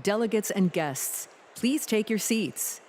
delegates and guests, please take your seats.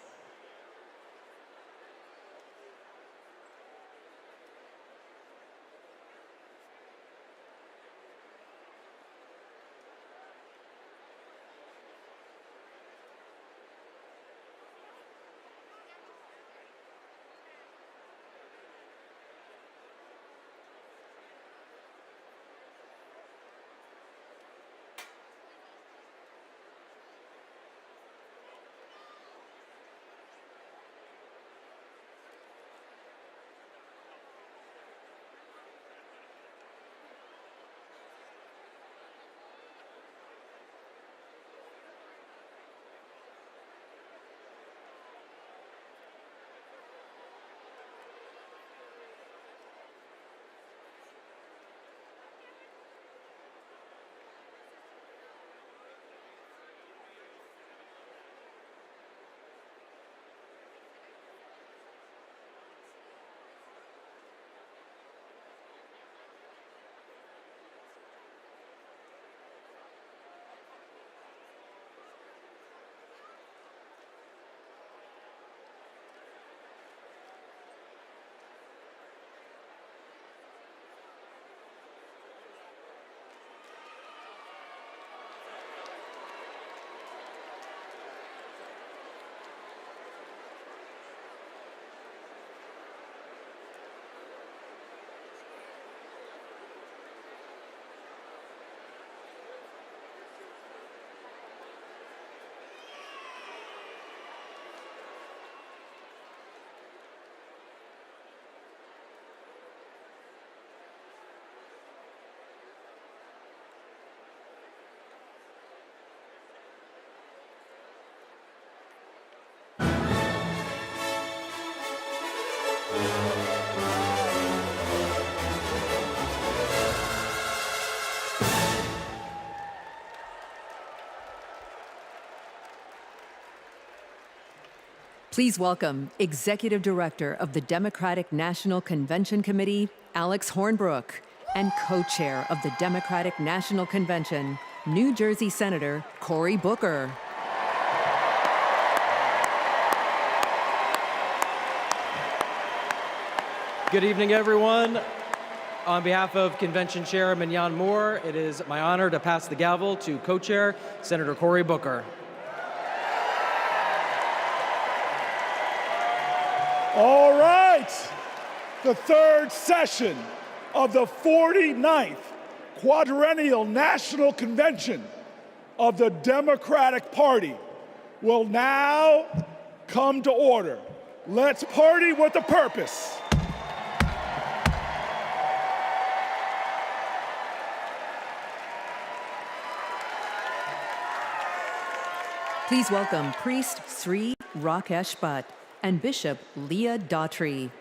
Please welcome Executive Director of the Democratic National Convention Committee, Alex Hornbrook, and Co-Chair of the Democratic National Convention, New Jersey Senator Cory Booker. Good evening, everyone. On behalf of Convention Chairman Jan Moore, it is my honor to pass the gavel to Co-Chair Senator Cory Booker. All right, the third session of the 49th Quadrennial National Convention of the Democratic Party will now come to order. Let's party with a purpose. Please welcome Priest Sri Rakesh Bhatt and Bishop Leah Daughtry.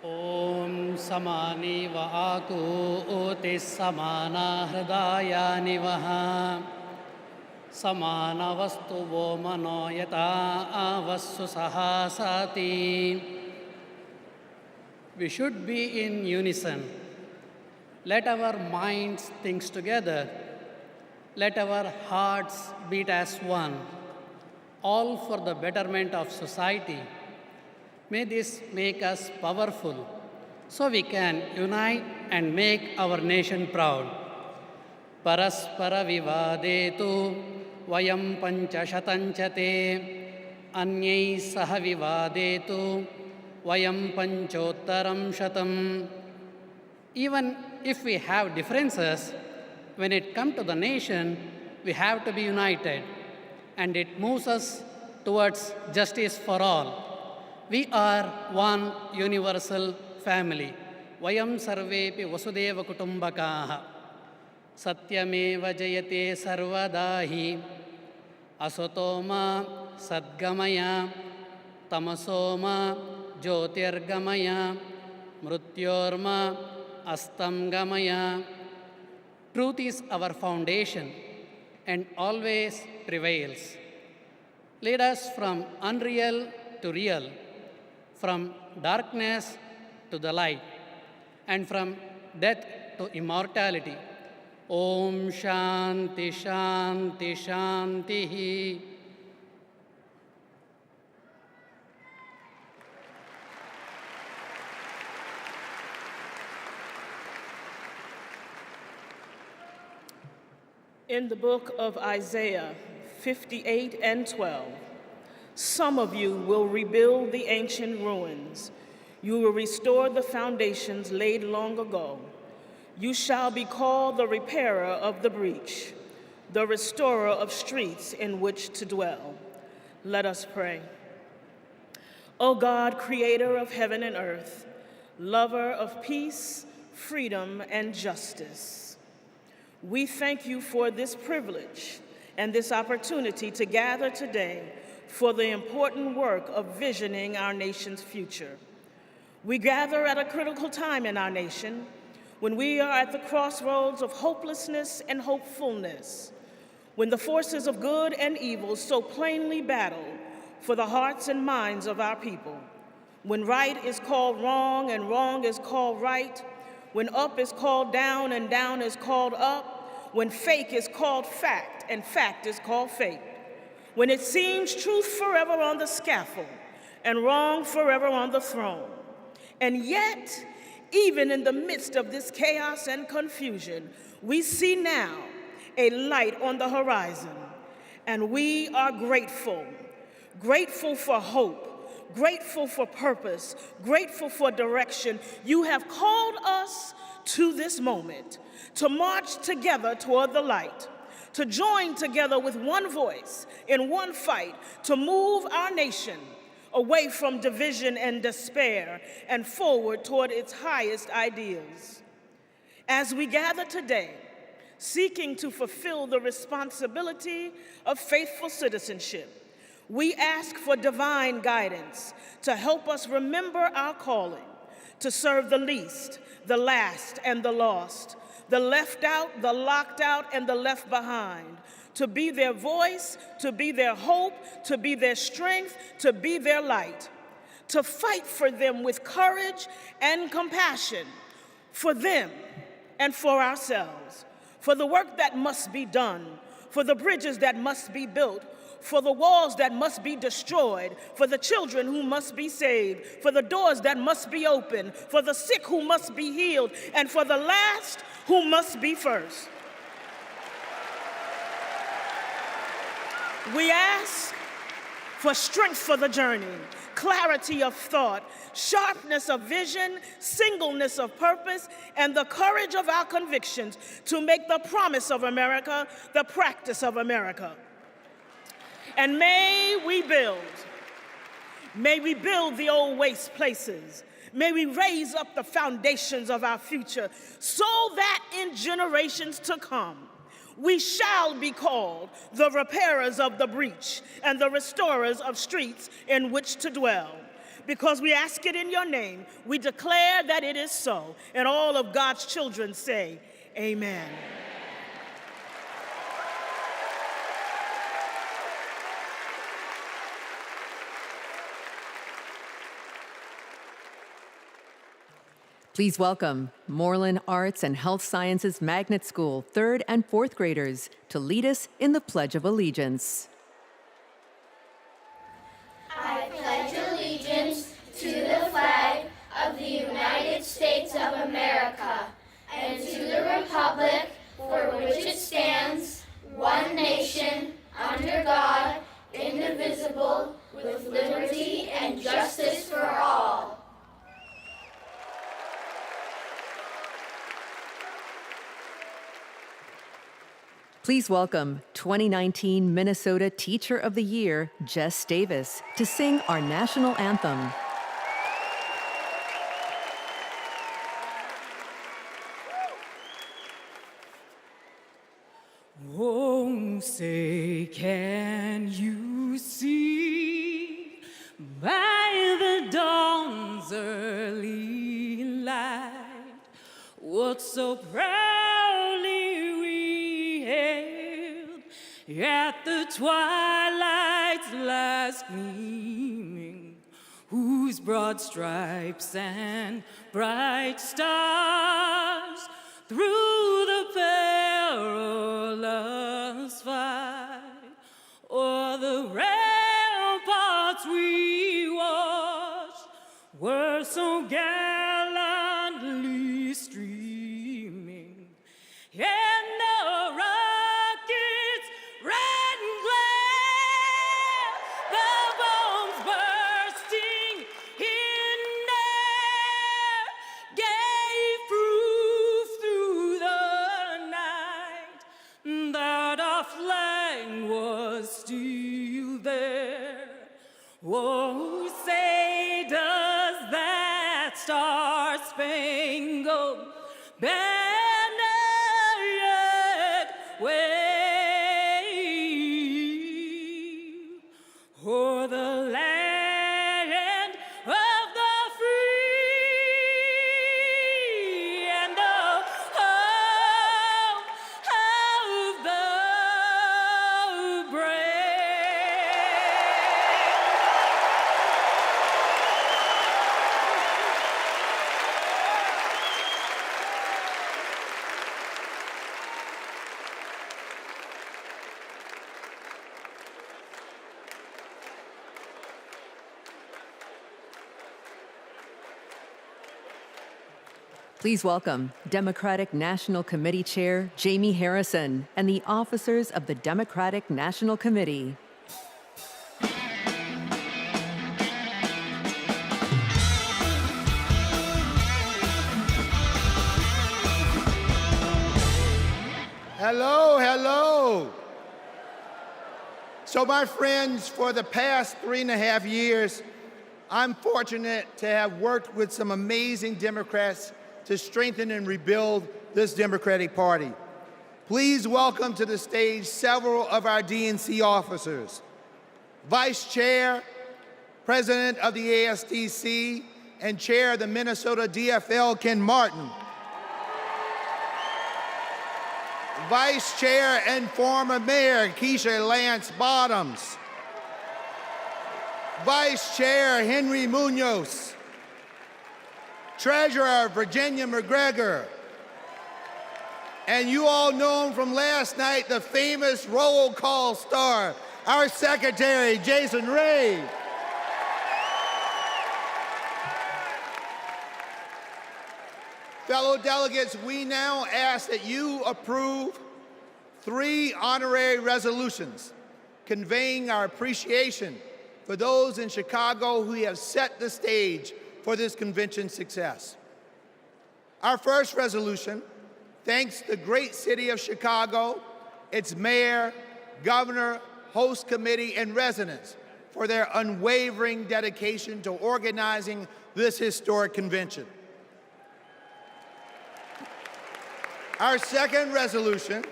Om samani va aku oti samana hridaya nivaha samana vastu vo mano yata avassu sahasati. We should be in unison. Let our minds think together. Let our hearts beat as one, all for the betterment of society. May this make us powerful, so we can unite and make our nation proud. Paraspara vivadetu vayam panchashatanchate anyai saha vivadetu vayam panchottaram shatam. Even if we have differences, when it comes to the nation, we have to be united, and it moves us towards justice for all. We are one universal family. Vayam sarvepi vasudeva kutumbakaha. Satyameva jayate sarvadahi. Asotoma sadgamaya. Tamasoma jyotirgamaya. Mrutyorma astamgamaya. Truth is our foundation and always prevails. Lead us from unreal to real, from darkness to the light, and from death to immortality. Om Shanti Shanti Shanti. In the book of Isaiah 58 and 12, some of you will rebuild the ancient ruins. You will restore the foundations laid long ago. You shall be called the repairer of the breach, the restorer of streets in which to dwell. Let us pray. O God, creator of heaven and earth, lover of peace, freedom, and justice, we thank you for this privilege and this opportunity to gather today for the important work of visioning our nation's future. We gather at a critical time in our nation when we are at the crossroads of hopelessness and hopefulness, when the forces of good and evil so plainly battle for the hearts and minds of our people, when right is called wrong and wrong is called right, when up is called down and down is called up, when fake is called fact and fact is called fake, when it seems truth forever on the scaffold and wrong forever on the throne. And yet, even in the midst of this chaos and confusion, we see now a light on the horizon, and we are grateful. Grateful for hope, grateful for purpose, grateful for direction. You have called us to this moment, to march together toward the light, to join together with one voice in one fight, to move our nation away from division and despair and forward toward its highest ideals. As we gather today, seeking to fulfill the responsibility of faithful citizenship, we ask for divine guidance to help us remember our calling, to serve the least, the last, and the lost, the left out, the locked out, and the left behind, to be their voice, to be their hope, to be their strength, to be their light, to fight for them with courage and compassion, for them and for ourselves, for the work that must be done, for the bridges that must be built, for the walls that must be destroyed, for the children who must be saved, for the doors that must be opened, for the sick who must be healed, and for the last who must be first. We ask for strength for the journey, clarity of thought, sharpness of vision, singleness of purpose, and the courage of our convictions to make the promise of America the practice of America. And may we build the old waste places. May we raise up the foundations of our future so that in generations to come, we shall be called the repairers of the breach and the restorers of streets in which to dwell. Because we ask it in your name, we declare that it is so. And all of God's children say, amen. Please welcome Moreland Arts and Health Sciences Magnet School 3rd and 4th graders to lead us in the Pledge of Allegiance. I pledge allegiance to the flag of the United States of America and to the republic for which it stands, one nation, under God, indivisible, with liberty and justice for all. Please welcome 2019 Minnesota Teacher of the Year, Jess Davis, to sing our national anthem. Oh, say, can you see by the dawn's early light what so proudly we hailed at the twilight's last gleaming, whose broad stripes and bright stars through the perilous fight o'er the ramparts we watched were so gallantly streaming, and the rockets' red glare, the bombs bursting in air, gave proof through the night that our flag was still there. Oh, say does that star-spangled banner yet wave o'er the land of the free and the home of the brave? Please welcome Democratic National Committee Chair Jamie Harrison and the officers of the Democratic National Committee. Hello, hello. So my friends, for the past 3.5 years, I'm fortunate to have worked with some amazing Democrats to strengthen and rebuild this Democratic Party. Please welcome to the stage several of our DNC officers. Vice Chair, President of the ASDC, and Chair of the Minnesota DFL, Ken Martin. Vice Chair and former Mayor Keisha Lance Bottoms. Vice Chair Henry Munoz. Treasurer Virginia McGregor. And you all know him from last night, the famous roll call star, our Secretary, Jason Ray. Fellow delegates, we now ask that you approve 3 honorary resolutions conveying our appreciation for those in Chicago who have set the stage for this convention's success. Our first resolution thanks the great city of Chicago, its mayor, governor, host committee, and residents for their unwavering dedication to organizing this historic convention. Our second resolution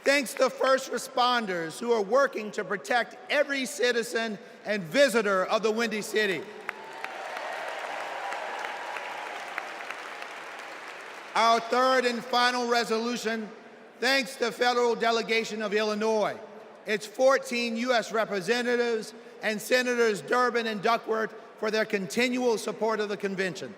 thanks the first responders who are working to protect every citizen and visitor of the Windy City. Our third and final resolution thanks the federal delegation of Illinois, its 14 U.S. representatives, and Senators Durbin and Duckworth for their continual support of the convention.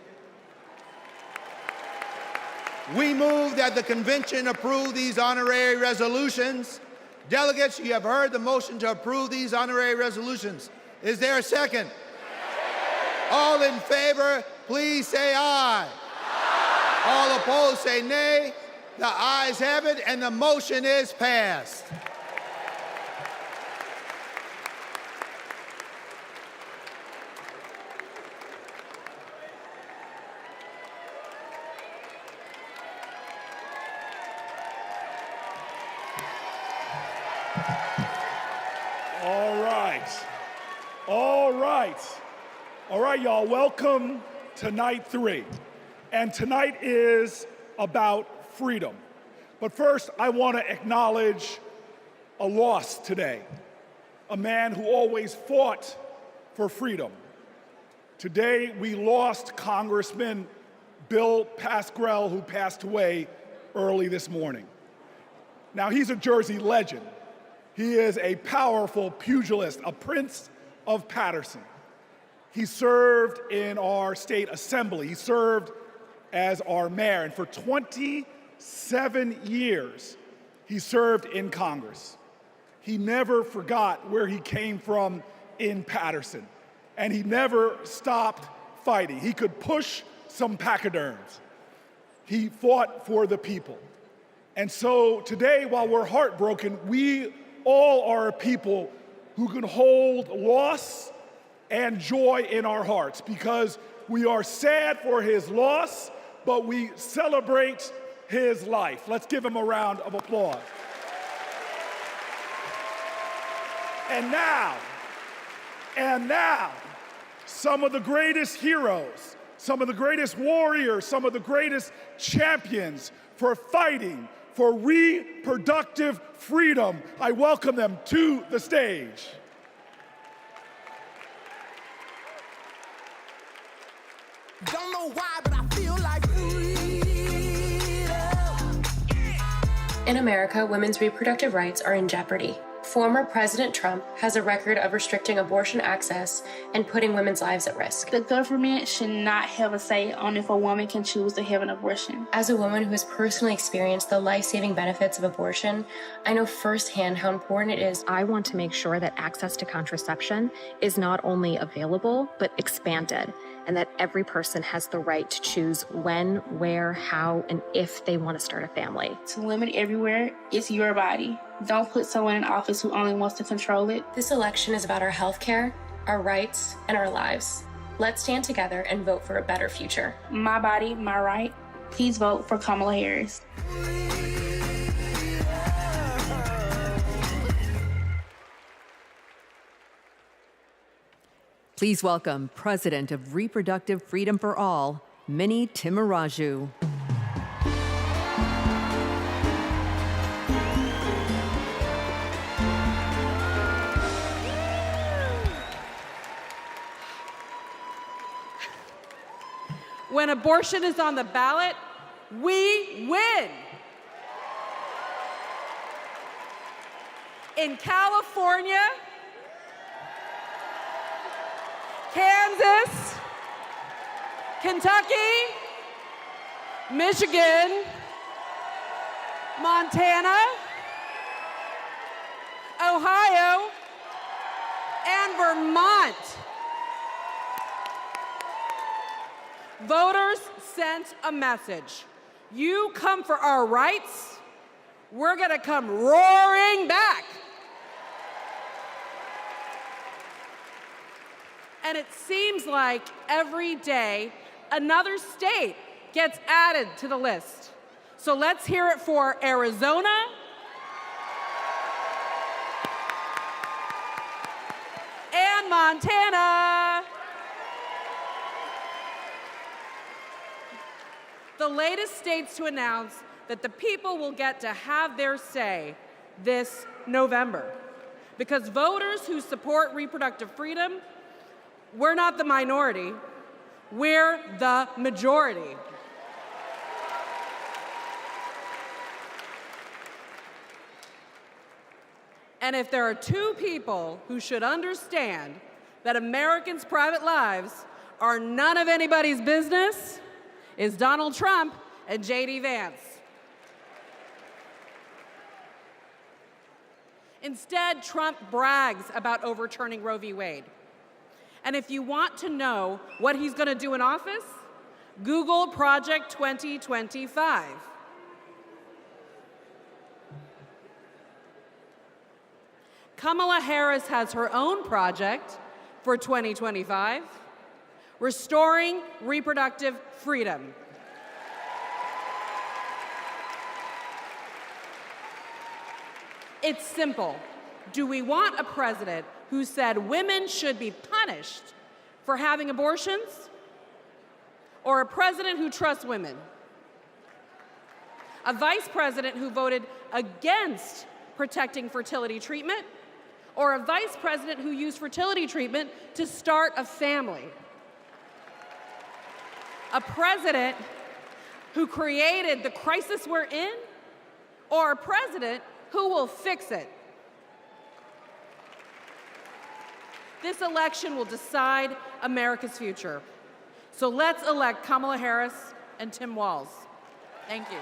We move that the convention approve these honorary resolutions. Delegates, you have heard the motion to approve these honorary resolutions. Is there a second? All in favor, please say aye. All opposed, say nay. The ayes have it, and the motion is passed. All right, y'all, welcome to night 3. And tonight is about freedom. But first, I want to acknowledge a loss today. A man who always fought for freedom. Today, we lost Congressman Bill Pascrell, who passed away early this morning. Now, he's a Jersey legend. He is a powerful pugilist, a prince of Paterson. He served in our state assembly. He served as our mayor, and for 27 years, he served in Congress. He never forgot where he came from in Paterson, and he never stopped fighting. He could push some pachyderms. He fought for the people. And so today, while we're heartbroken, we all are a people who can hold loss and joy in our hearts, because we are sad for his loss, but we celebrate his life. Let's give him a round of applause. And now, some of the greatest heroes, some of the greatest warriors, some of the greatest champions for fighting for reproductive freedom. I welcome them to the stage. Don't know why, but I feel like freedom. In America, women's reproductive rights are in jeopardy. Former President Trump has a record of restricting abortion access and putting women's lives at risk. The government should not have a say on if a woman can choose to have an abortion. As a woman who has personally experienced the life-saving benefits of abortion, I know firsthand how important it is. I want to make sure that access to contraception is not only available, but expanded, and that every person has the right to choose when, where, how, and if they want to start a family. To women everywhere, it's your body. Don't put someone in office who only wants to control it. This election is about our health care, our rights, and our lives. Let's stand together and vote for a better future. My body, my right. Please vote for Kamala Harris. Please welcome President of Reproductive Freedom for All, Minnie Timaraju. When abortion is on the ballot, we win. In California, Kansas, Kentucky, Michigan, Montana, Ohio, and Vermont. Voters sent a message. You come for our rights, we're gonna come roaring back. And it seems like every day another state gets added to the list. So let's hear it for Arizona, and Montana. The latest states to announce that the people will get to have their say this November. Because voters who support reproductive freedom, we're not the minority, we're the majority. And if there are two people who should understand that Americans' private lives are none of anybody's business, is Donald Trump and J.D. Vance. Instead, Trump brags about overturning Roe v. Wade. And if you want to know what he's going to do in office, Google Project 2025. Kamala Harris has her own project for 2025, restoring reproductive freedom. It's simple. Do we want a president who said women should be punished for having abortions, or a president who trusts women? A vice president who voted against protecting fertility treatment, or a vice president who used fertility treatment to start a family? A president who created the crisis we're in, or a president who will fix it? This election will decide America's future. So let's elect Kamala Harris and Tim Walz. Thank you.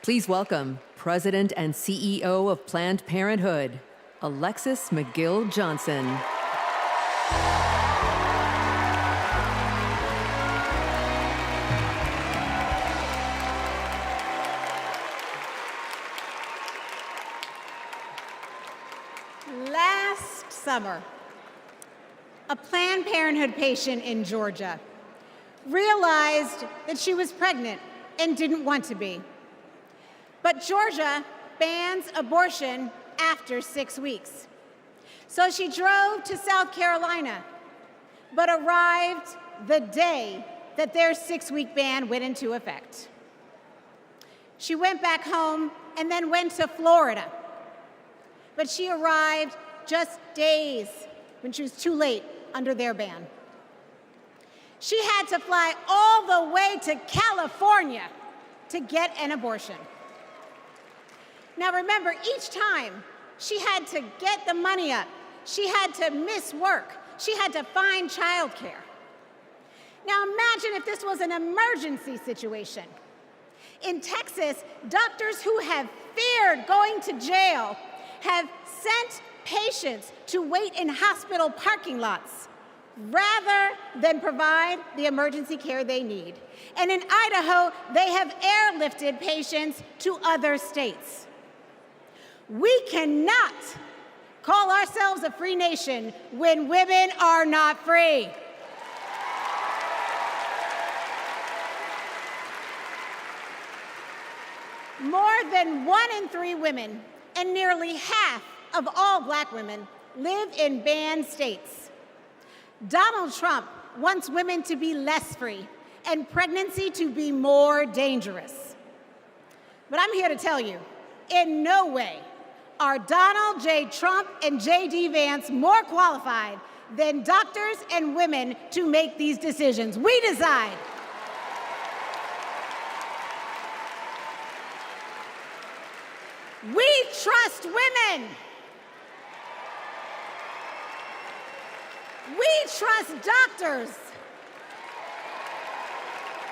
Please welcome President and CEO of Planned Parenthood, Alexis McGill Johnson. Last summer, a Planned Parenthood patient in Georgia realized that she was pregnant and didn't want to be. But Georgia bans abortion after 6 weeks. So she drove to South Carolina, but arrived the day that their 6-week ban went into effect. She went back home and then went to Florida. But she arrived just days when she was too late under their ban. She had to fly all the way to California to get an abortion. Now remember, each time she had to get the money up, she had to miss work, she had to find childcare. Now imagine if this was an emergency situation. In Texas, doctors who have feared going to jail have sent patients to wait in hospital parking lots rather than provide the emergency care they need. And in Idaho, they have airlifted patients to other states. We cannot call ourselves a free nation when women are not free. More than 1 in 3 women and nearly half of all Black women live in banned states. Donald Trump wants women to be less free and pregnancy to be more dangerous. But I'm here to tell you, in no way are Donald J. Trump and J.D. Vance more qualified than doctors and women to make these decisions. We decide. We trust women. We trust doctors.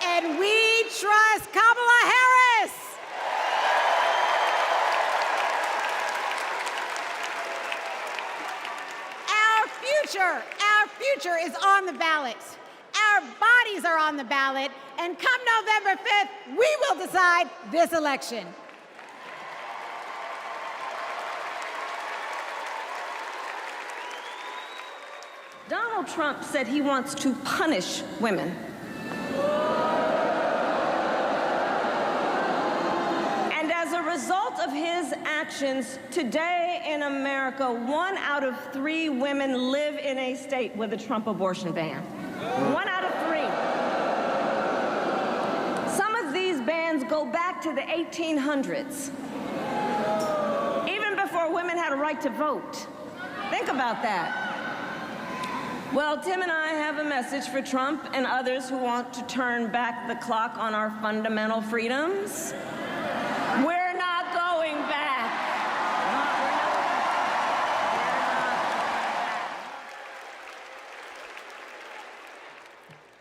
And we trust Kamala Harris. Our future is on the ballot. Our bodies are on the ballot. And come November 5th, we will decide this election. Donald Trump said he wants to punish women. And as a result of his actions, today in America, 1 out of 3 women live in a state with a Trump abortion ban. 1 out of 3. Some of these bans go back to the 1800s, even before women had a right to vote. Think about that. Well, Tim and I have a message for Trump and others who want to turn back the clock on our fundamental freedoms. We're not going back.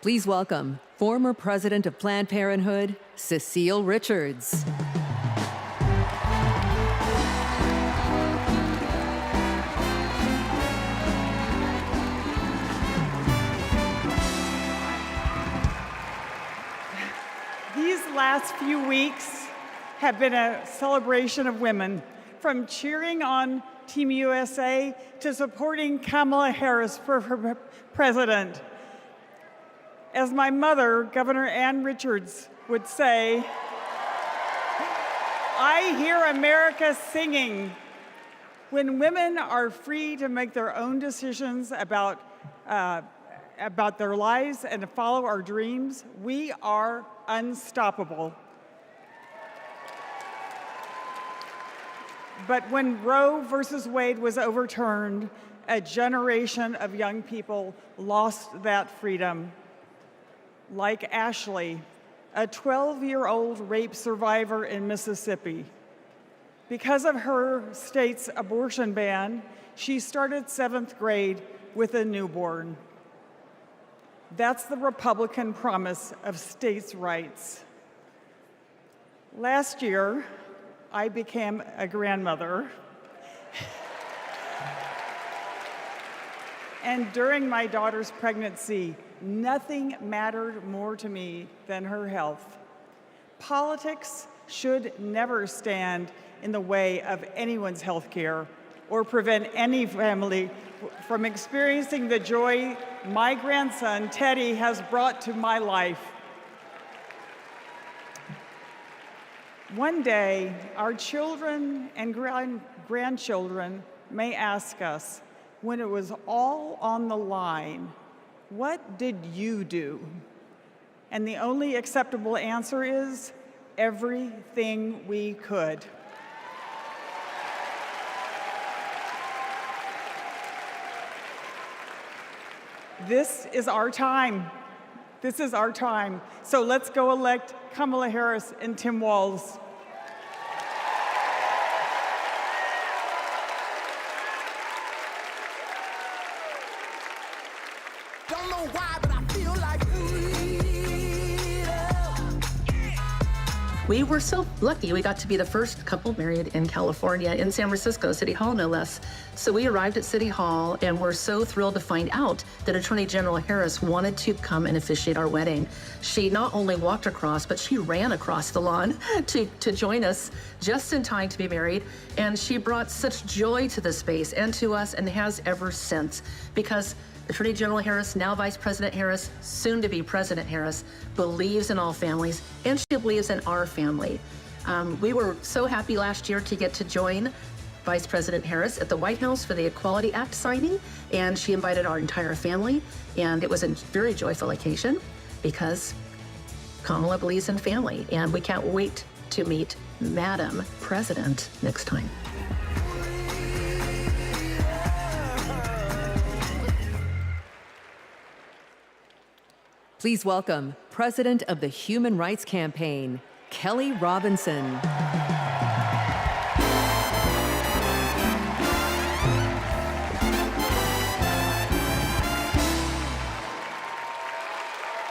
Please welcome former president of Planned Parenthood, Cecile Richards. Last few weeks have been a celebration of women, from cheering on Team USA to supporting Kamala Harris for president. As my mother, Governor Ann Richards, would say, I hear America singing. When women are free to make their own decisions about their lives and to follow our dreams, we are unstoppable. But when Roe versus Wade was overturned, a generation of young people lost that freedom. Like Ashley, a 12-year-old rape survivor in Mississippi. Because of her state's abortion ban, she started 7th grade with a newborn. That's the Republican promise of states' rights. Last year, I became a grandmother. And during my daughter's pregnancy, nothing mattered more to me than her health. Politics should never stand in the way of anyone's health care or prevent any family from experiencing the joy my grandson, Teddy, has brought to my life. One day, our children and grandchildren may ask us, when it was all on the line, what did you do? And the only acceptable answer is, everything we could. This is our time. This is our time. So let's go elect Kamala Harris and Tim Walz. Don't know why, but I feel like We were so lucky. We got to be the first couple married in California, in San Francisco, City Hall, no less. So we arrived at City Hall and were so thrilled to find out that Attorney General Harris wanted to come and officiate our wedding. She not only walked across, but she ran across the lawn to join us just in time to be married. And she brought such joy to the space and to us, and has ever since, because Attorney General Harris, now Vice President Harris, soon to be President Harris, believes in all families, and she believes in our family. We were so happy last year to get to join Vice President Harris at the White House for the Equality Act signing, and she invited our entire family, and it was a very joyful occasion because Kamala believes in family, and we can't wait to meet Madam President next time. Please welcome President of the Human Rights Campaign, Kelly Robinson.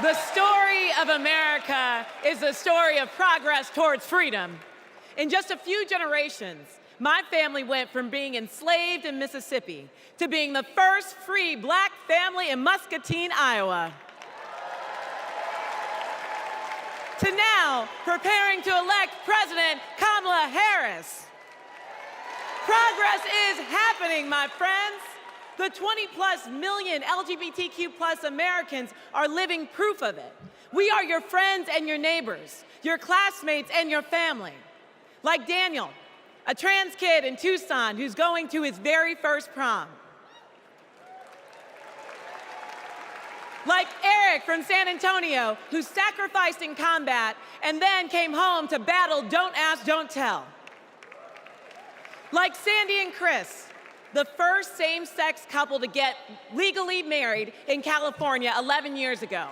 The story of America is the story of progress towards freedom. In just a few generations, my family went from being enslaved in Mississippi to being the first free Black family in Muscatine, Iowa, to now preparing to elect President Kamala Harris. Progress is happening, my friends. The 20+ million LGBTQ+ Americans are living proof of it. We are your friends and your neighbors, your classmates and your family. Like Daniel, a trans kid in Tucson who's going to his very first prom. Like Eric from San Antonio, who sacrificed in combat and then came home to battle Don't Ask, Don't Tell. Like Sandy and Chris, the first same-sex couple to get legally married in California 11 years ago,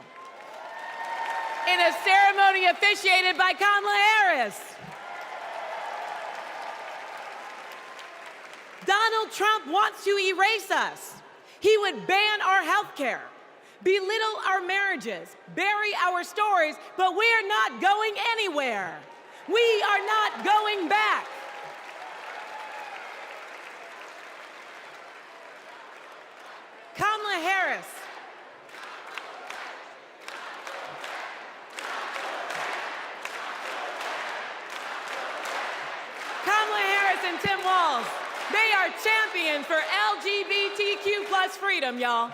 in a ceremony officiated by Kamala Harris. Donald Trump wants to erase us. He would ban our health care, belittle our marriages, bury our stories, but we're not going anywhere. We are not going back. Kamala Harris. Kamala Harris and Tim Walz, they are champions for LGBTQ+ freedom, y'all.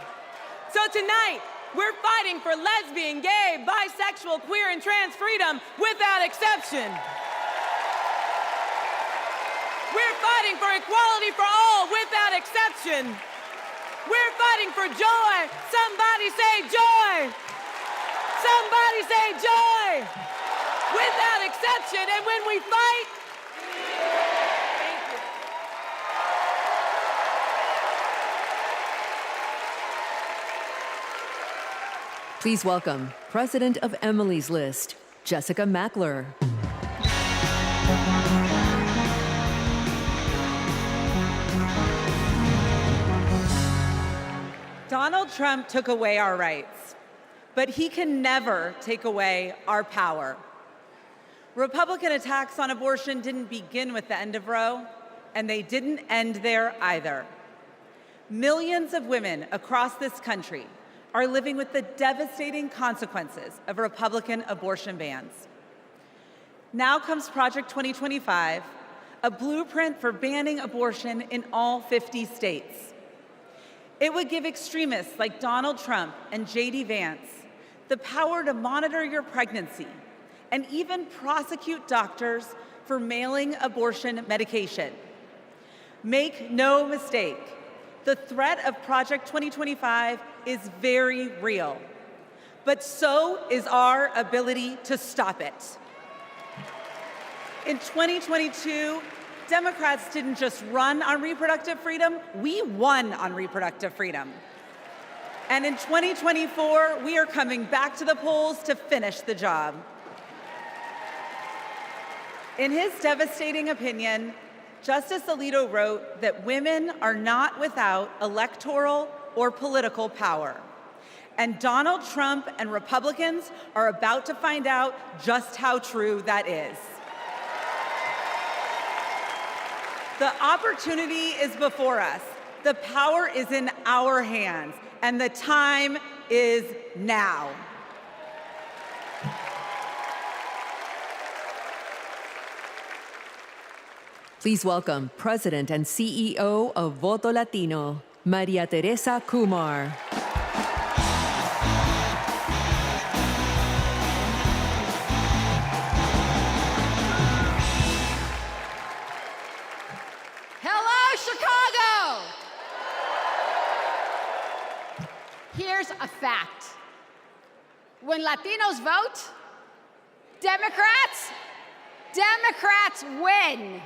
So tonight, we're fighting for lesbian, gay, bisexual, queer, and trans freedom without exception. We're fighting for equality for all without exception. We're fighting for joy. Somebody say joy. Somebody say joy. Without exception. And when we fight, thank you. Please welcome President of Emily's List, Jessica Mackler. Donald Trump took away our rights, but he can never take away our power. Republican attacks on abortion didn't begin with the end of Roe, and they didn't end there either. Millions of women across this country are living with the devastating consequences of Republican abortion bans. Now comes Project 2025, a blueprint for banning abortion in all 50 states. It would give extremists like Donald Trump and J.D. Vance the power to monitor your pregnancy and even prosecute doctors for mailing abortion medication. Make no mistake, the threat of Project 2025 is very real, but so is our ability to stop it. In 2022, Democrats didn't just run on reproductive freedom, we won on reproductive freedom. And in 2024, we are coming back to the polls to finish the job. In his devastating opinion, Justice Alito wrote that women are not without electoral or political power. And Donald Trump and Republicans are about to find out just how true that is. The opportunity is before us. The power is in our hands, and the time is now. Please welcome President and CEO of Voto Latino, Maria Teresa Kumar. Here's a fact. When Latinos vote, Democrats win.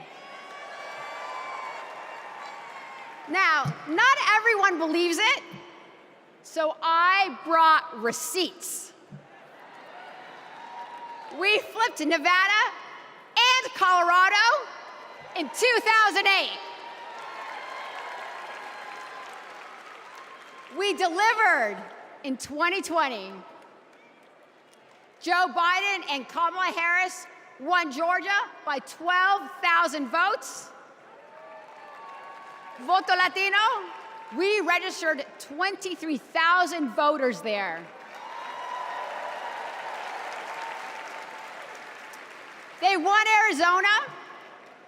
Now, not everyone believes it, so I brought receipts. We flipped Nevada and Colorado in 2008. We delivered in 2020. Joe Biden and Kamala Harris won Georgia by 12,000 votes. Voto Latino, we registered 23,000 voters there. They won Arizona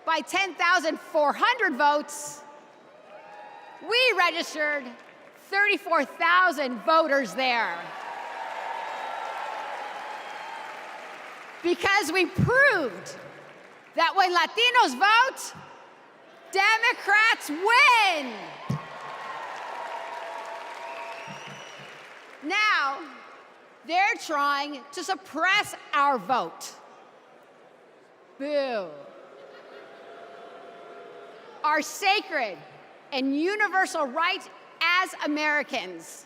by 10,400 votes. We registered 34,000 voters there. Because we proved that when Latinos vote, Democrats win. Now, they're trying to suppress our vote. Boo. Our sacred and universal right as Americans.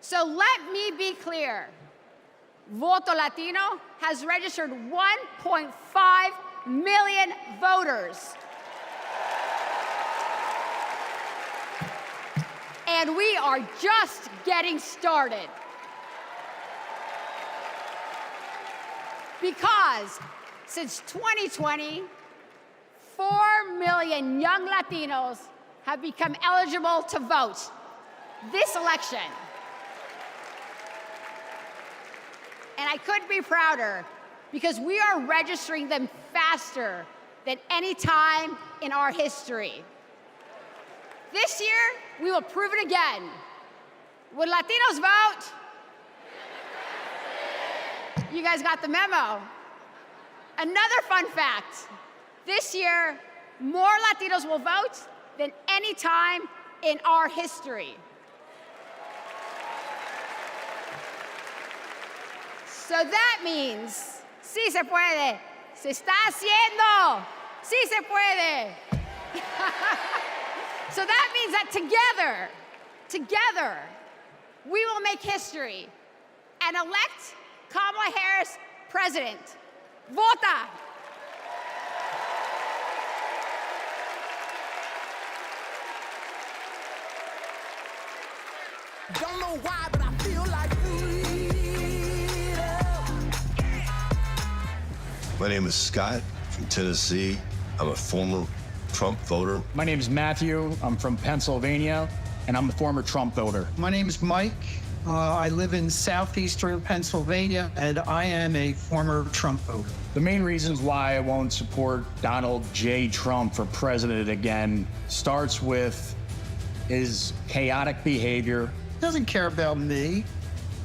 So let me be clear. Voto Latino has registered 1.5 million voters. And we are just getting started. Because since 2020, 4 million young Latinos have become eligible to vote this election. And I couldn't be prouder because we are registering them faster than any time in our history. This year, we will prove it again. When Latinos vote, you guys got the memo. Another fun fact, this year, more Latinos will vote than any time in our history. So that means, sí se puede, se está haciendo, sí se puede. So that means that together, we will make history and elect Kamala Harris president. Vota! Don't know why, but I feel like My name is Scott from Tennessee. I'm a former Trump voter. My name is Matthew. I'm from Pennsylvania, and I'm a former Trump voter. My name is Mike. I live in southeastern Pennsylvania, and I am a former Trump voter. The main reasons why I won't support Donald J. Trump for president again starts with his chaotic behavior. He doesn't care about me. He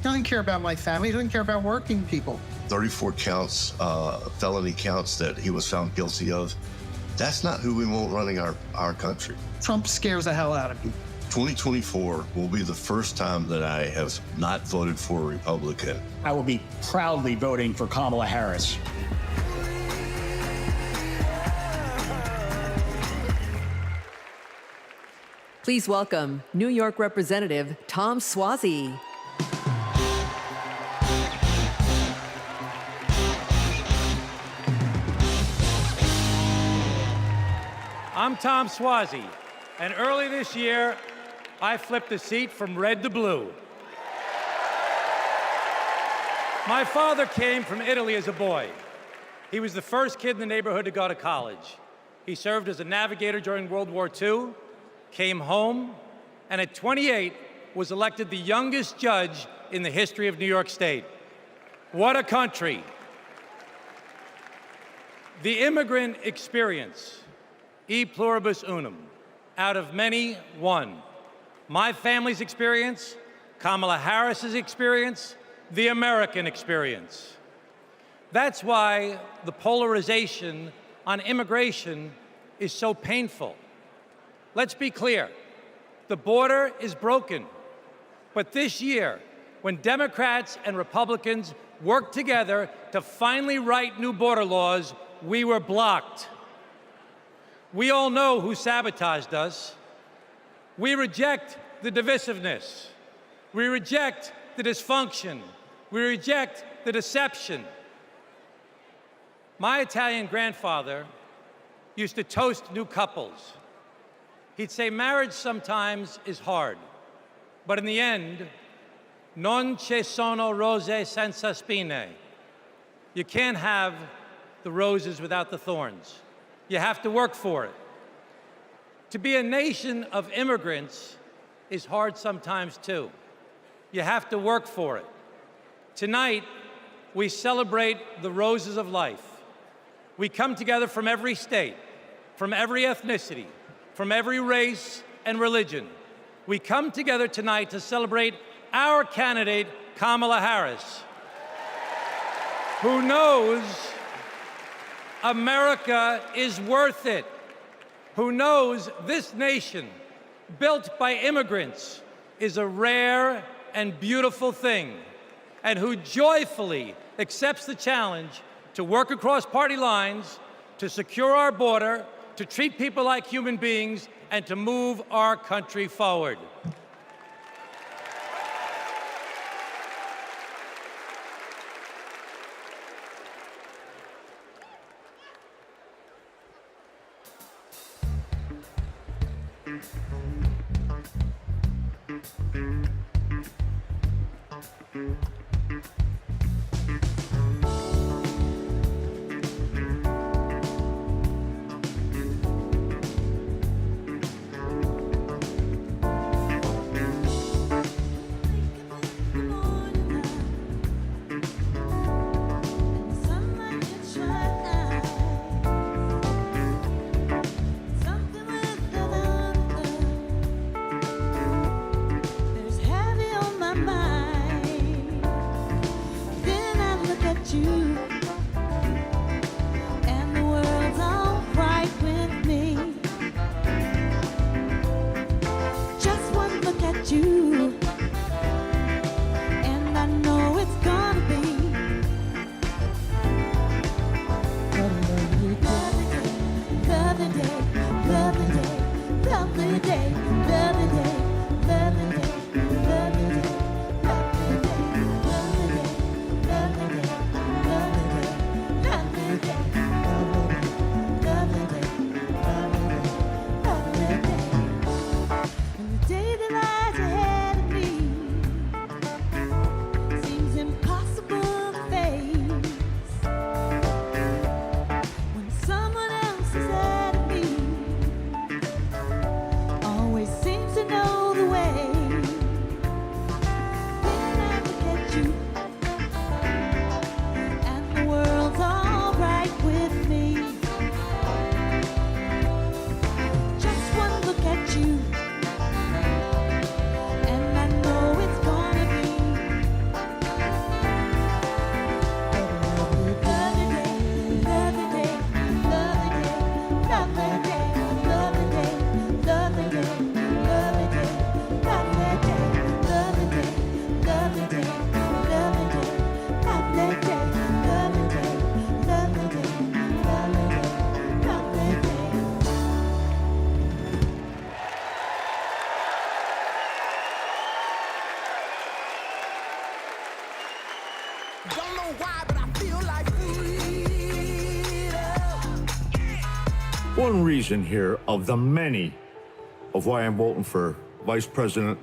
doesn't care about my family. He doesn't care about working people. 34 counts, felony counts that he was found guilty of. That's not who we want running our country. Trump scares the hell out of me. 2024 will be the first time that I have not voted for a Republican. I will be proudly voting for Kamala Harris. Please welcome New York Representative Tom Suozzi. I'm Tom Suozzi, and early this year, I flipped the seat from red to blue. My father came from Italy as a boy. He was the first kid in the neighborhood to go to college. He served as a navigator during World War II, came home, and at 28 was elected the youngest judge in the history of New York State. What a country. The immigrant experience, e pluribus unum, out of many, one. My family's experience, Kamala Harris's experience, the American experience. That's why the polarization on immigration is so painful. Let's be clear, the border is broken. But this year, when Democrats and Republicans worked together to finally write new border laws, we were blocked. We all know who sabotaged us. We reject the divisiveness. We reject the dysfunction. We reject the deception. My Italian grandfather used to toast new couples. He'd say marriage sometimes is hard, but in the end, non ci sono rose senza spine. You can't have the roses without the thorns. You have to work for it. To be a nation of immigrants is hard sometimes too. You have to work for it. Tonight, we celebrate the roses of life. We come together from every state, from every ethnicity, from every race and religion. We come together tonight to celebrate our candidate, Kamala Harris, who knows America is worth it, who knows this nation, built by immigrants, is a rare and beautiful thing, and who joyfully accepts the challenge to work across party lines, to secure our border, to treat people like human beings, and to move our country forward. one reason here of the many of why I'm voting for Vice President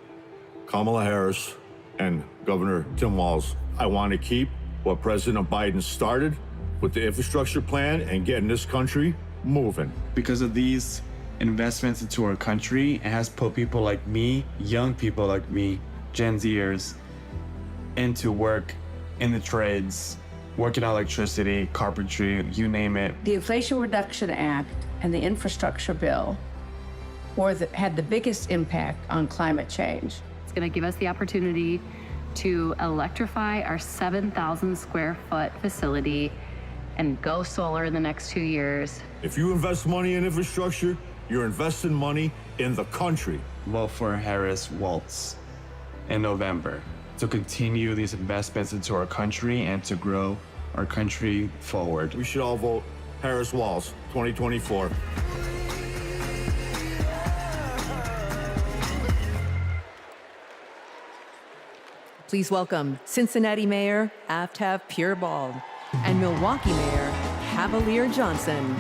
Kamala Harris and Governor Tim Walz. I want to keep what President Biden started with the infrastructure plan and getting this country moving. Because of these investments into our country, it has put people like me, young people like me, Gen Zers, into work in the trades, working on electricity, carpentry, you name it. The Inflation Reduction Act and the infrastructure bill had the biggest impact on climate change. It's going to give us the opportunity to electrify our 7,000 square foot facility and go solar in the next 2 years. If you invest money in infrastructure, you're investing money in the country. Vote for Harris-Walz in November to continue these investments into our country and to grow our country forward. We should all vote Harris-Walz 2024. Please welcome Cincinnati Mayor Aftab Pureball and Milwaukee Mayor Cavalier Johnson.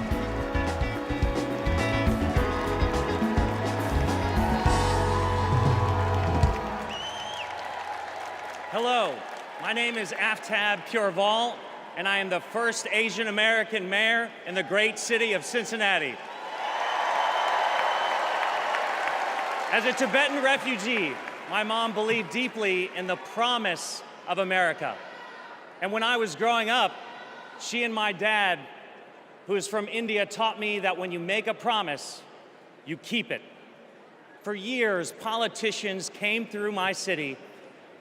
Hello, my name is Aftab Pureball, and I am the first Asian American mayor in the great city of Cincinnati. As a Tibetan refugee, my mom believed deeply in the promise of America. And when I was growing up, she and my dad, who is from India, taught me that when you make a promise, you keep it. For years, politicians came through my city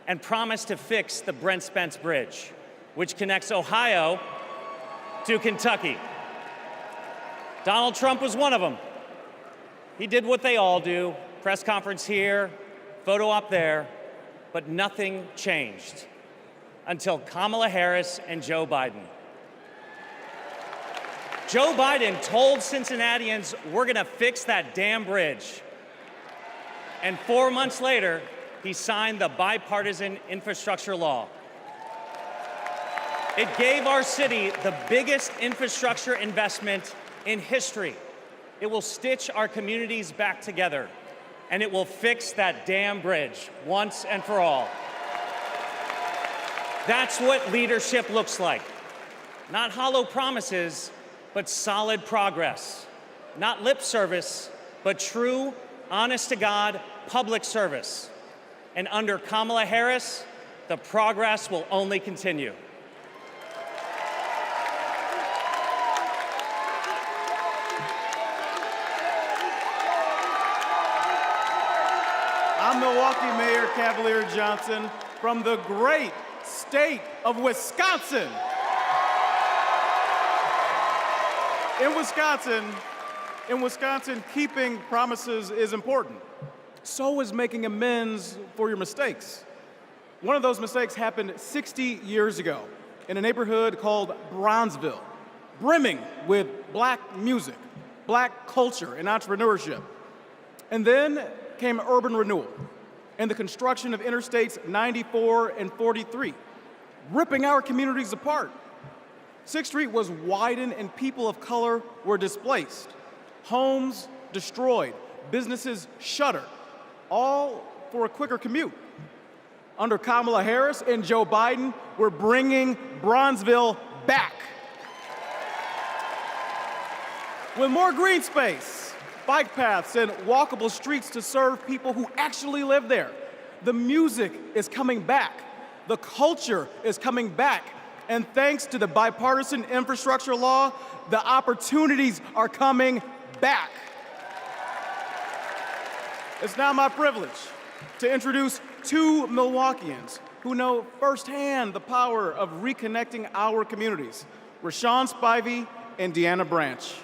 and promised to fix the Brent Spence Bridge, which connects Ohio to Kentucky. Donald Trump was one of them. He did what they all do, press conference here, photo up there, but nothing changed until Kamala Harris and Joe Biden. Joe Biden told Cincinnatians, we're gonna fix that damn bridge. And 4 months later, he signed the bipartisan infrastructure law. It gave our city the biggest infrastructure investment in history. It will stitch our communities back together, and it will fix that damn bridge once and for all. That's what leadership looks like. Not hollow promises, but solid progress. Not lip service, but true, honest-to-God public service. And under Kamala Harris, the progress will only continue. I'm Milwaukee Mayor Cavalier Johnson from the great state of Wisconsin. In Wisconsin, keeping promises is important. So is making amends for your mistakes. One of those mistakes happened 60 years ago in a neighborhood called Bronzeville, brimming with black music, black culture, and entrepreneurship. And then came urban renewal and the construction of Interstates 94 and 43, ripping our communities apart. 6th Street was widened and people of color were displaced. Homes destroyed, businesses shuttered, all for a quicker commute. Under Kamala Harris and Joe Biden, we're bringing Bronzeville back. With more green space, bike paths, and walkable streets to serve people who actually live there. The music is coming back. The culture is coming back. And thanks to the bipartisan infrastructure law, the opportunities are coming back. It's now my privilege to introduce two Milwaukeeans who know firsthand the power of reconnecting our communities, Rashawn Spivey and Deanna Branch.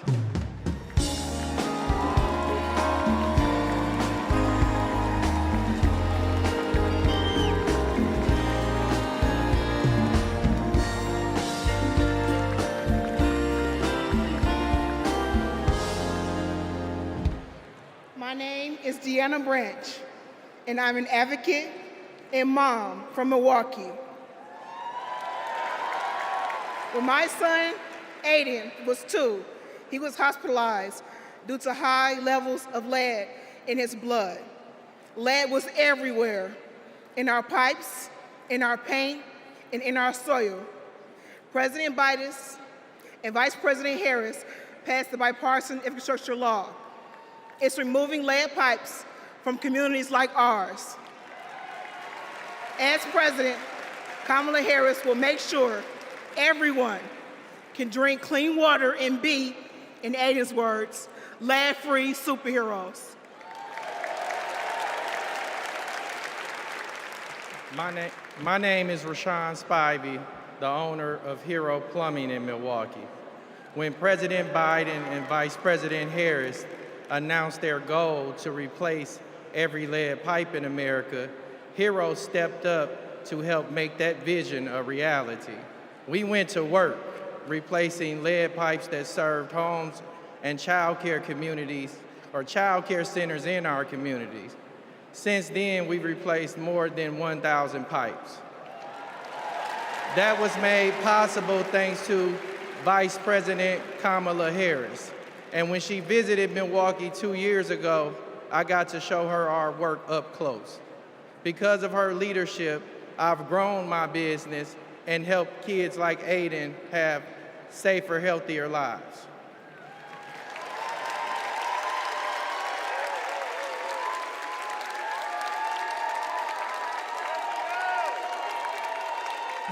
My name is Deanna Branch, and I'm an advocate and mom from Milwaukee. When my son, Aiden, was 2, he was hospitalized due to high levels of lead in his blood. Lead was everywhere, in our pipes, in our paint, and in our soil. President Biden and Vice President Harris passed the bipartisan infrastructure law. It's removing lead pipes from communities like ours. As president, Kamala Harris will make sure everyone can drink clean water and be, in Aiden's words, lead-free superheroes. My name is Rashawn Spivey, the owner of Hero Plumbing in Milwaukee. When President Biden and Vice President Harris announced their goal to replace every lead pipe in America, Hero stepped up to help make that vision a reality. We went to work replacing lead pipes that served homes and child care communities or child care centers in our communities. Since then, we've replaced more than 1,000 pipes. That was made possible thanks to Vice President Kamala Harris. And when she visited Milwaukee 2 years ago, I got to show her our work up close. Because of her leadership, I've grown my business and helped kids like Aiden have safer, healthier lives.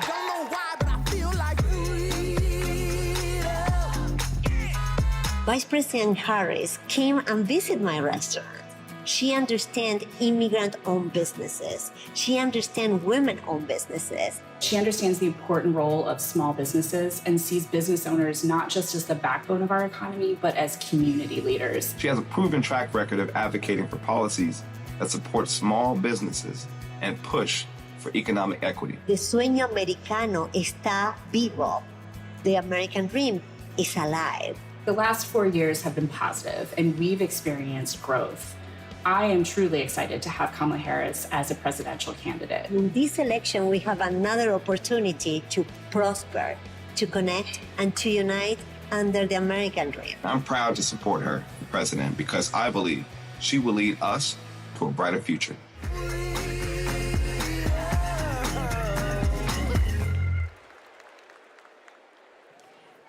Don't know why, but I feel like Vice President Harris came and visited my restaurant. She understands immigrant-owned businesses. She understands women-owned businesses. She understands the important role of small businesses and sees business owners not just as the backbone of our economy, but as community leaders. She has a proven track record of advocating for policies that support small businesses and push for economic equity. The sueño americano está vivo. The American dream is alive. The last 4 years have been positive, and we've experienced growth. I am truly excited to have Kamala Harris as a presidential candidate. In this election, we have another opportunity to prosper, to connect, and to unite under the American dream. I'm proud to support her for president because I believe she will lead us to a brighter future.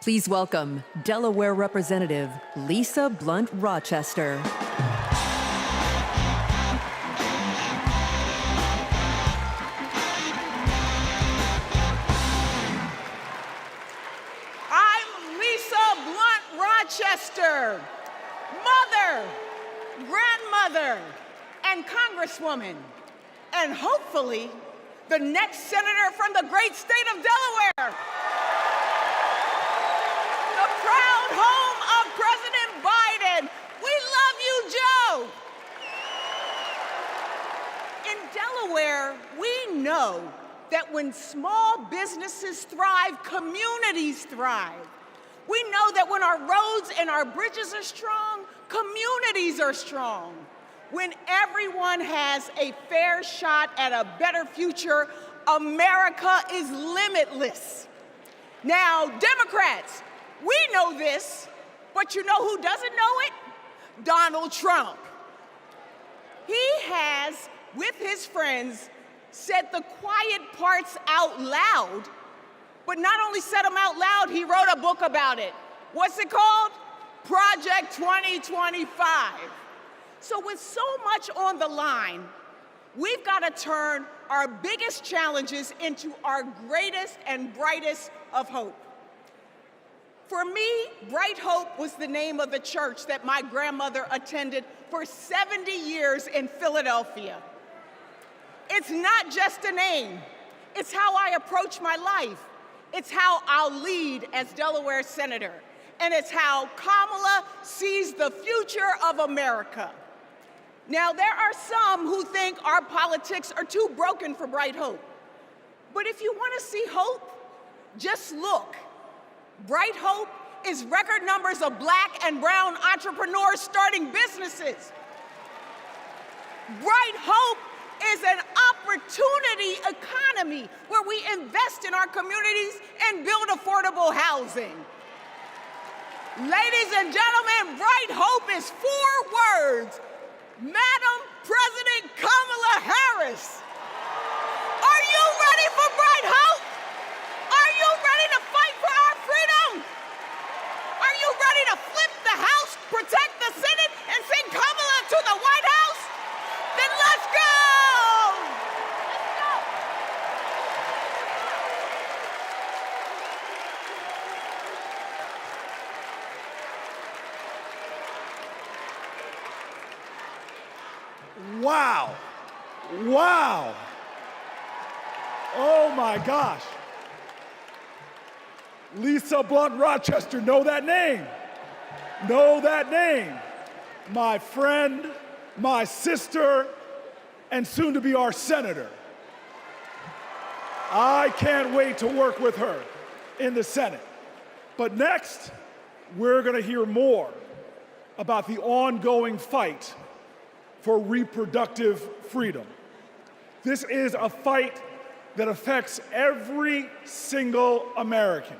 Please welcome Delaware Representative Lisa Blunt Rochester. Rochester, mother, grandmother, and congresswoman, and hopefully the next senator from the great state of Delaware. The proud home of President Biden. We love you, Joe. In Delaware, we know that when small businesses thrive, communities thrive. We know that when our roads and our bridges are strong, communities are strong. When everyone has a fair shot at a better future, America is limitless. Now, Democrats, we know this, but you know who doesn't know it? Donald Trump. He has, with his friends, said the quiet parts out loud. But not only said them out loud, he wrote a book about it. What's it called? Project 2025. So with so much on the line, we've got to turn our biggest challenges into our greatest and brightest of hope. For me, Bright Hope was the name of the church that my grandmother attended for 70 years in Philadelphia. It's not just a name. It's how I approach my life. It's how I'll lead as Delaware Senator. And it's how Kamala sees the future of America. Now, there are some who think our politics are too broken for Bright Hope. But if you want to see hope, just look. Bright Hope is record numbers of Black and brown entrepreneurs starting businesses. Bright Hope is an opportunity economy where we invest in our communities and build affordable housing. Ladies and gentlemen, Bright Hope is 4 words. Madam President Kamala Harris. Are you ready for Bright Hope? Are you ready to fight for our freedom? Are you ready to flip the House, protect the Senate, and send Kamala to the White House? Then let's go! Wow. Wow. Oh my gosh. Lisa Blunt Rochester, know that name. Know that name. My friend, my sister, and soon to be our senator. I can't wait to work with her in the Senate. But next, we're going to hear more about the ongoing fight for reproductive freedom. This is a fight that affects every single American,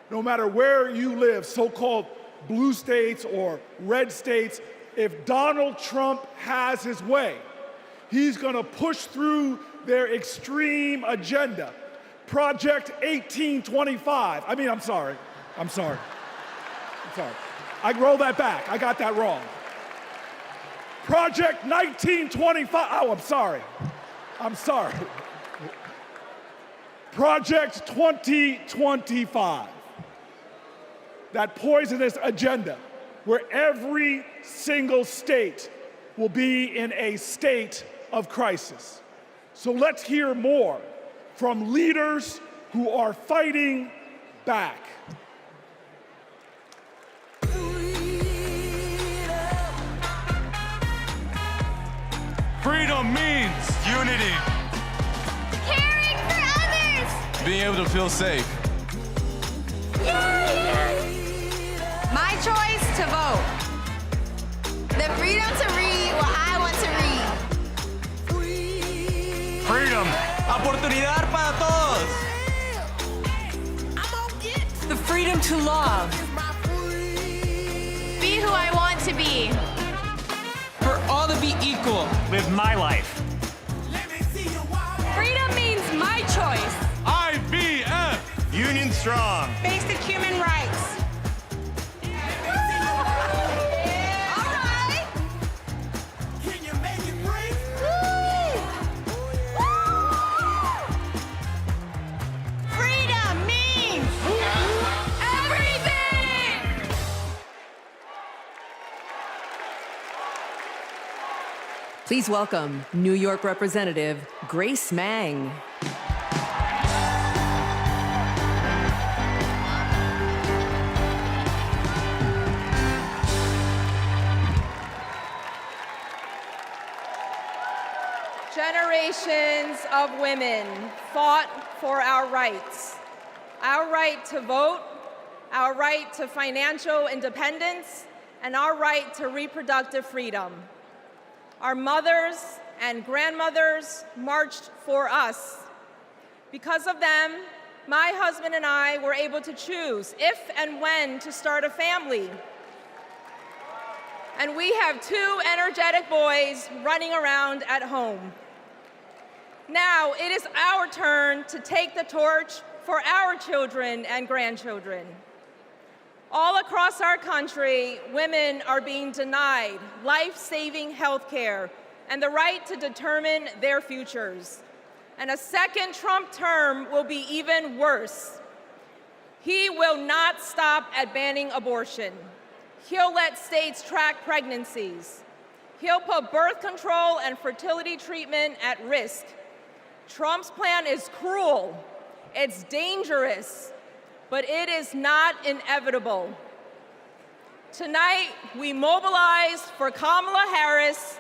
no matter where you live, so-called blue states or red states. If Donald Trump has his way, he's gonna push through their extreme agenda. Project 1825. I'm sorry. I roll that back. I got that wrong. Project 1925. Oh, I'm sorry. Project 2025. That poisonous agenda where every single state will be in a state of crisis. So let's hear more from leaders who are fighting back. Freedom means unity. Caring for others. Being able to feel safe. My choice to vote. The freedom to read what I want to read. Freedom. Oportunidad para todos. The freedom to love. Be who I want to be. For all to be equal. Live my life. Freedom means my choice. IBF. Union strong. Basic human rights. Please welcome New York Representative Grace Meng. Generations of women fought for our rights. Our right to vote, our right to financial independence, and our right to reproductive freedom. Our mothers and grandmothers marched for us. Because of them, my husband and I were able to choose if and when to start a family. And we have 2 energetic boys running around at home. Now it is our turn to take the torch for our children and grandchildren. All across our country, women are being denied life-saving health care and the right to determine their futures. And a second Trump term will be even worse. He will not stop at banning abortion. He'll let states track pregnancies. He'll put birth control and fertility treatment at risk. Trump's plan is cruel, it's dangerous, but it is not inevitable. Tonight, we mobilize for Kamala Harris.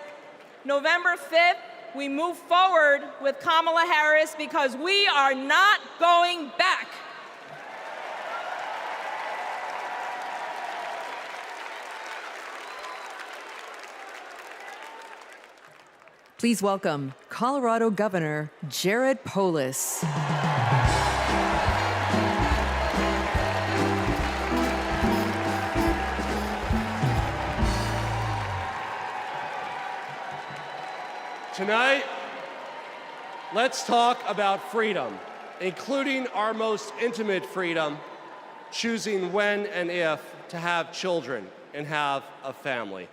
November 5th, we move forward with Kamala Harris because we are not going back. Please welcome Colorado Governor Jared Polis. Tonight, let's talk about freedom, including our most intimate freedom, choosing when and if to have children and have a family.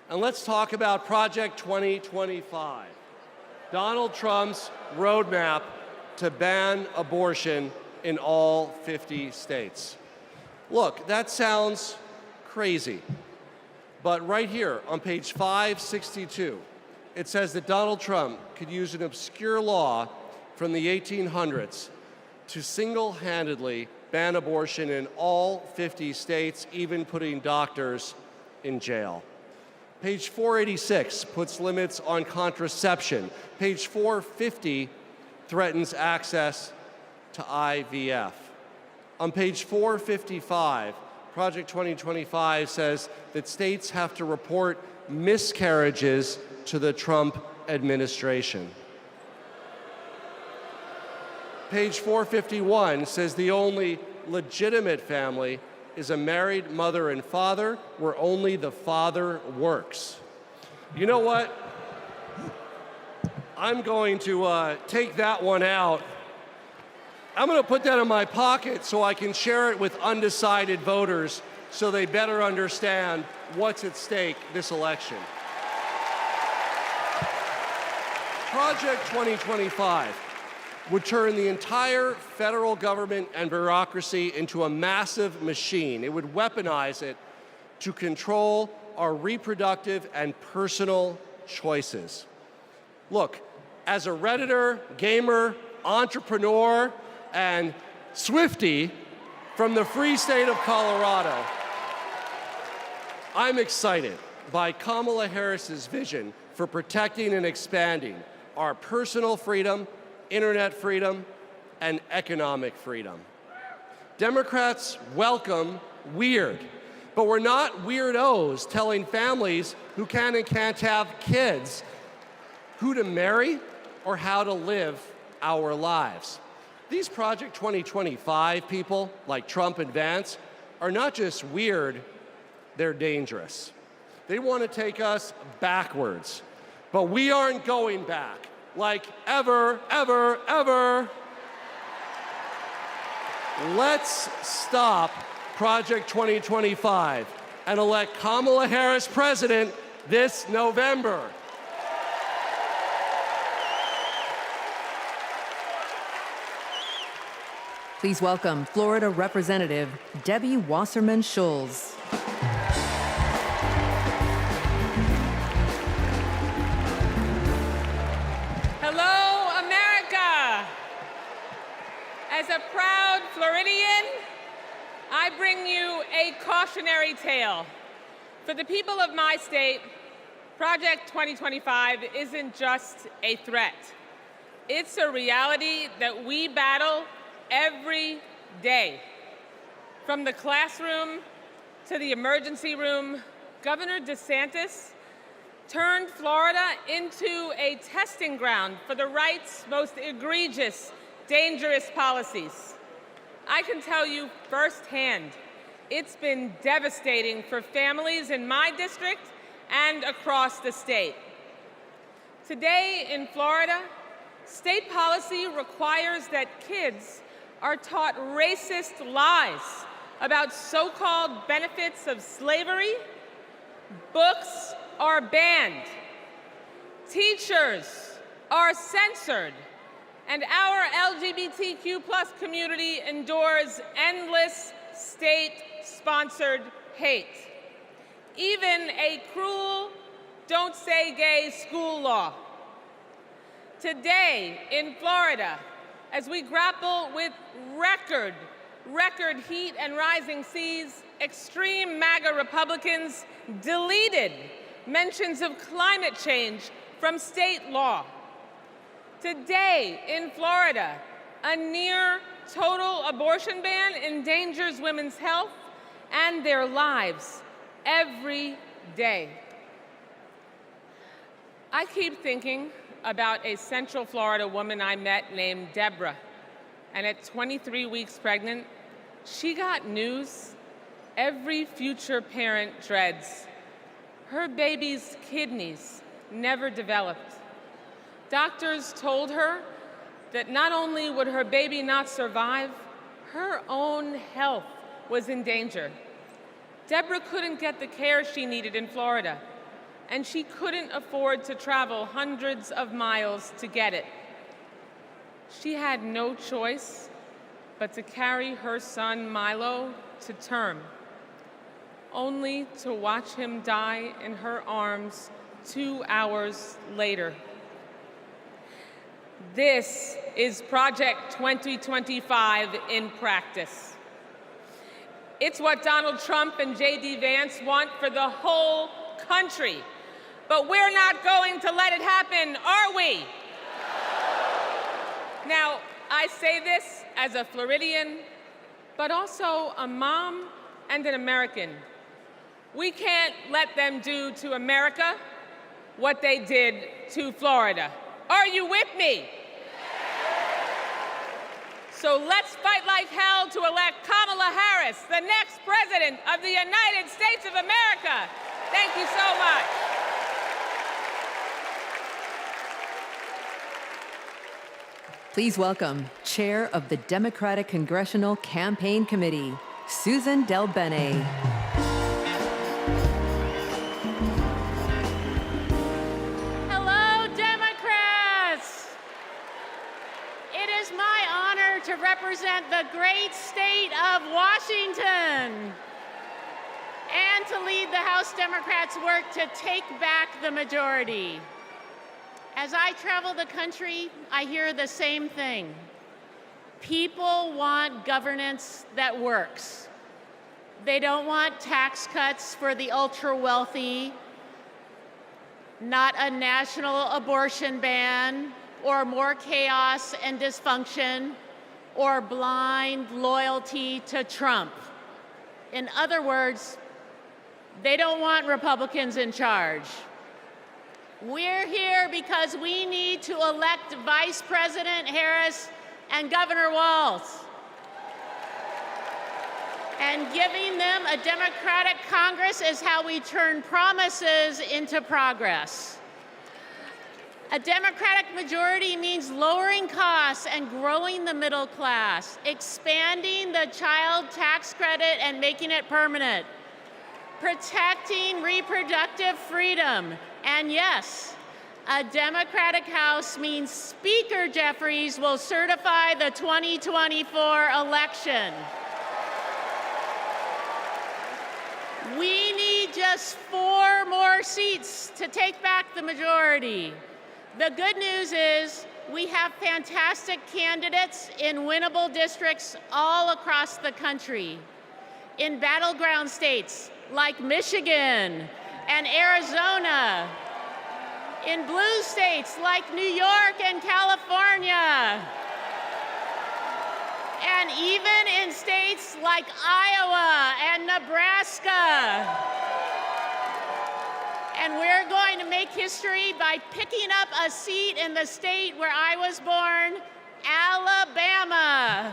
And let's talk about Project 2025, Donald Trump's roadmap to ban abortion in all 50 states. Look, that sounds crazy, but right here on page 562, it says that Donald Trump could use an obscure law from the 1800s to single-handedly ban abortion in all 50 states, even putting doctors in jail. Page 486 puts limits on contraception. Page 450 threatens access to IVF. On page 455, Project 2025 says that states have to report miscarriages to the Trump administration. Page 451 says the only legitimate family is a married mother and father where only the father works. You know what? I'm going to take that one out. I'm going to put that in my pocket so I can share it with undecided voters so they better understand what's at stake this election. Project 2025 would turn the entire federal government and bureaucracy into a massive machine. It would weaponize it to control our reproductive and personal choices. Look, as a Redditor, gamer, entrepreneur, and Swiftie from the free state of Colorado, I'm excited by Kamala Harris's vision for protecting and expanding our personal freedom, internet freedom, and economic freedom. Democrats welcome weird, but we're not weirdos telling families who can and can't have kids who to marry or how to live our lives. These Project 2025 people, like Trump and Vance, are not just weird, they're dangerous. They want to take us backwards, but we aren't going back. Like ever, ever, ever. Let's stop Project 2025 and elect Kamala Harris president this November. Please welcome Florida Representative Debbie Wasserman Schulz. Hello, America. As a proud Floridian, I bring you a cautionary tale. For the people of my state, Project 2025 isn't just a threat. It's a reality that we battle every day. From the classroom to the emergency room, Governor DeSantis turned Florida into a testing ground for the right's most egregious, dangerous policies. I can tell you firsthand, it's been devastating for families in my district and across the state. Today in Florida, state policy requires that kids are taught racist lies about so-called benefits of slavery. Books are banned. Teachers are censored. And our LGBTQ+ community endures endless state-sponsored hate. Even a cruel "don't say gay" school law. Today in Florida, as we grapple with record heat and rising seas, extreme MAGA Republicans deleted mentions of climate change from state law. Today in Florida, a near total abortion ban endangers women's health and their lives every day. I keep thinking about a Central Florida woman I met named Deborah, and at 23 weeks pregnant, she got news every future parent dreads. Her baby's kidneys never developed. Doctors told her that not only would her baby not survive, her own health was in danger. Deborah couldn't get the care she needed in Florida, and she couldn't afford to travel hundreds of miles to get it. She had no choice but to carry her son Milo to term, only to watch him die in her arms 2 hours later. This is Project 2025 in practice. It's what Donald Trump and J.D. Vance want for the whole country. But we're not going to let it happen, are we? Now, I say this as a Floridian, but also a mom and an American. We can't let them do to America what they did to Florida. Are you with me? So let's fight like hell to elect Kamala Harris, the next president of the United States of America. Thank you so much. Please welcome Chair of the Democratic Congressional Campaign Committee, Susan Del Bene. Hello, Democrats! It is my honor to represent the great state of Washington and to lead the House Democrats' work to take back the majority. As I travel the country, I hear the same thing. People want governance that works. They don't want tax cuts for the ultra-wealthy, not a national abortion ban, or more chaos and dysfunction, or blind loyalty to Trump. In other words, they don't want Republicans in charge. We're here because we need to elect Vice President Harris and Governor Walz. And giving them a Democratic Congress is how we turn promises into progress. A Democratic majority means lowering costs and growing the middle class, expanding the child tax credit and making it permanent, protecting reproductive freedom, and yes, a Democratic House means Speaker Jeffries will certify the 2024 election. We need just 4 more seats to take back the majority. The good news is we have fantastic candidates in winnable districts all across the country. In battleground states like Michigan and Arizona, in blue states like New York and California, and even in states like Iowa and Nebraska. And we're going to make history by picking up a seat in the state where I was born, Alabama.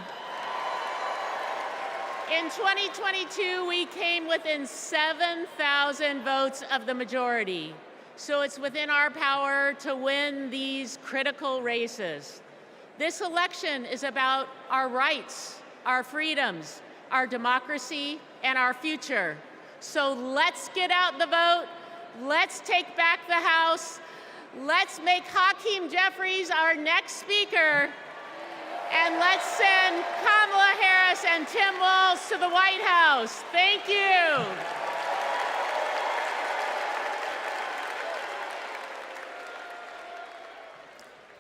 In 2022, we came within 7,000 votes of the majority. So it's within our power to win these critical races. This election is about our rights, our freedoms, our democracy, and our future. So let's get out the vote. Let's take back the House. Let's make Hakeem Jeffries our next speaker. And let's send Kamala Harris and Tim Walz to the White House. Thank you.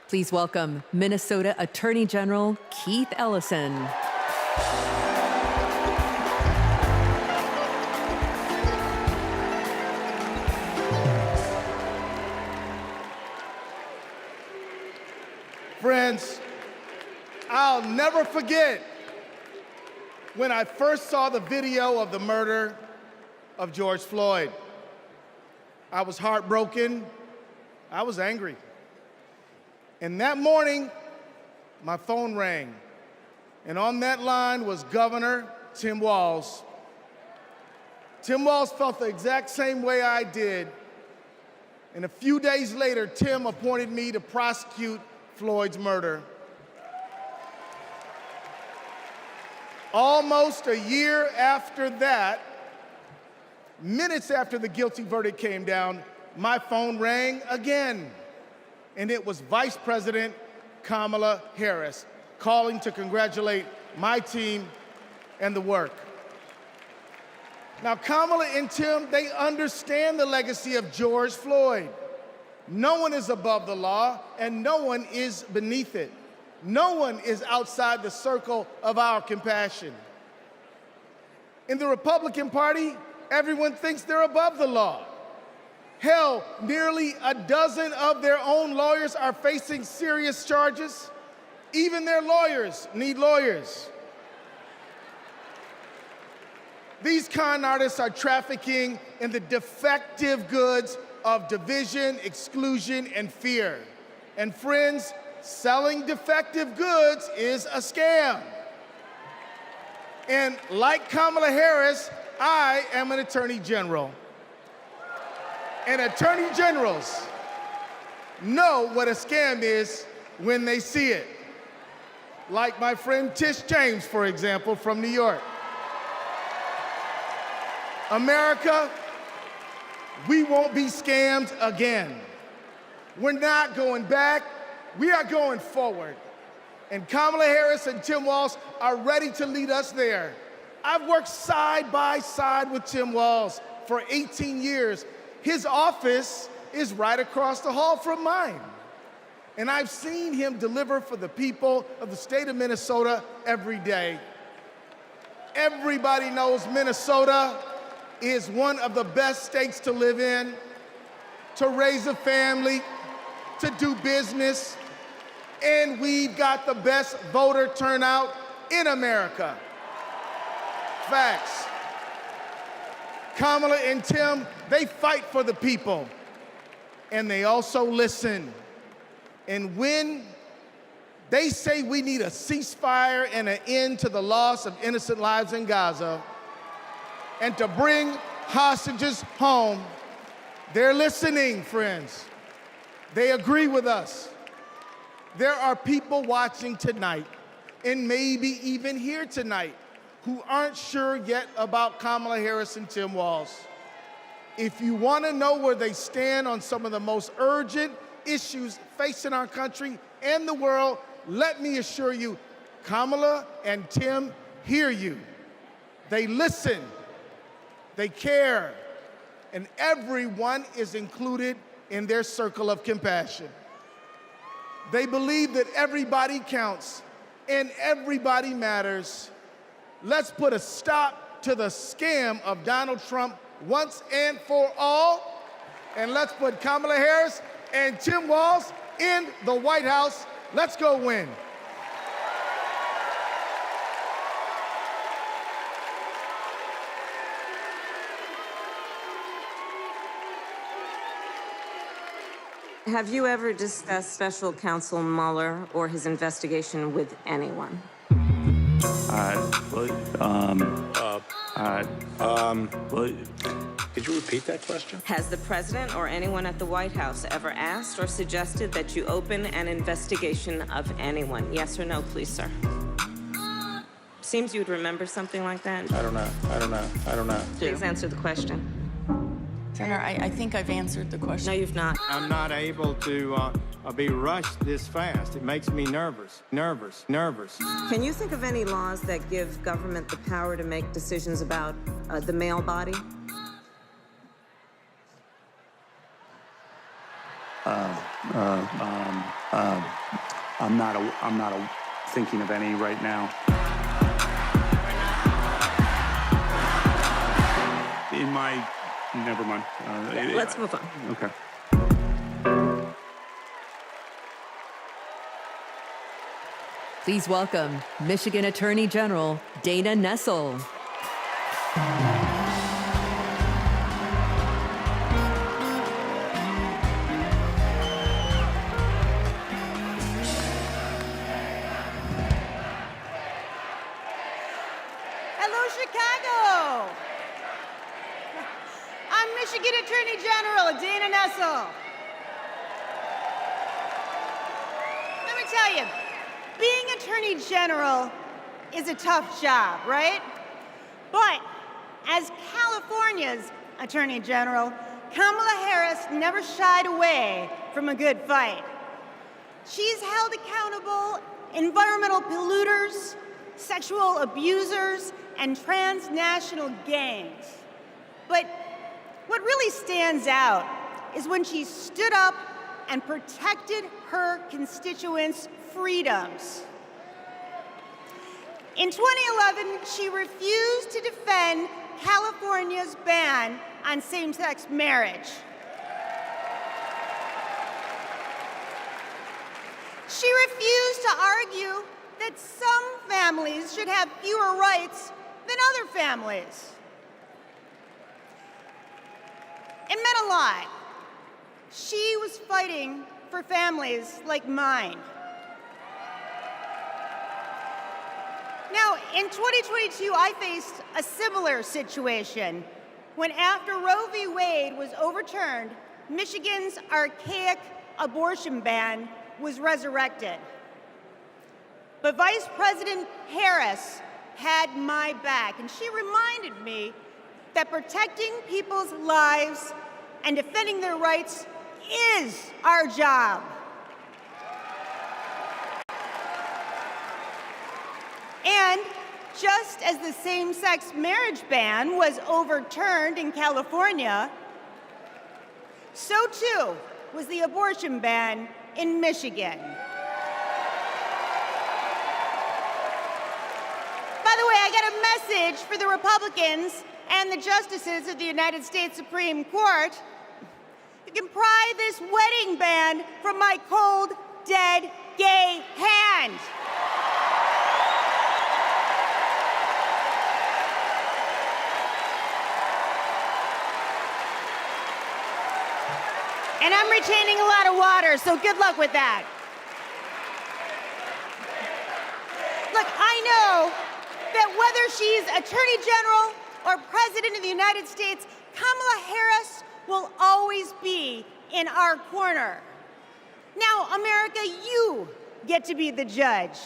Please welcome Minnesota Attorney General Keith Ellison. Friends, I'll never forget when I first saw the video of the murder of George Floyd. I was heartbroken. I was angry. And that morning, my phone rang. And on that line was Governor Tim Walz. Tim Walz felt the exact same way I did. And a few days later, Tim appointed me to prosecute Floyd's murder. Almost a year after that, minutes after the guilty verdict came down, my phone rang again. And it was Vice President Kamala Harris calling to congratulate my team and the work. Now, Kamala and Tim, they understand the legacy of George Floyd. No one is above the law, and no one is beneath it. No one is outside the circle of our compassion. In the Republican Party, everyone thinks they're above the law. Hell, nearly a dozen of their own lawyers are facing serious charges. Even their lawyers need lawyers. These con artists are trafficking in the defective goods of division, exclusion, and fear. And friends, selling defective goods is a scam. And like Kamala Harris, I am an attorney general. And attorney generals know what a scam is when they see it. Like my friend Tish James, for example, from New York. America, we won't be scammed again. We're not going back, we are going forward. And Kamala Harris and Tim Walz are ready to lead us there. I've worked side by side with Tim Walz for 18 years. His office is right across the hall from mine. And I've seen him deliver for the people of the state of Minnesota every day. Everybody knows Minnesota is one of the best states to live in, to raise a family, to do business, and we've got the best voter turnout in America. Facts. Kamala and Tim, they fight for the people, and they also listen. And when they say we need a ceasefire and an end to the loss of innocent lives in Gaza, and to bring hostages home, they're listening, friends. They agree with us. There are people watching tonight, and maybe even here tonight, who aren't sure yet about Kamala Harris and Tim Walz. If you want to know where they stand on some of the most urgent issues facing our country and the world, let me assure you, Kamala and Tim hear you. They listen. They care, and everyone is included in their circle of compassion. They believe that everybody counts and everybody matters. Let's put a stop to the scam of Donald Trump once and for all, and let's put Kamala Harris and Tim Walz in the White House. Let's go win. Have you ever discussed Special Counsel Mueller or his investigation with anyone? Could you repeat that question? Has the president or anyone at the White House ever asked or suggested that you open an investigation of anyone? Yes or no, please, sir? Seems you would remember something like that. I don't know. Please answer the question. Senator, I think I've answered the question. No, you've not. I'm not able to be rushed this fast. It makes me nervous. Can you think of any laws that give government the power to make decisions about the male body? I'm not thinking of any right now. In my, never mind. Let's move on. Okay. Please welcome Michigan Attorney General Dana Nessel. Hello, Chicago. I'm Michigan Attorney General Dana Nessel. tell you, being Attorney General is a tough job, right? But as California's Attorney General, Kamala Harris never shied away from a good fight. She's held accountable environmental polluters, sexual abusers, and transnational gangs. But what really stands out is when she stood up and protected her constituents' freedoms. In 2011, she refused to defend California's ban on same-sex marriage. She refused to argue that some families should have fewer rights than other families. It meant a lot. She was fighting for families like mine. Now, in 2022, I faced a similar situation when, after Roe v. Wade was overturned, Michigan's archaic abortion ban was resurrected. But Vice President Harris had my back, and she reminded me that protecting people's lives and defending their rights is our job. And just as the same-sex marriage ban was overturned in California, so too was the abortion ban in Michigan. By the way, I got a message for the Republicans and the justices of the United States Supreme Court. You can pry this wedding band from my cold, dead, gay hand. And I'm retaining a lot of water, so good luck with that. Look, I know that whether she's Attorney General or President of the United States, Kamala Harris will always be in our corner. Now, America, you get to be the judge.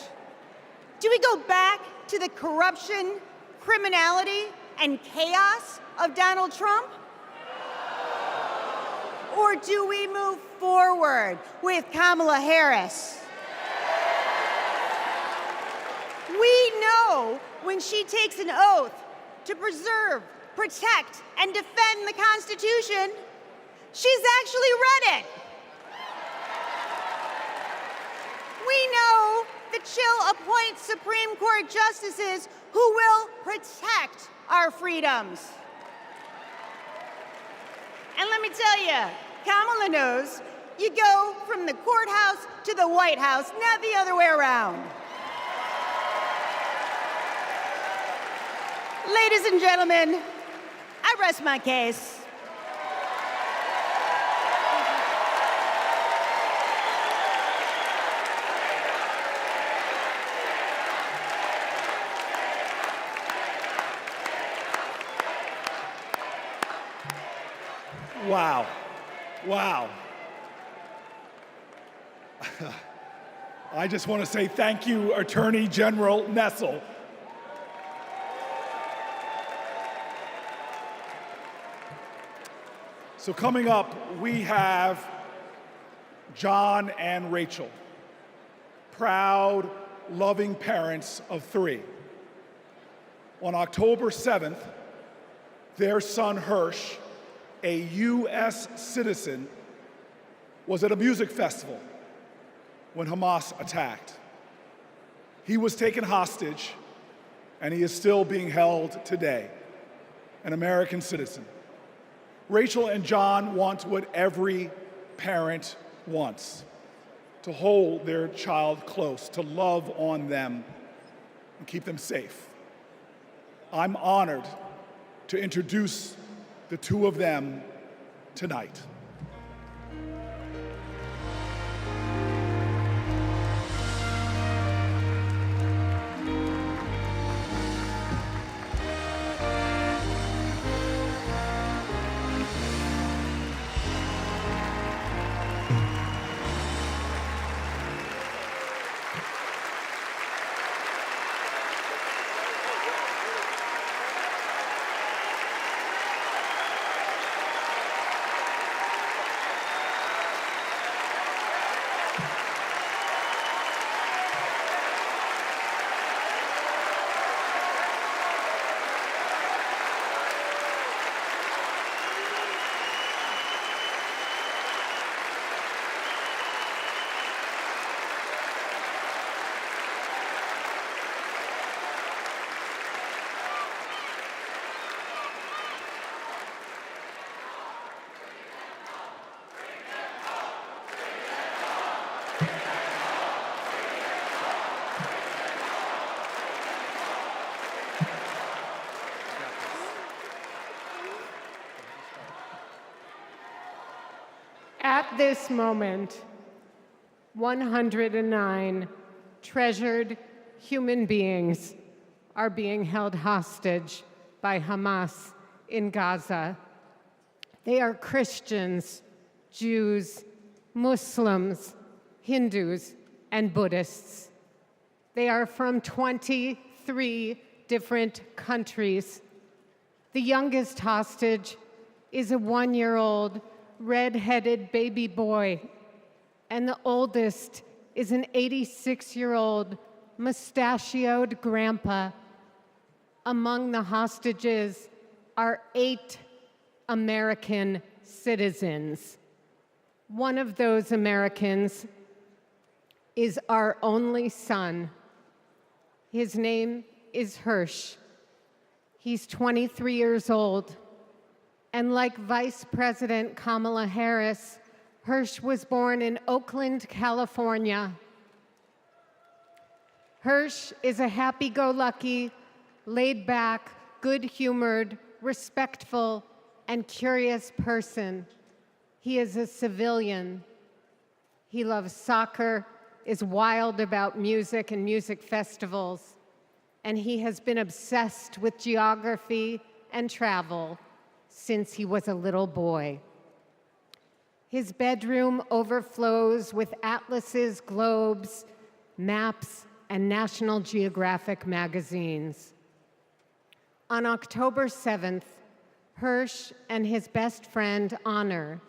Do we go back to the corruption, criminality, and chaos of Donald Trump? Or do we move forward with Kamala Harris? We know when she takes an oath to preserve, protect, and defend the Constitution, she's actually read it. We know that she'll appoint Supreme Court justices who will protect our freedoms. And let me tell you, Kamala knows you go from the courthouse to the White House, not the other way around. Ladies and gentlemen, I rest my case. Wow. Wow. I just want to say thank you, Attorney General Nessel. So coming up, we have John and Rachel, proud, loving parents of 3. On October 7th, their son Hirsch, a U.S. citizen, was at a music festival when Hamas attacked. He was taken hostage, and he is still being held today, an American citizen. Rachel and John want what every parent wants: to hold their child close, to love on them, and keep them safe. I'm honored to introduce the 2 of them tonight. this moment, 109 treasured human beings are being held hostage by Hamas in Gaza. They are Christians, Jews, Muslims, Hindus, and Buddhists. They are from 23 different countries. The youngest hostage is a 1-year-old red-headed baby boy, and the oldest is an 86-year-old mustachioed grandpa. Among the hostages are 8 American citizens. One of those Americans is our only son. His name is Hirsch. He's 23 years old. And like Vice President Kamala Harris, Hirsch was born in Oakland, California. Hirsch is a happy-go-lucky, laid-back, good-humored, respectful, and curious person. He is a civilian. He loves soccer, is wild about music and music festivals, and he has been obsessed with geography and travel since he was a little boy. His bedroom overflows with atlases, globes, maps, and National Geographic magazines. On October 7th, Hirsch and his best friend, Honor,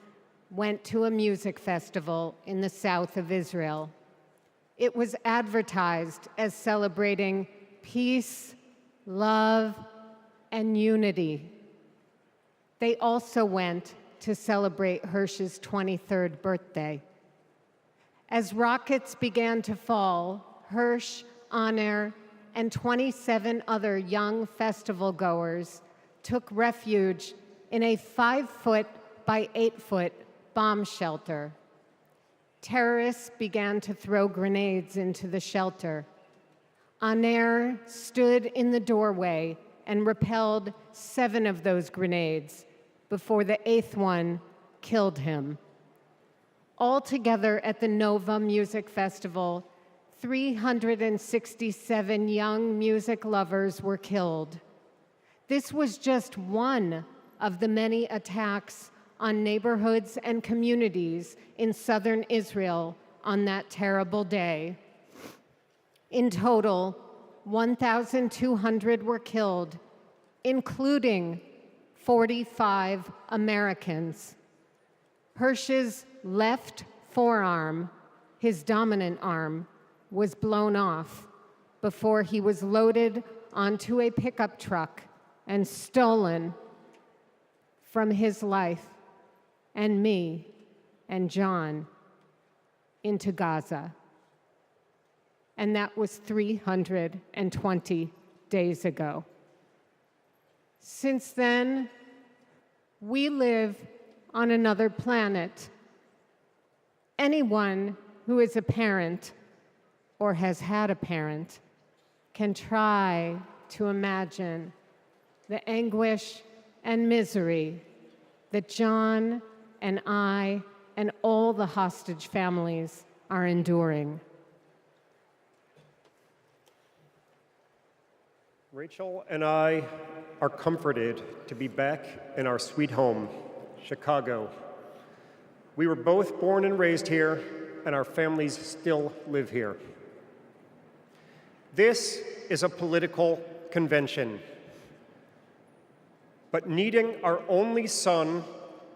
went to a music festival in the south of Israel. It was advertised as celebrating peace, love, and unity. They also went to celebrate Hirsch's 23rd birthday. As rockets began to fall, Hirsch, Honor, and 27 other young festival goers took refuge in a 5-foot by 8-foot bomb shelter. Terrorists began to throw grenades into the shelter. Honor stood in the doorway and repelled 7 of those grenades before the 8th one killed him. Altogether at the Nova Music Festival, 367 young music lovers were killed. This was just one of the many attacks on neighborhoods and communities in southern Israel on that terrible day. In total, 1,200 were killed, including 45 Americans. Hirsch's left forearm, his dominant arm, was blown off before he was loaded onto a pickup truck and stolen from his life and me and John into Gaza. And that was 320 days ago. Since then, we live on another planet. Anyone who is a parent or has had a parent can try to imagine the anguish and misery that John and I and all the hostage families are enduring. Rachel and I are comforted to be back in our sweet home, Chicago. We were both born and raised here, and our families still live here. This is a political convention, but needing our only son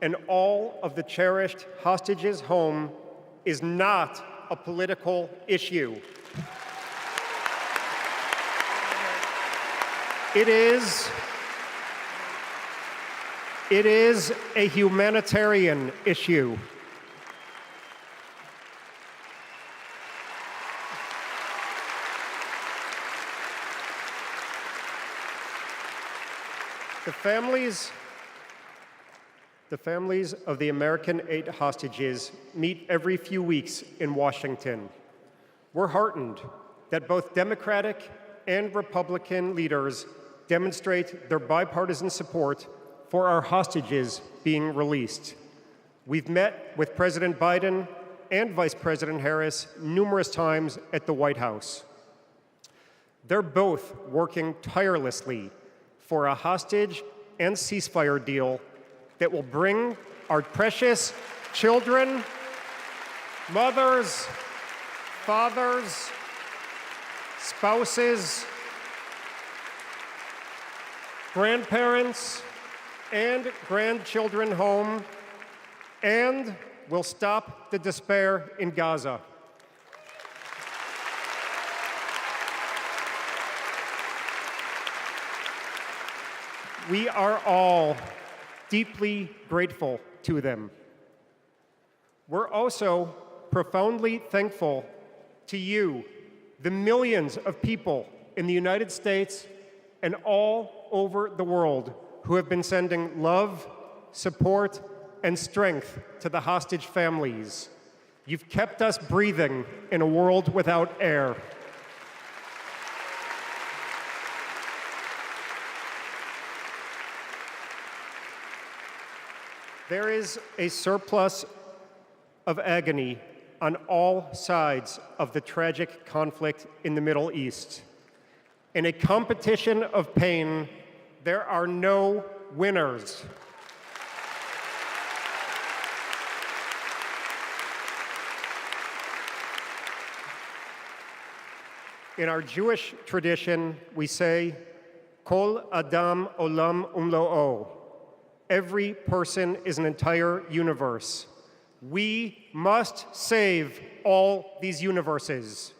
and all of the cherished hostages home is not a political issue. It is a humanitarian issue. The families of the American 8 hostages meet every few weeks in Washington. We're heartened that both Democratic and Republican leaders demonstrate their bipartisan support for our hostages being released. We've met with President Biden and Vice President Harris numerous times at the White House. They're both working tirelessly for a hostage and ceasefire deal that will bring our precious children, mothers, fathers, spouses, grandparents, and grandchildren home, and will stop the despair in Gaza. We are all deeply grateful to them. We're also profoundly thankful to you, the millions of people in the United States and all over the world who have been sending love, support, and strength to the hostage families. You've kept us breathing in a world without air. There is a surplus of agony on all sides of the tragic conflict in the Middle East. In a competition of pain, there are no winners. In our Jewish tradition, we say, Kol Adam Olam Umlo'o. Every person is an entire universe. We must save all these universes.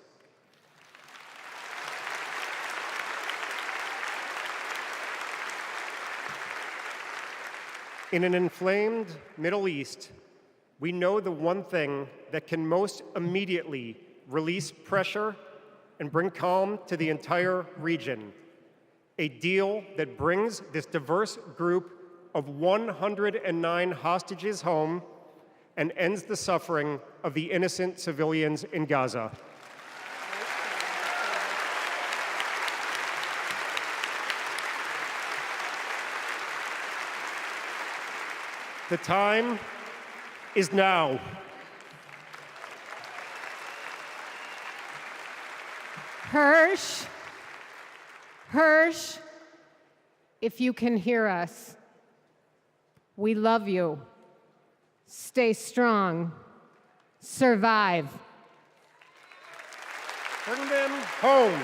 In an inflamed Middle East, we know the one thing that can most immediately release pressure and bring calm to the entire region. A deal that brings this diverse group of 109 hostages home and ends the suffering of the innocent civilians in Gaza. The time is now. Hirsch, if you can hear us, we love you. Stay strong. Survive. Bring them home.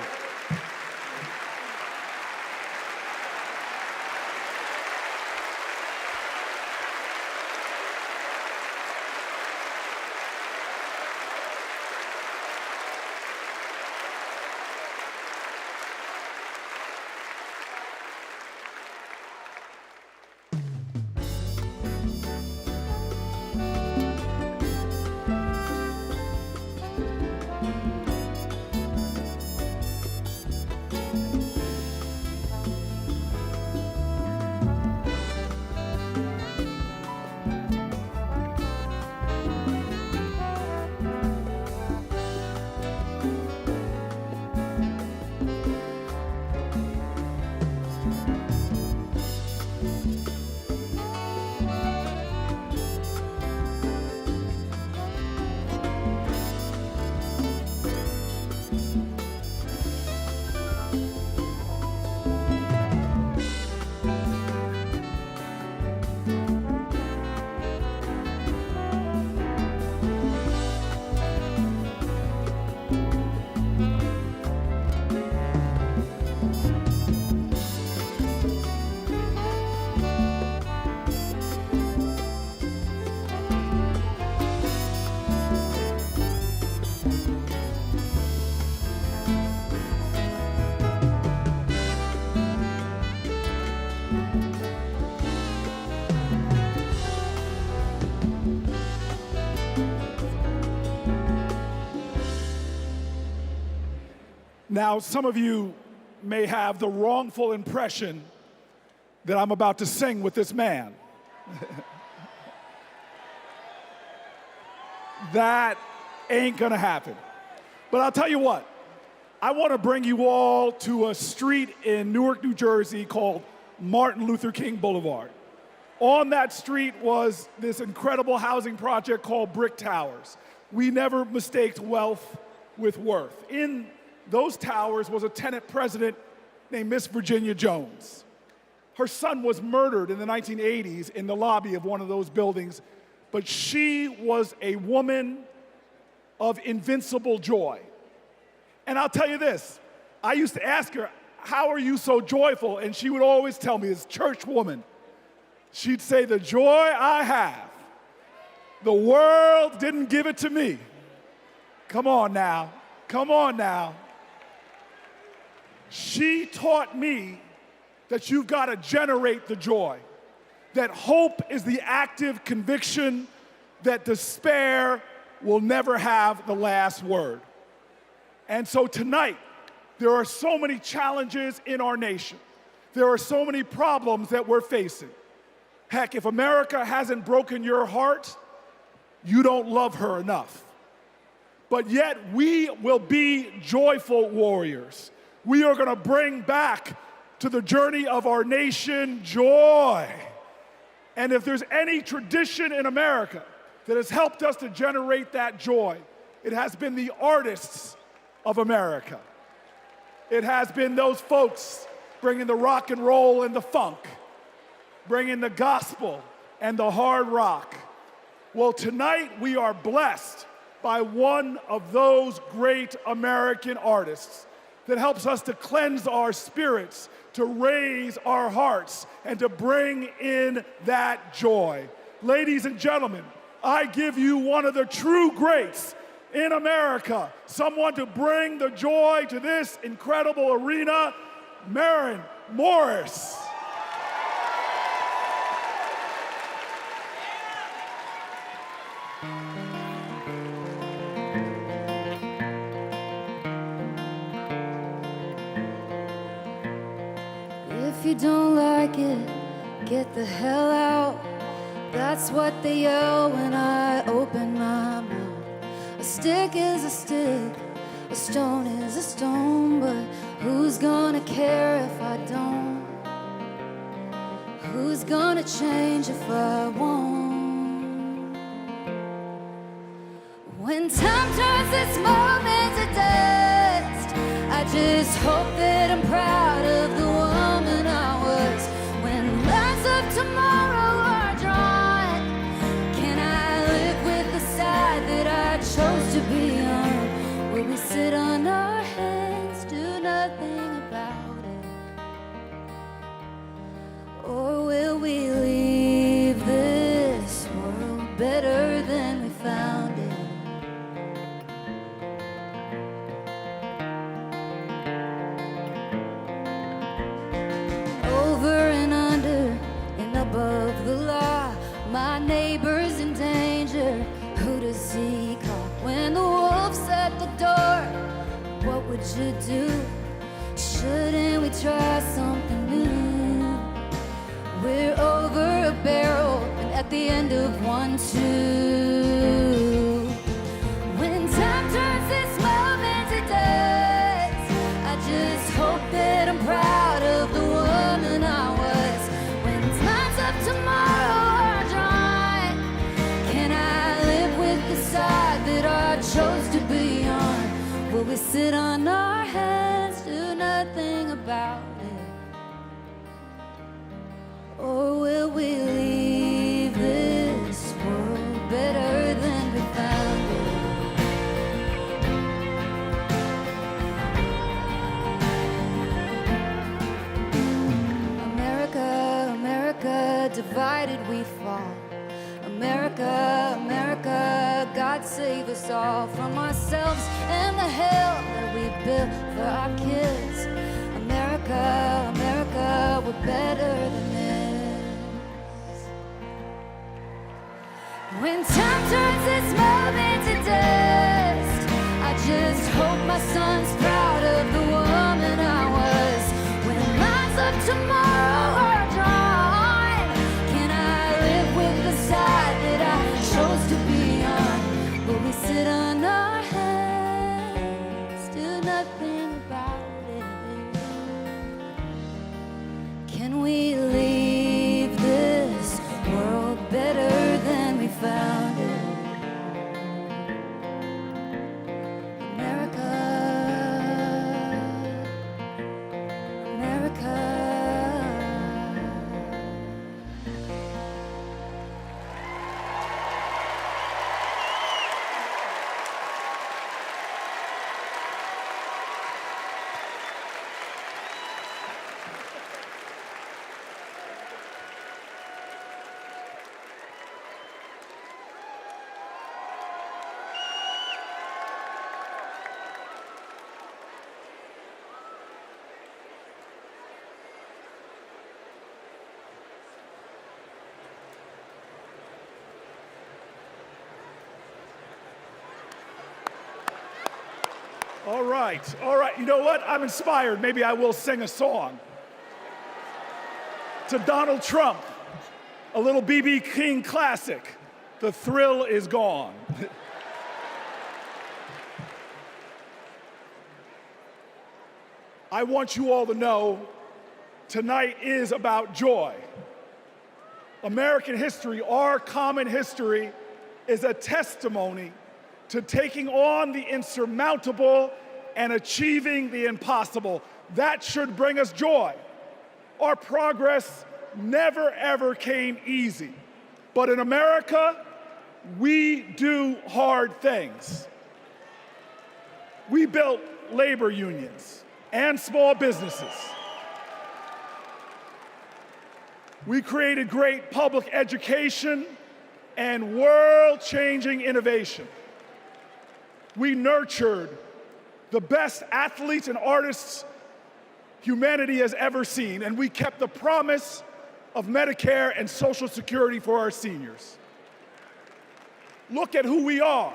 Now, some of you may have the wrongful impression that I'm about to sing with this man. That ain't gonna happen. But I'll tell you what, I wanna bring you all to a street in Newark, New Jersey called Martin Luther King Boulevard. On that street was this incredible housing project called Brick Towers. We never mistaked wealth with worth. In those towers was a tenant president named Miss Virginia Jones. Her son was murdered in the 1980s in the lobby of one of those buildings, but she was a woman of invincible joy. And I'll tell you this, I used to ask her, how are you so joyful? And she would always tell me, this church woman, she'd say, the joy I have, the world didn't give it to me. Come on now, come on now. She taught me that you've got to generate the joy, that hope is the active conviction that despair will never have the last word. And so tonight, there are so many challenges in our nation. There are so many problems that we're facing. Heck, if America hasn't broken your heart, you don't love her enough. But yet, we will be joyful warriors. We are going to bring back to the journey of our nation joy. And if there's any tradition in America that has helped us to generate that joy, it has been the artists of America. It has been those folks bringing the rock and roll and the funk, bringing the gospel and the hard rock. Well, tonight we are blessed by one of those great American artists that helps us to cleanse our spirits, to raise our hearts, and to bring in that joy. Ladies and gentlemen, I give you one of the true greats in America, someone to bring the joy to this incredible arena, Maren Morris. If you don't like it, get the hell out. That's what they yell when I open my mouth. A stick is a stick, a stone is a stone, but who's gonna care if I don't? Who's gonna change if I won't? When time turns this moment to dust, I just hope that I'm proud of the woman I was. When lines of tomorrow are drawn, can I live with the side that I chose to be on? Will we sit on our hands, do nothing about it? Or will we leave this world better than we found it? Over and under and above the law, my neighbor's in danger. Who does he call when the wolf's at the door? What would you do? Shouldn't we try something new? We're over a barrel and at the end of 1, 2. When time turns this moment to dust, I just hope that I'm proud of the woman I was. When lines of tomorrow are drawn, can I live with the side that I chose to be on? Will we sit on our hands, do nothing about it? Or will we leave this world better than we found it? America, America, divided we fall. America, America, God save us all from ourselves and the hell that we built for our kids. America, America, we're better than this. When time turns this moment to dust, I just hope my son's proud of the woman I was. When lines of tomorrow are drawn, can I live with the side that I chose to be on? Will we sit on our hands, do nothing about it? Can we leave this All right. You know what? I'm inspired. Maybe I will sing a song. To Donald Trump, a little B.B. King classic, The Thrill Is Gone. I want you all to know tonight is about joy. American history, our common history, is a testimony to taking on the insurmountable and achieving the impossible. That should bring us joy. Our progress never ever came easy. But in America, we do hard things. We built labor unions and small businesses. We created great public education and world-changing innovation. We nurtured the best athletes and artists humanity has ever seen, and we kept the promise of Medicare and Social Security for our seniors. Look at who we are.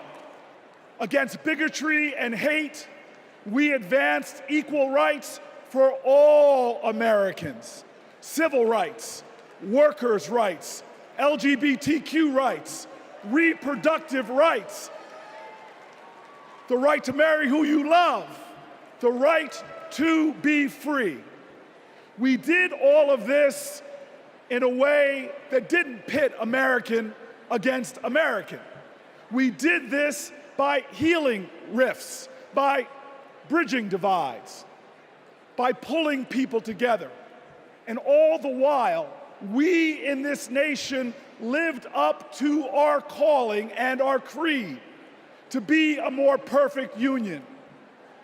Against bigotry and hate, we advanced equal rights for all Americans. Civil rights, workers' rights, LGBTQ rights, reproductive rights, the right to marry who you love, the right to be free. We did all of this in a way that didn't pit American against American. We did this by healing rifts, by bridging divides, by pulling people together. And all the while, we in this nation lived up to our calling and our creed to be a more perfect union,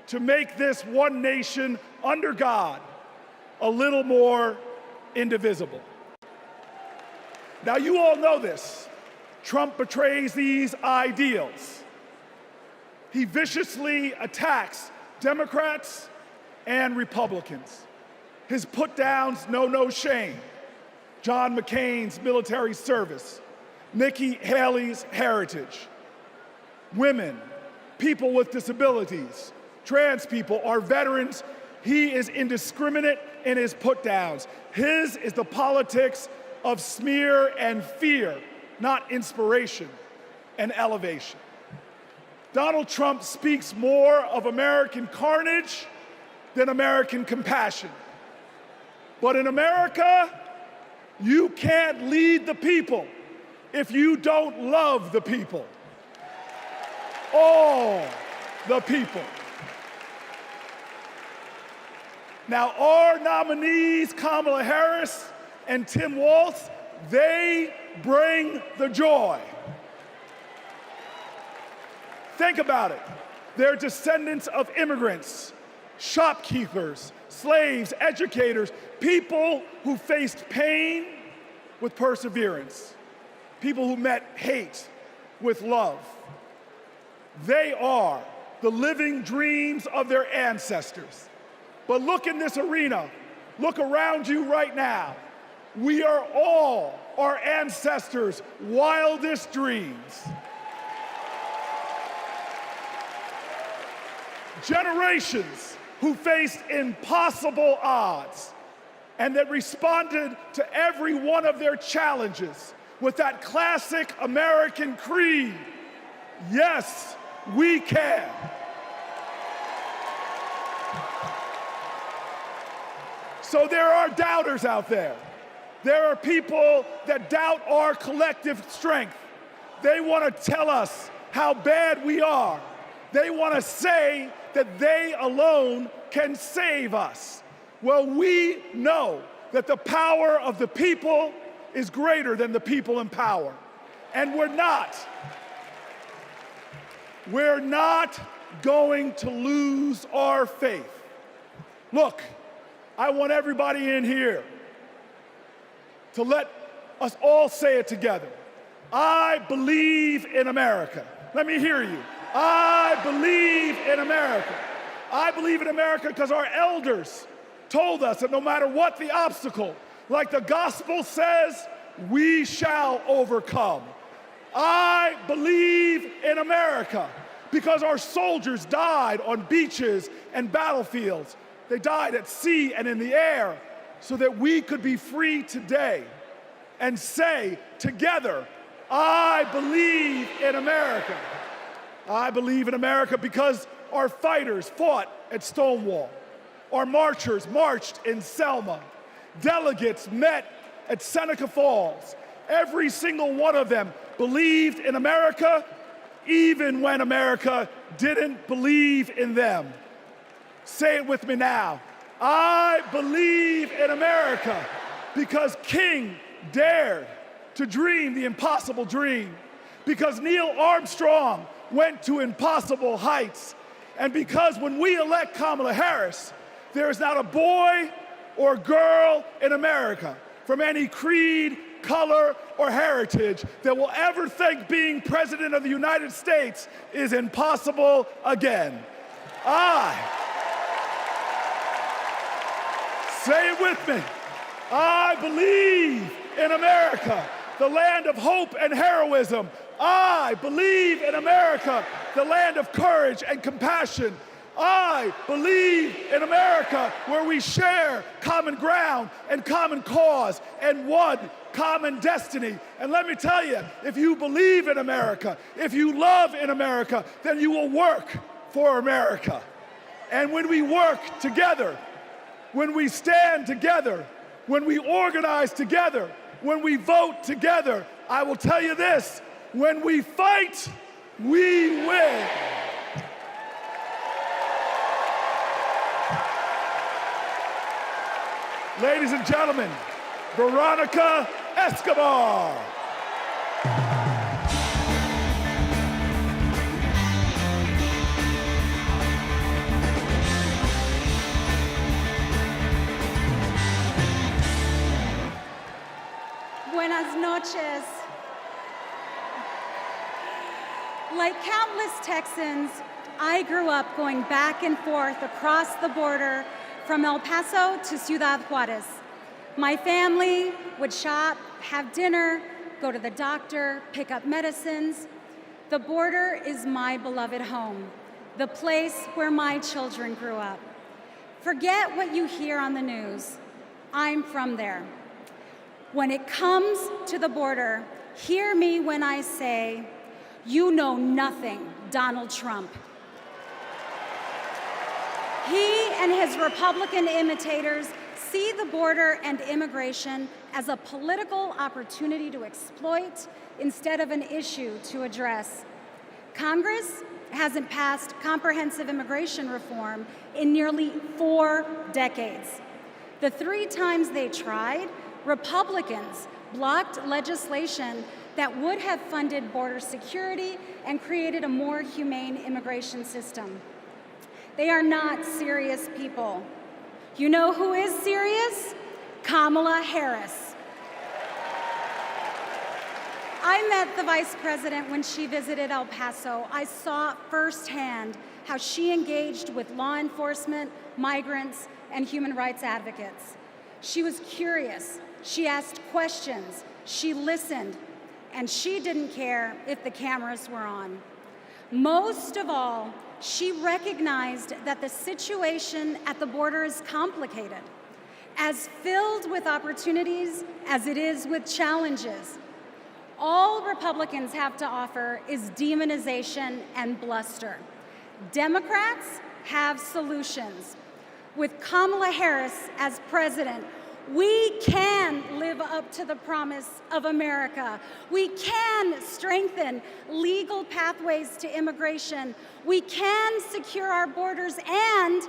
to make this one nation under God a little more indivisible. Now, you all know this. Trump betrays these ideals. He viciously attacks Democrats and Republicans. His put-downs know no shame. John McCain's military service, Nikki Haley's heritage, women, people with disabilities, trans people, our veterans. He is indiscriminate in his put-downs. His is the politics of smear and fear, not inspiration and elevation. Donald Trump speaks more of American carnage than American compassion. But in America, you can't lead the people if you don't love the people. All the people. Now, our nominees, Kamala Harris and Tim Walz, they bring the joy. Think about it. They're descendants of immigrants, shopkeepers, slaves, educators, people who faced pain with perseverance, people who met hate with love. They are the living dreams of their ancestors. But look in this arena, look around you right now. We are all our ancestors' wildest dreams. Generations who faced impossible odds and that responded to every one of their challenges with that classic American creed, yes, we can. So there are doubters out there. There are people that doubt our collective strength. They want to tell us how bad we are. They want to say that they alone can save us. Well, we know that the power of the people is greater than the people in power. And we're not going to lose our faith. Look, I want everybody in here to let us all say it together. I believe in America. Let me hear you. I believe in America. I believe in America because our elders told us that no matter what the obstacle, like the gospel says, we shall overcome. I believe in America because our soldiers died on beaches and battlefields. They died at sea and in the air so that we could be free today and say together, I believe in America. I believe in America because our fighters fought at Stonewall. Our marchers marched in Selma. Delegates met at Seneca Falls. Every single one of them believed in America, even when America didn't believe in them. Say it with me now. I believe in America because King dared to dream the impossible dream, because Neil Armstrong went to impossible heights, and because when we elect Kamala Harris, there is not a boy or girl in America from any creed, color, or heritage that will ever think being President of the United States is impossible again. Say it with me. I believe in America, the land of hope and heroism. I believe in America, the land of courage and compassion. I believe in America, where we share common ground and common cause and one common destiny. And let me tell you, if you believe in America, if you love in America, then you will work for America. And when we work together, when we stand together, when we organize together, when we vote together, I will tell you this, when we fight, we win. Ladies and gentlemen, Veronica Escobar. Buenas noches. Like countless Texans, I grew up going back and forth across the border from El Paso to Ciudad Juarez. My family would shop, have dinner, go to the doctor, pick up medicines. The border is my beloved home, the place where my children grew up. Forget what you hear on the news. I'm from there. When it comes to the border, hear me when I say, you know nothing, Donald Trump. He and his Republican imitators see the border and immigration as a political opportunity to exploit instead of an issue to address. Congress hasn't passed comprehensive immigration reform in nearly 4 decades. The 3 times they tried, Republicans blocked legislation that would have funded border security and created a more humane immigration system. They are not serious people. You know who is serious? Kamala Harris. I met the vice president when she visited El Paso. I saw firsthand how she engaged with law enforcement, migrants, and human rights advocates. She was curious. She asked questions. She listened. And she didn't care if the cameras were on. Most of all, she recognized that the situation at the border is complicated, as filled with opportunities as it is with challenges. All Republicans have to offer is demonization and bluster. Democrats have solutions. With Kamala Harris as president, we can live up to the promise of America. We can strengthen legal pathways to immigration. We can secure our borders, and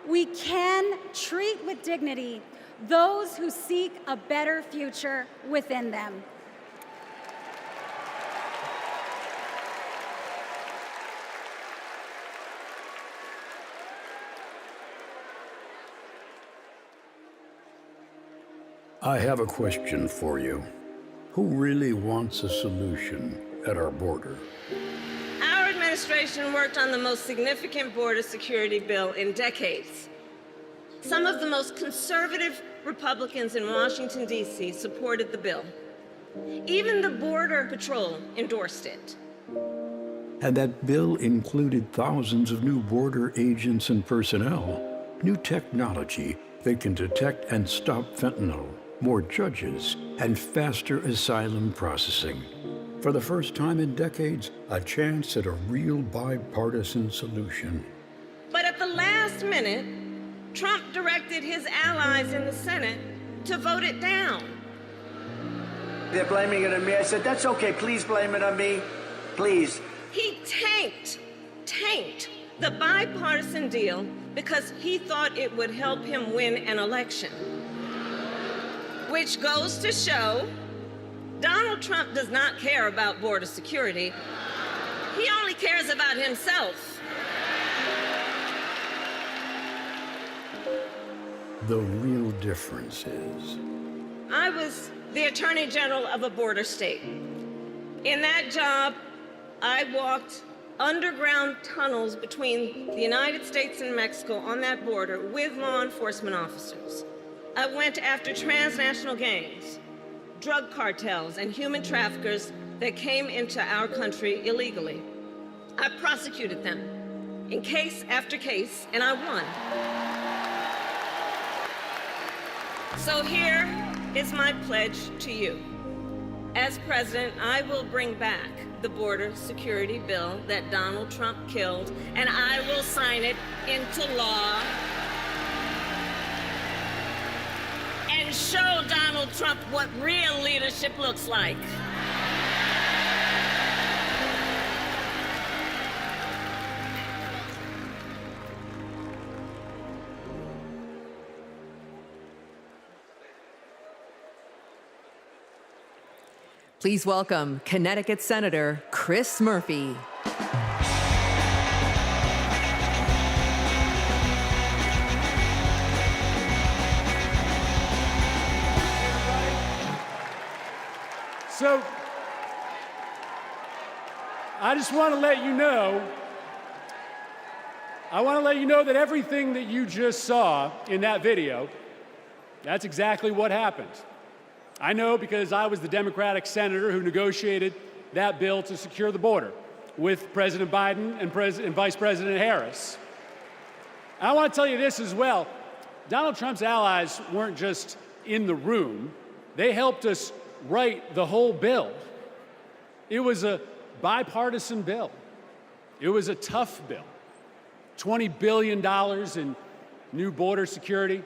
we can treat with dignity those who seek a better future within them. I have a question for you. Who really wants a solution at our border? Our administration worked on the most significant border security bill in decades. Some of the most conservative Republicans in Washington, D.C. supported the bill. Even the Border Patrol endorsed it. And that bill included thousands of new border agents and personnel, new technology that can detect and stop fentanyl, more judges, and faster asylum processing. For the first time in decades, a chance at a real bipartisan solution. But at the last minute, Trump directed his allies in the Senate to vote it down. They're blaming it on me. I said, that's okay, please blame it on me, please. He tanked the bipartisan deal because he thought it would help him win an election. Which goes to show Donald Trump does not care about border security. He only cares about himself. The real difference is, I was the Attorney General of a border state. In that job, I walked underground tunnels between the United States and Mexico on that border with law enforcement officers. I went after transnational gangs, drug cartels, and human traffickers that came into our country illegally. I prosecuted them in case after case, and I won. So here is my pledge to you. As president, I will bring back the border security bill that Donald Trump killed, and I will sign it into law and show Donald Trump what real leadership looks like. Please welcome Connecticut Senator Chris Murphy. So, I just want to let you know, that everything that you just saw in that video, that's exactly what happened. I know because I was the Democratic senator who negotiated that bill to secure the border with President Biden and Vice President Harris. I want to tell you this as well. Donald Trump's allies weren't just in the room. They helped us write the whole bill. It was a bipartisan bill. It was a tough bill. $20 billion in new border security,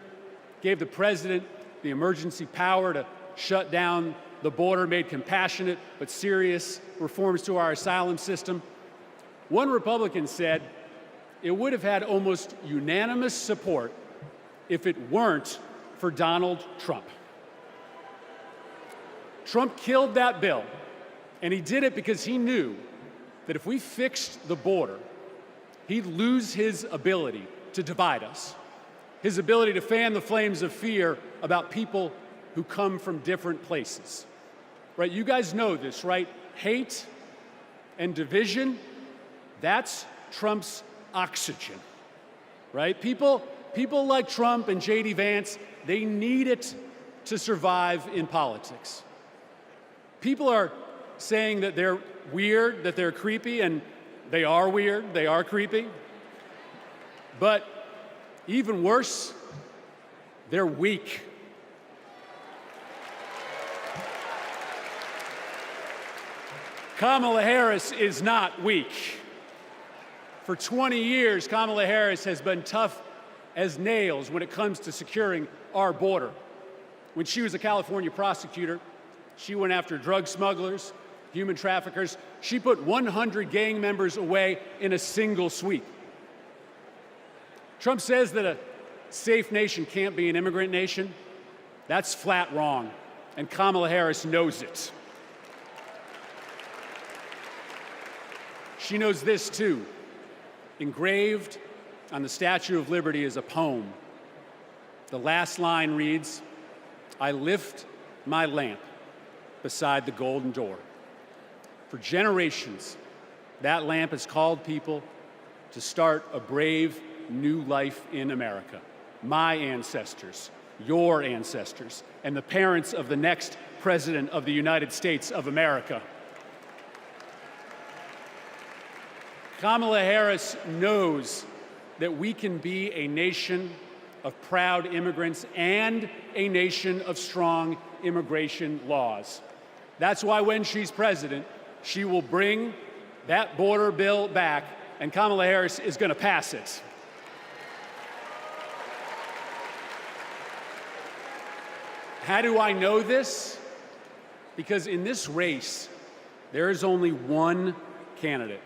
gave the president the emergency power to shut down the border, made compassionate but serious reforms to our asylum system. One Republican said it would have had almost unanimous support if it weren't for Donald Trump. Trump killed that bill, and he did it because he knew that if we fixed the border, he'd lose his ability to divide us, his ability to fan the flames of fear about people who come from different places. Right? You guys know this, right? Hate and division, that's Trump's oxygen. Right? People like Trump and J.D. Vance, they need it to survive in politics. People are saying that they're weird, that they're creepy, and they are weird, they are creepy. But even worse, they're weak. Kamala Harris is not weak. For 20 years, Kamala Harris has been tough as nails when it comes to securing our border. When she was a California prosecutor, she went after drug smugglers, human traffickers. She put 100 gang members away in a single sweep. Trump says that a safe nation can't be an immigrant nation. That's flat wrong, and Kamala Harris knows it. She knows this too. Engraved on the Statue of Liberty is a poem. The last line reads, "I lift my lamp beside the golden door." For generations, that lamp has called people to start a brave new life in America. My ancestors, your ancestors, and the parents of the next president of the United States of America. Kamala Harris knows that we can be a nation of proud immigrants and a nation of strong immigration laws. That's why when she's president, she will bring that border bill back, and Kamala Harris is going to pass it. How do I know this? Because in this race, there is only one candidate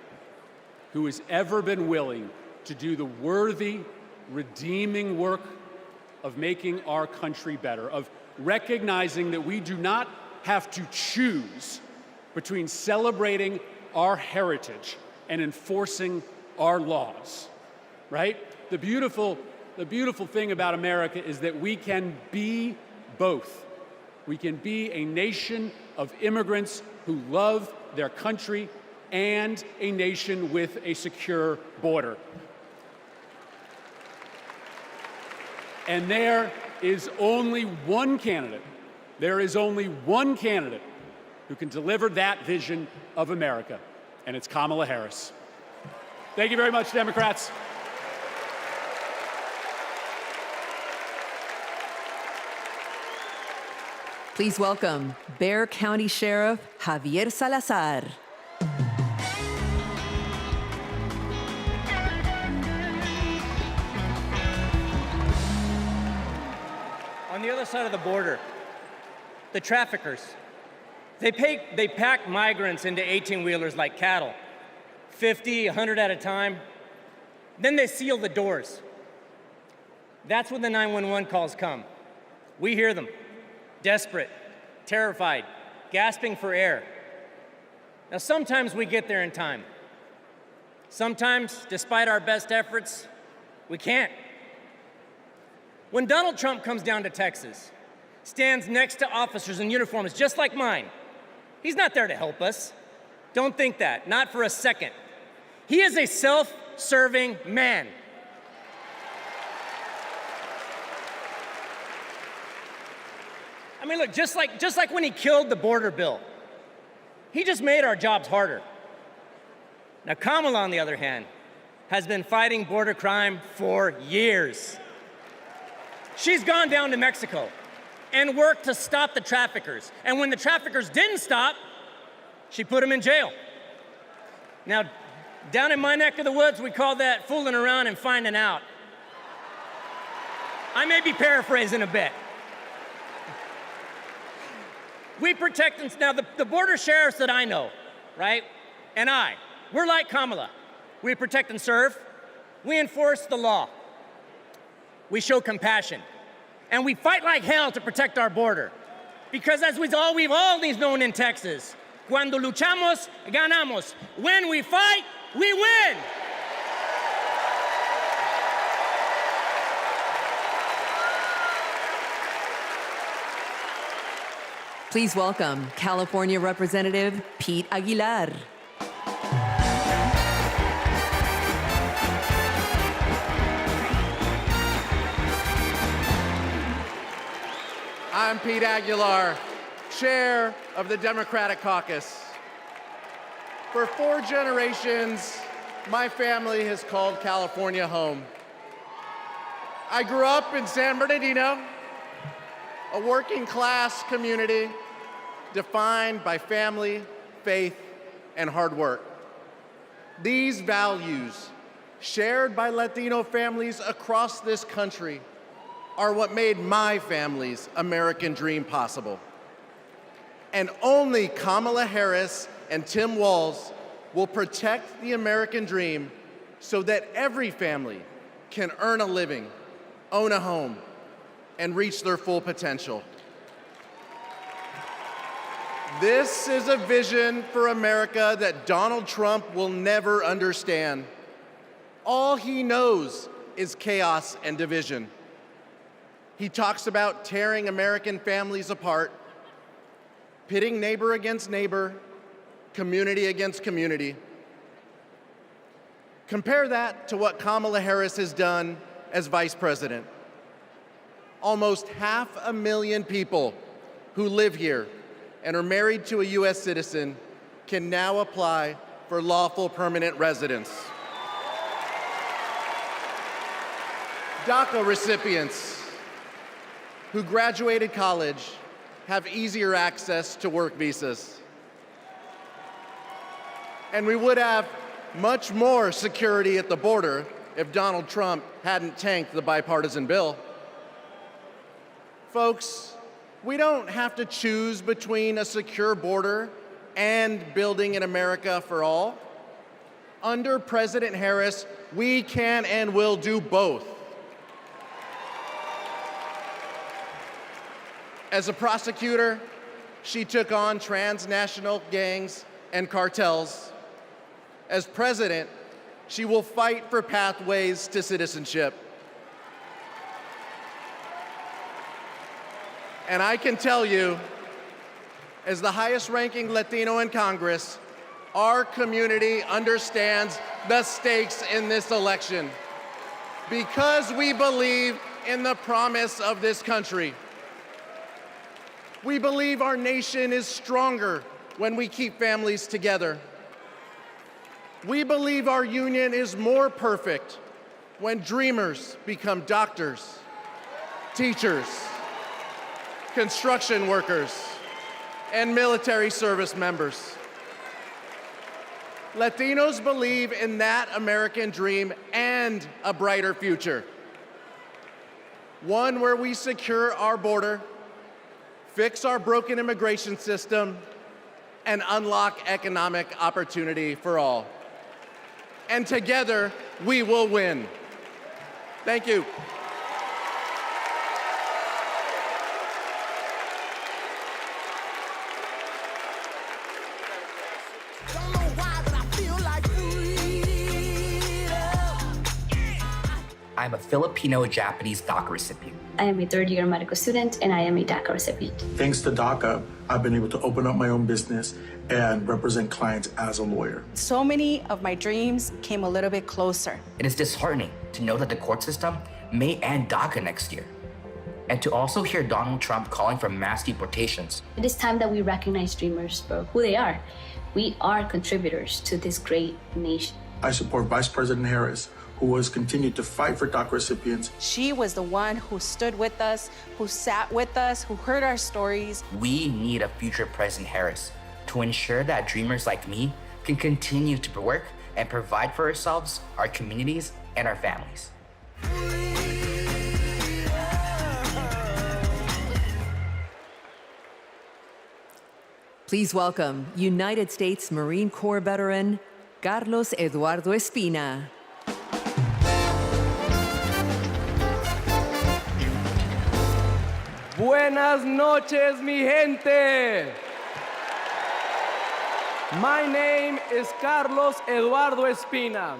who has ever been willing to do the worthy, redeeming work of making our country better, of recognizing that we do not have to choose between celebrating our heritage and enforcing our laws, right? The beautiful thing about America is that we can be both. We can be a nation of immigrants who love their country and a nation with a secure border. And there is only one candidate. There is only one candidate who can deliver that vision of America, and it's Kamala Harris. Thank you very much, Democrats. Please welcome Bexar County Sheriff Javier Salazar. On the other side of the border, the traffickers, they pack migrants into 18-wheelers like cattle, 50, 100 at a time. Then they seal the doors. That's when the 911 calls come. We hear them, desperate, terrified, gasping for air. Now, sometimes we get there in time. Sometimes, despite our best efforts, we can't. When Donald Trump comes down to Texas, stands next to officers in uniforms just like mine, he's not there to help us. Don't think that, not for a second. He is a self-serving man. I mean, look, just like when he killed the border bill, he just made our jobs harder. Now, Kamala, on the other hand, has been fighting border crime for years. She's gone down to Mexico and worked to stop the traffickers. And when the traffickers didn't stop, she put them in jail. Now, down in my neck of the woods, we call that fooling around and finding out. I may be paraphrasing a bit. We protect them. Now, the border sheriffs that I know, right, and we're like Kamala. We protect and serve. We enforce the law. We show compassion. And we fight like hell to protect our border. Because as we've always known in Texas, cuando luchamos, ganamos. When we fight, we win. Please welcome California Representative Pete Aguilar. I'm Pete Aguilar, chair of the Democratic Caucus. For 4 generations, my family has called California home. I grew up in San Bernardino, a working-class community defined by family, faith, and hard work. These values, shared by Latino families across this country, are what made my family's American dream possible. And only Kamala Harris and Tim Walz will protect the American dream so that every family can earn a living, own a home, and reach their full potential. This is a vision for America that Donald Trump will never understand. All he knows is chaos and division. He talks about tearing American families apart, pitting neighbor against neighbor, community against community. Compare that to what Kamala Harris has done as vice president. Almost 500,000 people who live here and are married to a U.S. citizen can now apply for lawful permanent residents. DACA recipients who graduated college have easier access to work visas. And we would have much more security at the border if Donald Trump hadn't tanked the bipartisan bill. Folks, we don't have to choose between a secure border and building an America for all. Under President Harris, we can and will do both. As a prosecutor, she took on transnational gangs and cartels. As president, she will fight for pathways to citizenship. And I can tell you, as the highest-ranking Latino in Congress, our community understands the stakes in this election because we believe in the promise of this country. We believe our nation is stronger when we keep families together. We believe our union is more perfect when dreamers become doctors, teachers, construction workers, and military service members. Latinos believe in that American dream and a brighter future. One where we secure our border, fix our broken immigration system, and unlock economic opportunity for all. And together, we will win. Thank you. I'm a Filipino-Japanese DACA recipient. I am a third-year medical student, and I am a DACA recipient. Thanks to DACA, I've been able to open up my own business and represent clients as a lawyer. So many of my dreams came a little bit closer. It is disheartening to know that the court system may end DACA next year, and to also hear Donald Trump calling for mass deportations. It is time that we recognize dreamers for who they are. We are contributors to this great nation. I support Vice President Harris, who has continued to fight for DACA recipients. She was the one who stood with us, who sat with us, who heard our stories. We need a future President Harris to ensure that dreamers like me can continue to work and provide for ourselves, our communities, and our families. Please welcome United States Marine Corps veteran Carlos Eduardo Espina. Buenas noches, mi gente. My name is Carlos Eduardo Espina.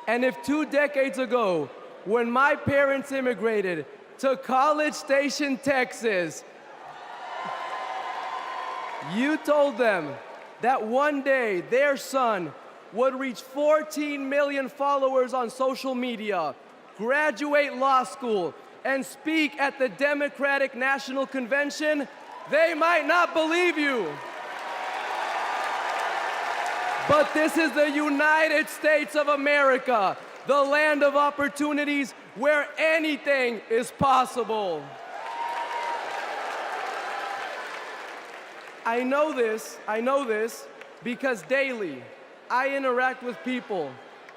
And if 2 decades ago, when my parents immigrated to College Station, Texas, you told them that one day their son would reach 14 million followers on social media, graduate law school, and speak at the Democratic National Convention, they might not believe you. But this is the United States of America, the land of opportunities where anything is possible. I know this because daily I interact with people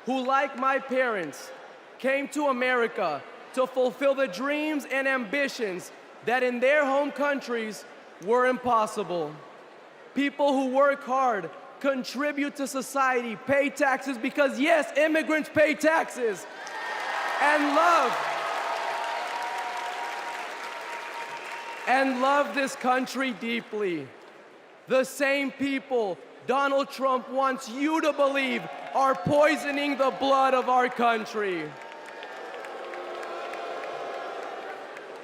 who, like my parents, came to America to fulfill the dreams and ambitions that in their home countries were impossible. People who work hard, contribute to society, pay taxes because, yes, immigrants pay taxes, and love this country deeply. The same people Donald Trump wants you to believe are poisoning the blood of our country.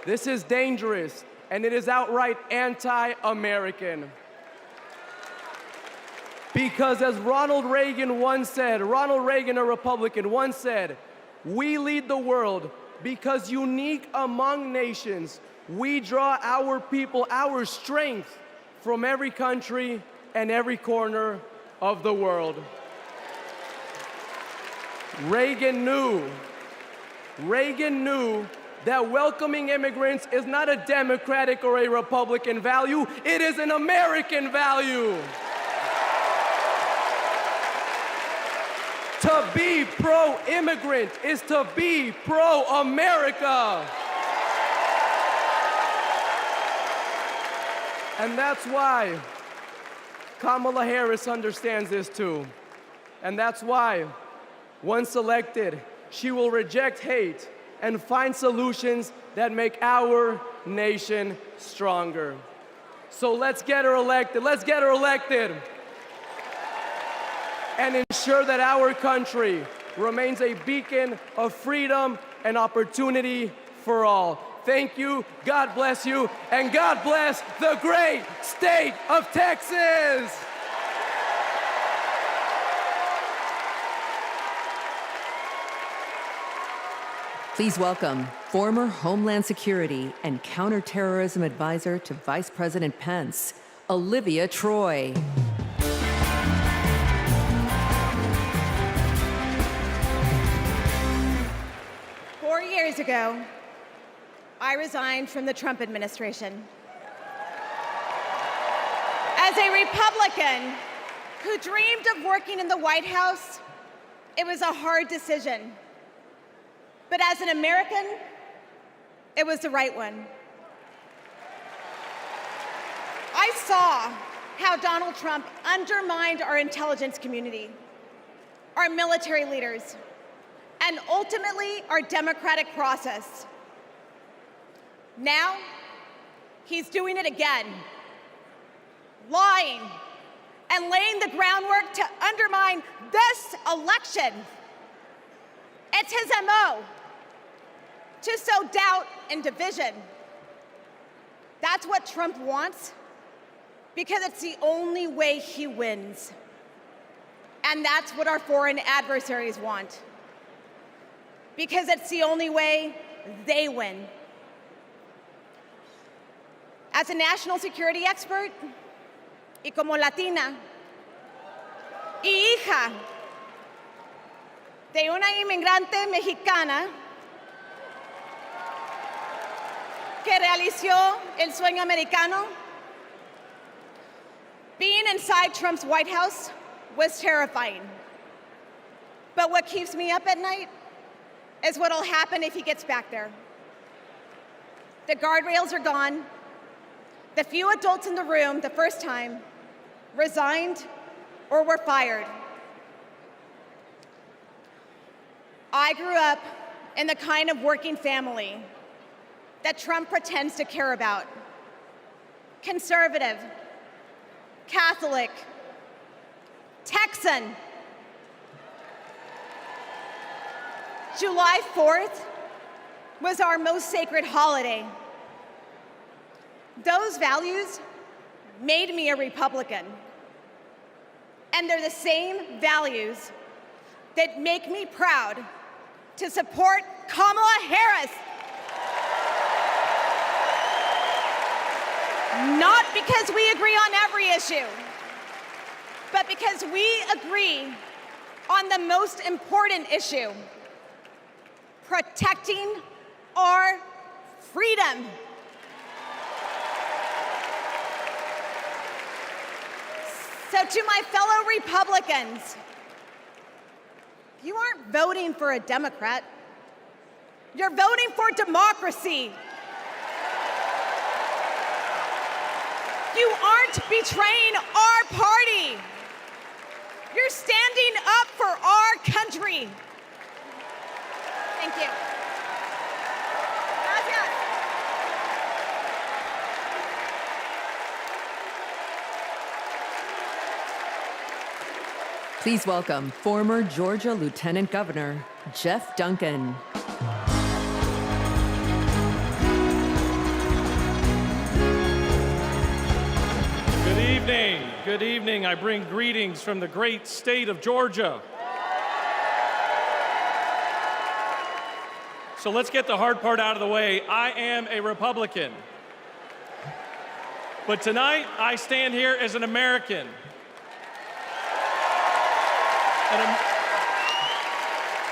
This is dangerous, and it is outright anti-American. Because as Ronald Reagan, a Republican, once said, we lead the world because unique among nations, we draw our people, our strength from every country and every corner of the world. Reagan knew that welcoming immigrants is not a Democratic or a Republican value, it is an American value. To be pro-immigrant is to be pro-America. And that's why Kamala Harris understands this too. And that's why, once elected, she will reject hate and find solutions that make our nation stronger. So let's get her elected. Let's get her elected. And ensure that our country remains a beacon of freedom and opportunity for all. Thank you, God bless you, and God bless the great state of Texas. Please welcome former Homeland Security and Counterterrorism Advisor to Vice President Pence, Olivia Troy. 4 years ago, I resigned from the Trump administration. As a Republican who dreamed of working in the White House, it was a hard decision. But as an American, it was the right one. I saw how Donald Trump undermined our intelligence community, our military leaders, and ultimately our democratic process. Now, he's doing it again, lying and laying the groundwork to undermine this election. It's his MO, to sow doubt and division. That's what Trump wants, because it's the only way he wins. And that's what our foreign adversaries want, because it's the only way they win. As a national security expert, y como Latina, y hija de una inmigrante mexicana que realizó el sueño americano, being inside Trump's White House was terrifying. But what keeps me up at night is what'll happen if he gets back there. The guardrails are gone. The few adults in the room the first time resigned or were fired. I grew up in the kind of working family that Trump pretends to care about. Conservative, Catholic, Texan. July 4th was our most sacred holiday. Those values made me a Republican. And they're the same values that make me proud to support Kamala Harris. Not because we agree on every issue, but because we agree on the most important issue: protecting our freedom. So to my fellow Republicans, you aren't voting for a Democrat. You're voting for democracy. You aren't betraying our party. You're standing up for our country. Thank you. Gracias. Please welcome former Georgia Lieutenant Governor Jeff Duncan. Good evening. I bring greetings from the great state of Georgia. So let's get the hard part out of the way. I am a Republican. But tonight, I stand here as an American.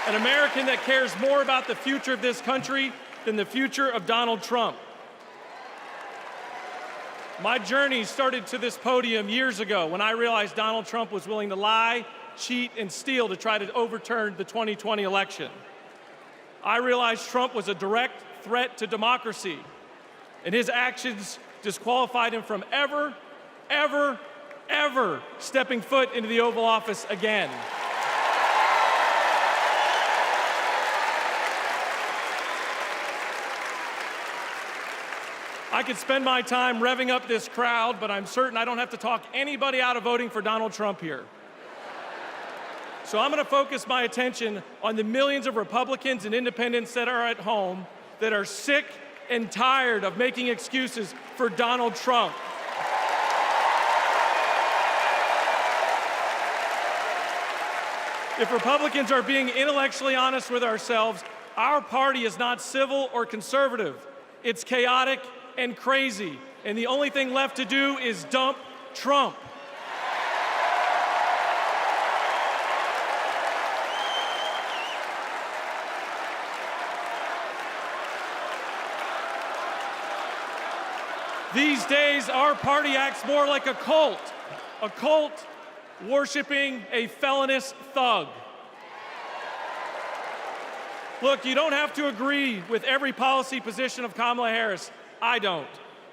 An American that cares more about the future of this country than the future of Donald Trump. My journey started to this podium years ago when I realized Donald Trump was willing to lie, cheat, and steal to try to overturn the 2020 election. I realized Trump was a direct threat to democracy, and his actions disqualified him from ever stepping foot into the Oval Office again. I could spend my time revving up this crowd, but I'm certain I don't have to talk anybody out of voting for Donald Trump here. So I'm going to focus my attention on the millions of Republicans and independents that are at home that are sick and tired of making excuses for Donald Trump. If Republicans are being intellectually honest with ourselves, our party is not civil or conservative. It's chaotic and crazy, and the only thing left to do is dump Trump. These days, our party acts more like a cult worshiping a felonious thug. Look, you don't have to agree with every policy position of Kamala Harris. I don't.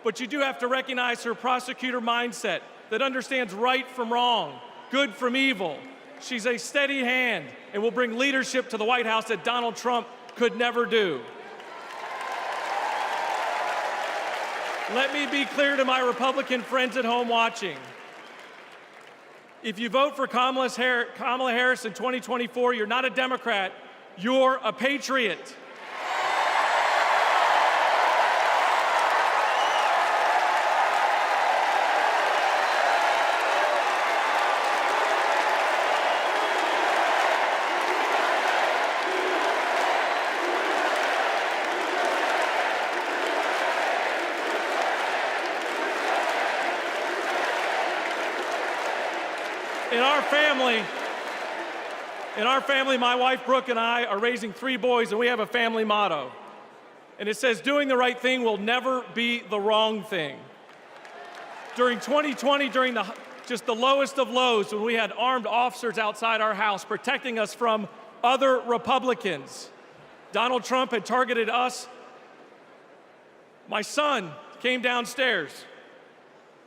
But you do have to recognize her prosecutor mindset that understands right from wrong, good from evil. She's a steady hand and will bring leadership to the White House that Donald Trump could never do. Let me be clear to my Republican friends at home watching. If you vote for Kamala Harris in 2024, you're not a Democrat, you're a patriot. In our family, my wife Brooke and I are raising 3 boys, and we have a family motto. And it says, doing the right thing will never be the wrong thing. During 2020, during just the lowest of lows, when we had armed officers outside our house protecting us from other Republicans, Donald Trump had targeted us. My son came downstairs,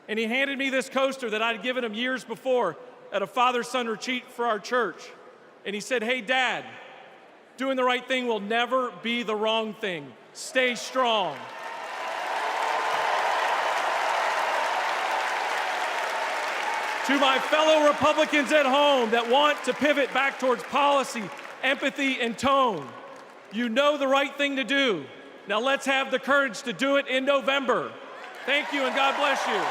and he handed me this coaster that I'd given him years before at a father-son retreat for our church. And he said, hey, Dad, doing the right thing will never be the wrong thing. Stay strong. To my fellow Republicans at home that want to pivot back towards policy, empathy, and tone, you know the right thing to do. Now let's have the courage to do it in November. Thank you, and God bless you.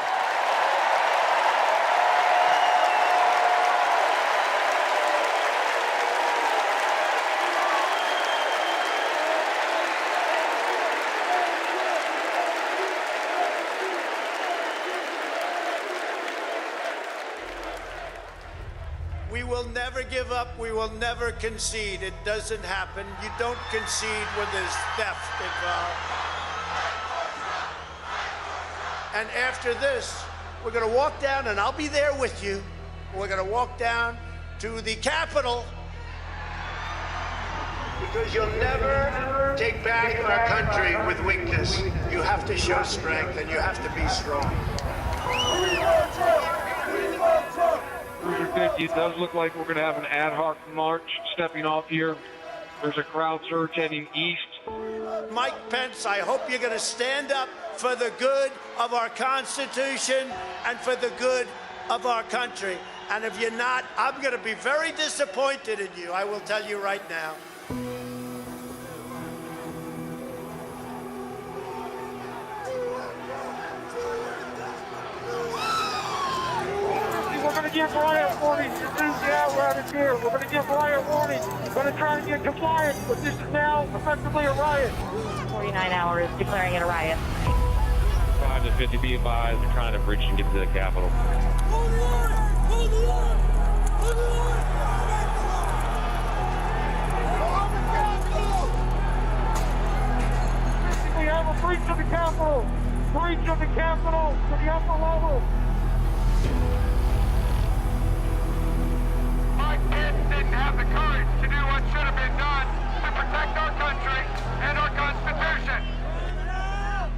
We will never give up. We will never concede. It doesn't happen. You don't concede when there's theft involved. And after this, we're going to walk down, and I'll be there with you. We're going to walk down to the Capitol, because you'll never take back our country with weakness. You have to show strength, and you have to be strong. It does look like we're going to have an ad hoc march stepping off here. There's a crowd surge heading east. Mike Pence, I hope you're going to stand up for the good of our Constitution and for the good of our country. And if you're not, I'm going to be very disappointed in you. I will tell you right now. We're going to give riot warnings. Yeah, we're out of here. We're going to give riot warnings. We're going to try to get compliance, but this is now effectively a riot. 49 hours declaring it a riot. 5 to 50 be advised. They're trying to breach and get to the Capitol. Hold the line! Hold the line! Hold the line! Capitol. Breach of the Capitol to the upper level. My kids didn't have the courage to do what should have been done to protect our country and our Constitution.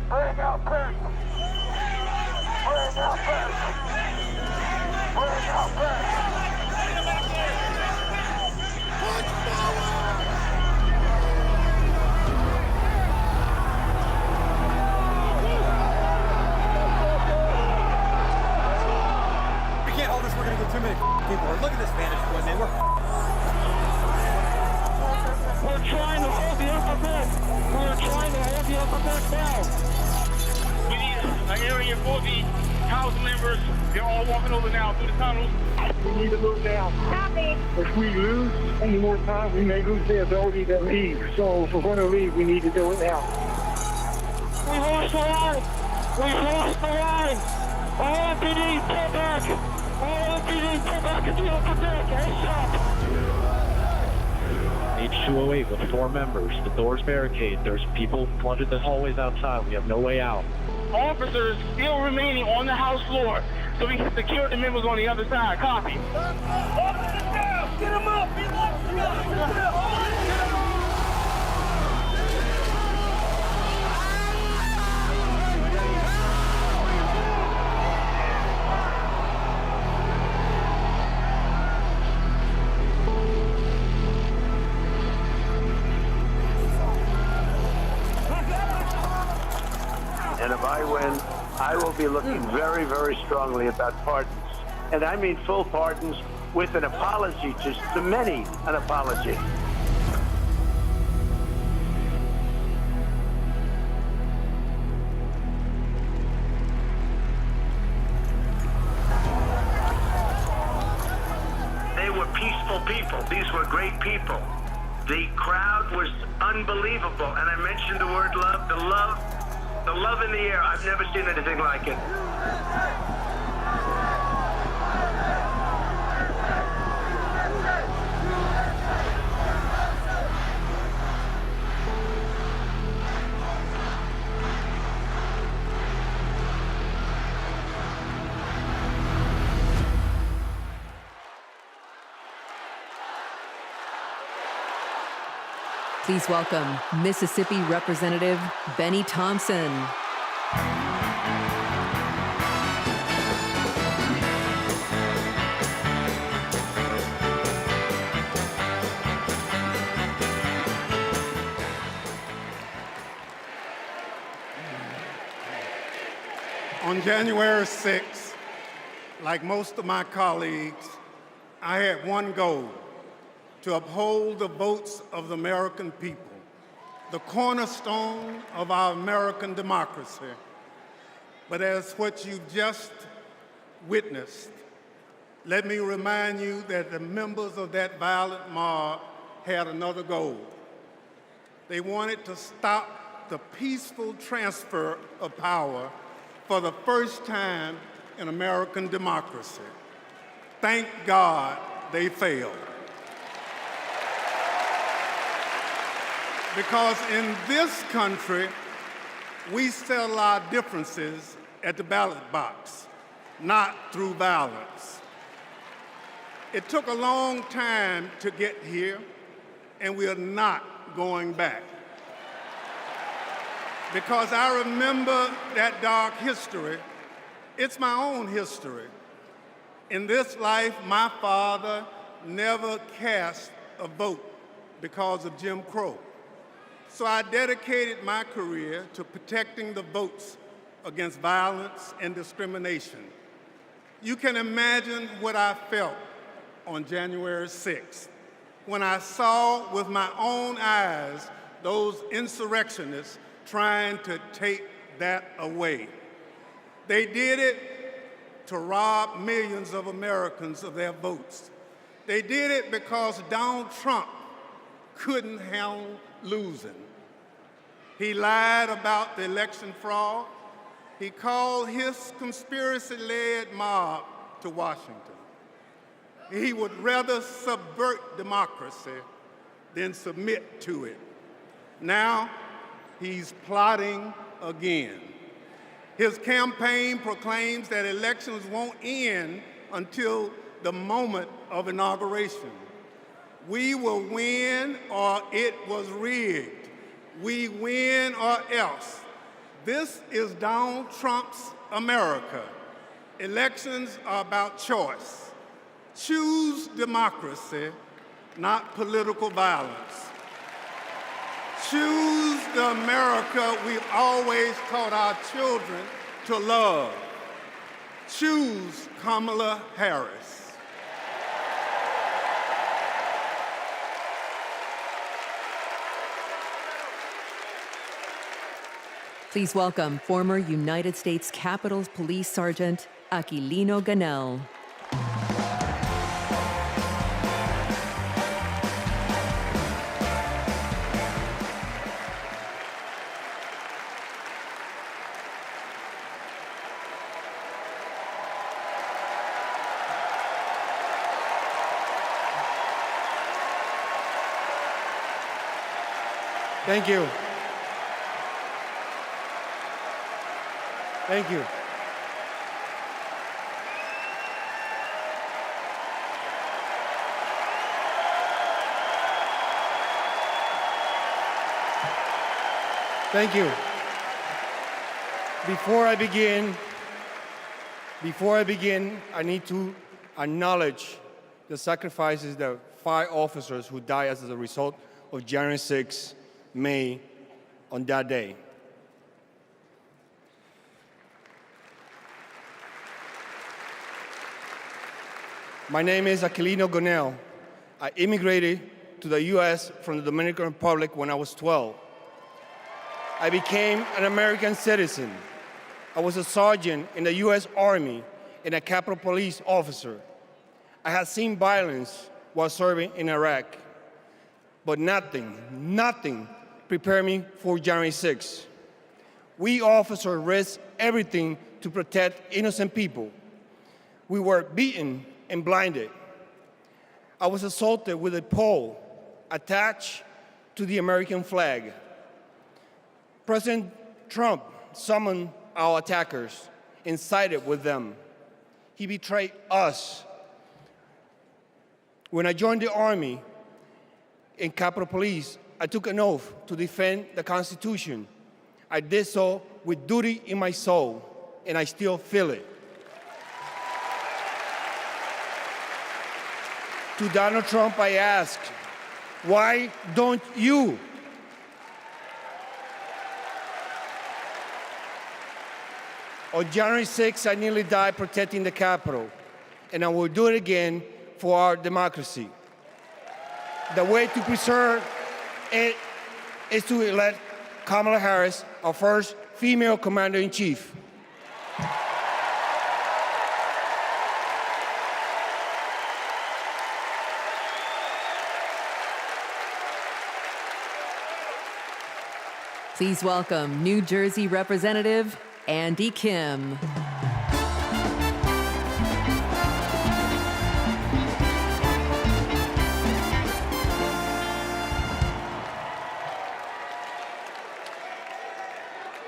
Bring out Pence. Bring out Pence. Bring out Pence. We can't hold this. We're going to get too many people. Look at this vantage point, man. We're trying to hold the upper deck. We're trying to hold the upper deck now. We need an area for the House members. They're all walking over now through the tunnels. We need to move now. Copy. If we lose any more time, we may lose the ability to leave. So if we're going to leave, we need to do it now. We lost the line. We lost the line. All MPD, pull back. All MPD, pull back at the upper deck. ASAP. H208 with 4 members. The door's barricaded. There's people flooded the hallways outside. We have no way out. Officers still remaining on the House floor, so we can secure the members on the other side. Copy. Officers down! Get them up! Get them up! And if I win, I will be looking very, very strongly about pardons. And I mean full pardons with an apology to many, an apology. They were peaceful people. These were great people. The crowd was unbelievable. And I mentioned the word love, the love in the air. I've never seen anything like it. Please welcome Mississippi Representative Benny Thompson. On January 6th, like most of my colleagues, I had one goal: to uphold the votes of the American people, the cornerstone of our American democracy. But as what you've just witnessed, let me remind you that the members of that violent mob had another goal. They wanted to stop the peaceful transfer of power for the first time in American democracy. Thank God they failed. Because in this country, we settle our differences at the ballot box, not through violence. It took a long time to get here, and we are not going back. Because I remember that dark history. It's my own history. In this life, my father never cast a vote because of Jim Crow. So I dedicated my career to protecting the votes against violence and discrimination. You can imagine what I felt on January 6th when I saw with my own eyes those insurrectionists trying to take that away. They did it to rob millions of Americans of their votes. They did it because Donald Trump couldn't handle losing. He lied about the election fraud. He called his conspiracy-led mob to Washington. He would rather subvert democracy than submit to it. Now, he's plotting again. His campaign proclaims that elections won't end until the moment of inauguration. We will win or it was rigged. We win or else. This is Donald Trump's America. Elections are about choice. Choose democracy, not political violence. Choose the America we've always taught our children to love. Choose Kamala Harris. Please welcome former United States Capitol Police Sergeant Aquilino Ganell. Thank you. Thank you. Thank you. Before I begin, I need to acknowledge the sacrifices that 5 officers who died as a result of January 6th made on that day. My name is Aquilino Ganell. I immigrated to the U.S. from the Dominican Republic when I was 12. I became an American citizen. I was a sergeant in the U.S. Army and a Capitol Police officer. I had seen violence while serving in Iraq, but nothing prepared me for January 6th. We officers risked everything to protect innocent people. We were beaten and blinded. I was assaulted with a pole attached to the American flag. President Trump summoned our attackers and sided with them. He betrayed us. When I joined the Army and Capitol Police, I took an oath to defend the Constitution. I did so with duty in my soul, and I still feel it. To Donald Trump, I ask, why don't you? On January 6th, I nearly died protecting the Capitol, and I will do it again for our democracy. The way to preserve it is to elect Kamala Harris, our first female commander-in-chief. Please welcome New Jersey Representative Andy Kim.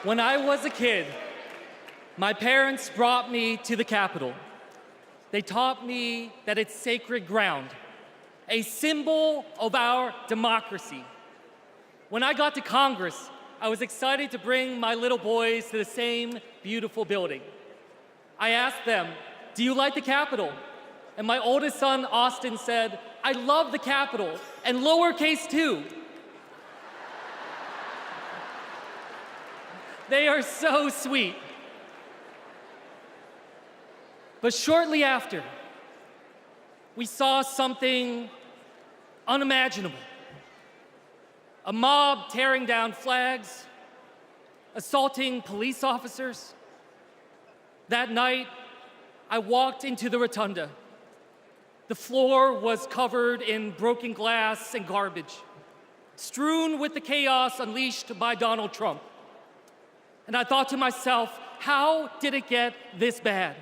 When I was a kid, my parents brought me to the Capitol. They taught me that it's sacred ground, a symbol of our democracy. When I got to Congress, I was excited to bring my little boys to the same beautiful building. I asked them, "Do you like the Capitol?" And my oldest son, Austin, said, "I love the Capitol, and lowercase too." They are so sweet. But shortly after, we saw something unimaginable. A mob tearing down flags, assaulting police officers. That night, I walked into the rotunda. The floor was covered in broken glass and garbage, strewn with the chaos unleashed by Donald Trump. And I thought to myself, how did it get this bad?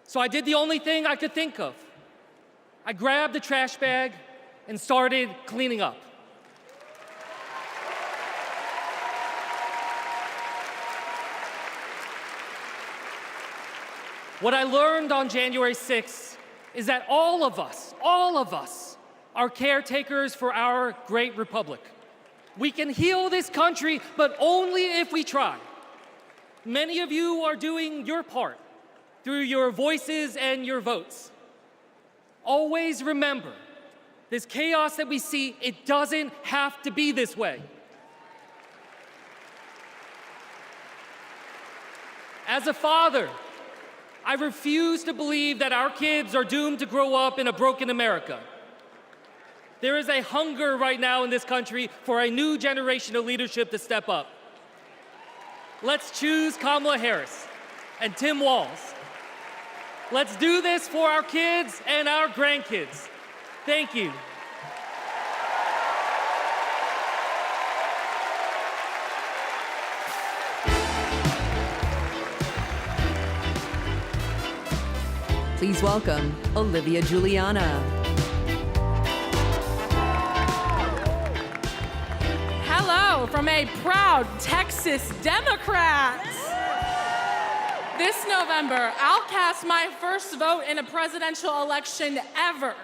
So I did the only thing I could think of. I grabbed the trash bag and started cleaning up. What I learned on January 6th is that all of us are caretakers for our great republic. We can heal this country, but only if we try. Many of you are doing your part through your voices and your votes. Always remember, this chaos that we see, it doesn't have to be this way. As a father, I refuse to believe that our kids are doomed to grow up in a broken America. There is a hunger right now in this country for a new generation of leadership to step up. Let's choose Kamala Harris and Tim Walz. Let's do this for our kids and our grandkids. Thank you. Please welcome Olivia Juliana. Hello from a proud Texas Democrat. This November, I'll cast my first vote in a presidential election ever.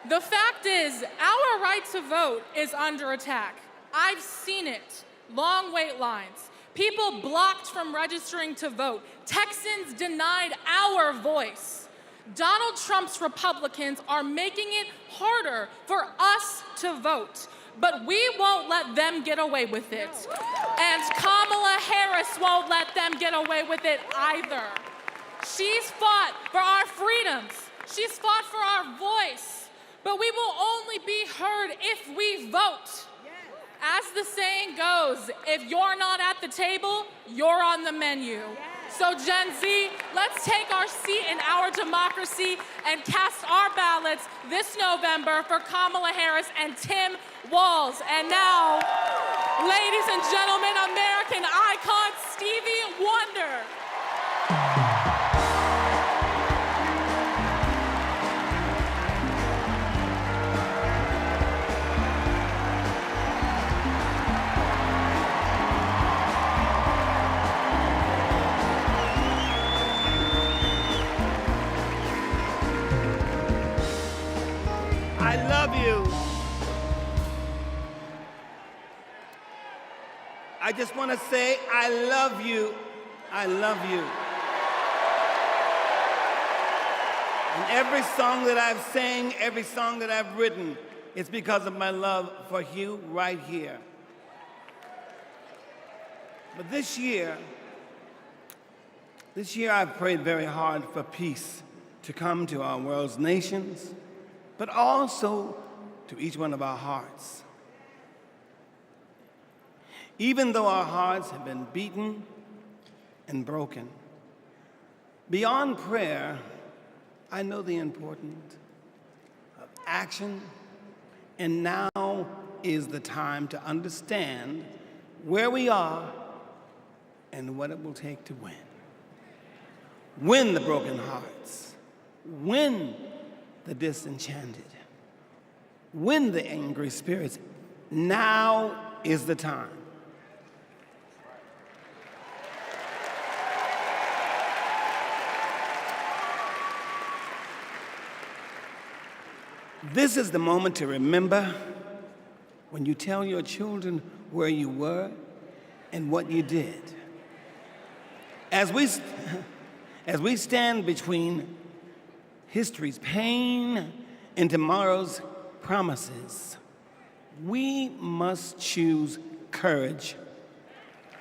The fact is, our right to vote is under attack. I've seen it. Long wait lines. People blocked from registering to vote. Texans denied our voice. Donald Trump's Republicans are making it harder for us to vote, but we won't let them get away with it. And Kamala Harris won't let them get away with it either. She's fought for our freedoms. She's fought for our voice, but we will only be heard if we vote. As the saying goes, if you're not at the table, you're on the menu. So Gen Z, let's take our seat in our democracy and cast our ballots this November for Kamala Harris and Tim Walz. And now, ladies and gentlemen, American icon Stevie Wonder. I love you. I just want to say, I love you. I love you. And every song that I've sang, every song that I've written, it's because of my love for you right here. But this year I've prayed very hard for peace to come to our world's nations, but also to each one of our hearts. Even though our hearts have been beaten and broken, beyond prayer, I know the importance of action, and now is the time to understand where we are and what it will take to win. Win the broken hearts, win the disenchanted, win the angry spirits. Now is the time. This is the moment to remember when you tell your children where you were and what you did. As we stand between history's pain and tomorrow's promises, we must choose courage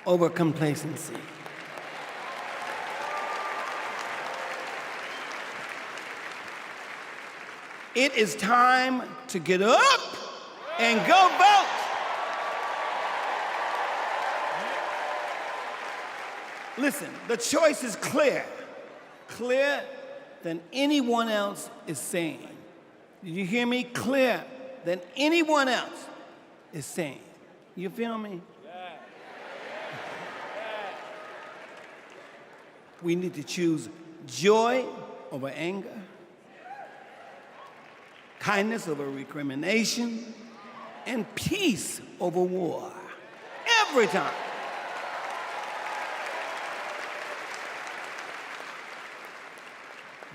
over complacency. It is time to get up and go vote. Listen, the choice is clear, clearer than anyone else is saying. Did you hear me? Clearer than anyone else is saying. You feel me? We need to choose joy over anger, kindness over recrimination, and peace over war. Every time.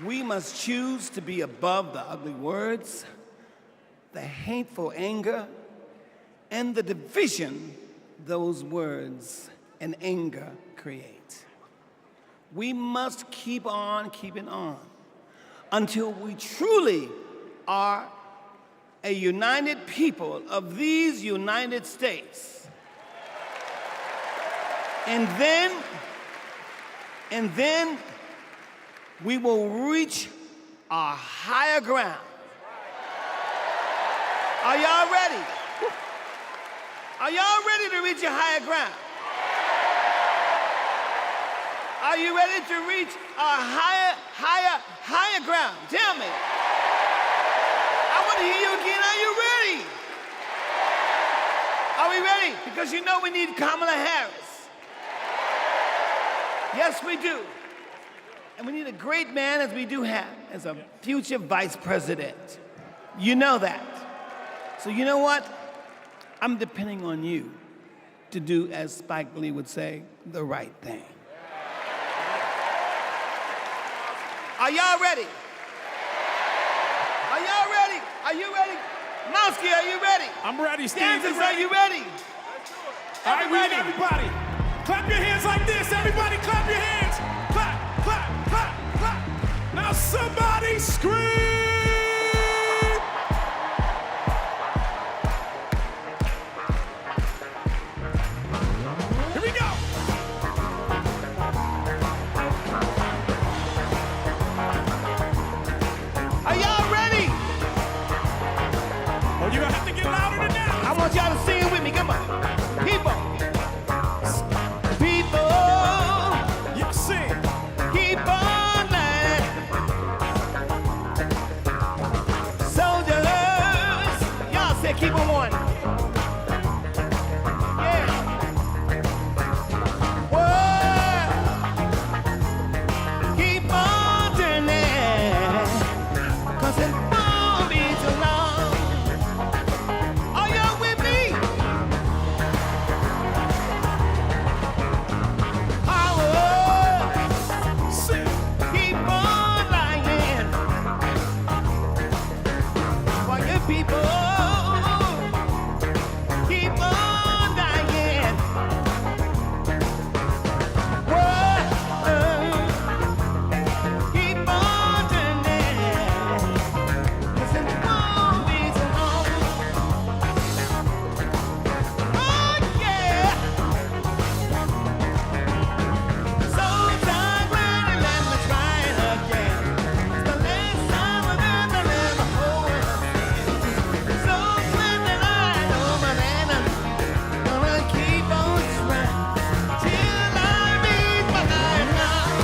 We must choose to be above the ugly words, the hateful anger, and the division those words and anger create. We must keep on keeping on until we truly are a united people of these United States. And then we will reach our higher ground. Are y'all ready? Are y'all ready to reach a higher ground? Are you ready to reach our higher ground? Tell me. I want to hear you again. Are you ready? Are we ready? Because you know we need Kamala Harris. Yes, we do. And we need a great man, as we do have, as a future vice president. You know that. So you know what? I'm depending on you to do, as Spike Lee would say, the right thing. Are y'all ready? Are y'all ready? Are you ready? Mosky, are you ready? I'm ready, Steve. Dancers, are you ready? All right, we need everybody. Clap your hands like this. Everybody clap your hands. Clap, clap, clap, clap. Now somebody scream. Here we go. Are y'all ready? Oh, you're gonna have to get louder than that. I want y'all to sing it with me. Come on. People. You sing. Keep on learning. Soldiers. Y'all say keep on one. Yeah. Whoa. Keep on turning. 'Cause it won't be too long. Are y'all with me? Keep on lying for your people. Keep on dying. Whoa. Keep on turning. 'Cause it won't be so long. Oh yeah. Sometimes when you let me try it again, it's the last time I've ever hold it. So when the night over, then I'm gonna keep on trying till I reach my higher ground.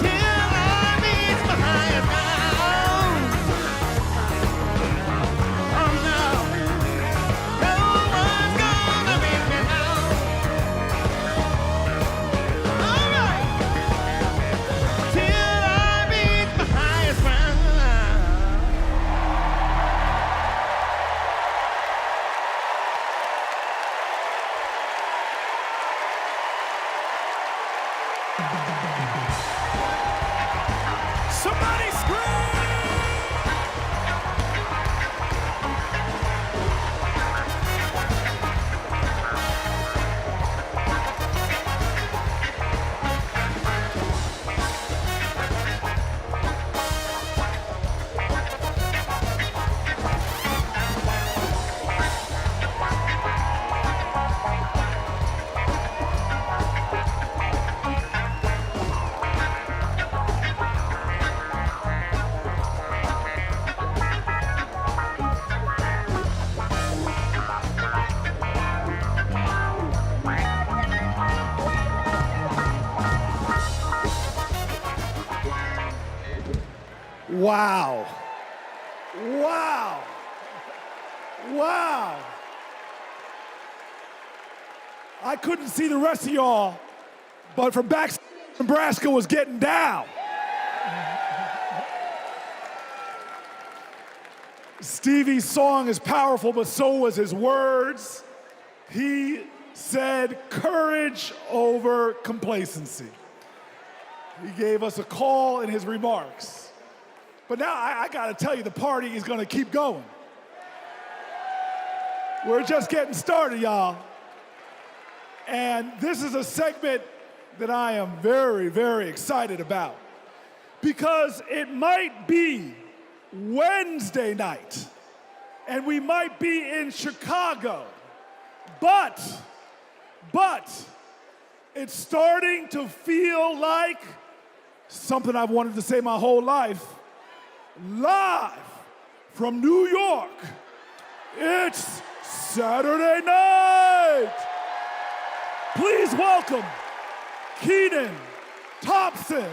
Till I reach my higher ground. Oh no, no one's gonna beat me now. All right, till I reach my highest ground. Somebody scream. Wow. Wow. Wow. I couldn't see the rest of y'all, but from back, Nebraska was getting down. Stevie's song is powerful, but so was his words. He said courage over complacency. He gave us a call in his remarks. But now I gotta tell you, the party is gonna keep going. We're just getting started, y'all. And this is a segment that I am very, very excited about, because it might be Wednesday night and we might be in Chicago, but it's starting to feel like something I've wanted to say my whole life. Live from New York, it's Saturday night. Please welcome Kenan Thompson.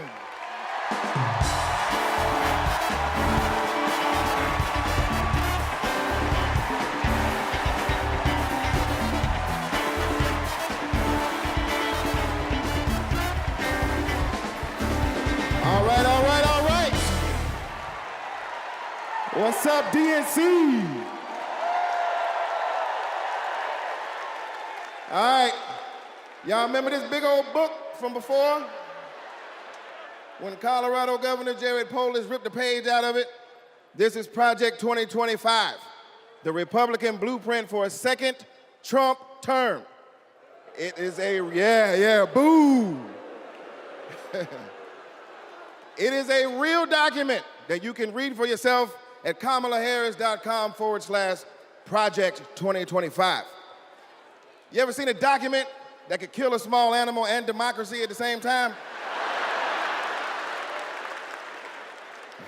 All right. What's up, DNC? All right. Y'all remember this big old book from before? When Colorado Governor Jared Polis ripped a page out of it? This is Project 2025, the Republican blueprint for a second Trump term. It is boo. It is a real document that you can read for yourself at kamalaharris.com/Project 2025. You ever seen a document that could kill a small animal and democracy at the same time?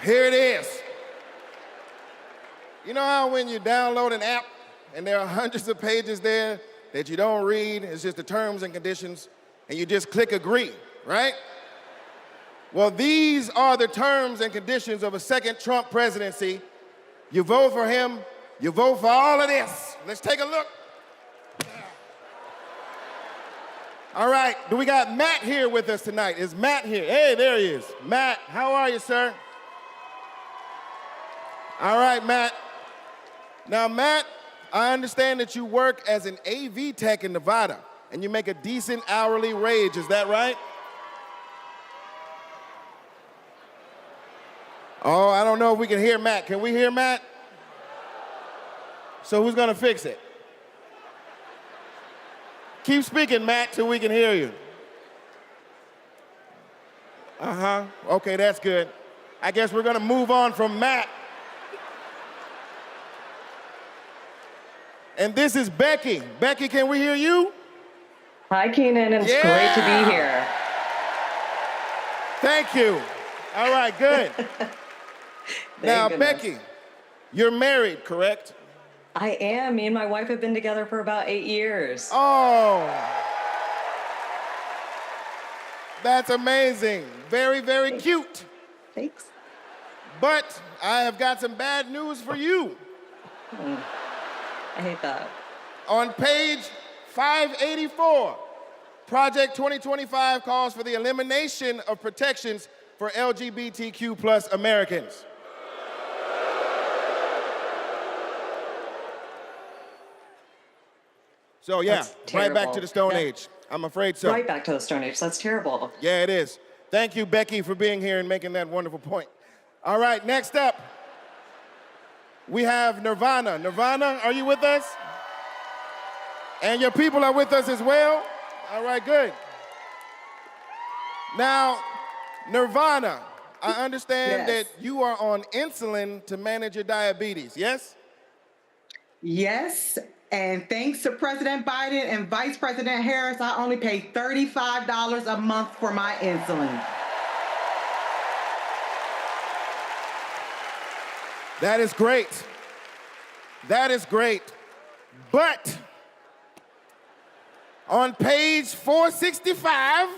Here it is. You know how when you download an app and there are hundreds of pages there that you don't read, it's just the terms and conditions, and you just click agree, right? Well, these are the terms and conditions of a second Trump presidency. You vote for him, you vote for all of this. Let's take a look. All right, do we got Matt here with us tonight? Is Matt here? Hey, there he is. Matt, how are you, sir? All right, Matt. Now, Matt, I understand that you work as an AV tech in Nevada, and you make a decent hourly wage, is that right? Oh, I don't know if we can hear Matt. Can we hear Matt? So who's gonna fix it? Keep speaking, Matt, till we can hear you. Okay, that's good. I guess we're gonna move on from Matt. And this is Becky. Becky, can we hear you? Hi, Kenan, and it's great to be here. Thank you. All right, good. Now, Becky, you're married, correct? I am. Me and my wife have been together for about 8 years. Oh, that's amazing. Very, very cute. Thanks. But I have got some bad news for you. I hate that. On page 584, Project 2025 calls for the elimination of protections for LGBTQ plus Americans. So yeah, right back to the Stone Age. I'm afraid so. Right back to the Stone Age. That's terrible. Yeah, it is. Thank you, Becky, for being here and making that wonderful point. All right, next up, we have Nirvana. Nirvana, are you with us? And your people are with us as well? All right, good. Now, Nirvana, I understand that you are on insulin to manage your diabetes, yes? Yes, and thanks to President Biden and Vice President Harris, I only pay $35 a month for my insulin. That is great. That is great. But on page 465,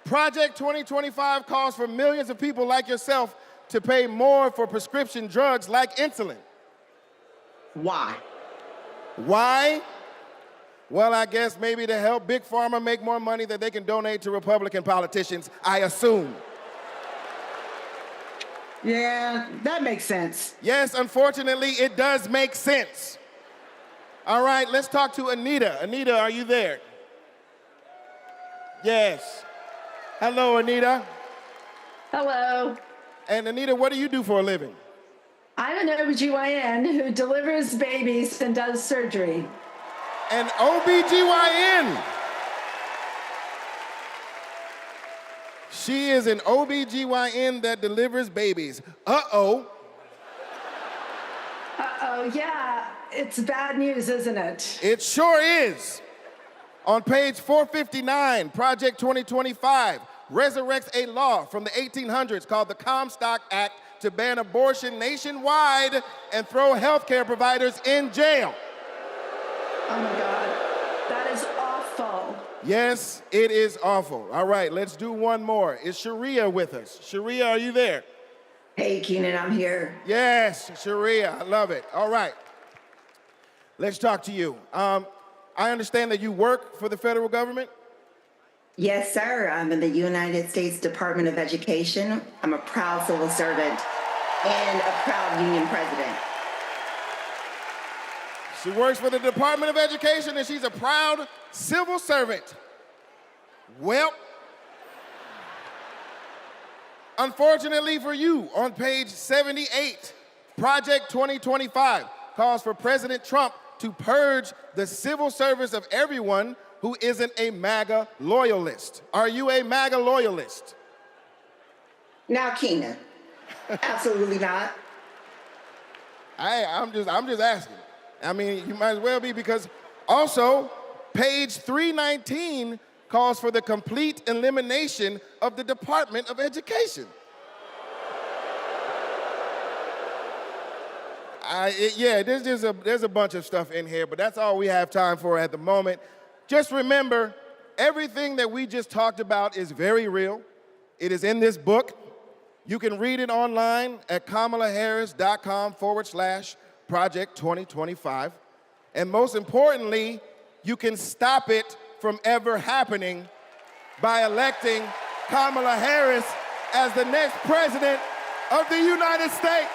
Project 2025 calls for millions of people like yourself to pay more for prescription drugs like insulin. Why? Why? Well, I guess maybe to help Big Pharma make more money that they can donate to Republican politicians, I assume. Yeah, that makes sense. Yes, unfortunately, it does make sense. All right, let's talk to Anita. Anita, are you there? Yes. Hello, Anita. Hello. And Anita, what do you do for a living? I'm an OBGYN who delivers babies and does surgery. An OBGYN. She is an OBGYN that delivers babies. Uh-oh. Uh-oh, yeah. It's bad news, isn't it? It sure is. On page 459, Project 2025 resurrects a law from the 1800s called the Comstock Act to ban abortion nationwide and throw healthcare providers in jail. Oh my God, that is awful. Yes, it is awful. All right, let's do one more. Is Sharia with us? Sharia, are you there? Hey, Keenan, I'm here. Yes, Sharia, I love it. All right, let's talk to you. I understand that you work for the federal government? Yes, sir. I'm in the United States Department of Education. I'm a proud civil servant and a proud union president. She works for the Department of Education and she's a proud civil servant. Well, unfortunately for you, on page 78, Project 2025 calls for President Trump to purge the civil service of everyone who isn't a MAGA loyalist. Are you a MAGA loyalist? Now, Keenan, absolutely not. I'm just asking. I mean, you might as well be, because also page 319 calls for the complete elimination of the Department of Education. There's a bunch of stuff in here, but that's all we have time for at the moment. Just remember, everything that we just talked about is very real. It is in this book. You can read it online at kamalaharris.com/Project 2025. And most importantly, you can stop it from ever happening by electing Kamala Harris as the next president of the United States.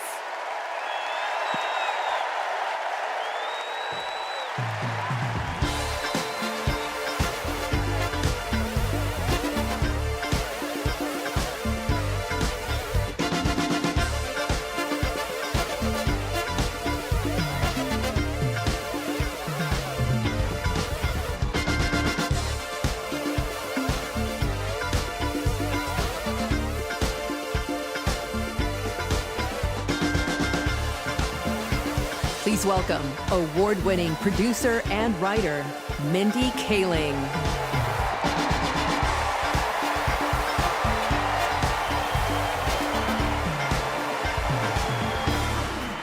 Please welcome award-winning producer and writer, Mindy Kaling.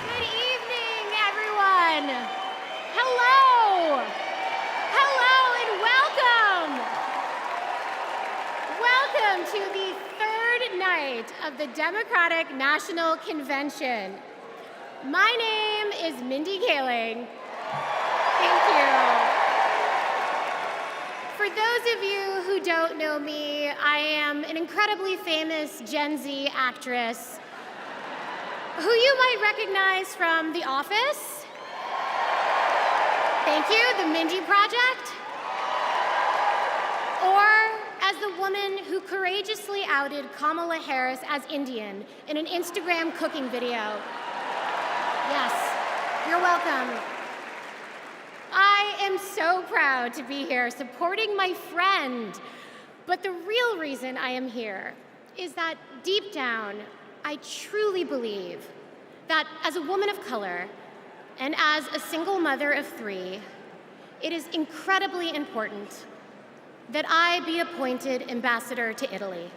Good evening, everyone. Hello. Hello and welcome. Welcome to the third night of the Democratic National Convention. My name is Mindy Kaling. Thank you. For those of you who don't know me, I am an incredibly famous Gen Z actress who you might recognize from The Office. Thank you, The Mindy Project. Or as the woman who courageously outed Kamala Harris as Indian in an Instagram cooking video. Yes, you're welcome. I am so proud to be here supporting my friend. But the real reason I am here is that deep down, I truly believe that as a woman of color and as a single mother of 3, it is incredibly important that I be appointed ambassador to Italy.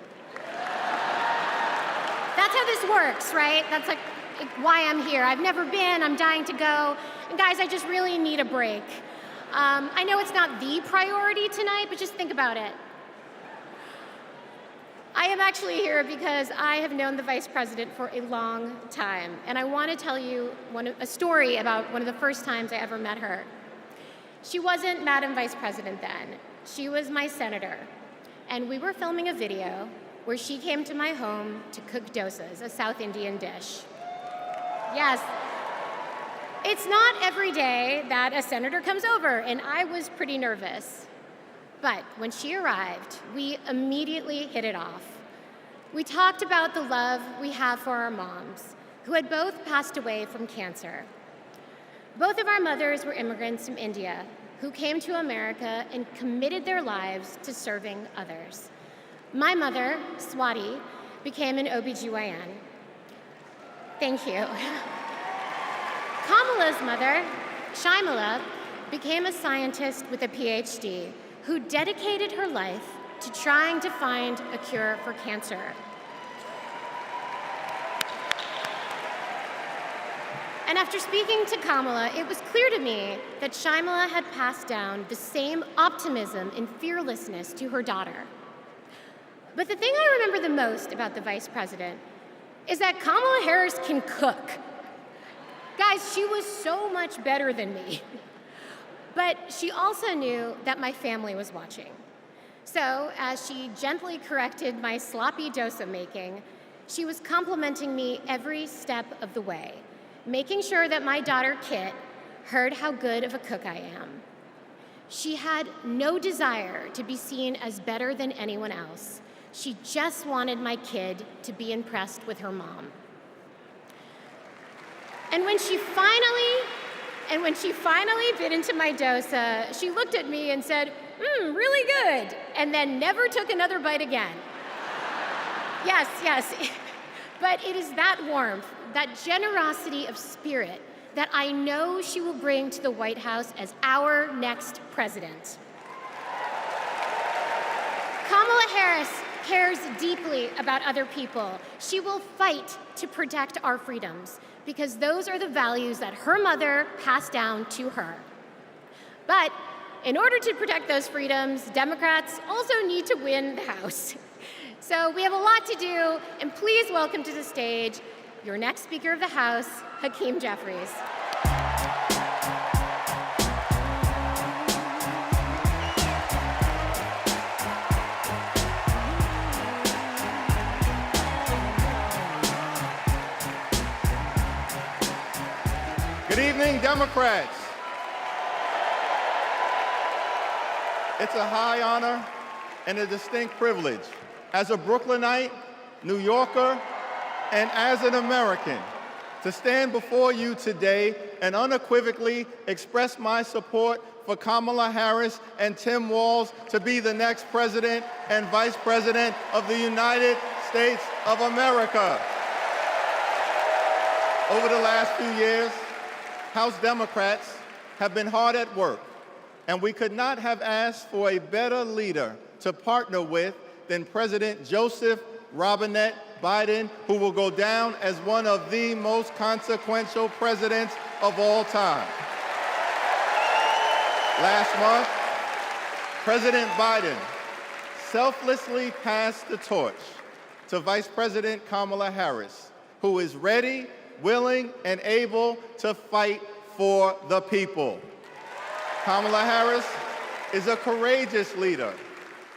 That's how this works, right? That's like why I'm here. I've never been, I'm dying to go. And guys, I just really need a break. I know it's not the priority tonight, but just think about it. I am actually here because I have known the Vice President for a long time, and I want to tell you a story about one of the first times I ever met her. She wasn't Madam Vice President then. She was my senator, and we were filming a video where she came to my home to cook dosas, a South Indian dish. Yes. It's not every day that a senator comes over, and I was pretty nervous. But when she arrived, we immediately hit it off. We talked about the love we have for our moms, who had both passed away from cancer. Both of our mothers were immigrants from India who came to America and committed their lives to serving others. My mother, Swati, became an OBGYN. Thank you. Kamala's mother, Shyamala, became a scientist with a PhD who dedicated her life to trying to find a cure for cancer. And after speaking to Kamala, it was clear to me that Shyamala had passed down the same optimism and fearlessness to her daughter. But the thing I remember the most about the vice president is that Kamala Harris can cook. Guys, she was so much better than me. But she also knew that my family was watching. So, as she gently corrected my sloppy dosa making, she was complimenting me every step of the way, making sure that my daughter, Kit, heard how good of a cook I am. She had no desire to be seen as better than anyone else. She just wanted my kid to be impressed with her mom. And when she finally bit into my dosa, she looked at me and said, really good, and then never took another bite again. Yes, but it is that warmth, that generosity of spirit that I know she will bring to the White House as our next president. Kamala Harris cares deeply about other people. She will fight to protect our freedoms because those are the values that her mother passed down to her. But in order to protect those freedoms, Democrats also need to win the House. So we have a lot to do, and please welcome to the stage your next Speaker of the House, Hakeem Jeffries. Good evening, Democrats. It's a high honor and a distinct privilege as a Brooklynite, New Yorker, and as an American to stand before you today and unequivocally express my support for Kamala Harris and Tim Walz to be the next president and vice president of the United States of America. Over the last few years, House Democrats have been hard at work, and we could not have asked for a better leader to partner with than President Joseph Robinette Biden, who will go down as one of the most consequential presidents of all time. Last month, President Biden selflessly passed the torch to Vice President Kamala Harris, who is ready, willing, and able to fight for the people. Kamala Harris is a courageous leader,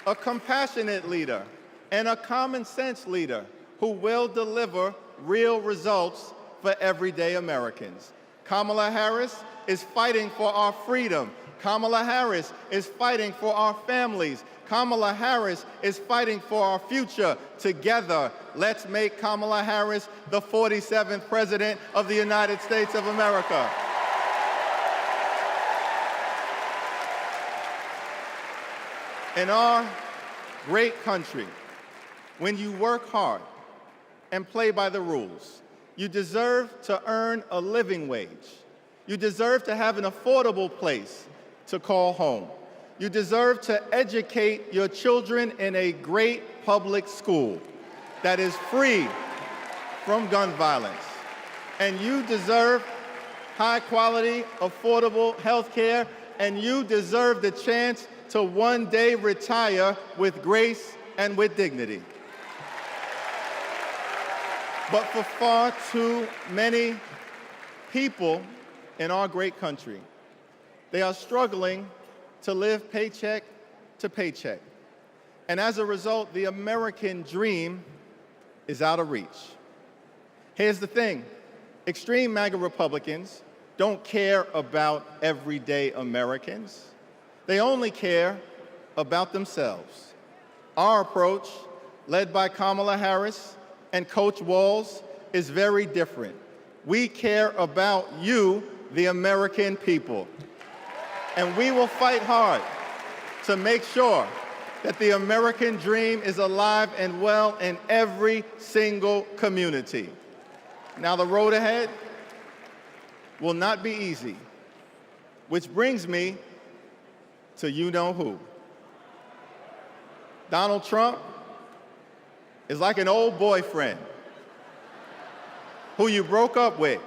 a compassionate leader, and a common sense leader who will deliver real results for everyday Americans. Kamala Harris is fighting for our freedom. Kamala Harris is fighting for our families. Kamala Harris is fighting for our future. Together, let's make Kamala Harris the 47th President of the United States of America. In our great country, when you work hard and play by the rules, you deserve to earn a living wage. You deserve to have an affordable place to call home. You deserve to educate your children in a great public school that is free from gun violence. And you deserve high-quality, affordable health care, and you deserve the chance to one day retire with grace and with dignity. But for far too many people in our great country, they are struggling to live paycheck to paycheck. And as a result, the American dream is out of reach. Here's the thing. Extreme MAGA Republicans don't care about everyday Americans. They only care about themselves. Our approach, led by Kamala Harris and Coach Walz, is very different. We care about you, the American people. And we will fight hard to make sure that the American dream is alive and well in every single community. Now, the road ahead will not be easy, which brings me to you-know-who. Donald Trump is like an old boyfriend who you broke up with,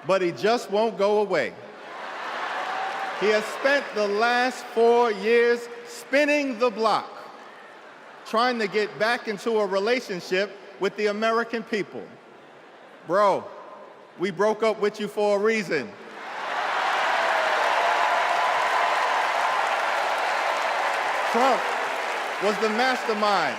but he just won't go away. He has spent the last 4 years spinning the block, trying to get back into a relationship with the American people. Bro, we broke up with you for a reason. Trump was the mastermind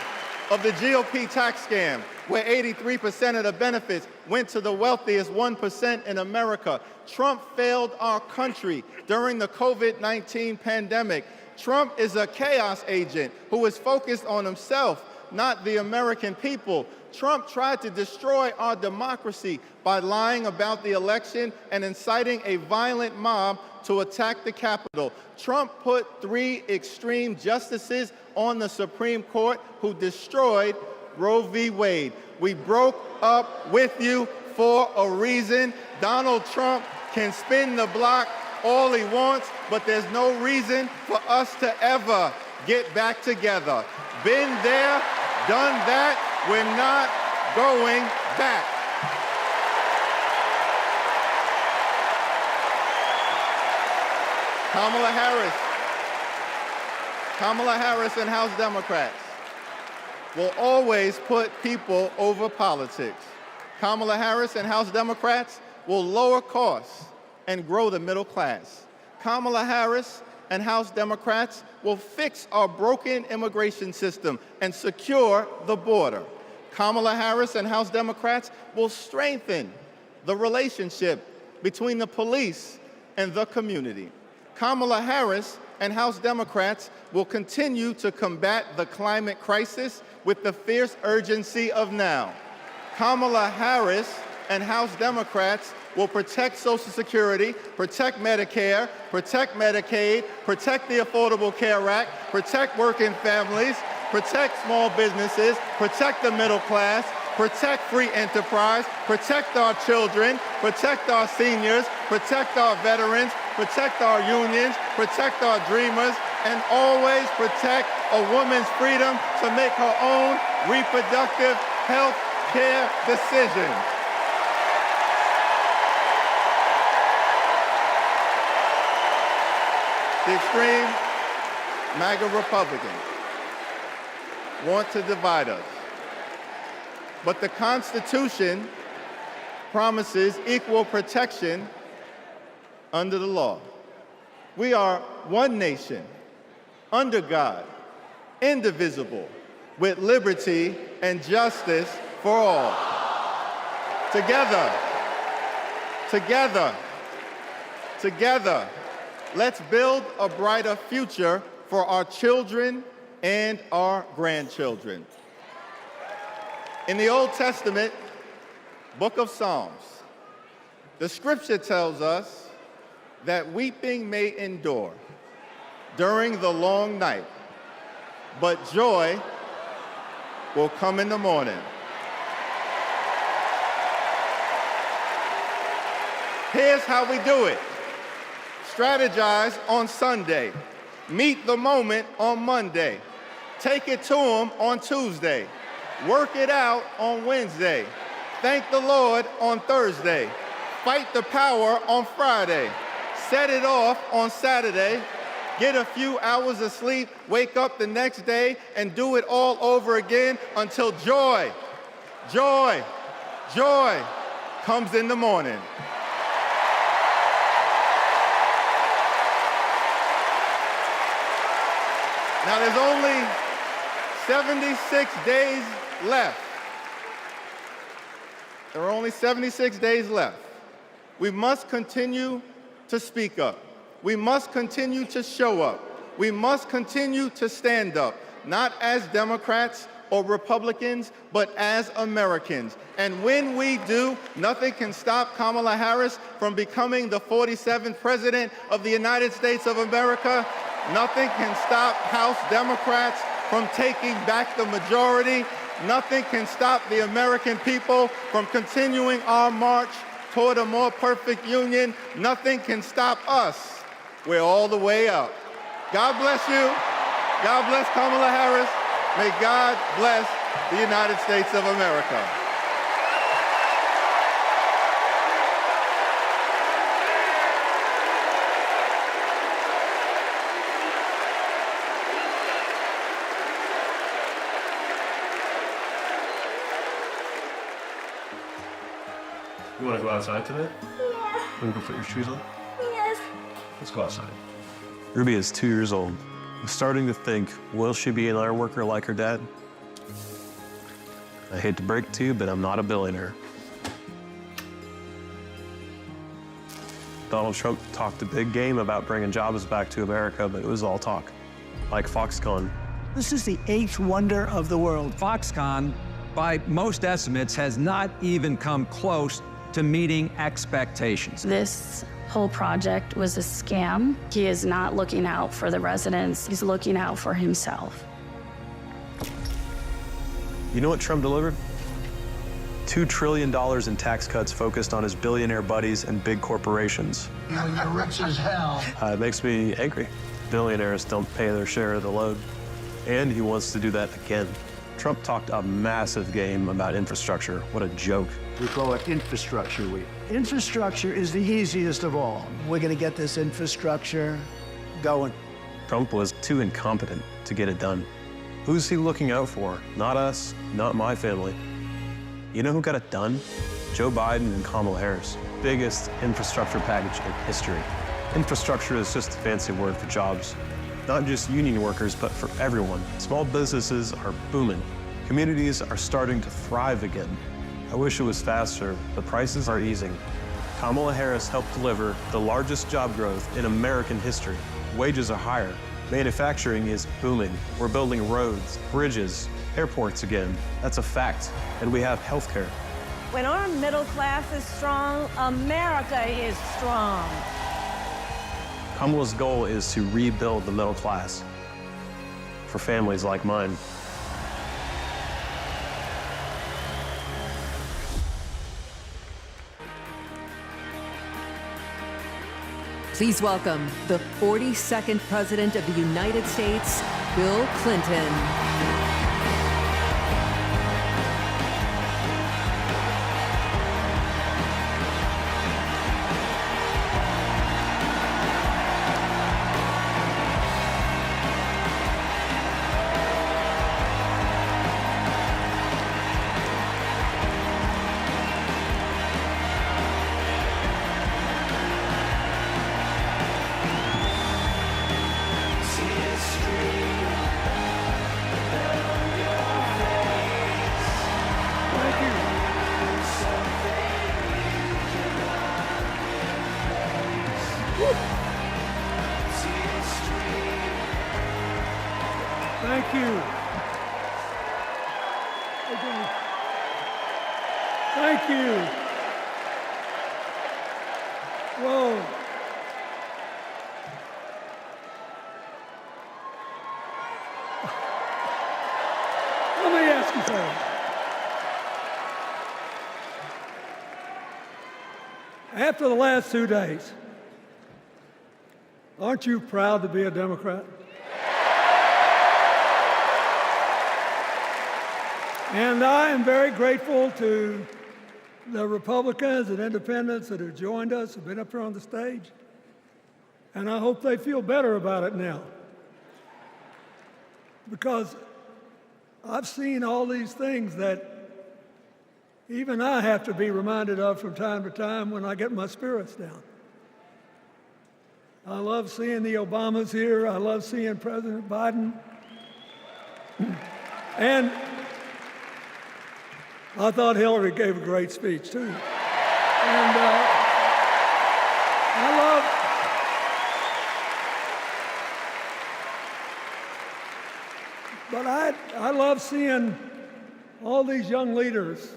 of the GOP tax scam, where 83% of the benefits went to the wealthiest 1% in America. Trump failed our country during the COVID-19 pandemic. Trump is a chaos agent who is focused on himself, not the American people. Trump tried to destroy our democracy by lying about the election and inciting a violent mob to attack the Capitol. Trump put 3 extreme justices on the Supreme Court who destroyed Roe v. Wade. We broke up with you for a reason. Donald Trump can spin the block all he wants, but there's no reason for us to ever get back together. Been there, done that, we're not going back. Kamala Harris and House Democrats will always put people over politics. Kamala Harris and House Democrats will lower costs and grow the middle class. Kamala Harris and House Democrats will fix our broken immigration system and secure the border. Kamala Harris and House Democrats will strengthen the relationship between the police and the community. Kamala Harris and House Democrats will continue to combat the climate crisis with the fierce urgency of now. Kamala Harris and House Democrats will protect Social Security, protect Medicare, protect Medicaid, protect the Affordable Care Act, protect working families, protect small businesses, protect the middle class, protect free enterprise, protect our children, protect our seniors, protect our veterans, protect our unions, protect our dreamers, and always protect a woman's freedom to make her own reproductive health care decisions. The extreme MAGA Republicans want to divide us. But the Constitution promises equal protection under the law. We are one nation, under God, indivisible, with liberty and justice for all. Together, let's build a brighter future for our children and our grandchildren. In the Old Testament, book of Psalms, the scripture tells us that weeping may endure during the long night, but joy will come in the morning. Here's how we do it. Strategize on Sunday. Meet the moment on Monday. Take it to them on Tuesday. Work it out on Wednesday. Thank the Lord on Thursday. Fight the power on Friday. Set it off on Saturday. Get a few hours of sleep, wake up the next day, and do it all over again until joy comes in the morning. Now there's only 76 days left. There are only 76 days left We must continue to speak up. We must continue to show up. We must continue to stand up, not as Democrats or Republicans, but as Americans. And when we do, nothing can stop Kamala Harris from becoming the 47th President of the United States of America. Nothing can stop House Democrats from taking back the majority. Nothing can stop the American people from continuing our march toward a more perfect union. Nothing can stop us. We're all the way up. God bless you. God bless Kamala Harris. May God bless the United States of America. You want to go outside today? Yeah. Want to go put your shoes on? Yes. Let's go outside. Ruby is 2 years old. I'm starting to think, will she be an iron worker like her dad? I hate to break it to you, but I'm not a billionaire. Donald Trump talked a big game about bringing jobs back to America, but it was all talk, like Foxconn. This is the 8th wonder of the world. Foxconn, by most estimates, has not even come close to meeting expectations. This whole project was a scam. He is not looking out for the residents. He's looking out for himself. You know what Trump delivered? $2 trillion in tax cuts focused on his billionaire buddies and big corporations. You know, you're rich as hell. It makes me angry. Billionaires don't pay their share of the load. And he wants to do that again. Trump talked a massive game about infrastructure. What a joke. We call it Infrastructure Week. Infrastructure is the easiest of all. We're going to get this infrastructure going. Trump was too incompetent to get it done. Who's he looking out for? Not us, not my family. You know who got it done? Joe Biden and Kamala Harris. Biggest infrastructure package in history. Infrastructure is just a fancy word for jobs. Not just union workers, but for everyone. Small businesses are booming. Communities are starting to thrive again. I wish it was faster, but prices are easing. Kamala Harris helped deliver the largest job growth in American history. Wages are higher. Manufacturing is booming. We're building roads, bridges, airports again. That's a fact. And we have healthcare. When our middle class is strong, America is strong. Kamala's goal is to rebuild the middle class for families like mine. Please welcome the 42nd President of the United States, Bill Clinton. Thank you. Thank you. Whoa. Let me ask you something. After the last 2 days, aren't you proud to be a Democrat? And I am very grateful to the Republicans and independents that have joined us, have been up here on the stage. And I hope they feel better about it now. Because I've seen all these things that even I have to be reminded of from time to time when I get my spirits down. I love seeing the Obamas here. I love seeing President Biden. And I thought Hillary gave a great speech, too. And love seeing all these young leaders.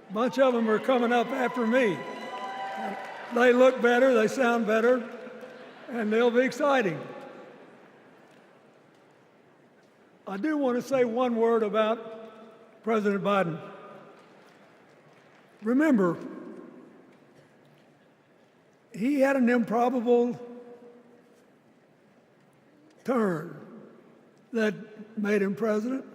A bunch of them are coming up after me. They look better, they sound better, and they'll be exciting. I do want to say one word about President Biden. Remember, he had an improbable turn that made him president.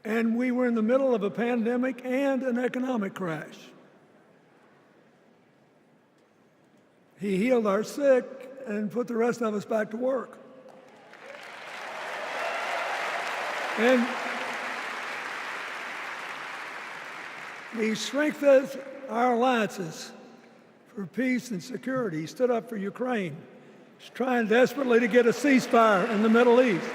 And we were in the middle of a pandemic and an economic crash. He healed our sick and put the rest of us back to work. And he strengthened our alliances for peace and security. He stood up for Ukraine. He's trying desperately to get a ceasefire in the Middle East.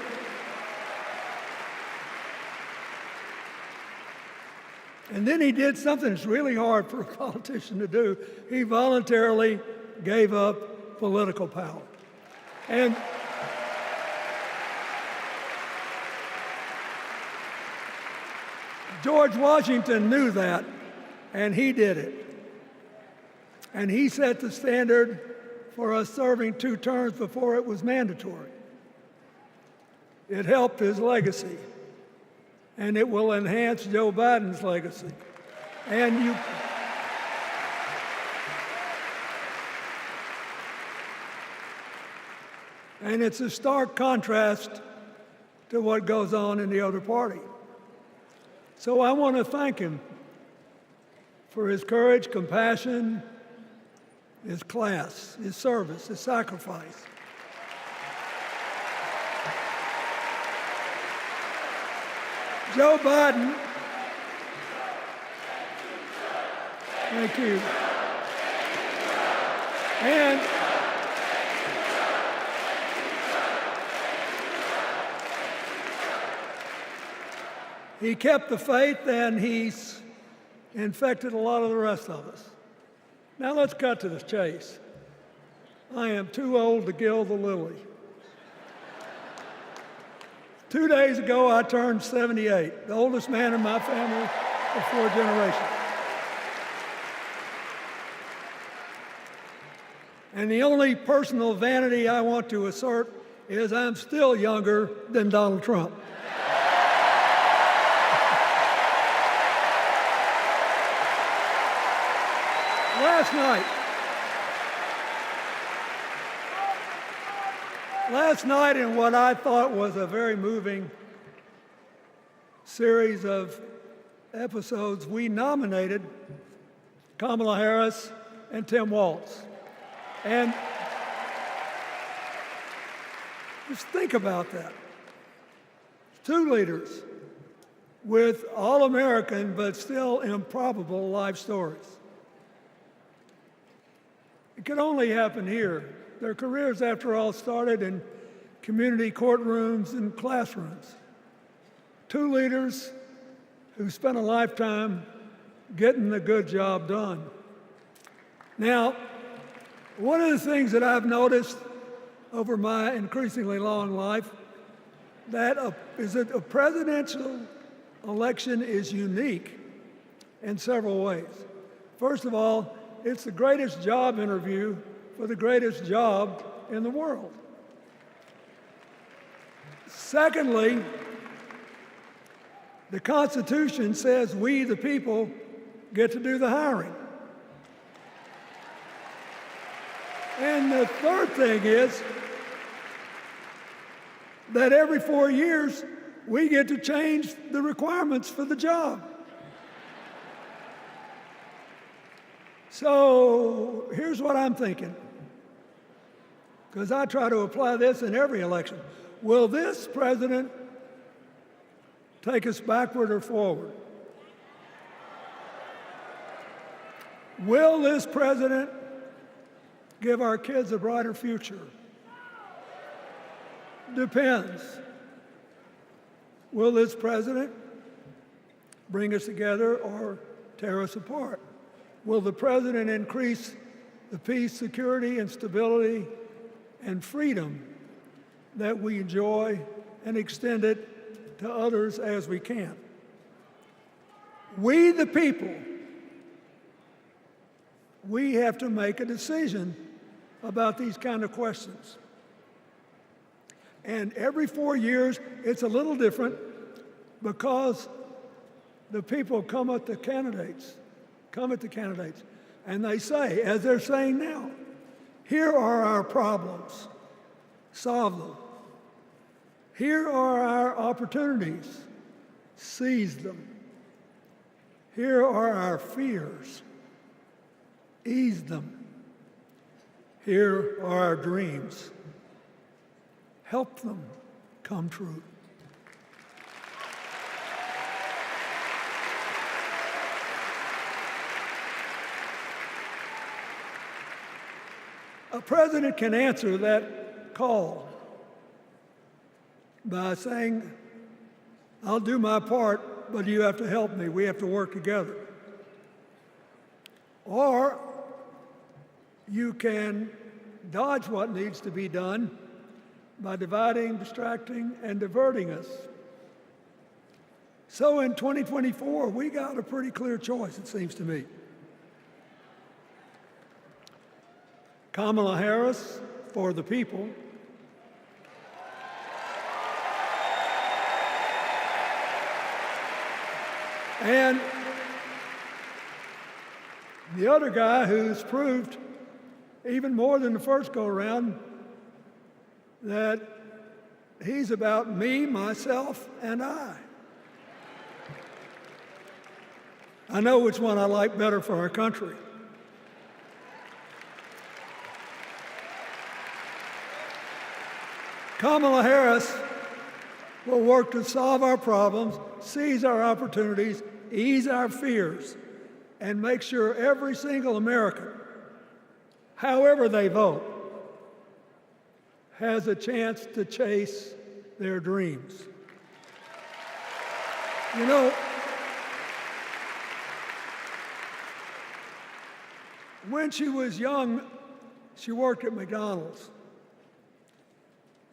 And then he did something that's really hard for a politician to do. He voluntarily gave up political power. And George Washington knew that, and he did it. And he set the standard for us serving 2 terms before it was mandatory. It helped his legacy, and it will enhance Joe Biden's legacy. And it's a stark contrast to what goes on in the other party. So I want to thank him for his courage, compassion, his class, his service, his sacrifice. Joe Biden, thank you. And he kept the faith, and he's infected a lot of the rest of us. Now let's cut to the chase. I am too old to gild the lily. 2 days ago, I turned 78, the oldest man in my family of 4 generations. And the only personal vanity I want to assert is I'm still younger than Donald Trump. Last night, in what I thought was a very moving series of episodes, we nominated Kamala Harris and Tim Walz. And just think about that. 2 leaders with all-American but still improbable life stories. It could only happen here. Their careers, after all, started in community courtrooms and classrooms. 2 leaders who spent a lifetime getting the good job done. Now, one of the things that I've noticed over my increasingly long life, is that a presidential election is unique in several ways. First of all, it's the greatest job interview for the greatest job in the world. Secondly, the Constitution says we, the people, get to do the hiring. And the third thing is that every 4 years, we get to change the requirements for the job. So here's what I'm thinking, because I try to apply this in every election. Will this president take us backward or forward? Will this president give our kids a brighter future? Depends. Will this president bring us together or tear us apart? Will the president increase the peace, security, and stability and freedom that we enjoy and extend it to others as we can. We, the people, we have to make a decision about these kind of questions. And every 4 years, it's a little different because the people come at the candidates, and they say, as they're saying now, here are our problems, solve them. Here are our opportunities, seize them. Here are our fears, ease them. Here are our dreams, help them come true. A president can answer that call by saying, I'll do my part, but you have to help me. We have to work together. Or you can dodge what needs to be done by dividing, distracting, and diverting us. So in 2024, we got a pretty clear choice, it seems to me. Kamala Harris for the people, and the other guy who's proved even more than the first go-around that he's about me, myself, and I. I know which one I like better for our country. Kamala Harris will work to solve our problems, seize our opportunities, ease our fears, and make sure every single American, however they vote, has a chance to chase their dreams. You know, when she was young, she worked at McDonald's.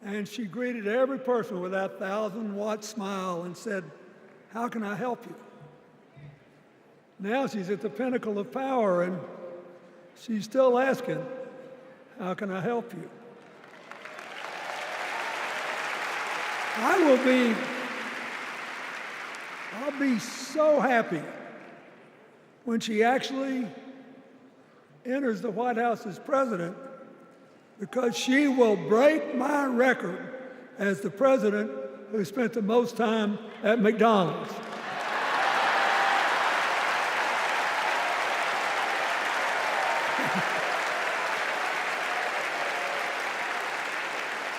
And she greeted every person with that 1,000-watt smile and said, "How can I help you?" Now she's at the pinnacle of power and she's still asking, "How can I help you?" I'll be so happy when she actually enters the White House as president, because she will break my record as the president who spent the most time at McDonald's.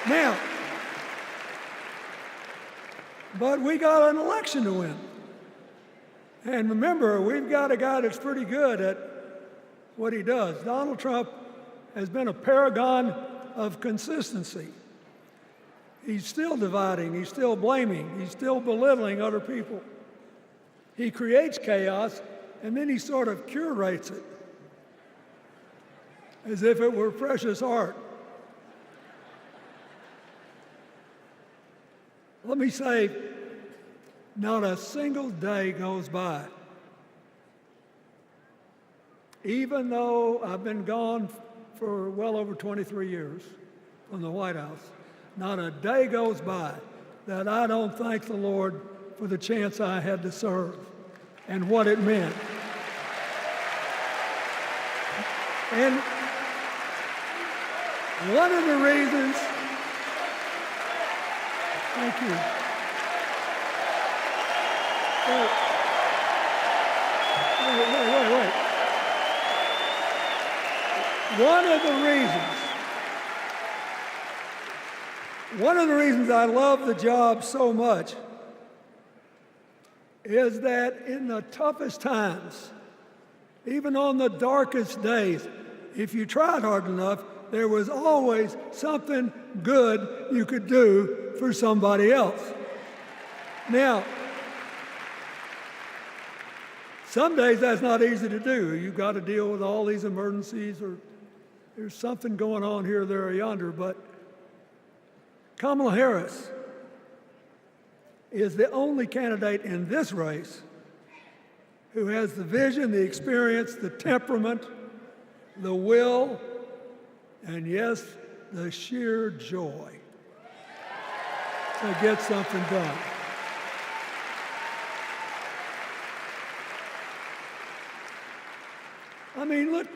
Now, but we got an election to win. And remember, we've got a guy that's pretty good at what he does. Donald Trump has been a paragon of consistency. He's still dividing, he's still blaming, he's still belittling other people. He creates chaos, and then he sort of curates it as if it were precious art. Let me say, not a single day goes by, even though I've been gone for well over 23 years from the White House, not a day goes by that I don't thank the Lord for the chance I had to serve and what it meant. And one of the reasons, thank you. Wait. One of the reasons I love the job so much is that in the toughest times, even on the darkest days, if you tried hard enough, there was always something good you could do for somebody else. Now, some days that's not easy to do. You've got to deal with all these emergencies, or there's something going on here, there, or yonder. But Kamala Harris is the only candidate in this race who has the vision, the experience, the temperament, the will, and yes, the sheer joy to get something done. I mean, look,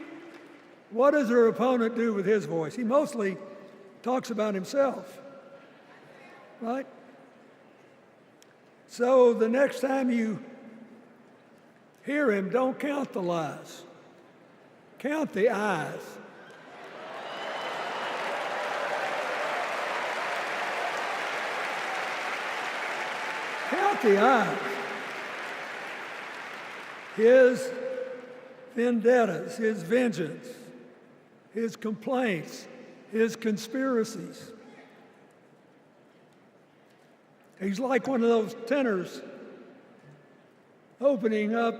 what does her opponent do with his voice? He mostly talks about himself, right? So the next time you hear him, don't count the lies. Count the eyes. Count the eyes. His vendettas, his vengeance, his complaints, his conspiracies. He's like one of those tenors opening up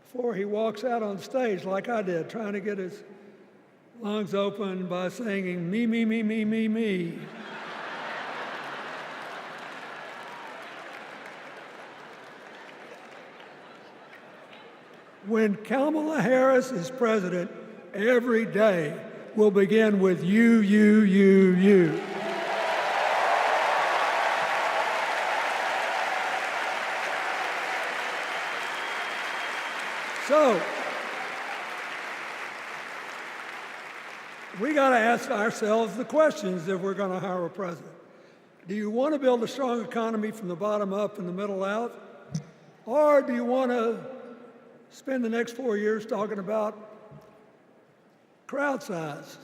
before he walks out on stage, like I did, trying to get his lungs open by singing me, me, me, me, me, me. When Kamala Harris is president, every day will begin with you, you, you, you. So, we got to ask ourselves the questions if we're going to hire a president. Do you want to build a strong economy from the bottom up and the middle out? Or do you want to spend the next 4 years talking about crowd size?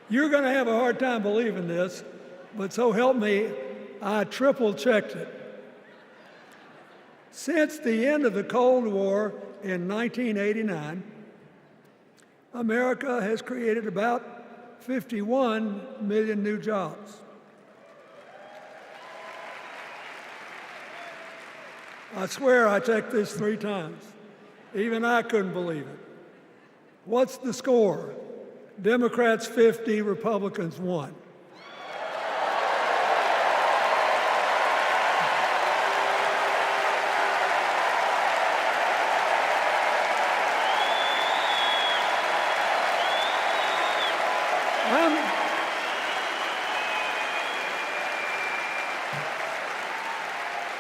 You're going to have a hard time believing this, but so help me, I triple-checked it. Since the end of the Cold War in 1989, America has created about 51 million new jobs. I swear I checked this 3 times. Even I couldn't believe it. What's the score? Democrats 50, Republicans 1.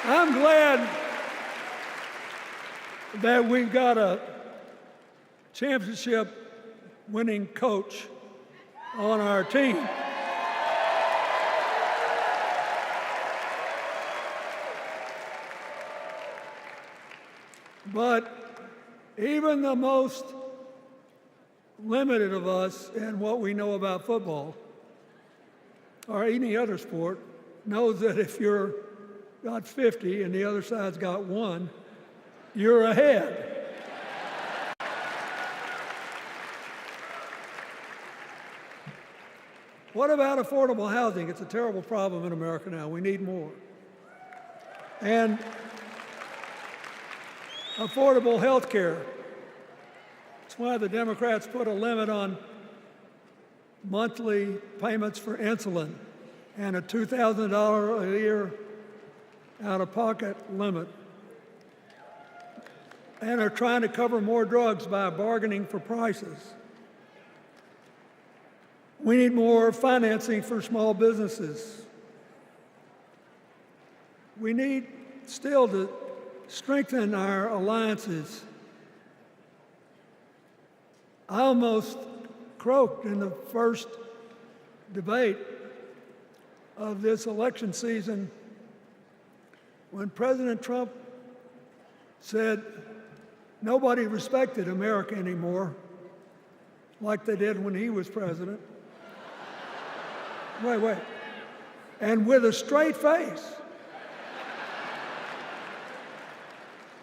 I'm glad that we've got a championship-winning coach on our team. But even the most limited of us in what we know about football or any other sport knows that if you're got 50 and the other side's got 1, you're ahead. What about affordable housing? It's a terrible problem in America now. We need more. And affordable health care. That's why the Democrats put a limit on monthly payments for insulin and a $2,000 a year out-of-pocket limit, and are trying to cover more drugs by bargaining for prices. We need more financing for small businesses. We need still to strengthen our alliances. I almost croaked in the first debate of this election season when President Trump said nobody respected America anymore like they did when he was president. Wait. And with a straight face.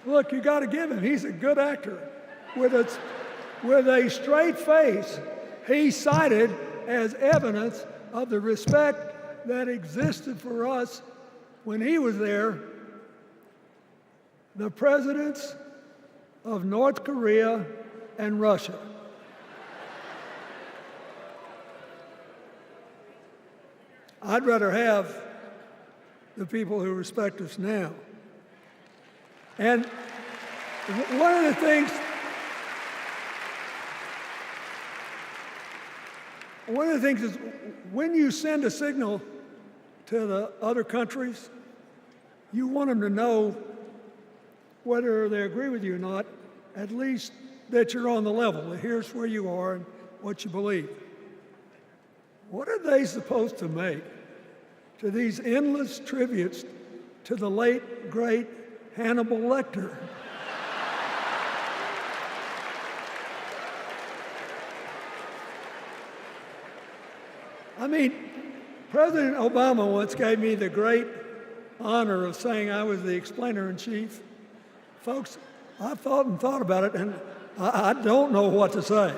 Look, you got to give him. He's a good actor. With a straight face, he cited as evidence of the respect that existed for us when he was there the presidents of North Korea and Russia. I'd rather have the people who respect us now. And one of the things is when you send a signal to the other countries, you want them to know whether they agree with you or not, at least that you're on the level. Here's where you are and what you believe. What are they supposed to make to these endless tributes to the late, great Hannibal Lecter? I mean, President Obama once gave me the great honor of saying I was the explainer-in-chief. Folks, I've thought and thought about it, and I don't know what to say.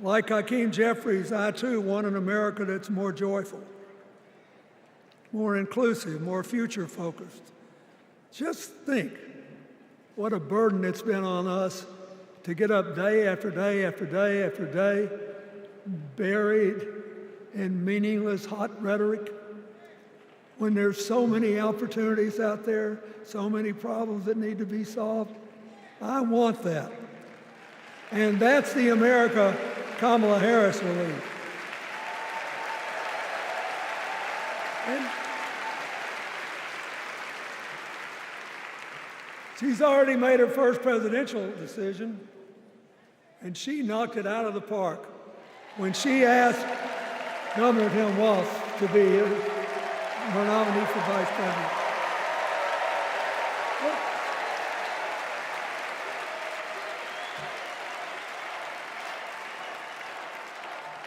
Like Hakeem Jeffries, I too want an America that's more joyful, more inclusive, more future-focused. Just think what a burden it's been on us to get up day after day after day after day, buried in meaningless hot rhetoric, when there's so many opportunities out there, so many problems that need to be solved. I want that. And that's the America Kamala Harris will lead. And she's already made her first presidential decision, and she knocked it out of the park when she asked Governor Tim Walz to be her nominee for vice president.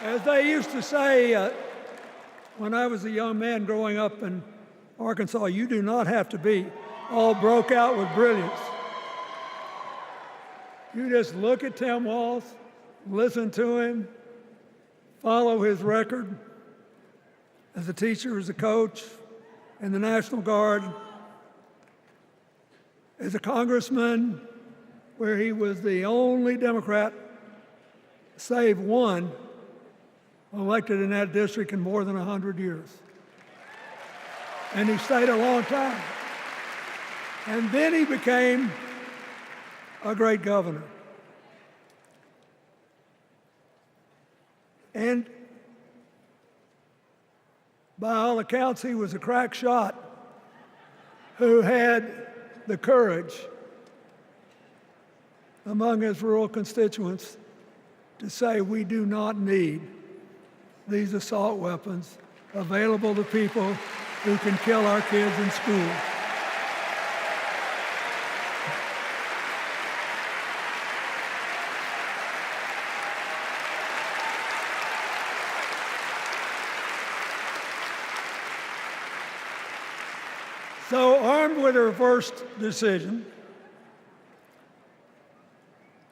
As they used to say when I was a young man growing up in Arkansas, you do not have to be all broke out with brilliance. You just look at Tim Walz, listen to him, follow his record as a teacher, as a coach, in the National Guard, as a congressman, where he was the only Democrat, save one, elected in that district in more than 100 years. And he stayed a long time. And then he became a great governor. And by all accounts, he was a crack shot who had the courage among his rural constituents to say, we do not need these assault weapons available to people who can kill our kids in school. So, armed with her first decision,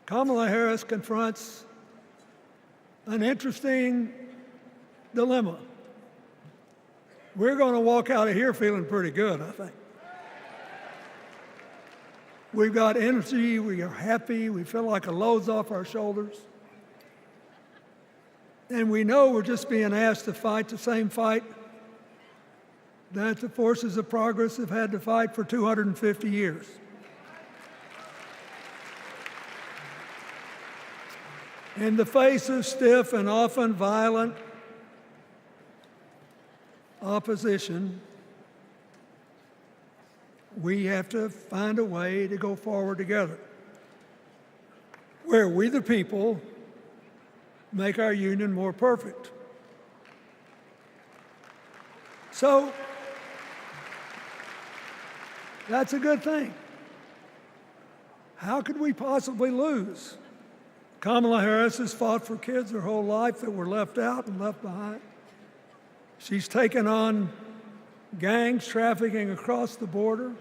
Kamala Harris confronts an interesting dilemma. We're going to walk out of here feeling pretty good, I think. We've got energy, we are happy, we feel like a load's off our shoulders. And we know we're just being asked to fight the same fight that the forces of progress have had to fight for 250 years. In the face of stiff and often violent opposition, we have to find a way to go forward together, where we the people make our union more perfect. So, that's a good thing. How could we possibly lose? Kamala Harris has fought for kids her whole life that were left out and left behind. She's taken on gangs trafficking across the border.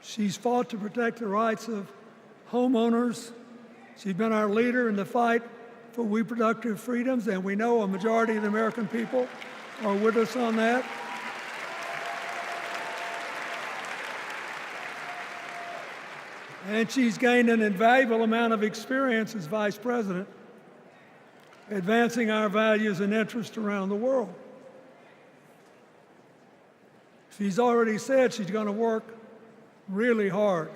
She's fought to protect the rights of homeowners. She's been our leader in the fight for reproductive freedoms, and we know a majority of the American people are with us on that. And she's gained an invaluable amount of experience as vice president, advancing our values and interests around the world. She's already said she's going to work really hard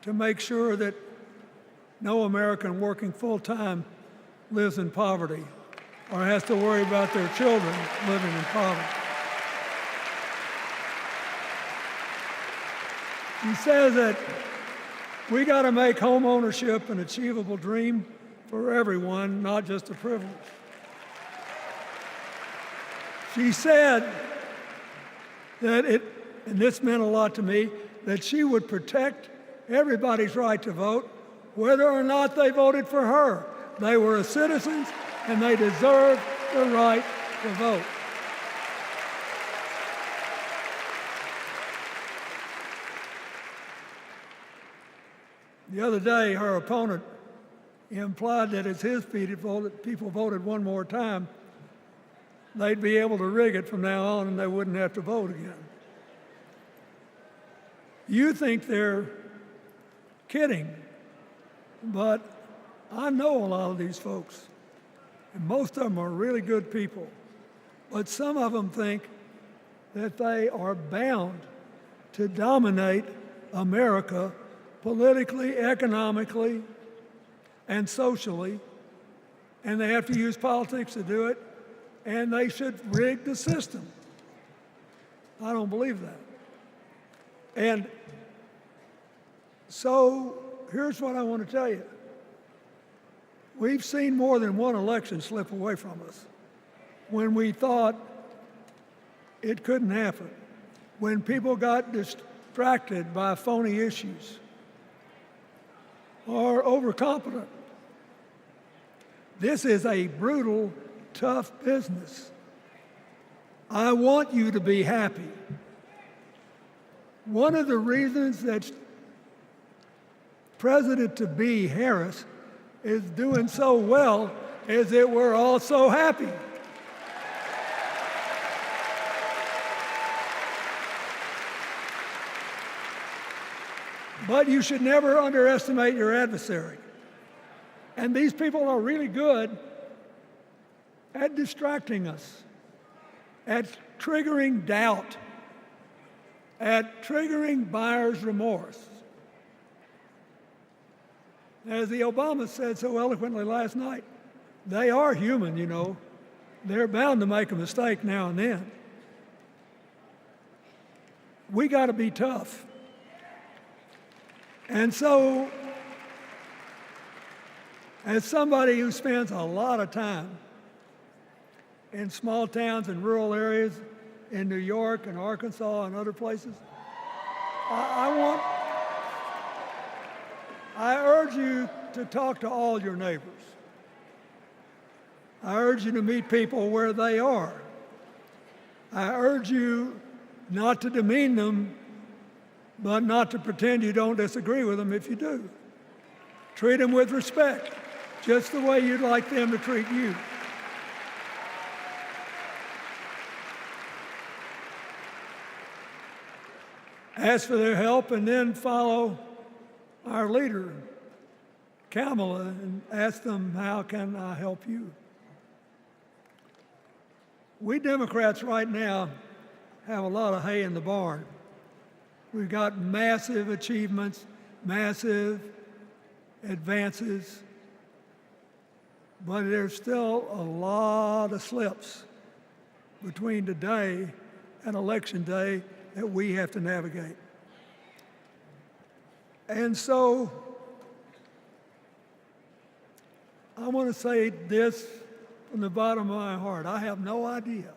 to make sure that no American working full-time lives in poverty or has to worry about their children living in poverty. He says that we got to make home ownership an achievable dream for everyone, not just a privilege. She said that and this meant a lot to me, that she would protect everybody's right to vote, whether or not they voted for her. They were citizens and they deserve the right to vote. The other day, her opponent implied that as his people voted one more time, they'd be able to rig it from now on and they wouldn't have to vote again. You think they're kidding, but I know a lot of these folks, and most of them are really good people, but some of them think that they are bound to dominate America politically, economically, and socially, and they have to use politics to do it, and they should rig the system. I don't believe that. And so here's what I want to tell you. We've seen more than one election slip away from us when we thought it couldn't happen, when people got distracted by phony issues or overconfident. This is a brutal, tough business. I want you to be happy. One of the reasons that President-to-be Harris is doing so well is that we're all so happy. But you should never underestimate your adversary. And these people are really good at distracting us, at triggering doubt, at triggering buyer's remorse. As the Obama said so eloquently last night, they are human, you know. They're bound to make a mistake now and then. We got to be tough. And so, as somebody who spends a lot of time in small towns and rural areas in New York and Arkansas and other places, I urge you to talk to all your neighbors. I urge you to meet people where they are. I urge you not to demean them, but not to pretend you don't disagree with them if you do. Treat them with respect, just the way you'd like them to treat you. Ask for their help and then follow our leader, Kamala, and ask them, how can I help you? We Democrats right now have a lot of hay in the barn. We've got massive achievements, massive advances, but there's still a lot of slips between today and Election Day that we have to navigate. And so I want to say this from the bottom of my heart. I have no idea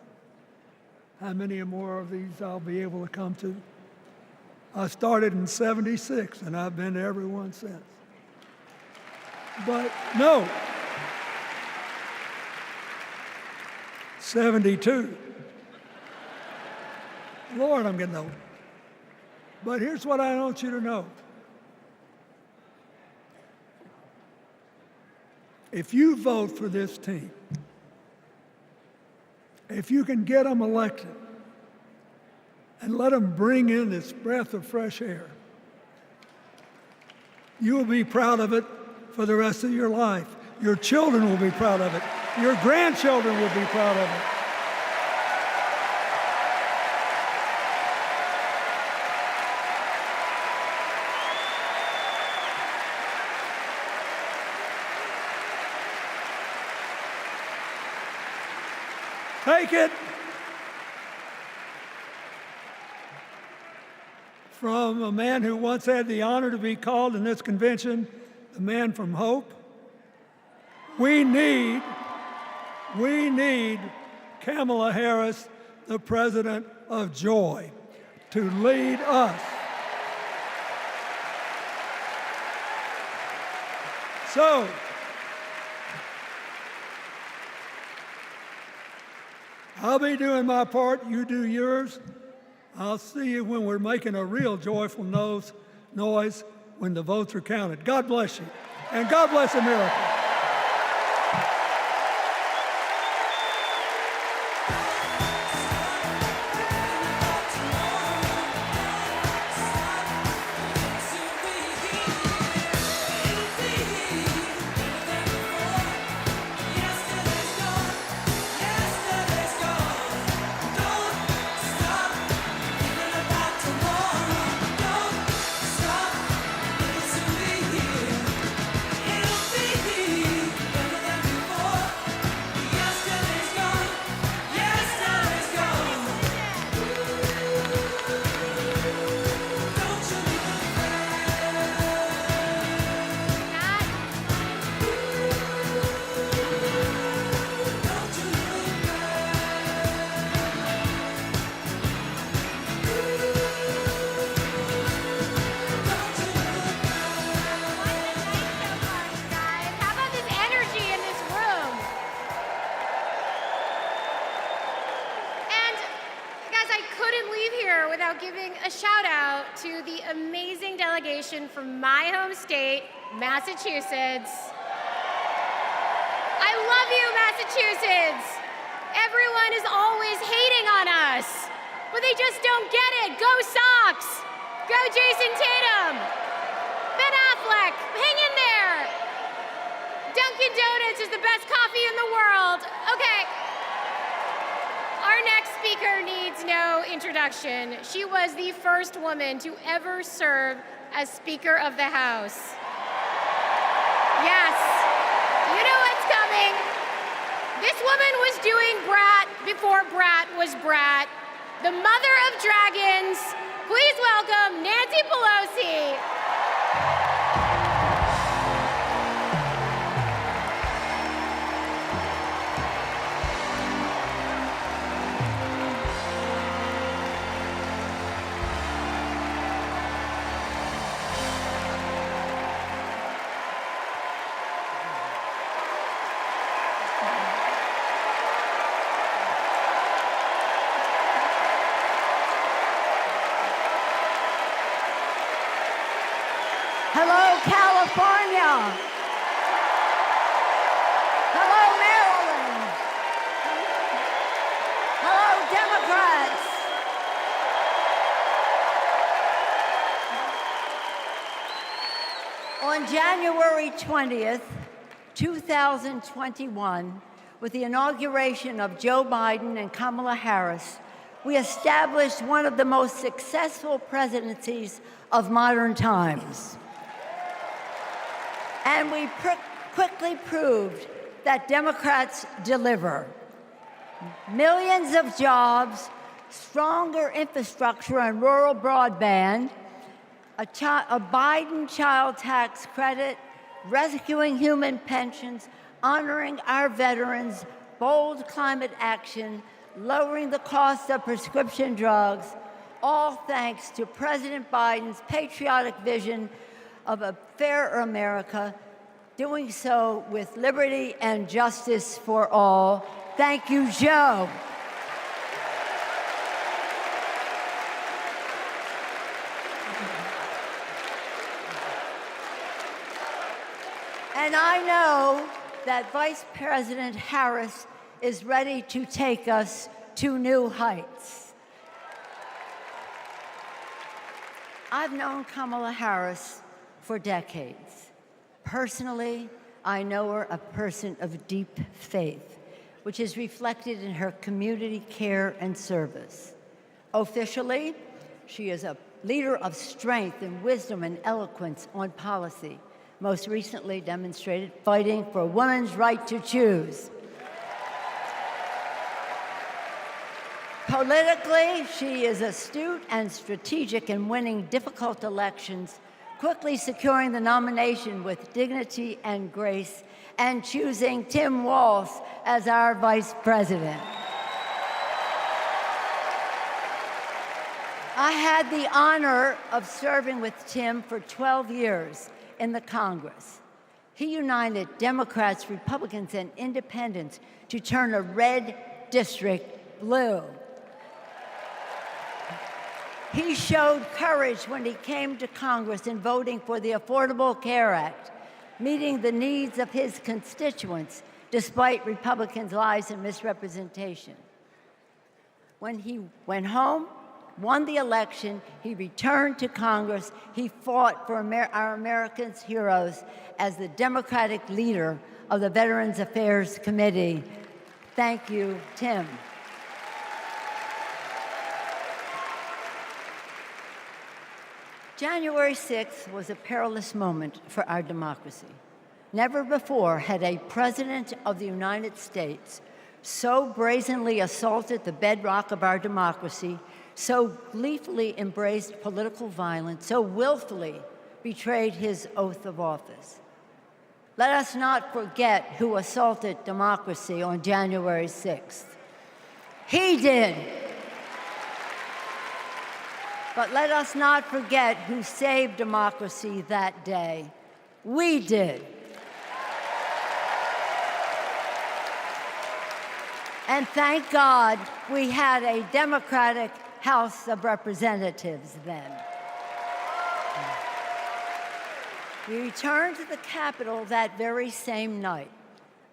how many more of these I'll be able to come to. I started in '76, and I've been to every one since. But no, 72. Lord, I'm getting old. But here's what I want you to know. If you vote for this team, if you can get them elected and let them bring in this breath of fresh air, You will be proud of it for the rest of your life. Your children will be proud of it. Your grandchildren will be proud of it. Take it from a man who once had the honor to be called in this convention the man from hope. We need Kamala Harris, the president of joy, to lead us. So, I'll be doing my part, you do yours. I'll see you when we're making a real joyful noise when the votes are counted. God bless you, and God bless America. From my home state, Massachusetts. I love you, Massachusetts. Everyone is always hating on us, but they just don't get it. Go Sox! Go Jason Tatum! Ben Affleck, hang in there! Dunkin' Donuts is the best coffee in the world. Okay. Our next speaker needs no introduction. She was the first woman to ever serve as Speaker of the House. Yes, you know what's coming. This woman was doing Brat before Brat was Brat. The mother of dragons. Please welcome Nancy Pelosi. Hello, California. Hello, Maryland. Hello, Democrats. On January 20th, 2021, with the inauguration of Joe Biden and Kamala Harris, we established one of the most successful presidencies of modern times. And we quickly proved that Democrats deliver. Millions of jobs, stronger infrastructure and rural broadband, a Biden child tax credit, rescuing human pensions, honoring our veterans, bold climate action, lowering the cost of prescription drugs, all thanks to President Biden's patriotic vision of a fairer America, doing so with liberty and justice for all. Thank you, Joe. And I know that Vice President Harris is ready to take us to new heights. I've known Kamala Harris for decades. Personally, I know her a person of deep faith, which is reflected in her community care and service. Officially, she is a leader of strength and wisdom and eloquence on policy, most recently demonstrated fighting for women's right to choose. Politically, she is astute and strategic in winning difficult elections, quickly securing the nomination with dignity and grace, and choosing Tim Walz as our vice president. I had the honor of serving with Tim for 12 years in the Congress. He united Democrats, Republicans, and independents to turn a red district blue. He showed courage when he came to Congress in voting for the Affordable Care Act, meeting the needs of his constituents despite Republicans' lies and misrepresentation. When he went home, won the election, he returned to Congress. He fought for our Americans' heroes as the Democratic leader of the Veterans Affairs Committee. Thank you, Tim. January 6th was a perilous moment for our democracy. Never before had a president of the United States so brazenly assaulted the bedrock of our democracy, so gleefully embraced political violence, so willfully betrayed his oath of office. Let us not forget who assaulted democracy on January 6th. He did. But let us not forget who saved democracy that day. We did. And thank God we had a Democratic House of Representatives then. We returned to the Capitol that very same night.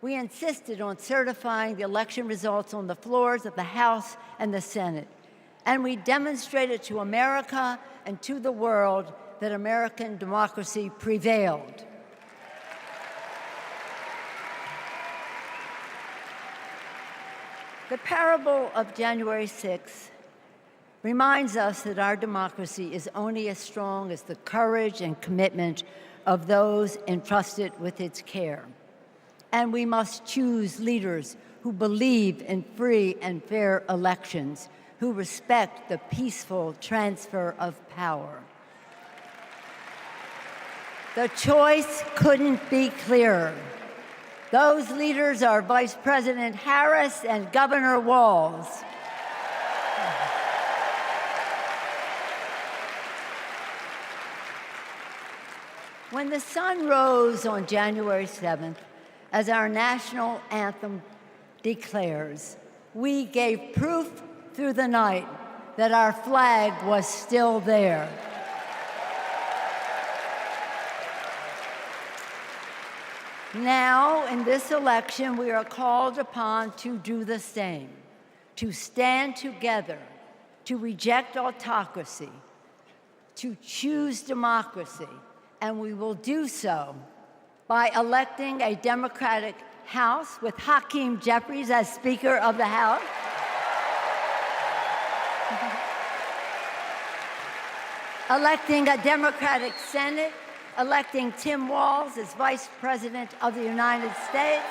We insisted on certifying the election results on the floors of the House and the Senate. And we demonstrated to America and to the world that American democracy prevailed. The parable of January 6th reminds us that our democracy is only as strong as the courage and commitment of those entrusted with its care. And we must choose leaders who believe in free and fair elections, who respect the peaceful transfer of power. The choice couldn't be clearer. Those leaders are Vice President Harris and Governor Walz. When the sun rose on January 7th, as our national anthem declares, we gave proof through the night that our flag was still there. Now, in this election, we are called upon to do the same, to stand together, to reject autocracy, to choose democracy, and we will do so by electing a Democratic House with Hakeem Jeffries as Speaker of the House, electing a Democratic Senate, electing Tim Walz as Vice President of the United States,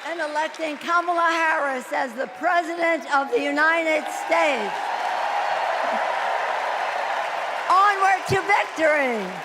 and electing Kamala Harris as the President of the United States. Onward to victory!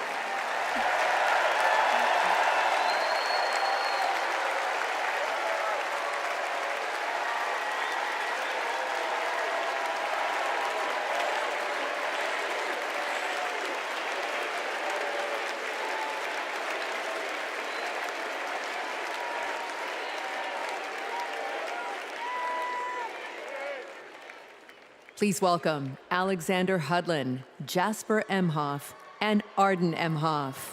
Please welcome Alexander Hudlin, Jasper Emhoff, and Arden Emhoff.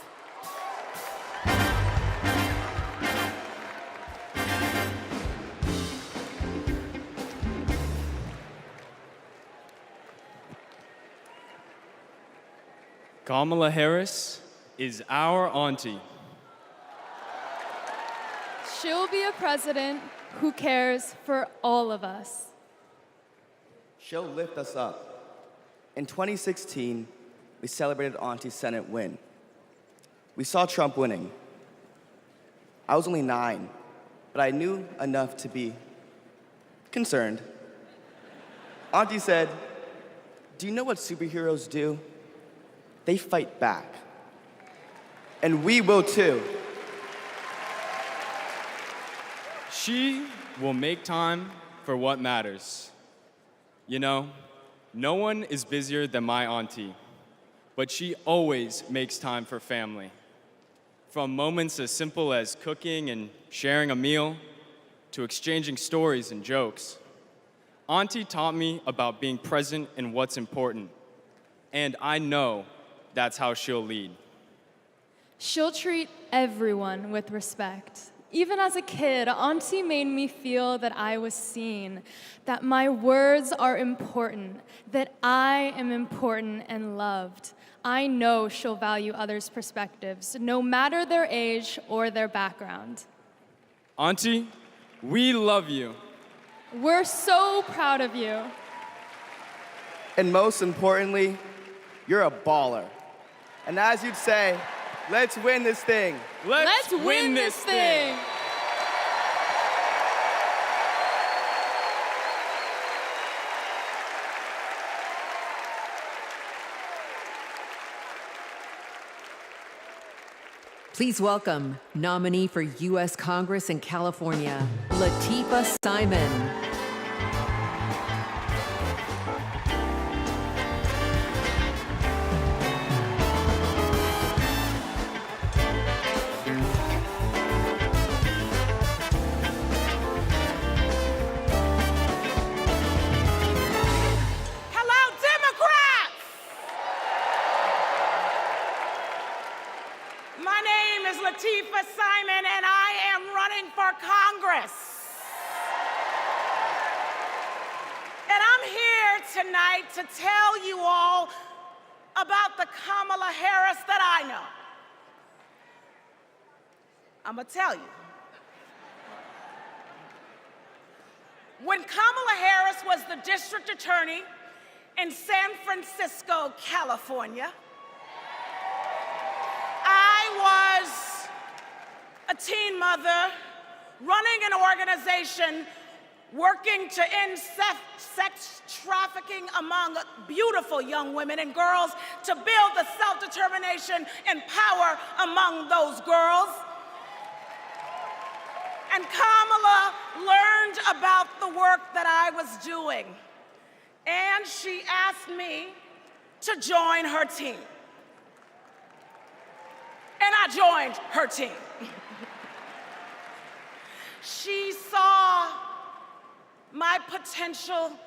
Kamala Harris is our auntie. She'll be a president who cares for all of us. She'll lift us up. In 2016, we celebrated Auntie's Senate win. We saw Trump winning. I was only 9, but I knew enough to be concerned. Auntie said, "Do you know what superheroes do? They fight back. And we will too." She will make time for what matters. You know, no one is busier than my auntie, but she always makes time for family. From moments as simple as cooking and sharing a meal, to exchanging stories and jokes. Auntie taught me about being present in what's important, and I know that's how she'll lead. She'll treat everyone with respect. Even as a kid, Auntie made me feel that I was seen, that my words are important, that I am important and loved. I know she'll value others' perspectives, no matter their age or their background. Auntie, we love you. We're so proud of you. And most importantly, you're a baller. And as you'd say, let's win this thing. Let's win this thing. Please welcome nominee for U.S. Congress in California, Latifah Simon. Latifah Simon, and I am running for Congress. And I'm here tonight to tell you all about the Kamala Harris that I know. I'm gonna tell you. When Kamala Harris was the district attorney in San Francisco, California, I was a teen mother running an organization working to end sex trafficking among beautiful young women and girls, to build the self-determination and power among those girls. And Kamala learned about the work that I was doing, and she asked me to join her team. And I joined her team. She saw my potential,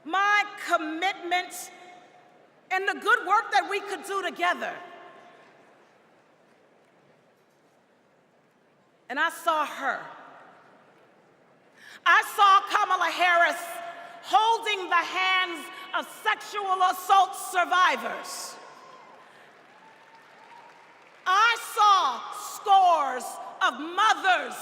my commitment, and the good work that we could do together. And I saw her. I saw Kamala Harris holding the hands of sexual assault survivors. I saw scores of mothers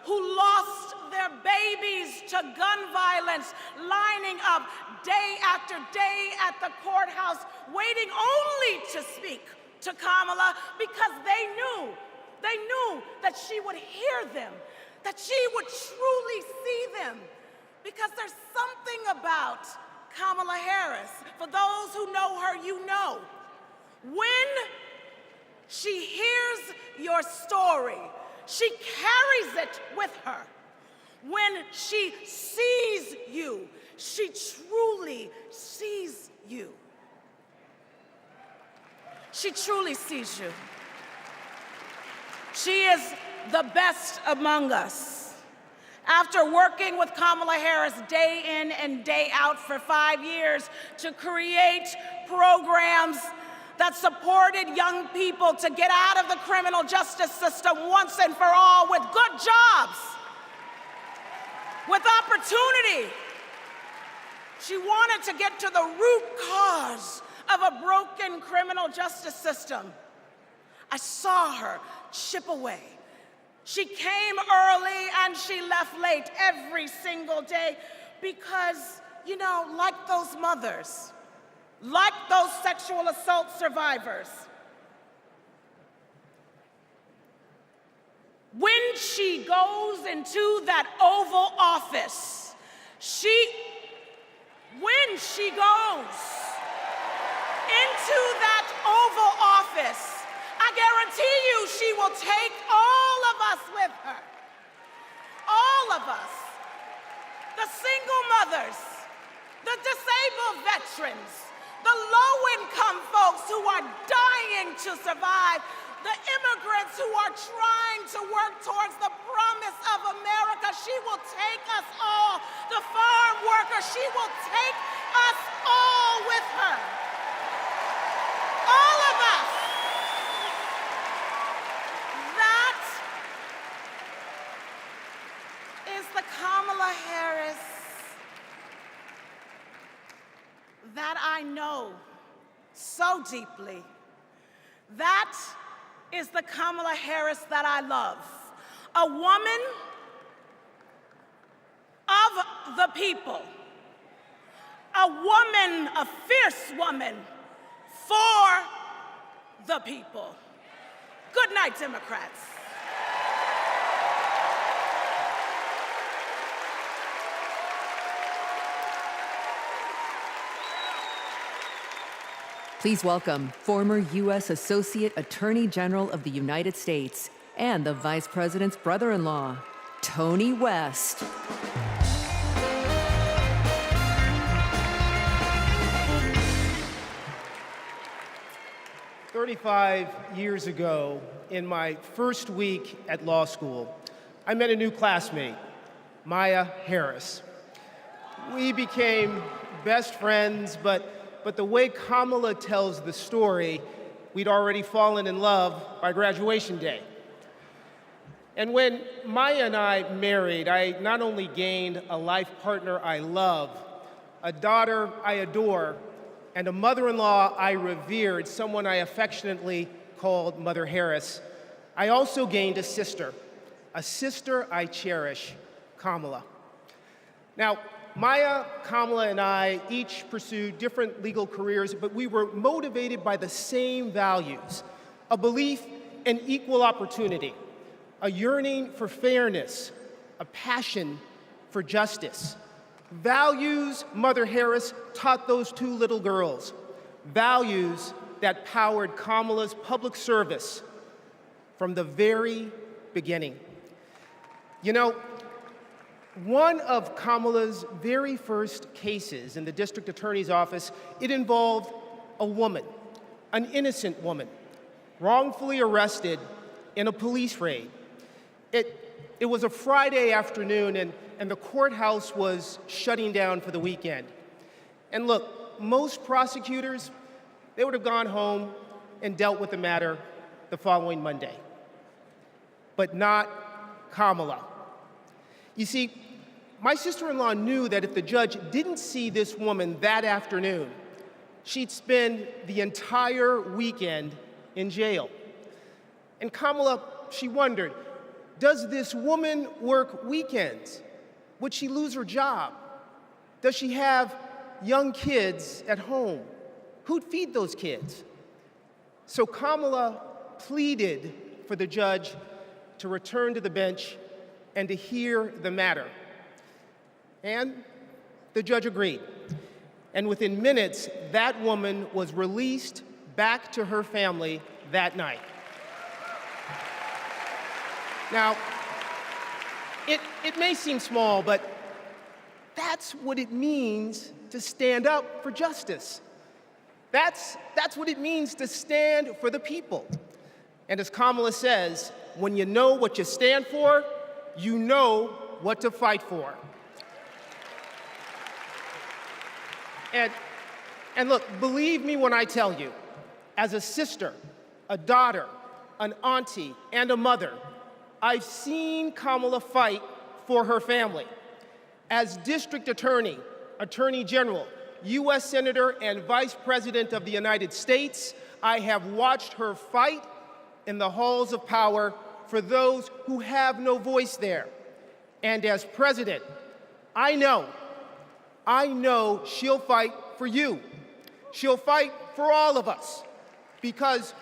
who lost their babies to gun violence, lining up day after day at the courthouse, waiting only to speak to Kamala because they knew that she would hear them, that she would truly see them, because there's something about Kamala Harris. For those who know her, you know. When she hears your story, she carries it with her. When she sees you, she truly sees you. She truly sees you. She is the best among us. After working with Kamala Harris day in and day out for 5 years to create programs that supported young people to get out of the criminal justice system once and for all, with good jobs, with opportunity. She wanted to get to the root cause of a broken criminal justice system. I saw her chip away. She came early and she left late every single day because, you know, like those mothers, like those sexual assault survivors, when she goes into that Oval Office, when she goes into that Oval Office, I guarantee you she will take all of us with her. All of us. The single mothers, the disabled veterans, the low-income folks who are dying to survive, the immigrants who are trying to work towards the promise of America. She will take us all. The farm workers, she will take us all with her. All of us. That is the Kamala Harris that I know so deeply. That is the Kamala Harris that I love. A woman of the people. A woman, a fierce woman for the people. Good night, Democrats. Please welcome former U.S. Associate Attorney General of the United States and the Vice President's brother-in-law, Tony West. "35 years ago, in my first week at law school, I met a new classmate, Maya Harris. We became best friends, but the way Kamala tells the story, we'd already fallen in love by graduation day. And when Maya and I married, I not only gained a life partner I love, a daughter I adore, and a mother-in-law I revered, someone I affectionately called Mother Harris, I also gained a sister I cherish, Kamala. Now, Maya, Kamala, and I each pursued different legal careers, but we were motivated by the same values: a belief in equal opportunity, a yearning for fairness, a passion for justice. Values Mother Harris taught those two little girls, values that powered Kamala's public service from the very beginning. You know, one of Kamala's very first cases in the district attorney's office, it involved a woman, an innocent woman, wrongfully arrested in a police raid. It was a Friday afternoon, and the courthouse was shutting down for the weekend. And look, most prosecutors, they would have gone home and dealt with the matter the following Monday. But not Kamala. You see, my sister-in-law knew that if the judge didn't see this woman that afternoon, she'd spend the entire weekend in jail. And Kamala, she wondered, does this woman work weekends? Would she lose her job? Does she have young kids at home? Who'd feed those kids? So Kamala pleaded for the judge to return to the bench and to hear the matter. And the judge agreed. And within minutes, that woman was released back to her family that night. Now, it may seem small, but that's what it means to stand up for justice. That's what it means to stand for the people. And as Kamala says, when you know what you stand for, you know what to fight for. And look, believe me when I tell you, as a sister, a daughter, an auntie, and a mother, I've seen Kamala fight for her family. As district attorney, attorney general, U.S. Senator and Vice President of the United States, I have watched her fight in the halls of power for those who have no voice there. And as president, I know she'll fight for you. She'll fight for all of us. Because,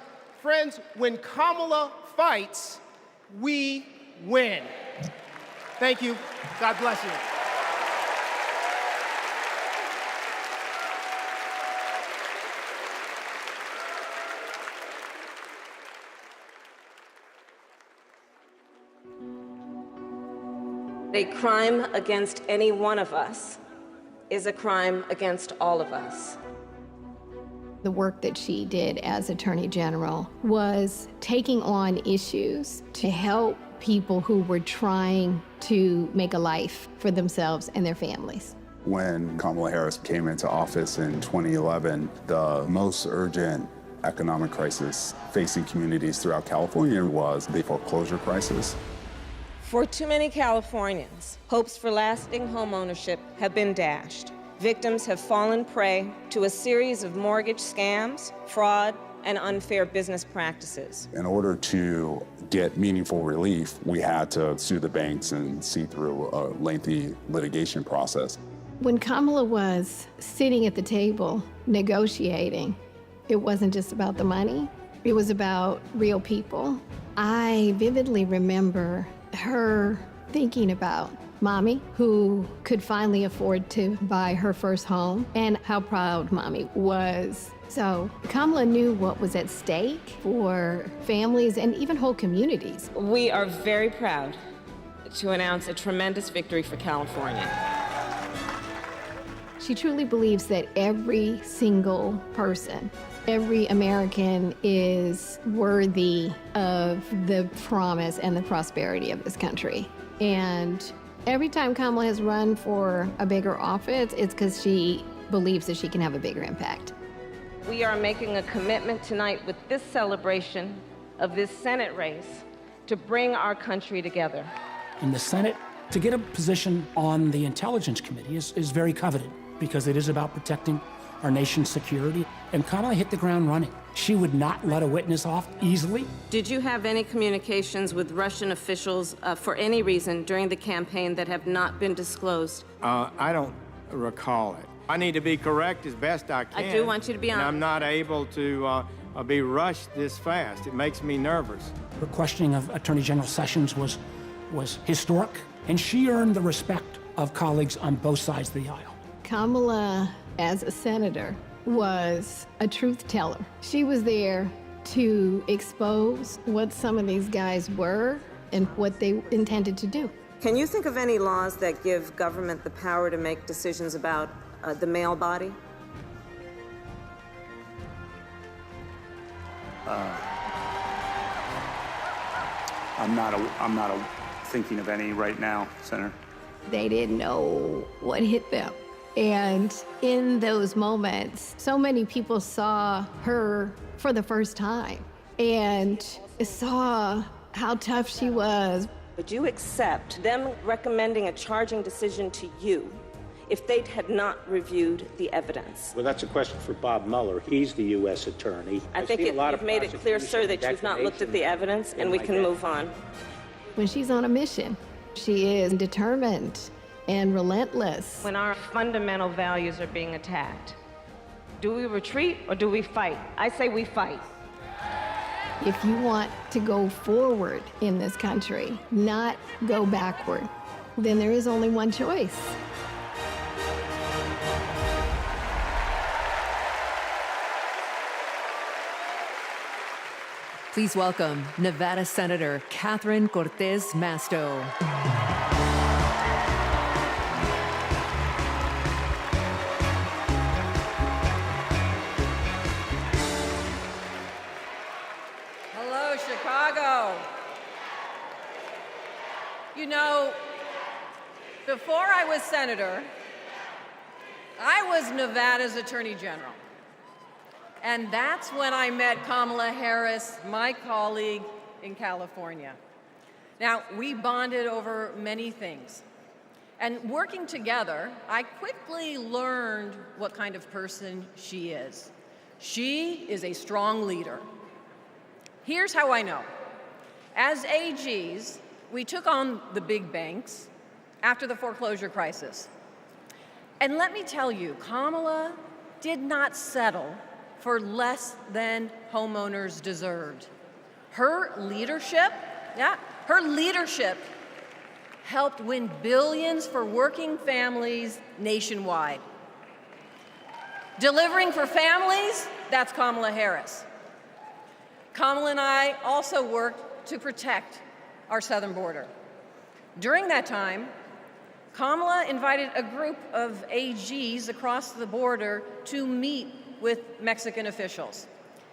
friends, when Kamala fights, we win. Thank you. God bless you. A crime against any one of us is a crime against all of us. The work that she did as Attorney General was taking on issues to help people who were trying to make a life for themselves and their families. When Kamala Harris came into office in 2011, the most urgent economic crisis facing communities throughout California was the foreclosure crisis. For too many Californians, hopes for lasting home ownership have been dashed. Victims have fallen prey to a series of mortgage scams, fraud, and unfair business practices. In order to get meaningful relief, we had to sue the banks and see through a lengthy litigation process. When Kamala was sitting at the table negotiating, it wasn't just about the money, it was about real people. I vividly remember her thinking about Mommy, who could finally afford to buy her first home, and how proud Mommy was. So Kamala knew what was at stake for families and even whole communities. We are very proud to announce a tremendous victory for California. She truly believes that every single person, every American is worthy of the promise and the prosperity of this country. And every time Kamala has run for a bigger office, it's because she believes that she can have a bigger impact. We are making a commitment tonight with this celebration of this Senate race to bring our country together. In the Senate, to get a position on the Intelligence Committee is very coveted because it is about protecting our nation's security. And Kamala hit the ground running. She would not let a witness off easily. Did you have any communications with Russian officials for any reason during the campaign that have not been disclosed? I don't recall it. I need to be correct as best I can. I do want you to be honest. And I'm not able to be rushed this fast. It makes me nervous. Her questioning of Attorney General Sessions was historic, and she earned the respect of colleagues on both sides of the aisle. Kamala, as a senator, was a truth teller. She was there to expose what some of these guys were and what they intended to do. Can you think of any laws that give government the power to make decisions about the male body? I'm not thinking of any right now, Senator. They didn't know what hit them. And in those moments, so many people saw her for the first time and saw how tough she was. Would you accept them recommending a charging decision to you if they had not reviewed the evidence? Well, that's a question for Bob Mueller. He's the U.S. attorney. I think you've made it clear, sir, that you've not looked at the evidence, and we can move on. When she's on a mission, she is determined and relentless. When our fundamental values are being attacked, do we retreat or do we fight? I say we fight. If you want to go forward in this country, not go backward, then there is only one choice. Please welcome Nevada Senator Catherine Cortez Masto. Hello, Chicago. You know, before I was senator, I was Nevada's Attorney General. And that's when I met Kamala Harris, my colleague in California. Now, we bonded over many things. And working together, I quickly learned what kind of person she is. She is a strong leader. Here's how I know. As AGs, we took on the big banks after the foreclosure crisis. And let me tell you, Kamala did not settle for less than homeowners deserved. Her leadership helped win billions for working families nationwide. Delivering for families, that's Kamala Harris. Kamala and I also worked to protect our southern border. During that time, Kamala invited a group of AGs across the border to meet with Mexican officials.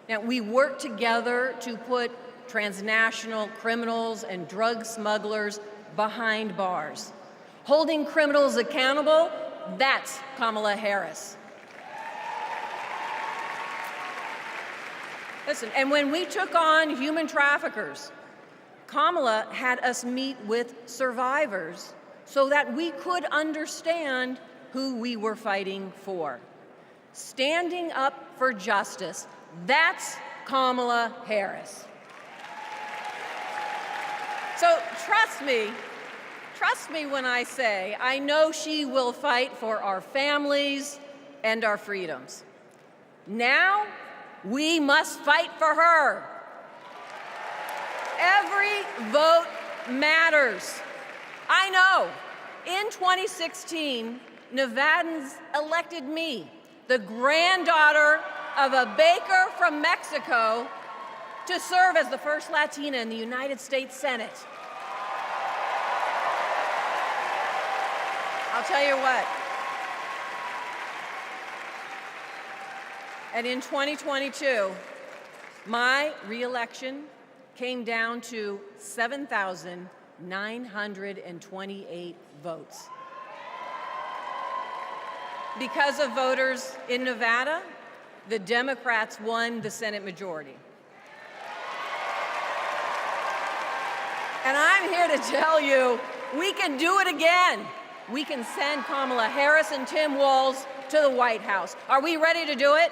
Now, we worked together to put transnational criminals and drug smugglers behind bars. Holding criminals accountable, that's Kamala Harris. Listen, and when we took on human traffickers, Kamala had us meet with survivors so that we could understand who we were fighting for. Standing up for justice, that's Kamala Harris. So trust me when I say I know she will fight for our families and our freedoms. Now, we must fight for her. Every vote matters. I know, in 2016, Nevadans elected me, the granddaughter of a baker from Mexico, to serve as the first Latina in the United States Senate. I'll tell you what. And in 2022, my re-election came down to 7,928 votes. Because of voters in Nevada, the Democrats won the Senate majority. And I'm here to tell you, we can do it again. We can send Kamala Harris and Tim Walz to the White House. Are we ready to do it?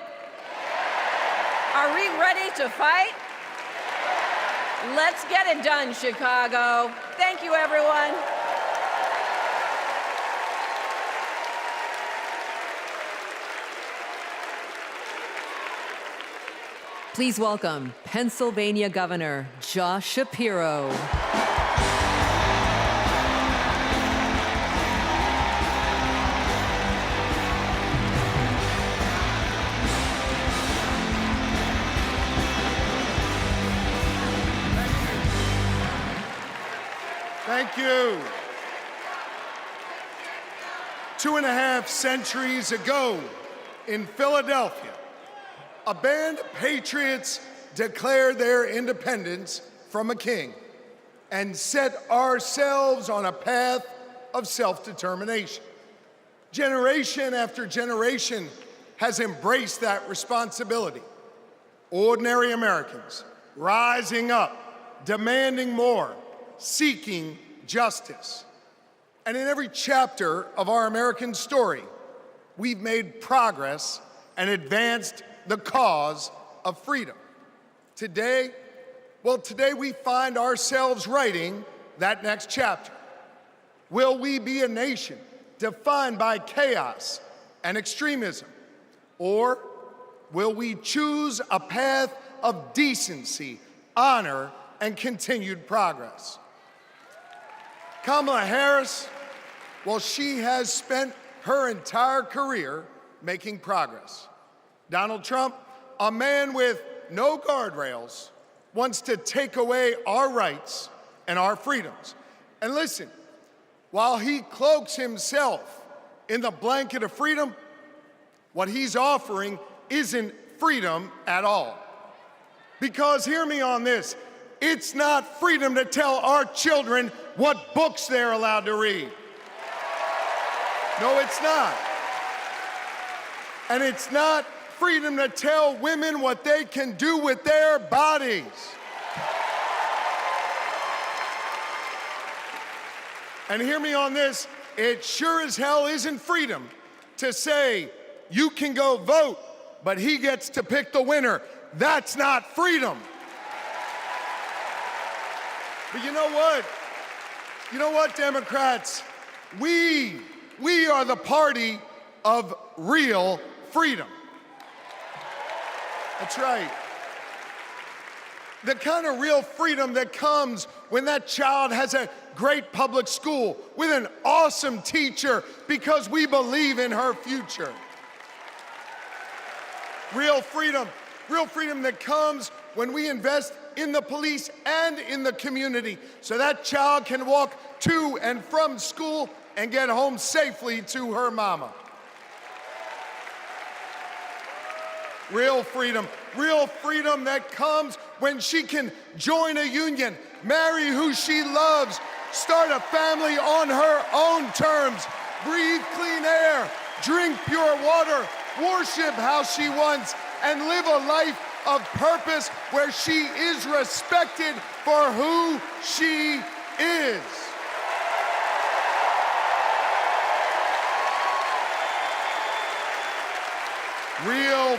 Are we ready to fight? Let's get it done, Chicago. Thank you, everyone. Please welcome Pennsylvania Governor Josh Shapiro. Thank you. 2.5 centuries ago in Philadelphia, a band of patriots declared their independence from a king and set ourselves on a path of self-determination. Generation after generation has embraced that responsibility. Ordinary Americans rising up, demanding more, seeking justice. And in every chapter of our American story, we've made progress and advanced the cause of freedom. Today we find ourselves writing that next chapter. Will we be a nation defined by chaos and extremism? Or will we choose a path of decency, honor, and continued progress? Kamala Harris, well, she has spent her entire career making progress. Donald Trump, a man with no guardrails, wants to take away our rights and our freedoms. And listen, while he cloaks himself in the blanket of freedom, what he's offering isn't freedom at all. Because hear me on this, it's not freedom to tell our children what books they're allowed to read. No, it's not. And it's not freedom to tell women what they can do with their bodies. And hear me on this, it sure as hell isn't freedom to say you can go vote, but he gets to pick the winner. That's not freedom. But you know what? You know what, Democrats? We are the party of real freedom. That's right. The kind of real freedom that comes when that child has a great public school with an awesome teacher because we believe in her future. Real freedom that comes when we invest in the police and in the community so that child can walk to and from school and get home safely to her mama. Real freedom that comes when she can join a union, marry who she loves, start a family on her own terms, breathe clean air, drink pure water, worship how she wants, and live a life of purpose where she is respected for who she is. Real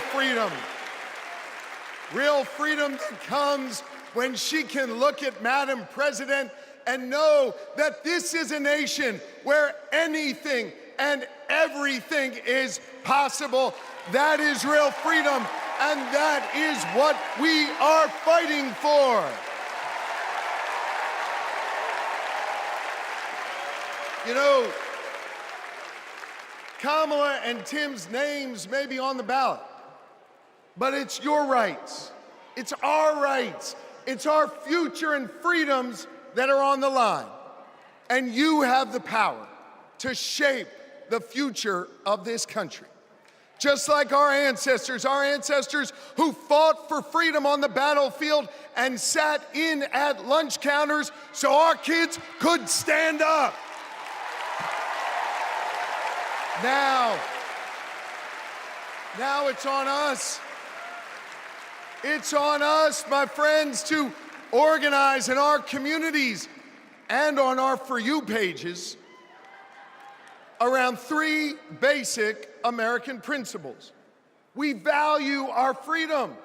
freedom that comes when she can look at Madam President and know that this is a nation where anything and everything is possible. That is real freedom, and that is what we are fighting for. You know, Kamala and Tim's names may be on the ballot, but it's your rights. It's our rights. It's our future and freedoms that are on the line. And you have the power to shape the future of this country. Just like our ancestors who fought for freedom on the battlefield and sat in at lunch counters so our kids could stand up. Now it's on us. It's on us, my friends, to organize in our communities and on our For You pages around three basic American principles. We value our freedom,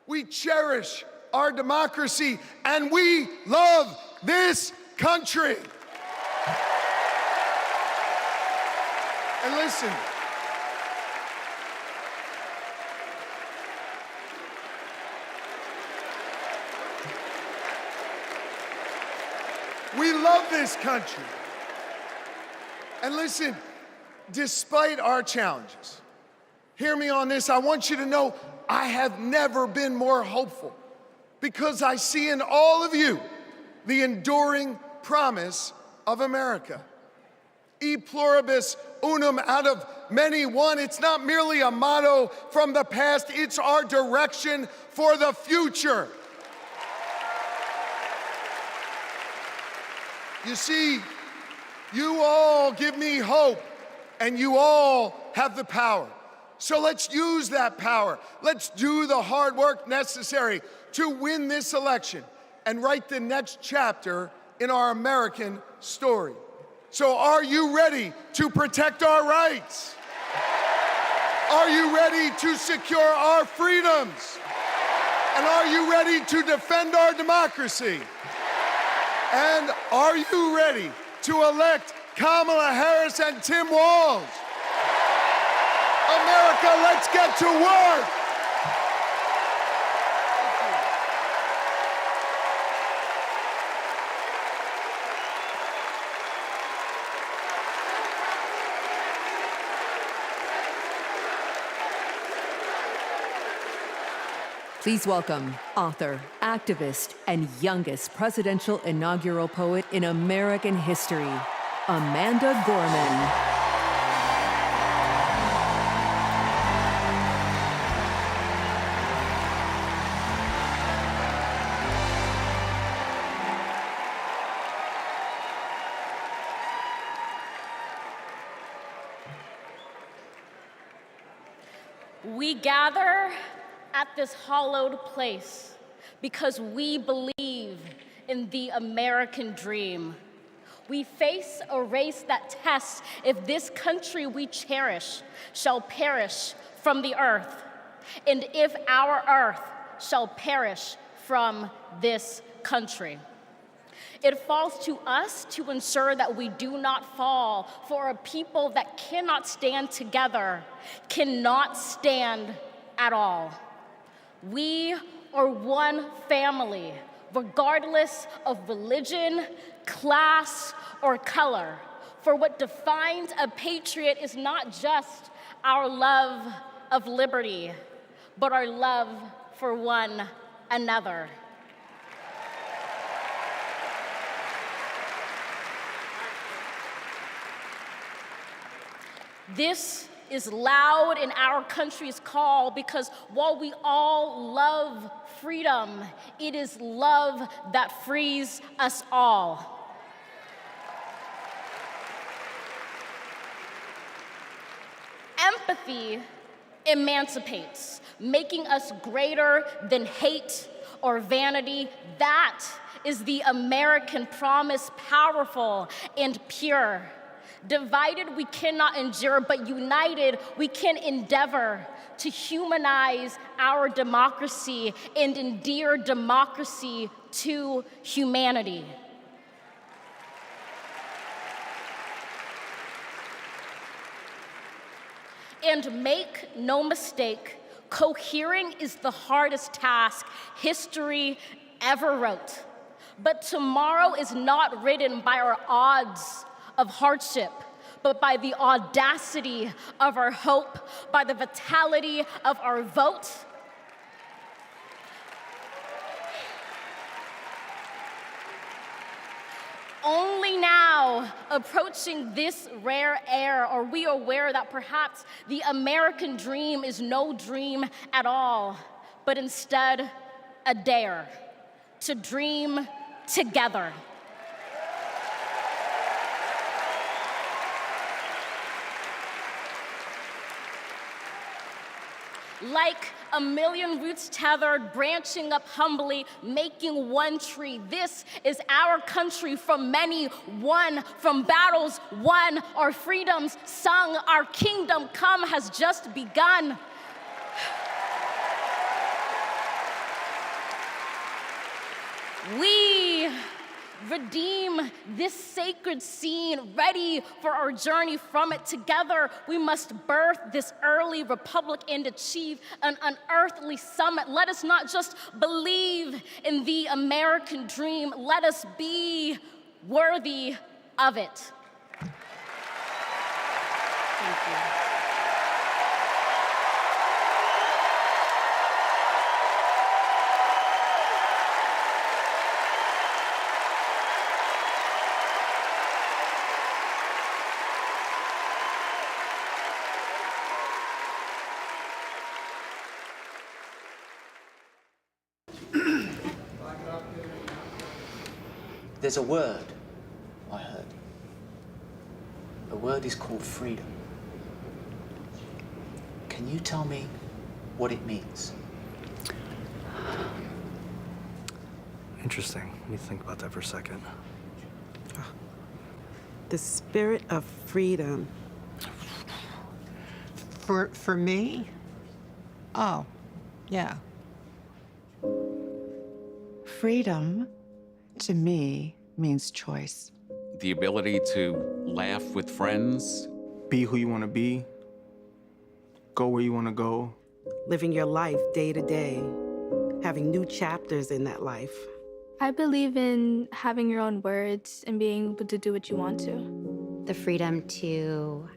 we cherish our democracy, and we love this country. And listen, we love this country. And listen, despite our challenges, hear me on this, I want you to know I have never been more hopeful because I see in all of you the enduring promise of America. E pluribus unum, out of many one. It's not merely a motto from the past, it's our direction for the future. You see, you all give me hope, and you all have the power. So let's use that power. Let's do the hard work necessary to win this election and write the next chapter in our American story. So are you ready to protect our rights? Are you ready to secure our freedoms? And are you ready to defend our democracy? And are you ready to elect Kamala Harris and Tim Walz? America, let's get to work! Please welcome author, activist, and youngest presidential inaugural poet in American history, Amanda Gorman. We gather at this hallowed place because we believe in the American dream. We face a race that tests if this country we cherish shall perish from the earth, and if our earth shall perish from this country. It falls to us to ensure that we do not fall, for a people that cannot stand together cannot stand at all. We are one family, regardless of religion, class, or color. For what defines a patriot is not just our love of liberty, but our love for one another. This is loud in our country's call because while we all love freedom, it is love that frees us all. Empathy emancipates, making us greater than hate or vanity. That is the American promise, powerful and pure. Divided, we cannot endure, but united, we can endeavor to humanize our democracy and endear democracy to humanity. And make no mistake, cohering is the hardest task history ever wrote. But tomorrow is not written by our odds of hardship, but by the audacity of our hope, by the vitality of our vote. Only now, approaching this rare air, are we aware that perhaps the American dream is no dream at all, but instead a dare to dream together. Like a million roots tethered, branching up humbly, making one tree. This is our country from many, won from battles won, our freedoms sung, our kingdom come has just begun. We redeem this sacred scene, ready for our journey from it. Together, we must birth this early republic and achieve an unearthly summit. Let us not just believe in the American dream, let us be worthy of it. Thank you. There's a word I heard. The word is called freedom. Can you tell me what it means? Interesting. Let me think about that for a second. The spirit of freedom. For me? Oh, yeah. Freedom, to me, means choice. The ability to laugh with friends. Be who you want to be. Go where you want to go. Living your life day to day. Having new chapters in that life. I believe in having your own words and being able to do what you want to. The freedom to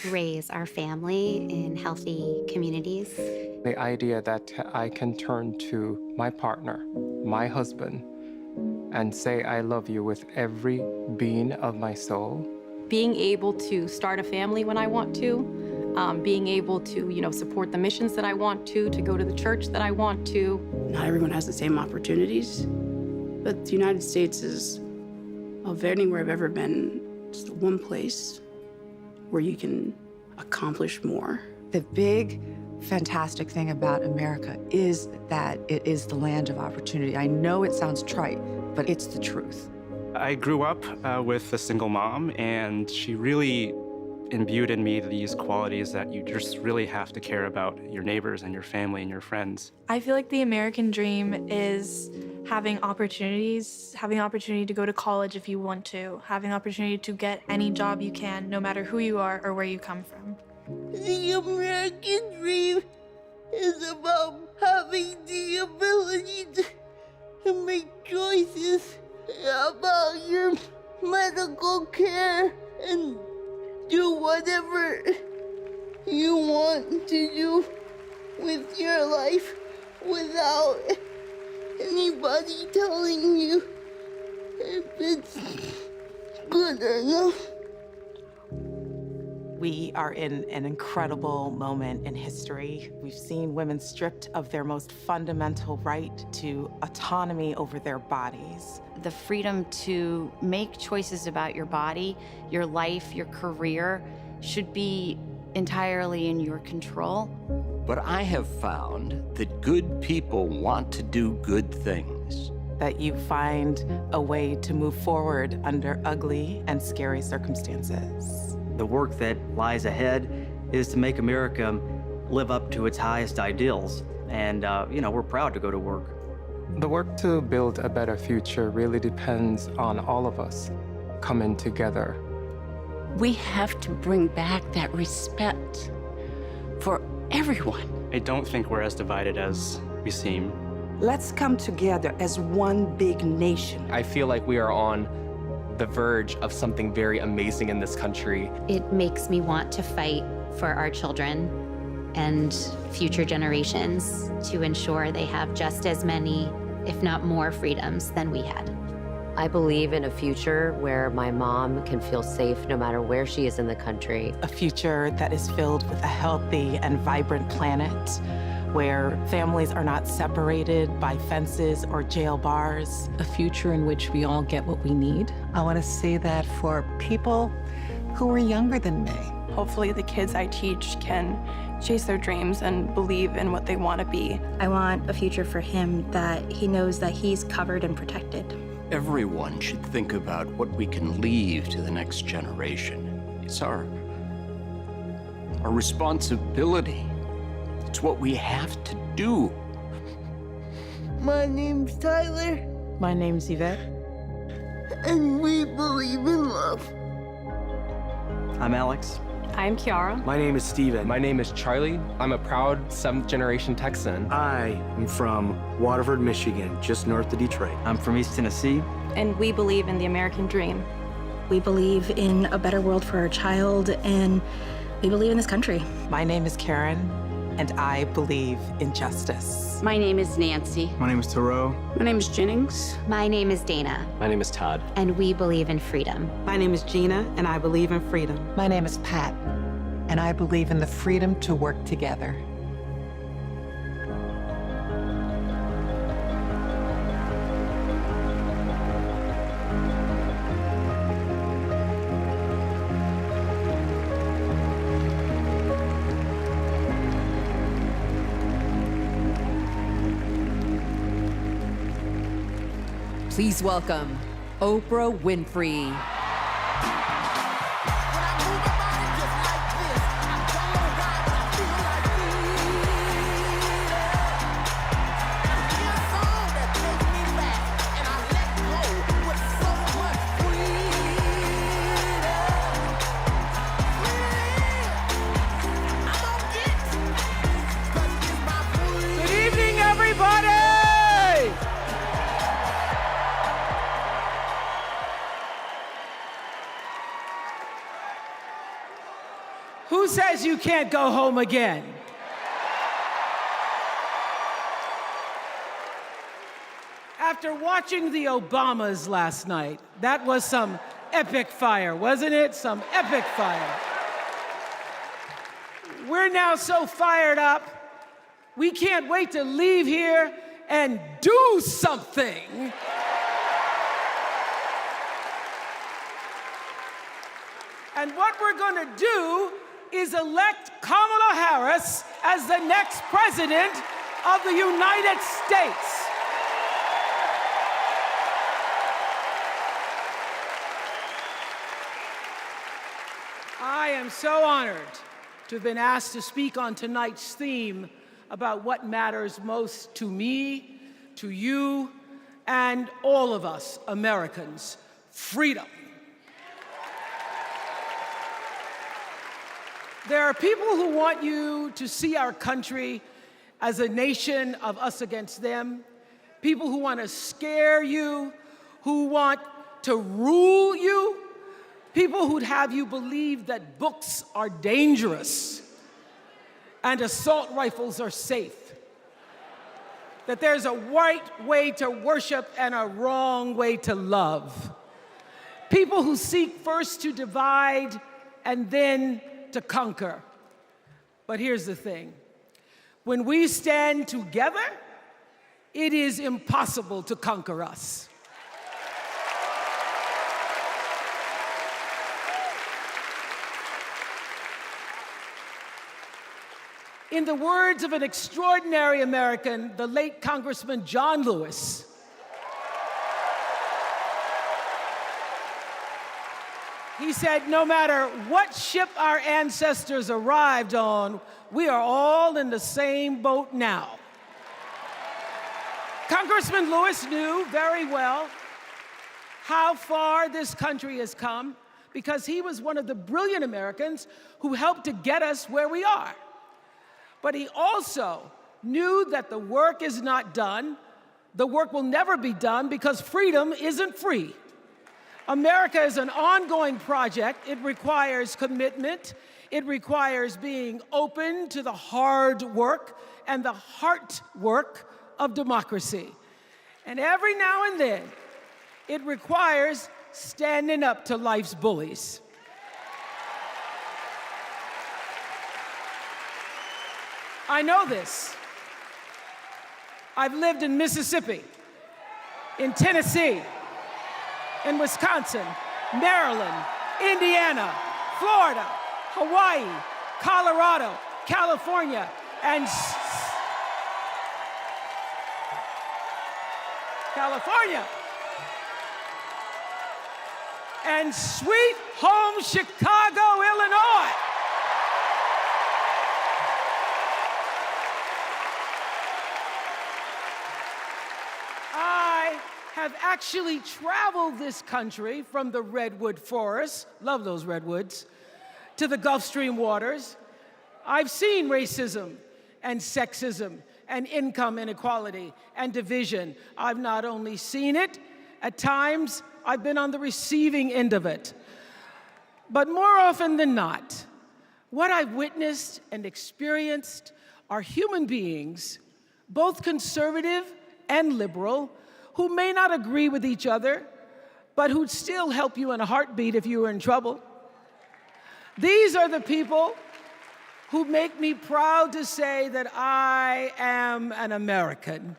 raise our family in healthy communities. The idea that I can turn to my partner, my husband, and say I love you with every being of my soul. Being able to start a family when I want to, being able to, support the missions that I want to go to the church that I want to. Not everyone has the same opportunities, but the United States is, of anywhere I've ever been, just the one place where you can accomplish more. The big, fantastic thing about America is that it is the land of opportunity. I know it sounds trite, but it's the truth. I grew up with a single mom, and she really imbued in me these qualities that you just really have to care about your neighbors and your family and your friends. I feel like the American dream is having opportunities, having the opportunity to go to college if you want to, having the opportunity to get any job you can, no matter who you are or where you come from. The American dream is about having the ability to make choices about your medical care and do whatever you want to do with your life without anybody telling you if it's good or not. We are in an incredible moment in history. We've seen women stripped of their most fundamental right to autonomy over their bodies. The freedom to make choices about your body, your life, your career should be entirely in your control. But I have found that good people want to do good things. That you find a way to move forward under ugly and scary circumstances. The work that lies ahead is to make America live up to its highest ideals. And, we're proud to go to work. The work to build a better future really depends on all of us coming together. We have to bring back that respect for everyone. I don't think we're as divided as we seem. Let's come together as one big nation. I feel like we are on the verge of something very amazing in this country. It makes me want to fight for our children and future generations to ensure they have just as many, if not more, freedoms than we had. I believe in a future where my mom can feel safe no matter where she is in the country. A future that is filled with a healthy and vibrant planet, where families are not separated by fences or jail bars. A future in which we all get what we need. I want to see that for people who are younger than me. Hopefully the kids I teach can chase their dreams and believe in what they want to be. I want a future for him that he knows that he's covered and protected. Everyone should think about what we can leave to the next generation. It's our responsibility. It's what we have to do. My name's Tyler. My name's Yvette. And we believe in love. I'm Alex. I'm Kiara. My name is Steven. My name is Charlie. I'm a proud 7th-generation Texan. I am from Waterford, Michigan, just north of Detroit. I'm from East Tennessee. And we believe in the American dream. We believe in a better world for our child, and we believe in this country. My name is Karen, and I believe in justice. My name is Nancy. My name is Thoreau. My name is Jennings. My name is Dana. My name is Todd. And we believe in freedom. My name is Gina, and I believe in freedom. My name is Pat, and I believe in the freedom to work together. Please welcome Oprah Winfrey. Who says you can't go home again? After watching the Obamas last night, that was some epic fire, wasn't it? Some epic fire. We're now so fired up, we can't wait to leave here and do something. And what we're gonna do is elect Kamala Harris as the next president of the United States. am so honored to have been asked to speak on tonight's theme about what matters most to me, to you, and all of us Americans: freedom. There are people who want you to see our country as a nation of us against them, people who want to scare you, who want to rule you, people who'd have you believe that books are dangerous and assault rifles are safe, that there's a right way to worship and a wrong way to love, people who seek first to divide and then to conquer. But here's the thing. When we stand together, it is impossible to conquer us. In the words of an extraordinary American, the late Congressman John Lewis, he said, no matter what ship our ancestors arrived on, we are all in the same boat now. Congressman Lewis knew very well how far this country has come because he was one of the brilliant Americans who helped to get us where we are. But he also knew that the work is not done. The work will never be done because freedom isn't free. America is an ongoing project. It requires commitment. It requires being open to the hard work and the heart work of democracy. And every now and then, it requires standing up to life's bullies. I know this. I've lived in Mississippi, in Tennessee, in Wisconsin, Maryland, Indiana, Florida, Hawaii, Colorado, California, and and sweet home Chicago, Illinois. Have actually traveled this country from the redwood forests, love those redwoods, to the Gulf Stream waters. I've seen racism and sexism and income inequality and division. I've not only seen it, at times I've been on the receiving end of it. But more often than not, what I've witnessed and experienced are human beings, both conservative and liberal, who may not agree with each other, but who'd still help you in a heartbeat if you were in trouble. These are the people who make me proud to say that I am an American.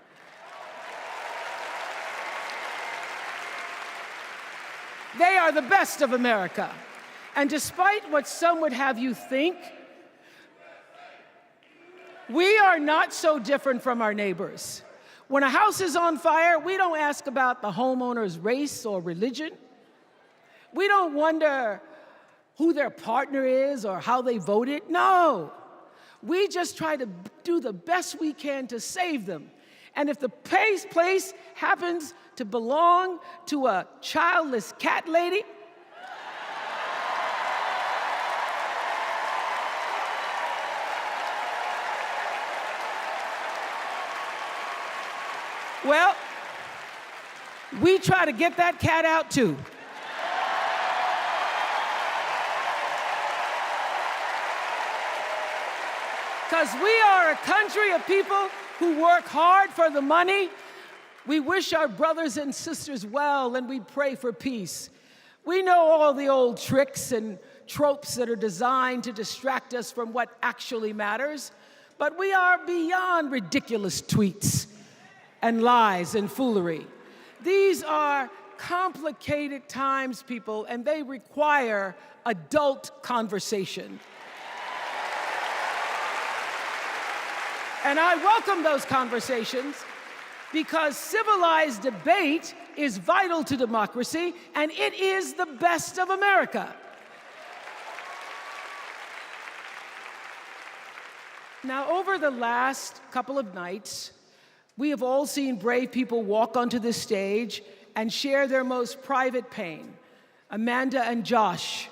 They are the best of America. And despite what some would have you think, we are not so different from our neighbors. When a house is on fire, we don't ask about the homeowner's race or religion. We don't wonder who their partner is or how they voted. No. We just try to do the best we can to save them. And if the place happens to belong to a childless cat lady, well, we try to get that cat out too. Because we are a country of people who work hard for the money. We wish our brothers and sisters well, and we pray for peace. We know all the old tricks and tropes that are designed to distract us from what actually matters, but we are beyond ridiculous tweets and lies and foolery. These are complicated times, people, and they require adult conversation. And I welcome those conversations because civilized debate is vital to democracy, and it is the best of America. Now, over the last couple of nights, we have all seen brave people walk onto the stage and share their most private pain. Amanda and Josh,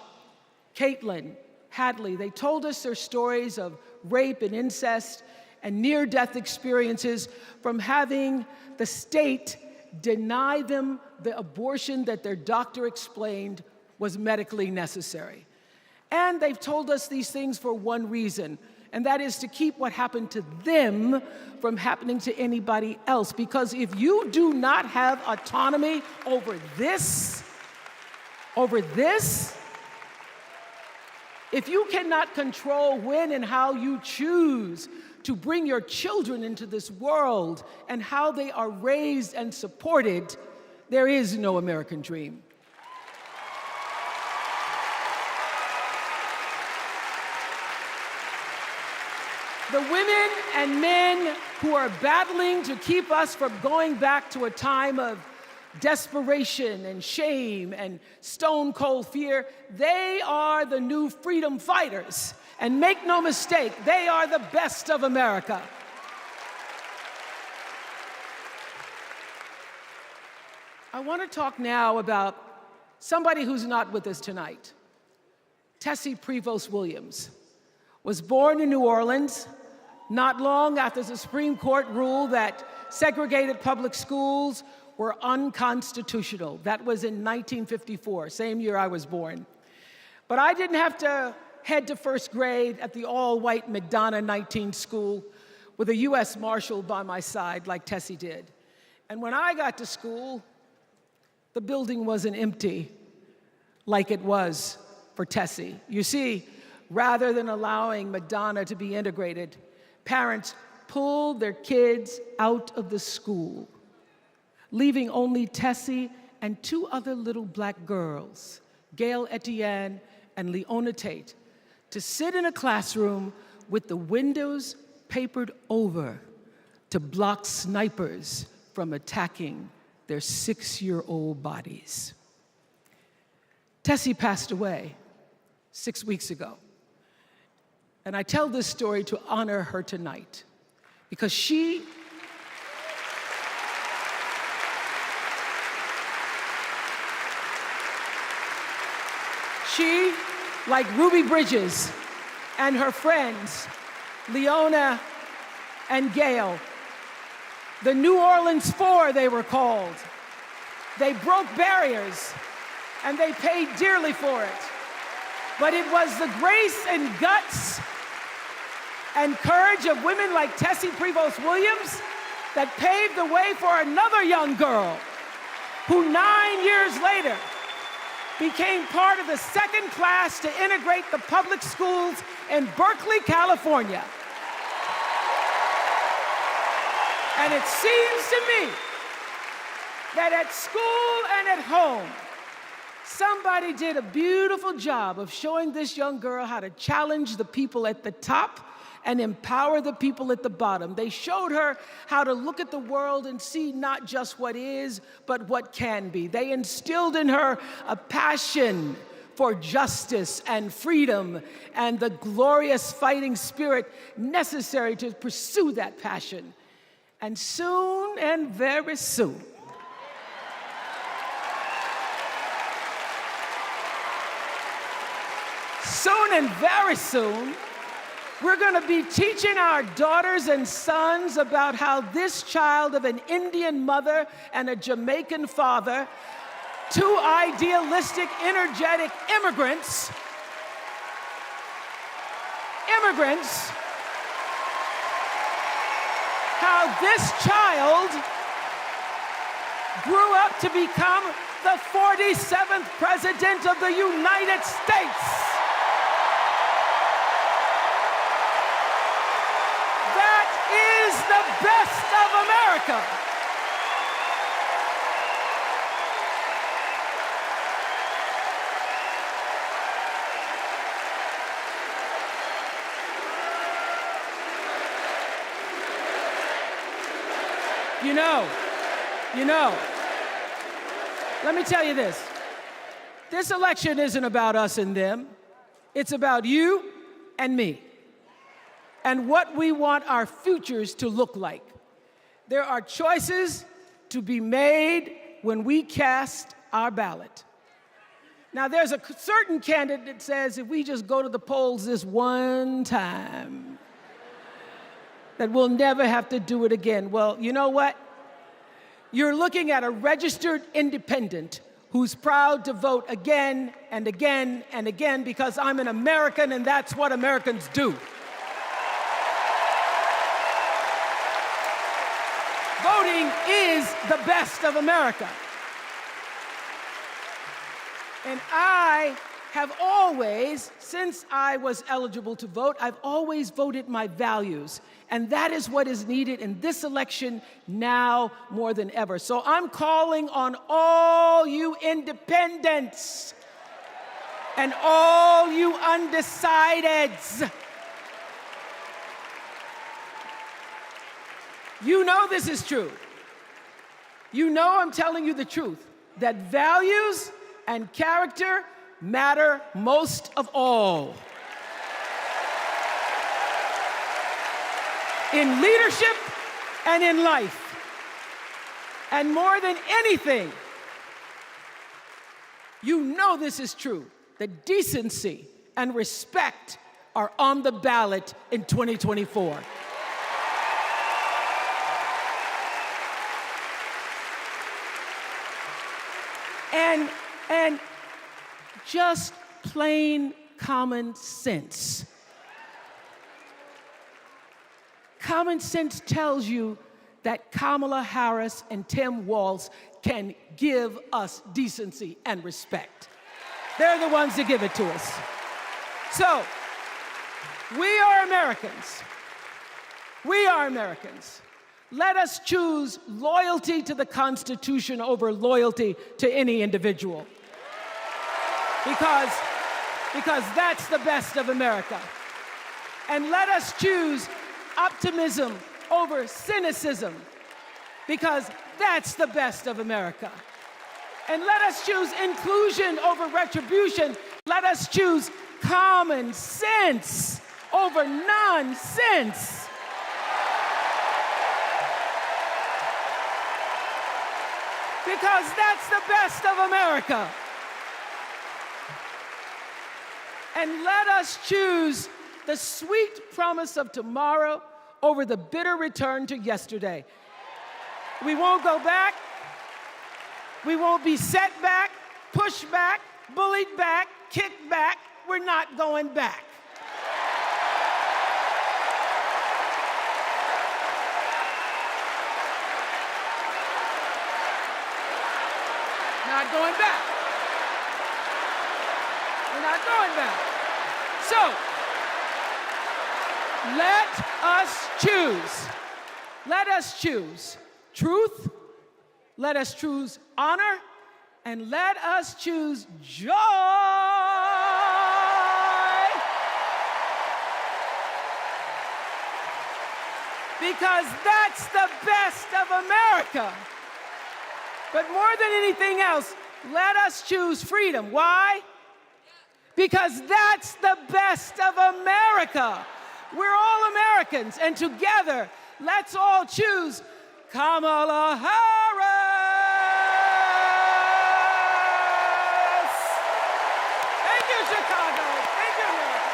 Caitlin, Hadley, they told us their stories of rape and incest and near-death experiences from having the state deny them the abortion that their doctor explained was medically necessary. And they've told us these things for one reason, and that is to keep what happened to them from happening to anybody else. Because if you do not have autonomy over this, if you cannot control when and how you choose to bring your children into this world and how they are raised and supported, there is no American dream. The women and men who are battling to keep us from going back to a time of desperation and shame and stone cold fear, they are the new freedom fighters. And make no mistake, they are the best of America. I want to talk now about somebody who's not with us tonight. Tessie Prevost Williams was born in New Orleans not long after the Supreme Court ruled that segregated public schools were unconstitutional. That was in 1954, same year I was born. But I didn't have to head to first grade at the all-white McDonough 19 school with a U.S. Marshal by my side like Tessie did. And when I got to school, the building wasn't empty like it was for Tessie. You see, rather than allowing McDonough to be integrated, parents pulled their kids out of the school, leaving only Tessie and two other little black girls, Gail Etienne and Leona Tate, to sit in a classroom with the windows papered over to block snipers from attacking their 6-year-old bodies. Tessie passed away 6 weeks ago. And I tell this story to honor her tonight because she like Ruby Bridges and her friends, Leona and Gail, the New Orleans Four they were called. They broke barriers and they paid dearly for it. But it was the grace and guts and courage of women like Tessie Prevost Williams that paved the way for another young girl who 9 years later became part of the second class to integrate the public schools in Berkeley, California. And it seems to me that at school and at home, somebody did a beautiful job of showing this young girl how to challenge the people at the top and empower the people at the bottom. They showed her how to look at the world and see not just what is, but what can be. They instilled in her a passion for justice and freedom and the glorious fighting spirit necessary to pursue that passion. And soon, and very soon, very soon, we're going to be teaching our daughters and sons about how this child of an Indian mother and a Jamaican father, two idealistic, energetic immigrants, how this child grew up to become the 47th President of the United States. The best of America. You know, let me tell you this. This election isn't about us and them. It's about you and me. and what we want our futures to look like. There are choices to be made when we cast our ballot. Now, there's a certain candidate that says if we just go to the polls this one time, that we'll never have to do it again. Well, you know what? You're looking at a registered independent who's proud to vote again and again and again because I'm an American and that's what Americans do. Voting is the best of America. And I have always, since I was eligible to vote, I've always voted my values. And that is what is needed in this election now more than ever. So I'm calling on all you independents and all you undecideds. You know this is true. You know I'm telling you the truth, that values and character matter most of all. In leadership and in life. And more than anything, you know this is true, that decency and respect are on the ballot in 2024. And just plain common sense. Common sense tells you that Kamala Harris and Tim Walz can give us decency and respect. They're the ones that give it to us. So, we are Americans. We are Americans. Let us choose loyalty to the Constitution over loyalty to any individual. Because that's the best of America. And let us choose optimism over cynicism, because that's the best of America. And let us choose inclusion over retribution. Let us choose common sense over nonsense. Because that's the best of America. And let us choose the sweet promise of tomorrow over the bitter return to yesterday. We won't go back. We won't be set back, pushed back, bullied back, kicked back. We're not going back. Not going back. We're not going back. So, let us choose. Let us choose truth. Let us choose honor. And let us choose joy. Because that's the best of America. But more than anything else, let us choose freedom. Why? Because that's the best of America. We're all Americans, and together, let's all choose Kamala Harris. Thank you, Chicago. Thank you, America.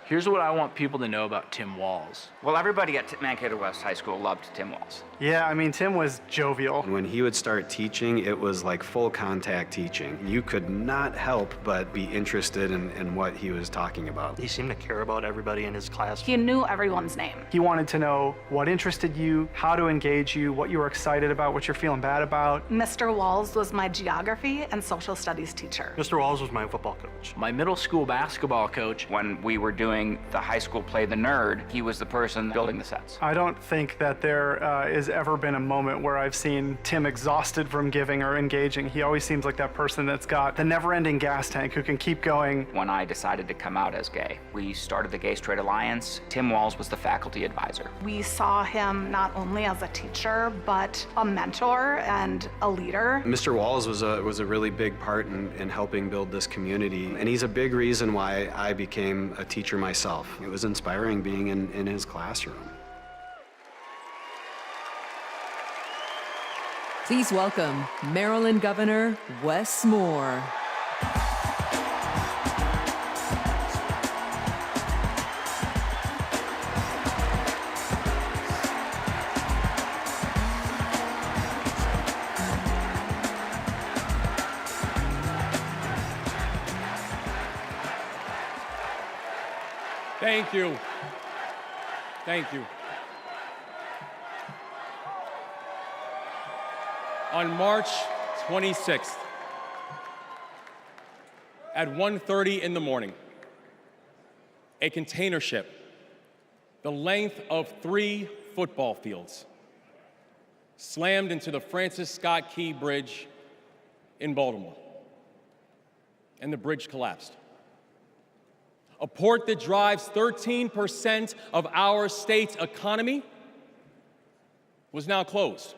Here's what I want people to know about Tim Walz. Well, everybody at Mankato West High School loved Tim Walz. Yeah, I mean, Tim was jovial. When he would start teaching, it was like full contact teaching. You could not help but be interested in what he was talking about. He seemed to care about everybody in his class. He knew everyone's name. He wanted to know what interested you, how to engage you, what you were excited about, what you're feeling bad about. Mr. Walz was my geography and social studies teacher. Mr. Walz was my football coach. My middle school basketball coach. When we were doing doing the high school play The Nerd, he was the person building the sets. I don't think that there has ever been a moment where I've seen Tim exhausted from giving or engaging. He always seems like that person that's got the never-ending gas tank who can keep going. When I decided to come out as gay, we started the Gay Straight Alliance. Tim Walz was the faculty advisor. We saw him not only as a teacher, but a mentor and a leader. Mr. Walz was a really big part in helping build this community, and he's a big reason why I became a teacher myself. It was inspiring being in his classroom. Please welcome Maryland Governor Wes Moore. Thank you. Thank you. On March 26th, at 1:30 in the morning, a container ship, the length of 3 football fields, slammed into the Francis Scott Key Bridge in Baltimore, and the bridge collapsed. A port that drives 13% of our state's economy was now closed.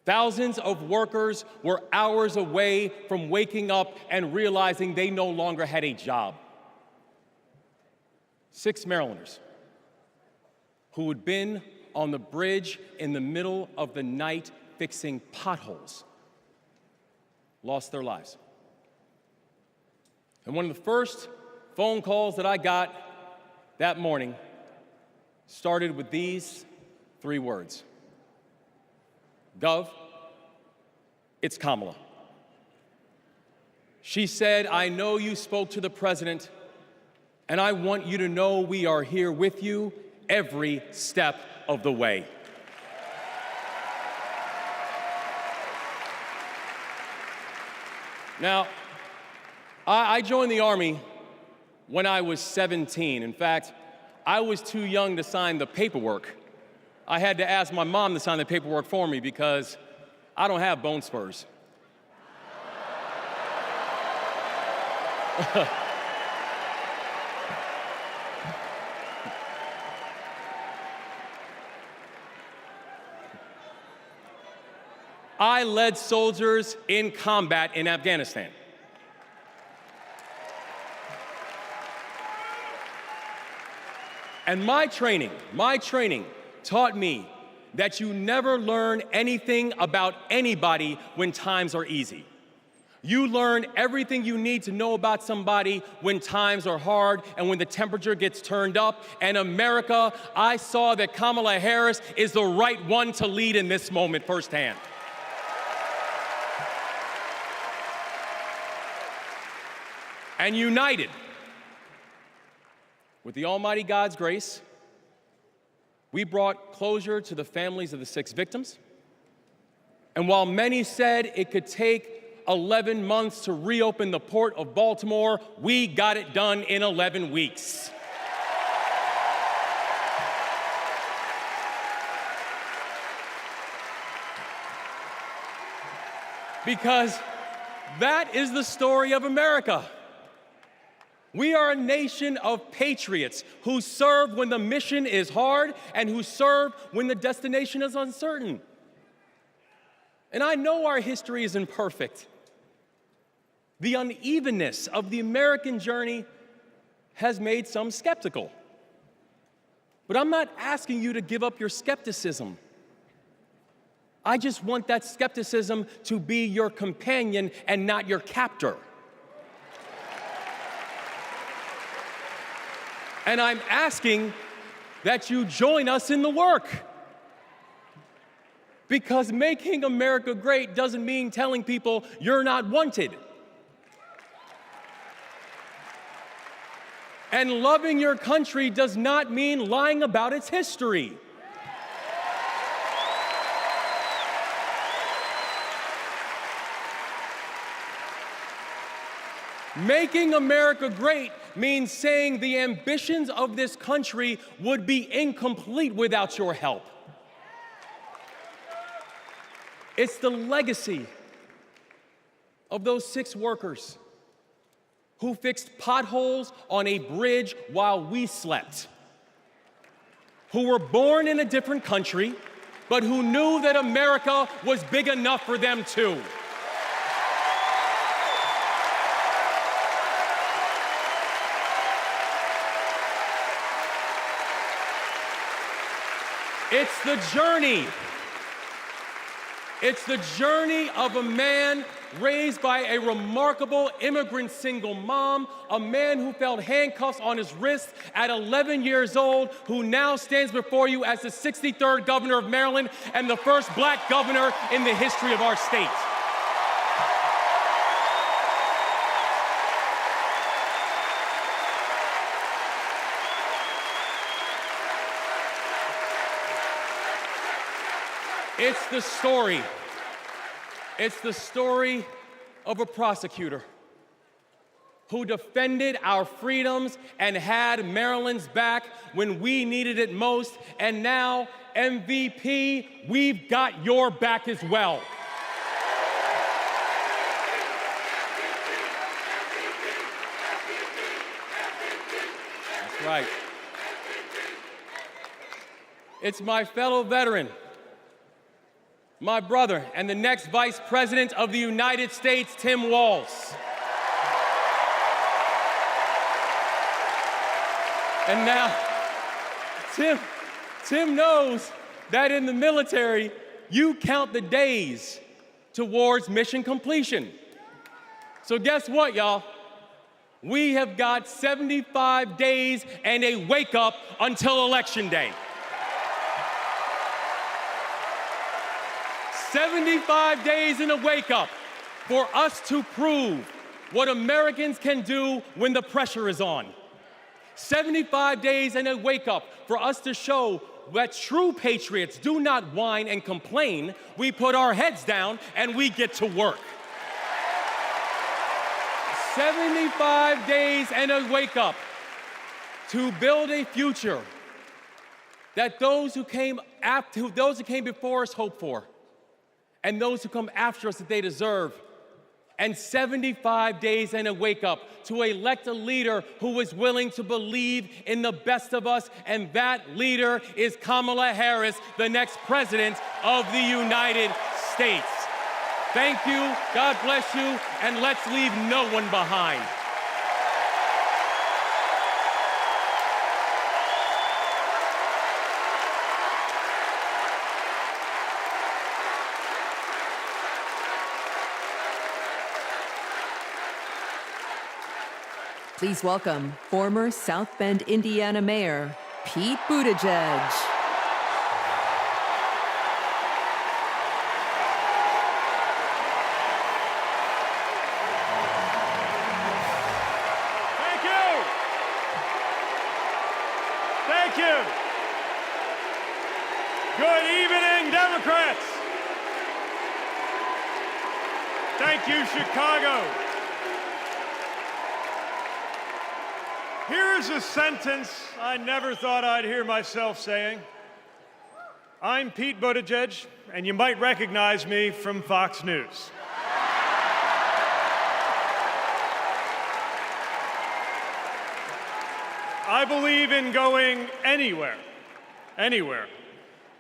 Thousands of workers were hours away from waking up and realizing they no longer had a job. 6 Marylanders who had been on the bridge in the middle of the night fixing potholes lost their lives. And one of the first phone calls that I got that morning started with these 3 words. Gov, it's Kamala. She said, I know you spoke to the president, and I want you to know we are here with you every step of the way. Now, I joined the Army when I was 17. In fact, I was too young to sign the paperwork. I had to ask my mom to sign the paperwork for me because I don't have bone spurs. I led soldiers in combat in Afghanistan. And my training taught me that you never learn anything about anybody when times are easy. You learn everything you need to know about somebody when times are hard and when the temperature gets turned up. And America, I saw that Kamala Harris is the right one to lead in this moment firsthand. And united with the Almighty God's grace, we brought closure to the families of the 6 victims. And while many said it could take 11 months to reopen the port of Baltimore, we got it done in 11 weeks. Because that is the story of America. We are a nation of patriots who serve when the mission is hard and who serve when the destination is uncertain. And I know our history isn't perfect. The unevenness of the American journey has made some skeptical. But I'm not asking you to give up your skepticism. I just want that skepticism to be your companion and not your captor. And I'm asking that you join us in the work. Because making America great doesn't mean telling people you're not wanted. And loving your country does not mean lying about its history. Making America great means saying the ambitions of this country would be incomplete without your help. It's the legacy of those 6 workers who fixed potholes on a bridge while we slept, who were born in a different country, but who knew that America was big enough for them too. It's the journey. It's the journey of a man raised by a remarkable immigrant single mom, a man who felt handcuffs on his wrist at 11 years old, who now stands before you as the 63rd governor of Maryland and the first black governor in the history of our state. It's the story. It's the story of a prosecutor who defended our freedoms and had Maryland's back when we needed it most. And now, MVP, we've got your back as well. That's right. It's my fellow veteran, my brother, and the next Vice President of the United States, Tim Walz. And now, Tim knows that in the military, you count the days towards mission completion. So guess what, y'all? We have got 75 days and a wake up until Election Day. 75 days in a wake-up for us to prove what Americans can do when the pressure is on. 75 days in a wake-up for us to show that true patriots do not whine and complain. We put our heads down and we get to work. 75 days and a wake-up to build a future that those who came before us hope for, and those who come after us that they deserve. And 75 days and a wake-up to elect a leader who is willing to believe in the best of us, and that leader is Kamala Harris, the next president of the United States. Thank you, God bless you, and let's leave no one behind. Please welcome former South Bend, Indiana Mayor Pete Buttigieg. Thank you. Thank you. Good evening, Democrats. Thank you, Chicago. Here's a sentence I never thought I'd hear myself saying. I'm Pete Buttigieg, and you might recognize me from Fox News. I believe in going anywhere,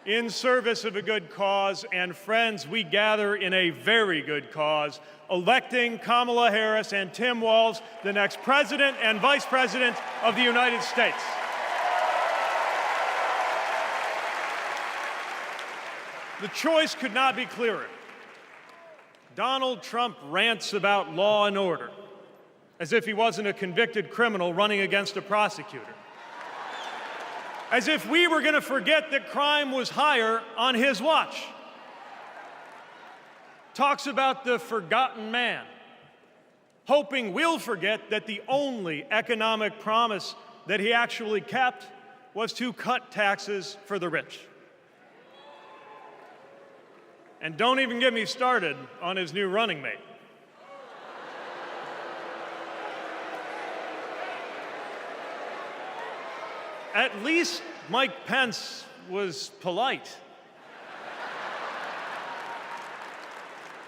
in service of a good cause, and friends, we gather in a very good cause, electing Kamala Harris and Tim Walz, the next President and Vice President of the United States. The choice could not be clearer. Donald Trump rants about law and order, as if he wasn't a convicted criminal running against a prosecutor. As if we were going to forget that crime was higher on his watch. Talks about the forgotten man, hoping we'll forget that the only economic promise that he actually kept was to cut taxes for the rich. And don't even get me started on his new running mate. At least Mike Pence was polite.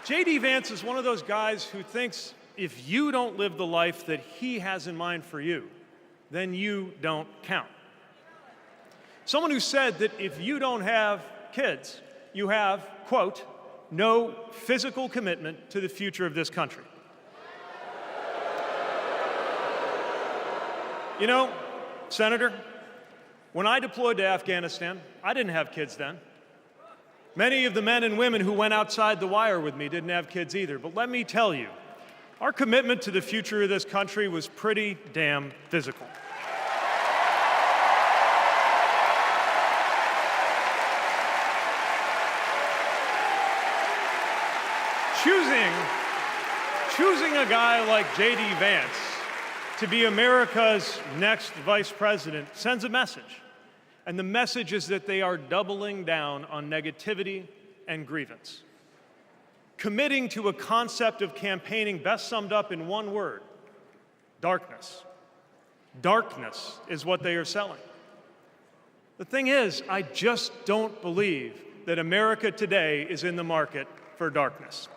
J.D. Vance is one of those guys who thinks if you don't live the life that he has in mind for you, then you don't count. Someone who said that if you don't have kids, you have, quote, no physical commitment to the future of this country. You know, Senator, when I deployed to Afghanistan, I didn't have kids then. Many of the men and women who went outside the wire with me didn't have kids either. But let me tell you, our commitment to the future of this country was pretty damn physical. Choosing a guy like J.D. Vance to be America's next vice president sends a message. And the message is that they are doubling down on negativity and grievance. Committing to a concept of campaigning best summed up in one word: darkness. Darkness is what they are selling. The thing is, I just don't believe that America today is in the market for darkness.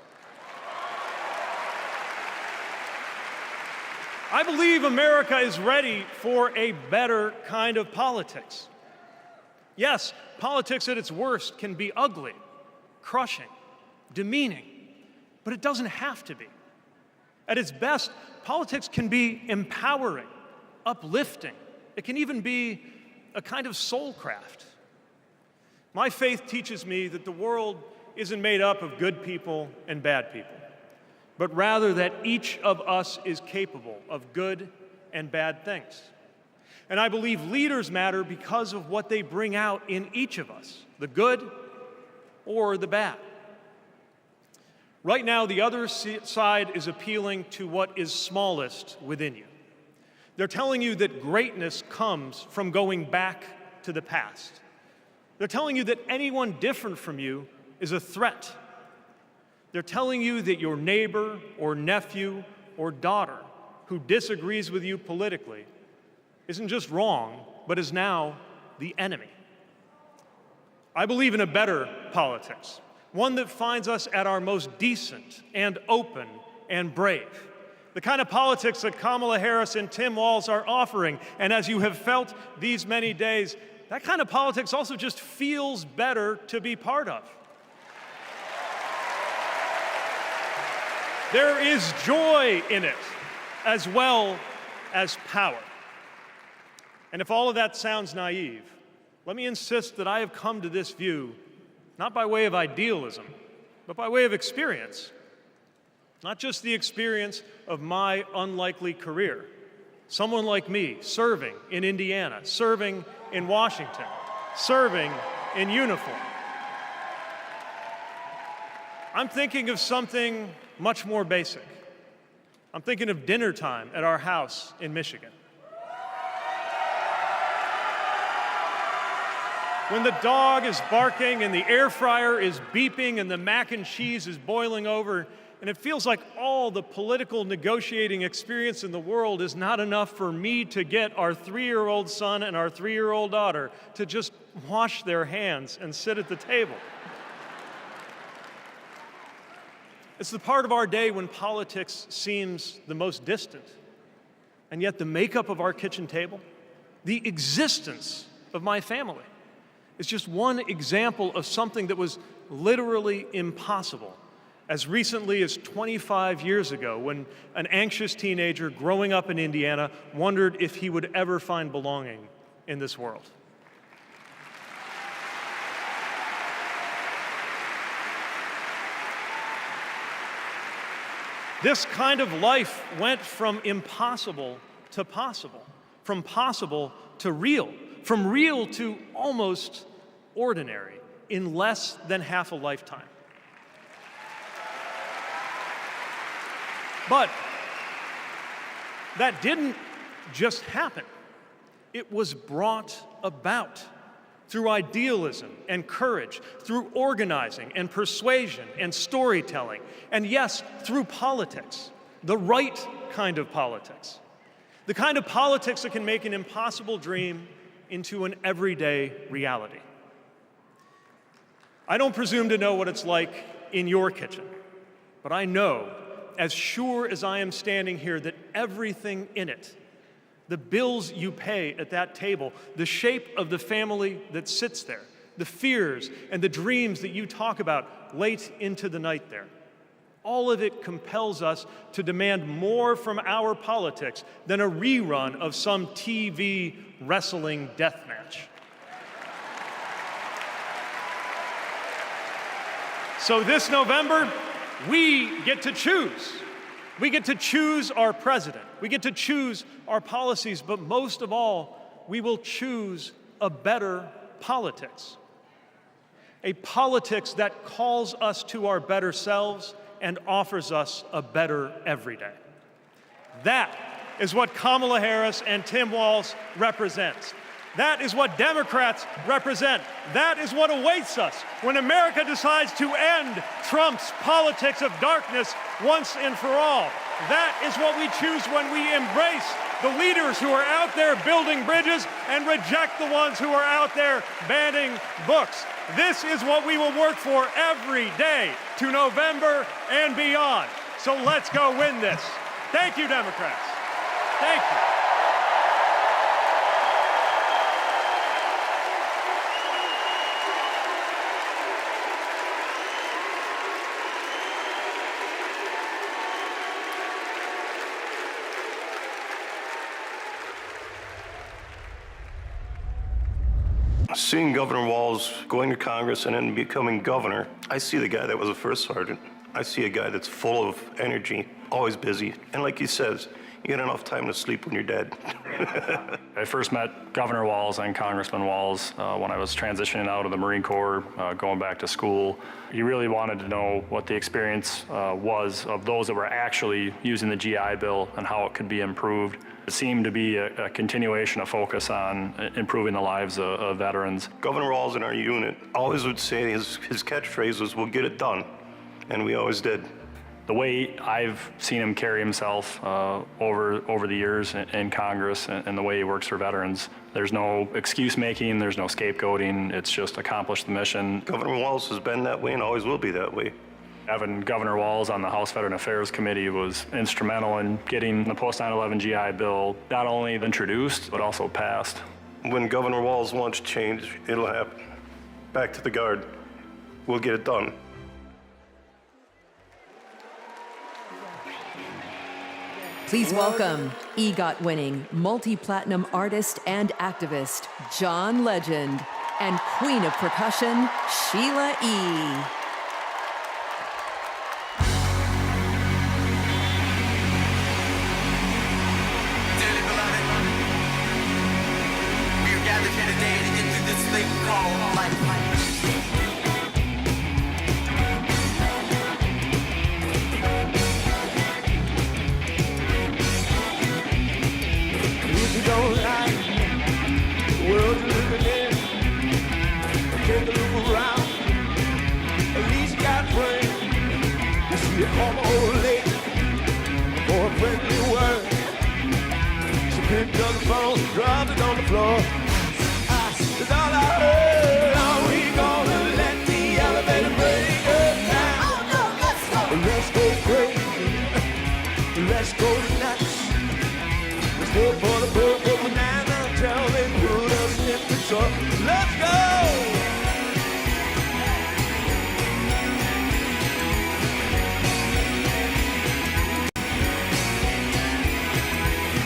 I believe America is ready for a better kind of politics. Yes, politics at its worst can be ugly, crushing, demeaning, but it doesn't have to be. At its best, politics can be empowering, uplifting. It can even be a kind of soul craft. My faith teaches me that the world isn't made up of good people and bad people, but rather that each of us is capable of good and bad things. And I believe leaders matter because of what they bring out in each of us, the good or the bad. Right now, the other side is appealing to what is smallest within you. They're telling you that greatness comes from going back to the past. They're telling you that anyone different from you is a threat. They're telling you that your neighbor or nephew or daughter who disagrees with you politically isn't just wrong, but is now the enemy. I believe in a better politics, one that finds us at our most decent and open and brave. The kind of politics that Kamala Harris and Tim Walz are offering. And as you have felt these many days, that kind of politics also just feels better to be part of. There is joy in it, as well as power. And if all of that sounds naive, let me insist that I have come to this view not by way of idealism, but by way of experience. Not just the experience of my unlikely career. Someone like me serving in Indiana, serving in Washington, serving in uniform. I'm thinking of something much more basic. I'm thinking of dinner time at our house in Michigan. When the dog is barking and the air fryer is beeping and the mac and cheese is boiling over, and it feels like all the political negotiating experience in the world is not enough for me to get our 3-year-old son and our 3-year-old daughter to just wash their hands and sit at the table. It's the part of our day when politics seems the most distant. And yet the makeup of our kitchen table, the existence of my family, is just one example of something that was literally impossible as recently as 25 years ago, when an anxious teenager growing up in Indiana wondered if he would ever find belonging in this world. This kind of life went from impossible to possible, from possible to real, from real to almost ordinary in less than half a lifetime. But that didn't just happen. It was brought about through idealism and courage, through organizing and persuasion and storytelling, and yes, through politics, the right kind of politics. The kind of politics that can make an impossible dream into an everyday reality. I don't presume to know what it's like in your kitchen, but I know, as sure as I am standing here, that everything in it, the bills you pay at that table, the shape of the family that sits there, the fears and the dreams that you talk about late into the night there, all of it compels us to demand more from our politics than a rerun of some TV wrestling death match. So this November, we get to choose. We get to choose our president. We get to choose our policies, but most of all, we will choose a better politics. A politics that calls us to our better selves and offers us a better everyday. That is what Kamala Harris and Tim Walz represents. That is what Democrats represent. That is what awaits us when America decides to end Trump's politics of darkness once and for all. That is what we choose when we embrace the leaders who are out there building bridges and reject the ones who are out there banning books. This is what we will work for every day to November and beyond. So let's go win this. Thank you, Democrats. Thank you. Seeing Governor Walz going to Congress and then becoming governor, I see the guy that was a first sergeant. I see a guy that's full of energy, always busy. And like he says, you get enough time to sleep when you're dead. I first met Governor Walz and Congressman Walz when I was transitioning out of the Marine Corps, going back to school. He really wanted to know what the experience was of those that were actually using the GI Bill and how it could be improved. It seemed to be a continuation of focus on improving the lives of veterans. Governor Walz in our unit always would say his catchphrase was, "We'll get it done," and we always did. The way I've seen him carry himself over the years in Congress and the way he works for veterans, there's no excuse making, there's no scapegoating, it's just accomplish the mission. Governor Walz has been that way and always will be that way. Having Governor Walz on the House Veteran Affairs Committee was instrumental in getting the post-9/11 GI Bill not only introduced, but also passed. When Governor Walz wants change, it'll happen. Back to the Guard. We'll get it done. Please welcome EGOT-winning, multi-platinum artist and activist, John Legend, and Queen of Percussion, Sheila E. Dropped it on the floor. That's all I heard. Are we gonna let the elevator break us down? Oh, no, let's go. Let's go crazy. Let's go nuts. Let's go for the purple banana until they put us in the truck. Let's go.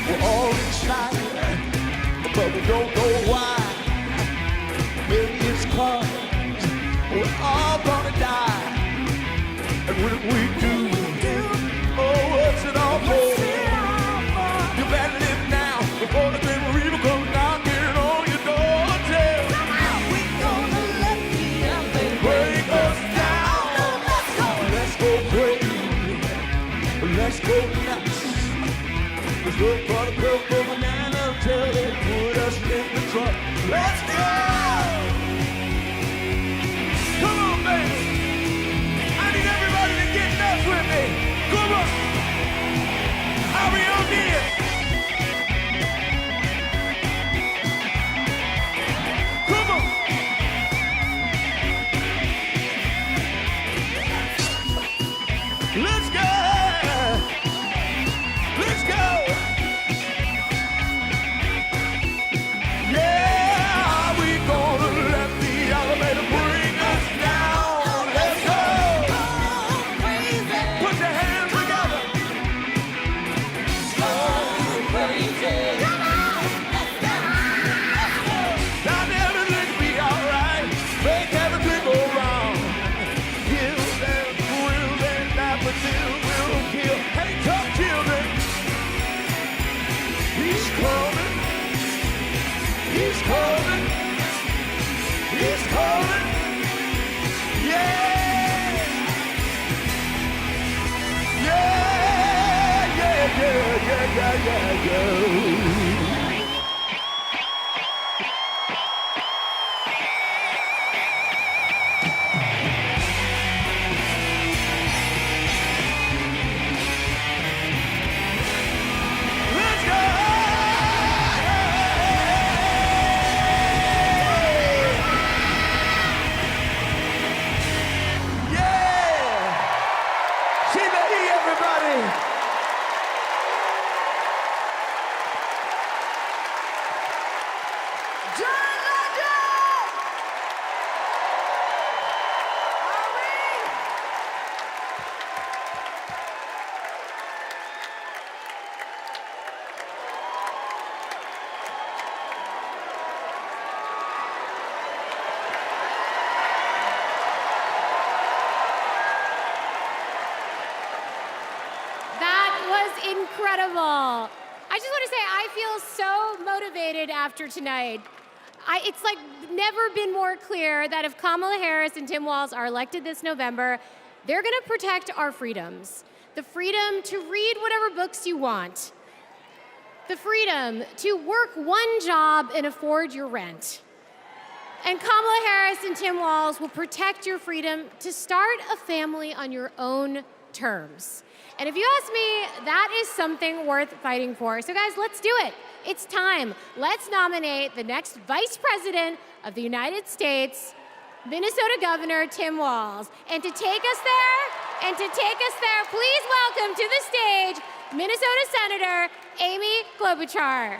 We're all excited, but we don't know why. Maybe it's 'cause we're all gonna die. And when we do, oh, what's it all for? You better live now before the Grim Reaper comes knocking on your door. Tell we gonna let the elevator break us down. Let's go crazy. Let's go nuts. Let's go for the purple banana until they put us in the truck. Let's go! Come on, baby. I need everybody to get nuts with me. Come on. Are we on here? Incredible. I just want to say I feel so motivated after tonight. It's like never been more clear that if Kamala Harris and Tim Walz are elected this November, they're going to protect our freedoms. The freedom to read whatever books you want. The freedom to work one job and afford your rent. And Kamala Harris and Tim Walz will protect your freedom to start a family on your own terms. And if you ask me, that is something worth fighting for. So guys, let's do it. It's time. Let's nominate the next Vice President of the United States, Minnesota Governor Tim Walz. And to take us there, please welcome to the stage, Minnesota Senator Amy Klobuchar.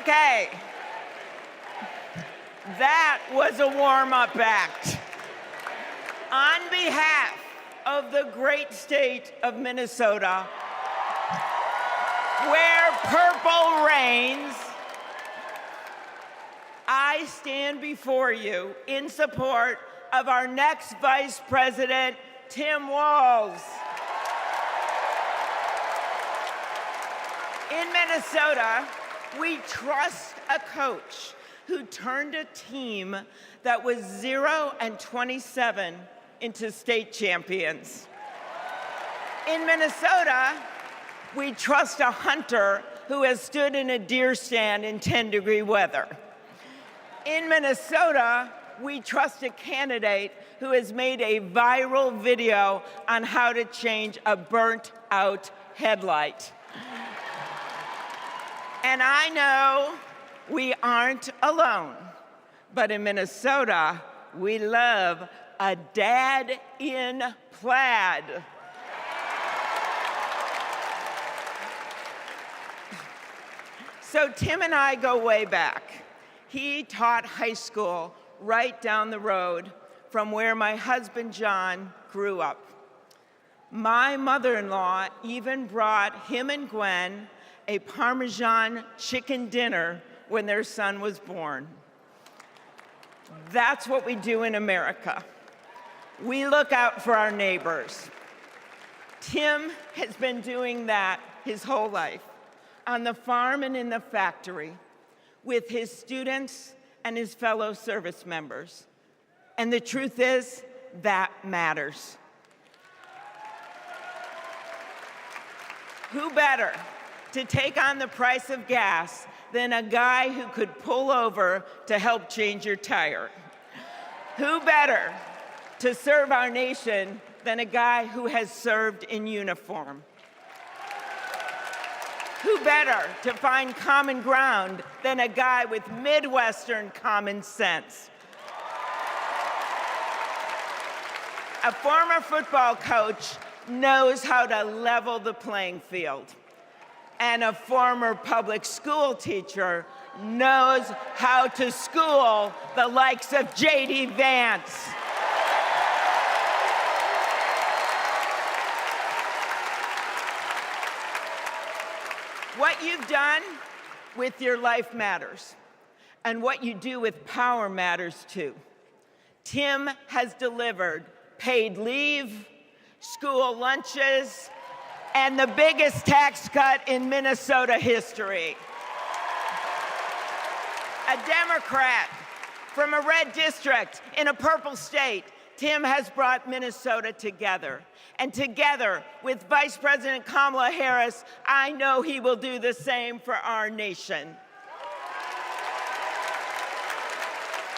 Okay, that was a warm-up act. On behalf of the great state of Minnesota, where purple reigns, I stand before you in support of our next Vice President, Tim Walz. In Minnesota, we trust a coach who turned a team that was 0-27 into state champions. In Minnesota, we trust a hunter who has stood in a deer stand in 10-degree weather. In Minnesota, we trust a candidate who has made a viral video on how to change a burnt-out headlight. And I know we aren't alone, but in Minnesota, we love a dad in plaid. So Tim and I go way back. He taught high school right down the road from where my husband John grew up. My mother-in-law even brought him and Gwen a Parmesan chicken dinner when their son was born. That's what we do in America. We look out for our neighbors. Tim has been doing that his whole life, on the farm and in the factory, with his students and his fellow service members. And the truth is, that matters. Who better to take on the price of gas than a guy who could pull over to help change your tire? Who better to serve our nation than a guy who has served in uniform? Who better to find common ground than a guy with Midwestern common sense? A former football coach knows how to level the playing field. And a former public school teacher knows how to school the likes of J.D. Vance. What you've done with your life matters, and what you do with power matters too. Tim has delivered paid leave, school lunches, and the biggest tax cut in Minnesota history. A Democrat from a red district in a purple state, Tim has brought Minnesota together. And together with Vice President Kamala Harris, I know he will do the same for our nation.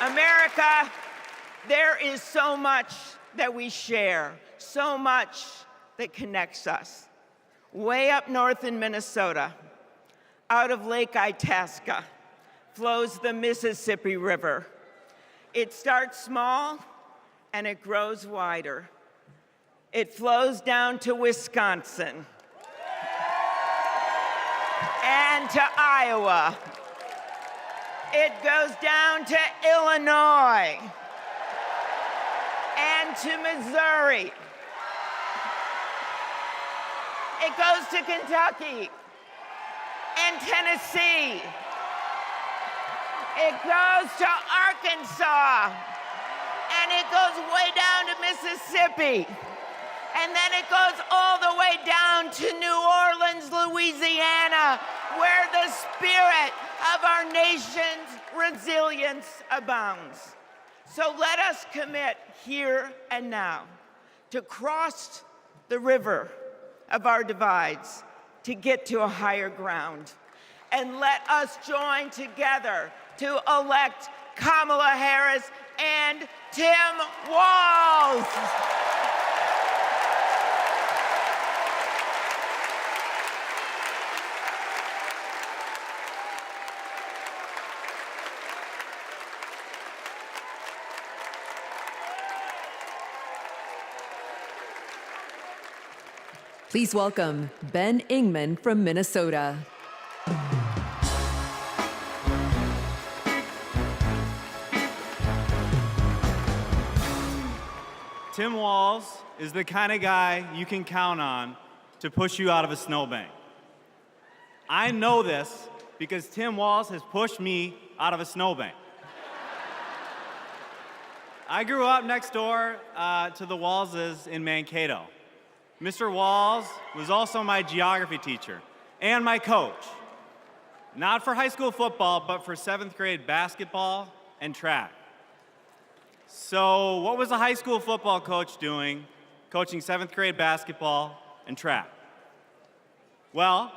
America, there is so much that we share, so much that connects us. Way up north in Minnesota, out of Lake Itasca, flows the Mississippi River. It starts small and it grows wider. It flows down to Wisconsin and to Iowa. It goes down to Illinois and to Missouri. It goes to Kentucky and Tennessee. It goes to Arkansas, and it goes way down to Mississippi. And then it goes all the way down to New Orleans, Louisiana, where the spirit of our nation's resilience abounds. So let us commit here and now to cross the river of our divides to get to a higher ground. And let us join together to elect Kamala Harris and Tim Walz. Please welcome Ben Ingman from Minnesota. Tim Walz is the kind of guy you can count on to push you out of a snowbank. I know this because Tim Walz has pushed me out of a snowbank. I grew up next door to the Walzes in Mankato. Mr. Walz was also my geography teacher and my coach. Not for high school football, but for 7th grade basketball and track. So what was a high school football coach doing, coaching 7th grade basketball and track? Well,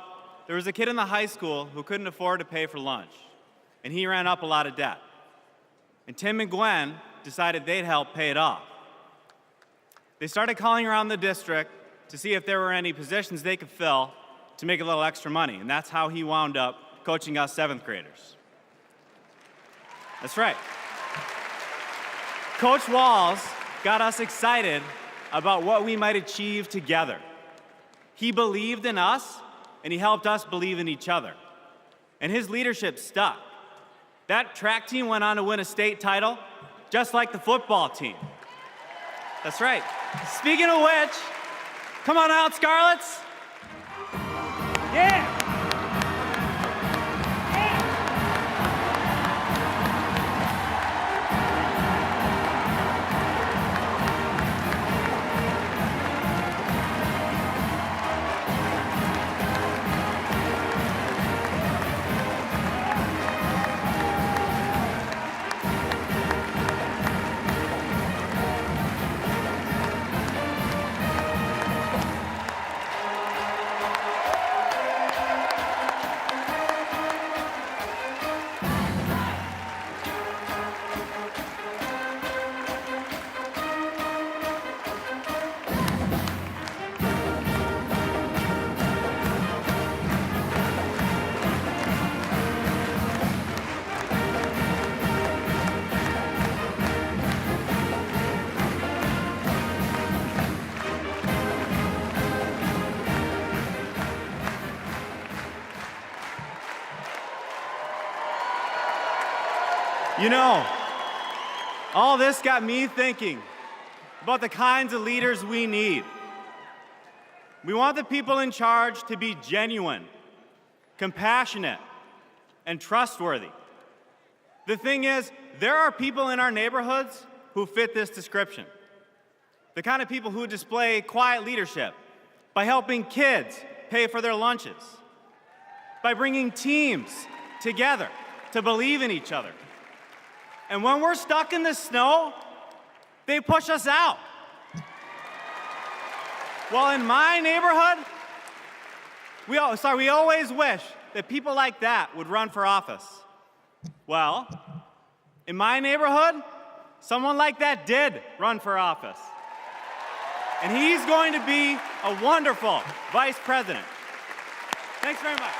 there was a kid in the high school who couldn't afford to pay for lunch, and he ran up a lot of debt. And Tim and Gwen decided they'd help pay it off. They started calling around the district to see if there were any positions they could fill to make a little extra money, and that's how he wound up coaching us 7th graders. That's right. Coach Walz got us excited about what we might achieve together. He believed in us, and he helped us believe in each other. And his leadership stuck. That track team went on to win a state title, just like the football team. That's right. Speaking of which, come on out, Scarlets. Yeah! You know, all this got me thinking about the kinds of leaders we need. We want the people in charge to be genuine, compassionate, and trustworthy. The thing is, there are people in our neighborhoods who fit this description. The kind of people who display quiet leadership, by helping kids pay for their lunches, by bringing teams together to believe in each other. And when we're stuck in the snow, they push us out. Well, in my neighborhood, we always wish that people like that would run for office. Well, in my neighborhood, someone like that did run for office. And he's going to be a wonderful vice president. Thanks very much.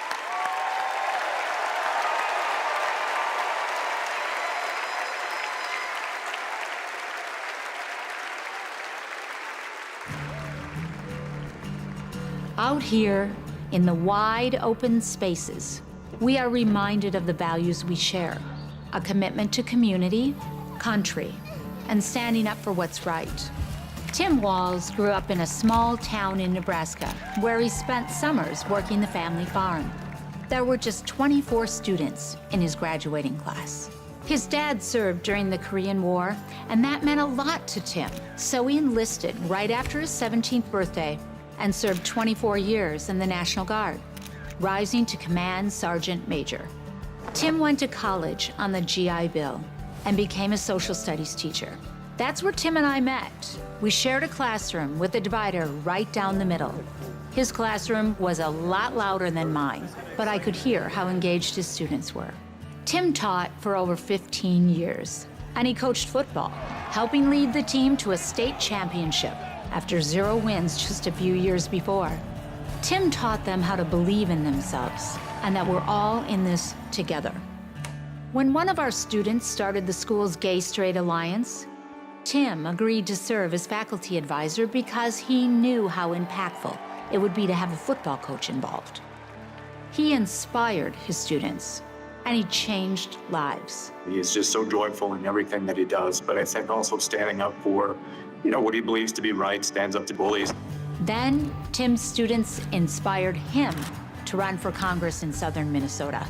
Out here, in the wide open spaces, we are reminded of the values we share: a commitment to community, country, and standing up for what's right. Tim Walz grew up in a small town in Nebraska, where he spent summers working the family farm. There were just 24 students in his graduating class. His dad served during the Korean War, and that meant a lot to Tim. So he enlisted right after his 17th birthday and served 24 years in the National Guard, rising to Command Sergeant Major. Tim went to college on the GI Bill and became a social studies teacher. That's where Tim and I met. We shared a classroom with a divider right down the middle. His classroom was a lot louder than mine, but I could hear how engaged his students were. Tim taught for over 15 years, and he coached football, helping lead the team to a state championship after 0 wins just a few years before. Tim taught them how to believe in themselves and that we're all in this together. When one of our students started the school's Gay-Straight Alliance, Tim agreed to serve as faculty advisor because he knew how impactful it would be to have a football coach involved. He inspired his students, and he changed lives. He is just so joyful in everything that he does, but I think also standing up for what he believes to be right, stands up to bullies. Then, Tim's students inspired him to run for Congress in southern Minnesota.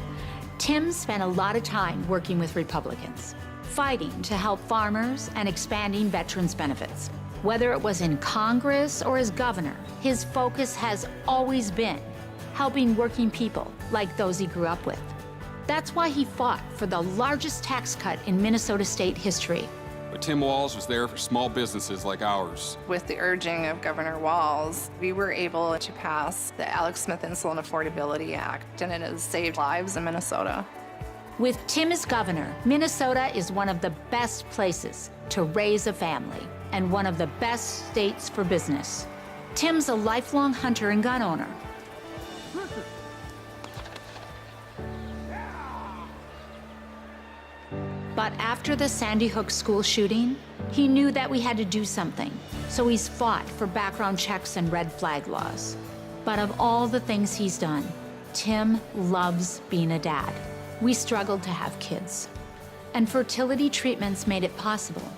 Tim spent a lot of time working with Republicans, fighting to help farmers and expanding veterans' benefits. Whether it was in Congress or as governor, his focus has always been helping working people like those he grew up with. That's why he fought for the largest tax cut in Minnesota state history. But Tim Walz was there for small businesses like ours. With the urging of Governor Walz, we were able to pass the Alex Smith Insulin Affordability Act, and it has saved lives in Minnesota. With Tim as governor, Minnesota is one of the best places to raise a family and one of the best states for business. Tim's a lifelong hunter and gun owner. But after the Sandy Hook school shooting, he knew that we had to do something. So he's fought for background checks and red flag laws. But of all the things he's done, Tim loves being a dad. We struggled to have kids, and fertility treatments made it possible.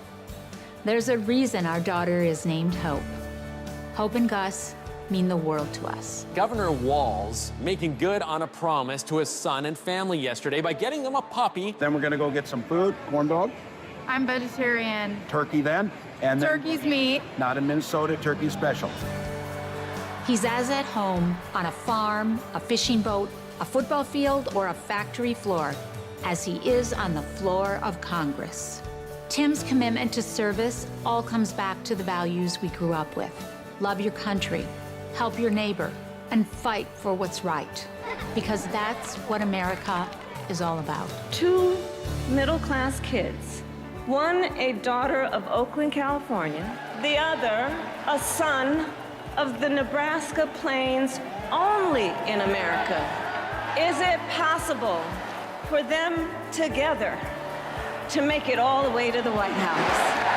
There's a reason our daughter is named Hope. Hope and Gus mean the world to us. Governor Walz making good on a promise to his son and family yesterday by getting them a puppy. Then we're gonna go get some food, corn dog. I'm vegetarian. Turkey then. And Turkey's meat. Not in Minnesota, turkey special. He's as at home on a farm, a fishing boat, a football field, or a factory floor as he is on the floor of Congress. Tim's commitment to service all comes back to the values we grew up with. Love your country, help your neighbor, and fight for what's right. Because that's what America is all about. 2 middle-class kids. One, a daughter of Oakland, California. The other, a son of the Nebraska Plains, only in America. Is it possible for them together to make it all the way to the White House?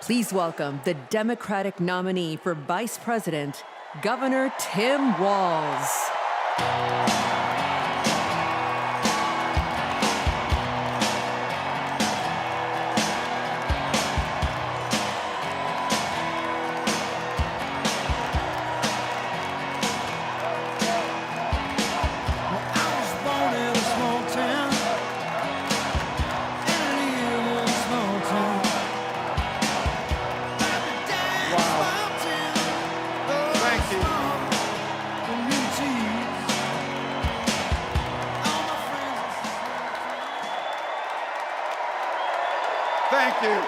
Please welcome the Democratic nominee for Vice President, Governor Tim Walz. Thank you.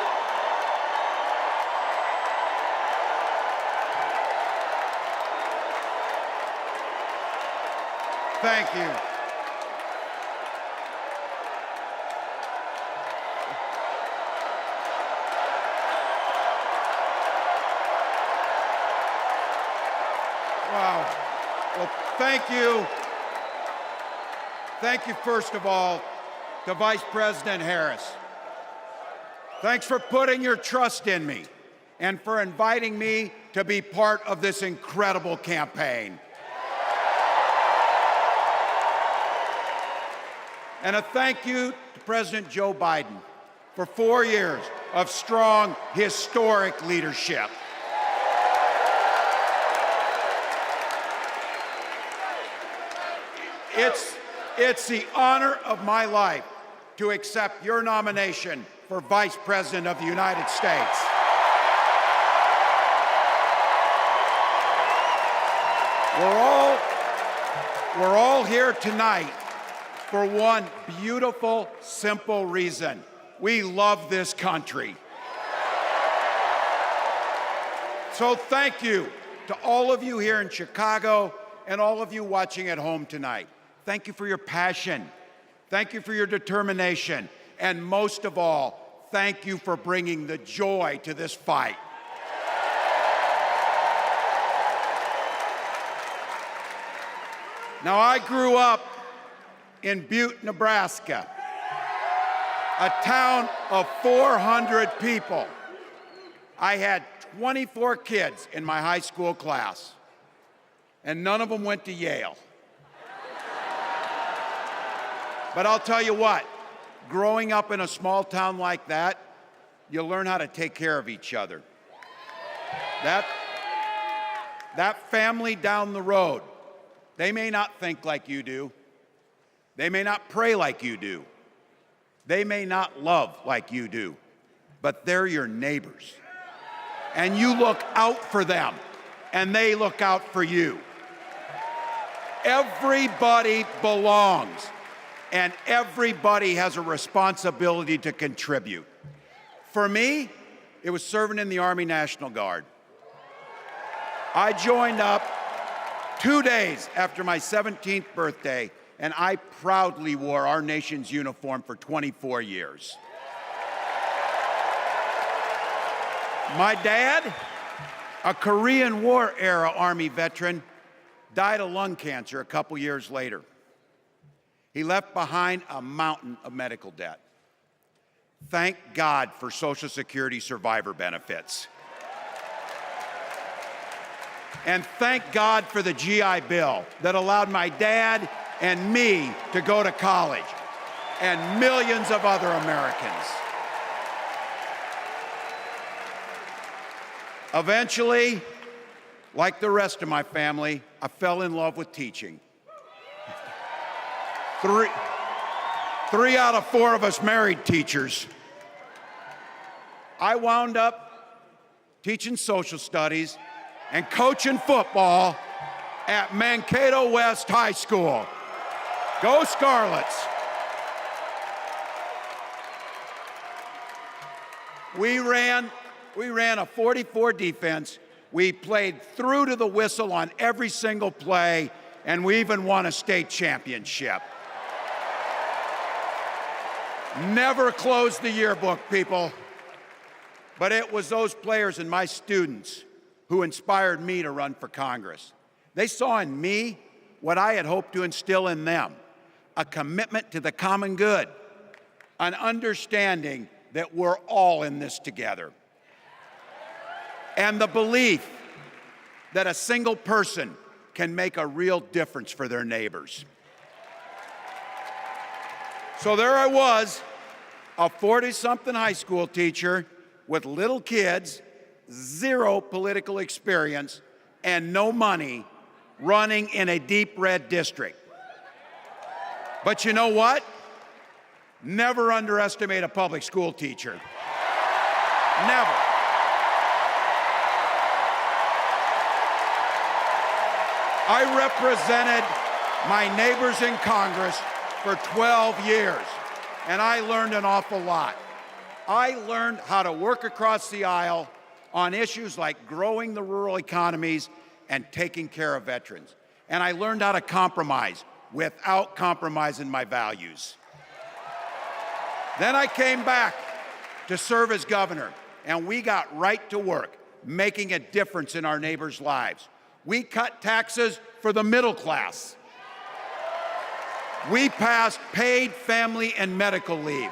Thank you. Wow. Well, thank you. Thank you, first of all, to Vice President Harris. Thanks for putting your trust in me and for inviting me to be part of this incredible campaign. And a thank you to President Joe Biden for 4 years of strong, historic leadership. It's the honor of my life to accept your nomination for Vice President of the United States. We're all here tonight for one beautiful, simple reason. We love this country. So thank you to all of you here in Chicago and all of you watching at home tonight. Thank you for your passion. Thank you for your determination. And most of all, thank you for bringing the joy to this fight. Now, I grew up in Butte, Nebraska, a town of 400 people. I had 24 kids in my high school class, and none of them went to Yale. But I'll tell you what, growing up in a small town like that, you learn how to take care of each other. That family down the road, they may not think like you do. They may not pray like you do. They may not love like you do, but they're your neighbors. And you look out for them, and they look out for you. Everybody belongs, and everybody has a responsibility to contribute. For me, it was serving in the Army National Guard. I joined up 2 days after my 17th birthday, and I proudly wore our nation's uniform for 24 years. My dad, a Korean War era Army veteran, died of lung cancer a couple years later. He left behind a mountain of medical debt. Thank God for Social Security survivor benefits. And thank God for the GI Bill that allowed my dad and me to go to college, and millions of other Americans. Eventually, like the rest of my family, I fell in love with teaching. Three out of 4 of us married teachers. I wound up teaching social studies and coaching football at Mankato West High School. Go Scarlets! We ran a 44 defense. We played through to the whistle on every single play, and we even won a state championship. Never closed the yearbook, people. But it was those players and my students who inspired me to run for Congress. They saw in me what I had hoped to instill in them, a commitment to the common good, an understanding that we're all in this together, and the belief that a single person can make a real difference for their neighbors. So there I was, a 40-something high school teacher with little kids, 0 political experience, and no money, running in a deep red district. But you know what? Never underestimate a public school teacher. Never. I represented my neighbors in Congress for 12 years, and I learned an awful lot. I learned how to work across the aisle on issues like growing the rural economies and taking care of veterans. And I learned how to compromise without compromising my values. Then I came back to serve as governor, and we got right to work, making a difference in our neighbors' lives. We cut taxes for the middle class. We passed paid family and medical leave.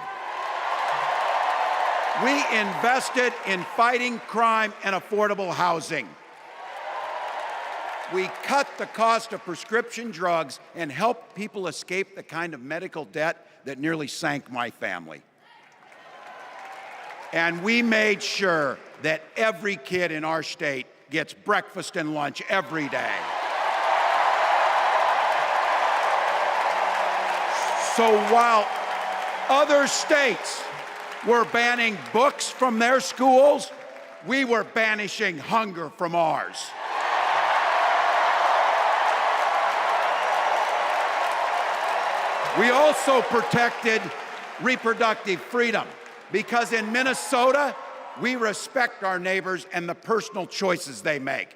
We invested in fighting crime and affordable housing. We cut the cost of prescription drugs and helped people escape the kind of medical debt that nearly sank my family. And we made sure that every kid in our state gets breakfast and lunch every day. So while other states were banning books from their schools, we were banishing hunger from ours. We also protected reproductive freedom because in Minnesota, we respect our neighbors and the personal choices they make.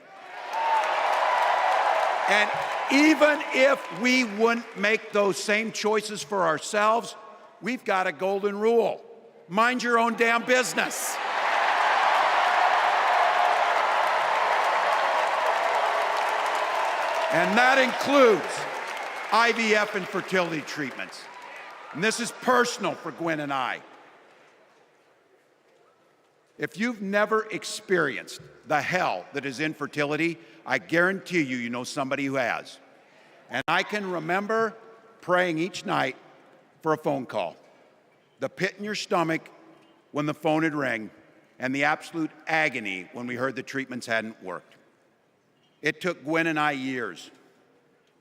And even if we wouldn't make those same choices for ourselves, we've got a golden rule. Mind your own damn business. And that includes IVF and fertility treatments. And this is personal for Gwen and I. If you've never experienced the hell that is infertility, I guarantee you, you know somebody who has. And I can remember praying each night for a phone call. The pit in your stomach when the phone had rang, and the absolute agony when we heard the treatments hadn't worked. It took Gwen and I years,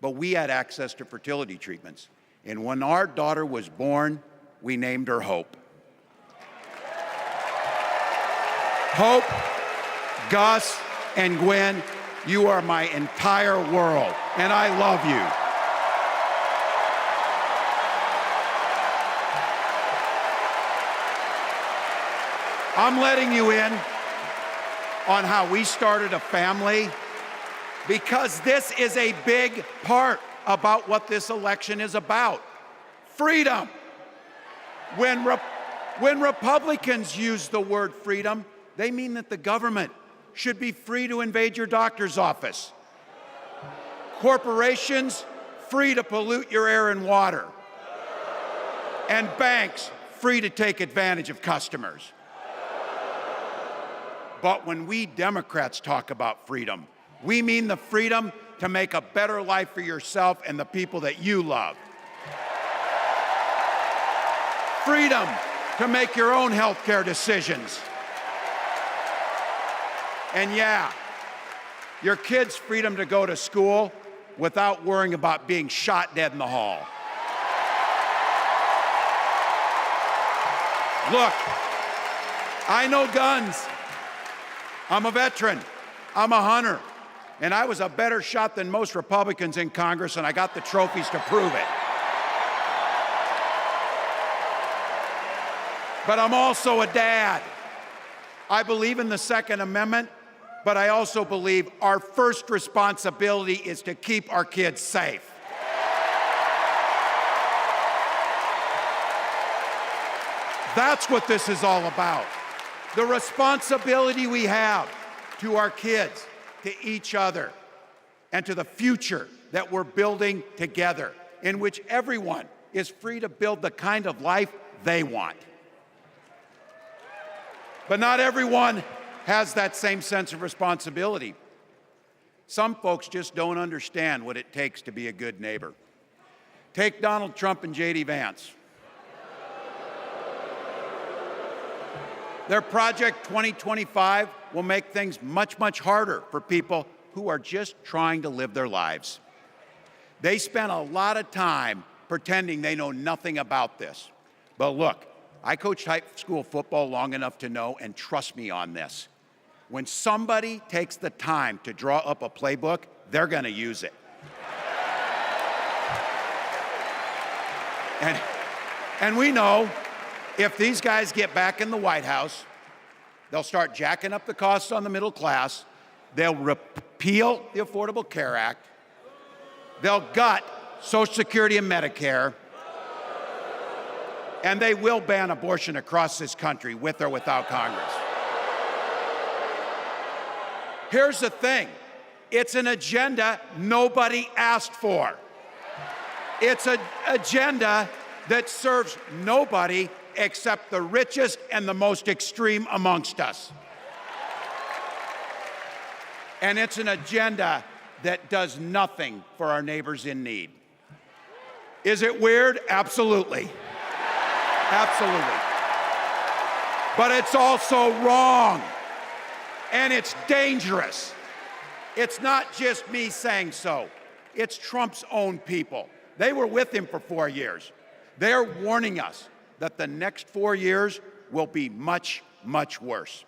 but we had access to fertility treatments. And when our daughter was born, we named her Hope. Hope, Gus, and Gwen, you are my entire world, and I love you. I'm letting you in on how we started a family because this is a big part about what this election is about. Freedom. When Republicans use the word freedom, they mean that the government should be free to invade your doctor's office. Corporations free to pollute your air and water. And banks free to take advantage of customers. But when we Democrats talk about freedom, we mean the freedom to make a better life for yourself and the people that you love. Freedom to make your own health care decisions. And yeah, your kids' freedom to go to school without worrying about being shot dead in the hall. Look, I know guns. I'm a veteran. I'm a hunter. And I was a better shot than most Republicans in Congress, and I got the trophies to prove it. But I'm also a dad. I believe in the Second Amendment, but I also believe our first responsibility is to keep our kids safe. That's what this is all about. The responsibility we have to our kids, to each other, and to the future that we're building together, in which everyone is free to build the kind of life they want. But not everyone has that same sense of responsibility. Some folks just don't understand what it takes to be a good neighbor. Take Donald Trump and J.D. Vance. Their Project 2025 will make things much, much harder for people who are just trying to live their lives. They spent a lot of time pretending they know nothing about this. But look, I coached high school football long enough to know, and trust me on this, when somebody takes the time to draw up a playbook, they're going to use it. And we know if these guys get back in the White House, they'll start jacking up the costs on the middle class. They'll repeal the Affordable Care Act. They'll gut Social Security and Medicare. And they will ban abortion across this country, with or without Congress. Here's the thing. It's an agenda nobody asked for. It's an agenda that serves nobody except the richest and the most extreme amongst us. And it's an agenda that does nothing for our neighbors in need. Is it weird? Absolutely. Absolutely. But it's also wrong. And it's dangerous. It's not just me saying so. It's Trump's own people. They were with him for 4 years. They're warning us that the next 4 years will be much, much worse.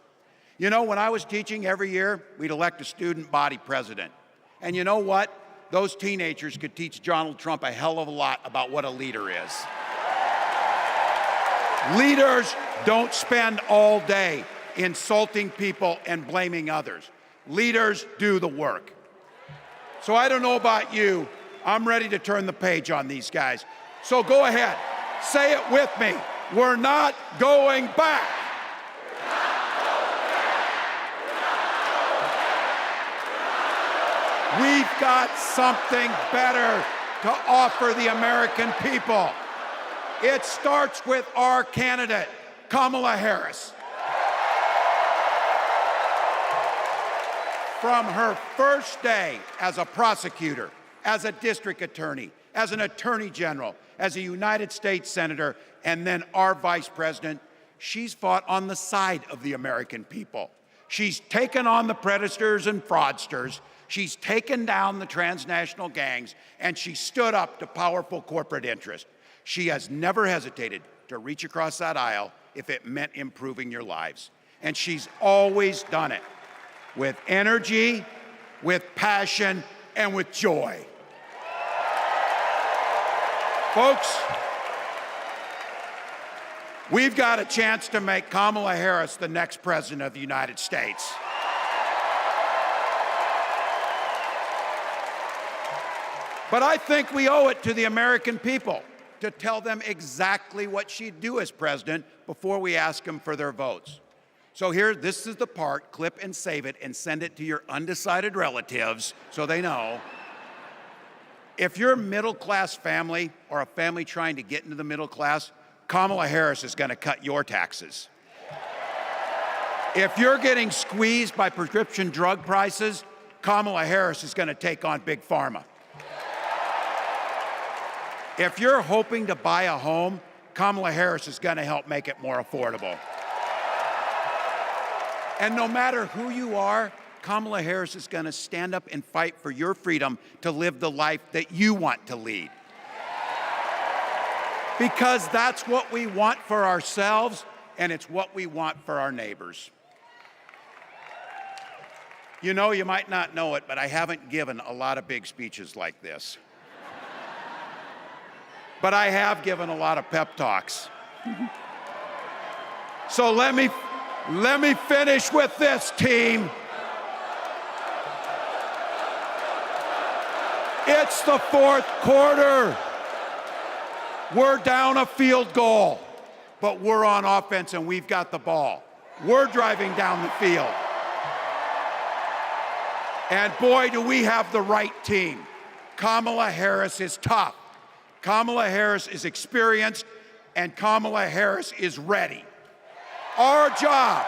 You know, when I was teaching every year, we'd elect a student body president. And you know what? Those teenagers could teach Donald Trump a hell of a lot about what a leader is. Leaders don't spend all day insulting people and blaming others. Leaders do the work. So I don't know about you, I'm ready to turn the page on these guys. So go ahead, say it with me. We're not going back. We've got something better to offer the American people. It starts with our candidate, Kamala Harris. From her first day as a prosecutor, as a district attorney, as an attorney general, as a United States senator, and then our vice president, she's fought on the side of the American people. She's taken on the predators and fraudsters. She's taken down the transnational gangs, and she stood up to powerful corporate interests. She has never hesitated to reach across that aisle if it meant improving your lives. And she's always done it with energy, with passion, and with joy. Folks, we've got a chance to make Kamala Harris the next president of the United States. But I think we owe it to the American people to tell them exactly what she'd do as president before we ask them for their votes. So here, this is the part, clip and save it and send it to your undecided relatives so they know. If you're a middle-class family or a family trying to get into the middle class, Kamala Harris is going to cut your taxes. If you're getting squeezed by prescription drug prices, Kamala Harris is going to take on Big Pharma. If you're hoping to buy a home, Kamala Harris is going to help make it more affordable. And no matter who you are, Kamala Harris is going to stand up and fight for your freedom to live the life that you want to lead. Because that's what we want for ourselves, and it's what we want for our neighbors. You know, you might not know it, but I haven't given a lot of big speeches like this. But I have given a lot of pep talks. So let me finish with this, team. It's the fourth quarter. We're down a field goal, but we're on offense and we've got the ball. We're driving down the field. And boy, do we have the right team. Kamala Harris is tough. Kamala Harris is experienced, and Kamala Harris is ready. Our job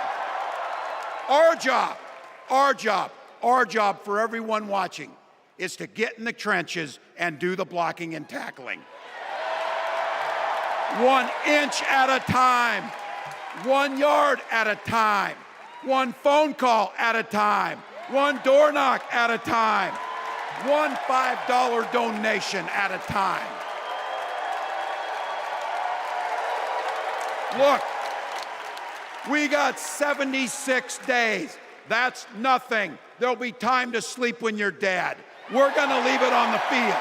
for everyone watching is to get in the trenches and do the blocking and tackling. 1 inch at a time, 1 yard at a time, 1 phone call at a time, 1 door knock at a time, 1 $5 donation at a time. Look, we got 76 days. That's nothing. There'll be time to sleep when you're dead. We're going to leave it on the field.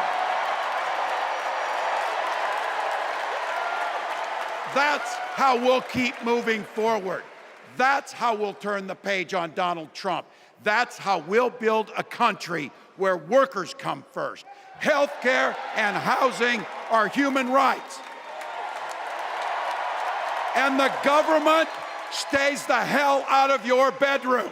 That's how we'll keep moving forward. That's how we'll turn the page on Donald Trump. That's how we'll build a country where workers come first. Healthcare and housing are human rights. And the government stays the hell out of your bedroom.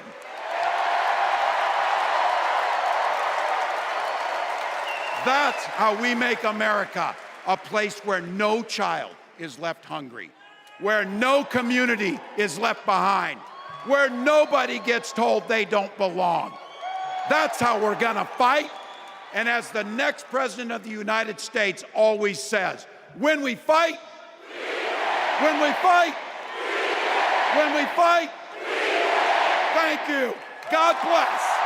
That's how we make America a place where no child is left hungry, where no community is left behind, where nobody gets told they don't belong. That's how we're gonna fight. And as the next president of the United States always says, when we fight, when we fight, when we fight, thank you. God bless.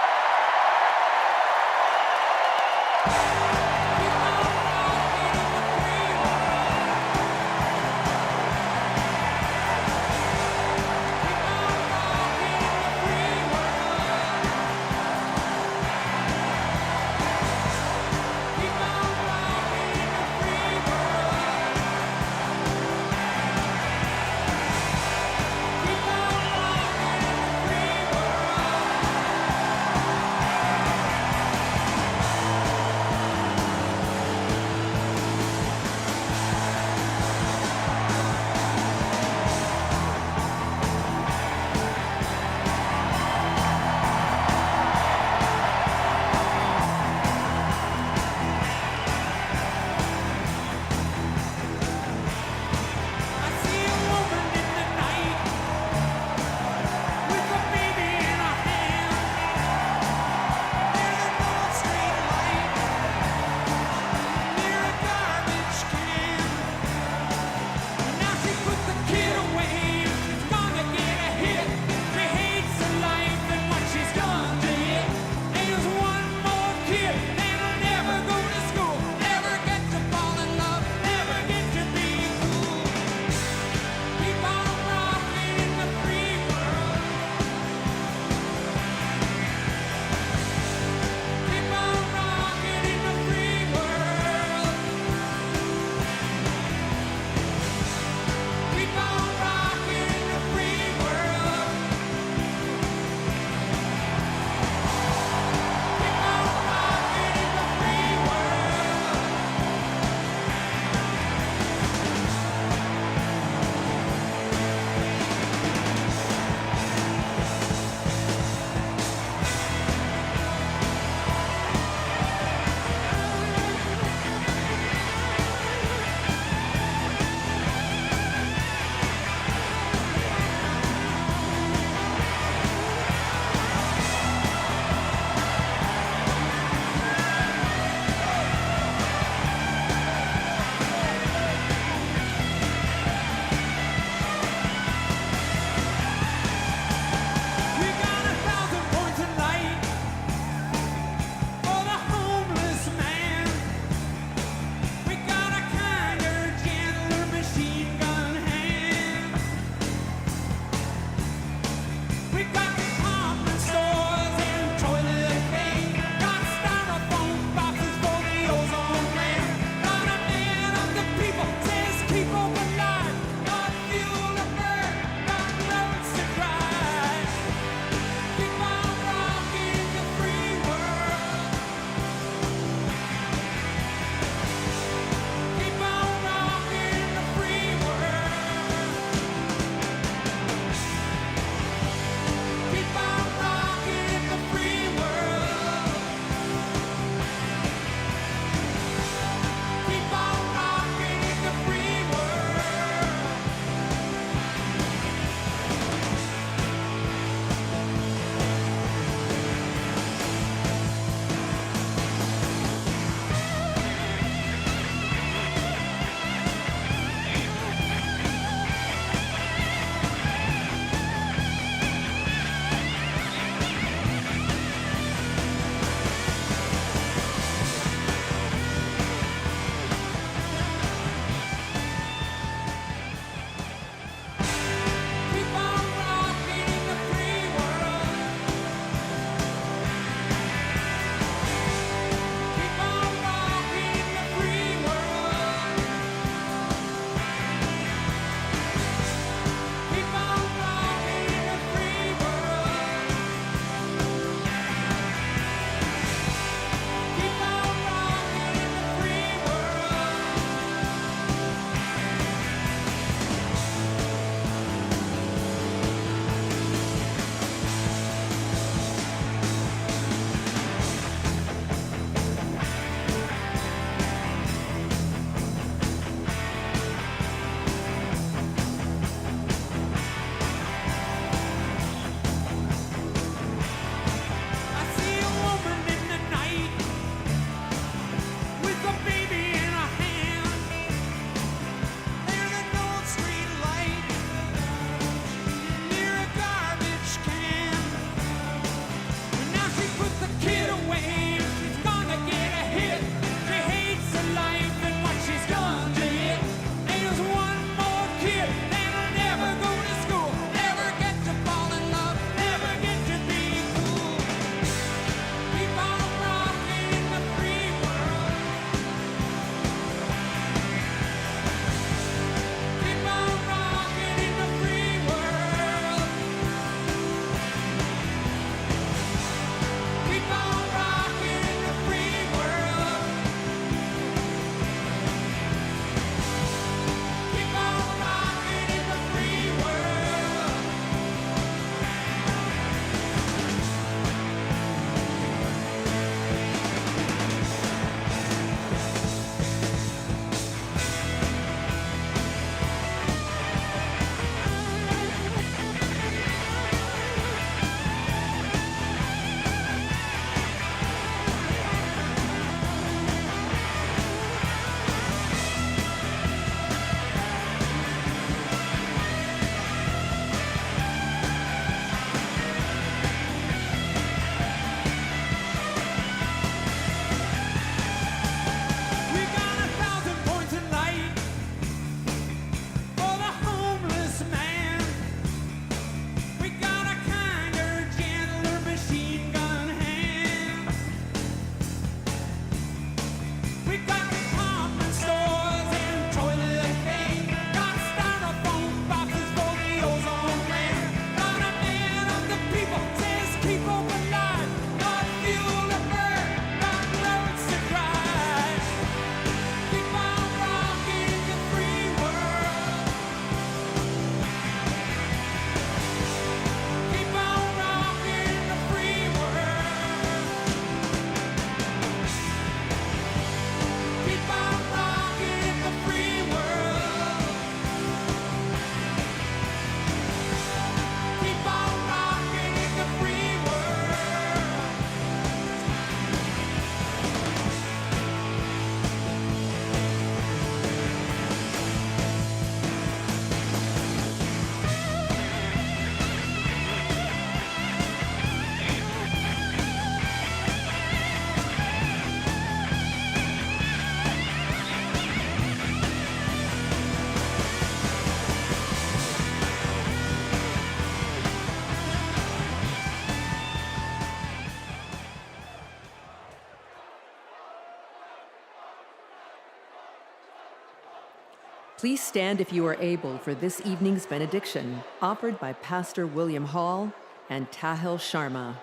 Please stand if you are able for this evening's benediction, offered by Pastor William Hall and Tahil Sharma.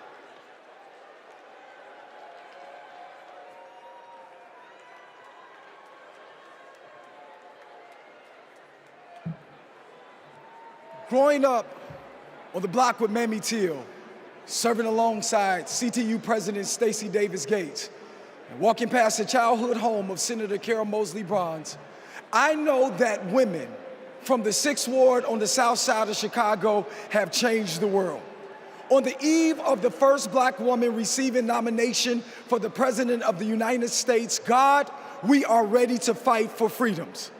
Growing up on the block with Mamie Till, serving alongside CTU President Stacey Davis Gates, and walking past the childhood home of Senator Carol Moseley Bronze, I know that women from the 6th Ward on the south side of Chicago have changed the world. On the eve of the first black woman receiving nomination for the President of the United States, God, we are ready to fight for freedoms.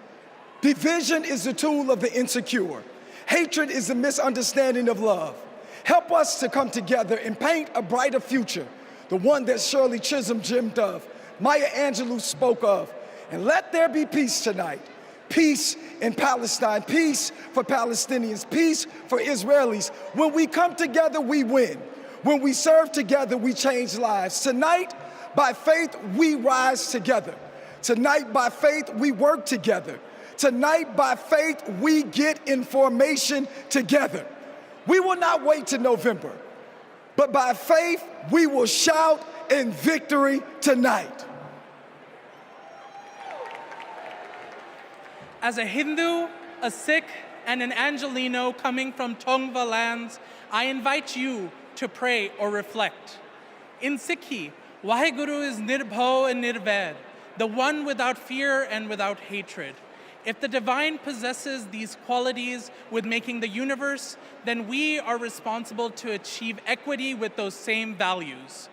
Division is the tool of the insecure. Hatred is the misunderstanding of love. Help us to come together and paint a brighter future, the one that Shirley Chisholm dreamed of, Maya Angelou spoke of. And let there be peace tonight. Peace in Palestine, peace for Palestinians, peace for Israelis. When we come together, we win. When we serve together, we change lives. Tonight, by faith, we rise together. Tonight, by faith, we work together. Tonight, by faith, we get information together. We will not wait till November, but by faith, we will shout in victory tonight. As a Hindu, a Sikh, and an Angelino coming from Tongva lands, I invite you to pray or reflect. In Sikhi, Vaheguru is Nirbhau and Nirvaid, the one without fear and without hatred. If the divine possesses these qualities with making the universe, then we are responsible to achieve equity with those same values.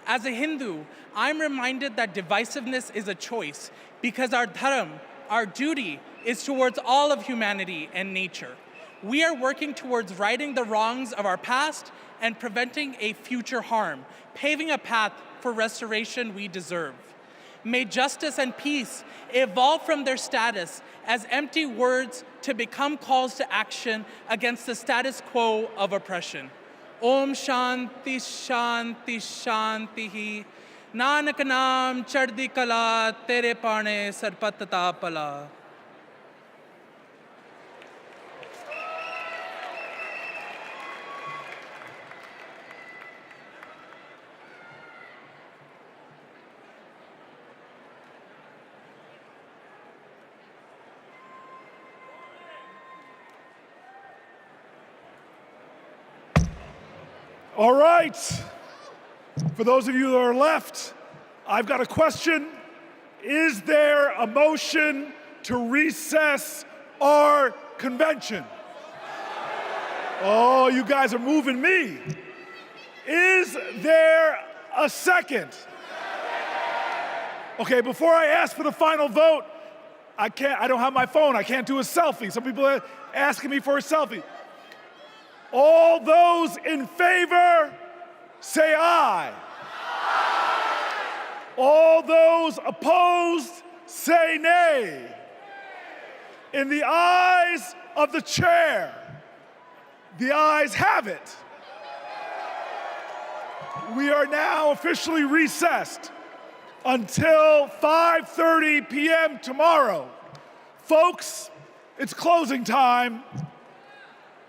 As a Hindu, I'm reminded that divisiveness is a choice because our dharam, our duty, is towards all of humanity and nature. We are working towards righting the wrongs of our past and preventing a future harm, paving a path for restoration we deserve. May justice and peace evolve from their status as empty words to become calls to action against the status quo of oppression. Om Shanti Shanti Shanti Nanak Naam Chardi Kala Tere Pane Sarpatata Pala. All right, for those of you that are left, I've got a question. Is there a motion to recess our convention? Oh, you guys are moving me. Is there a second? Okay, before I ask for the final vote, I don't have my phone, I can't do a selfie. Some people are asking me for a selfie. All those in favor, say aye. All those opposed, say nay. In the eyes of the chair, the ayes have it. We are now officially recessed until 5:30 p.m. tomorrow. Folks, it's closing time.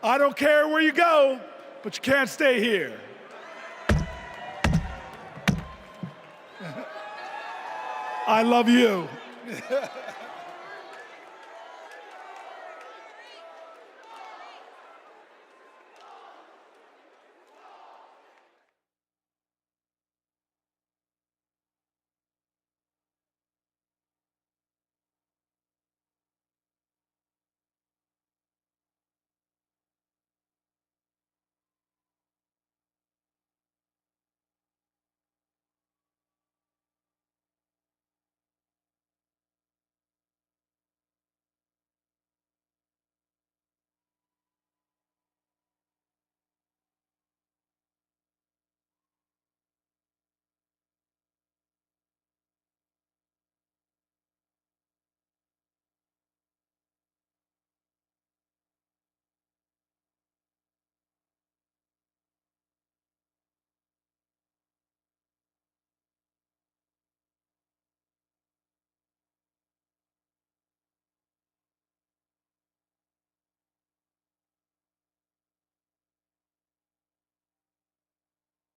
I don't care where you go, but you can't stay here. I love you.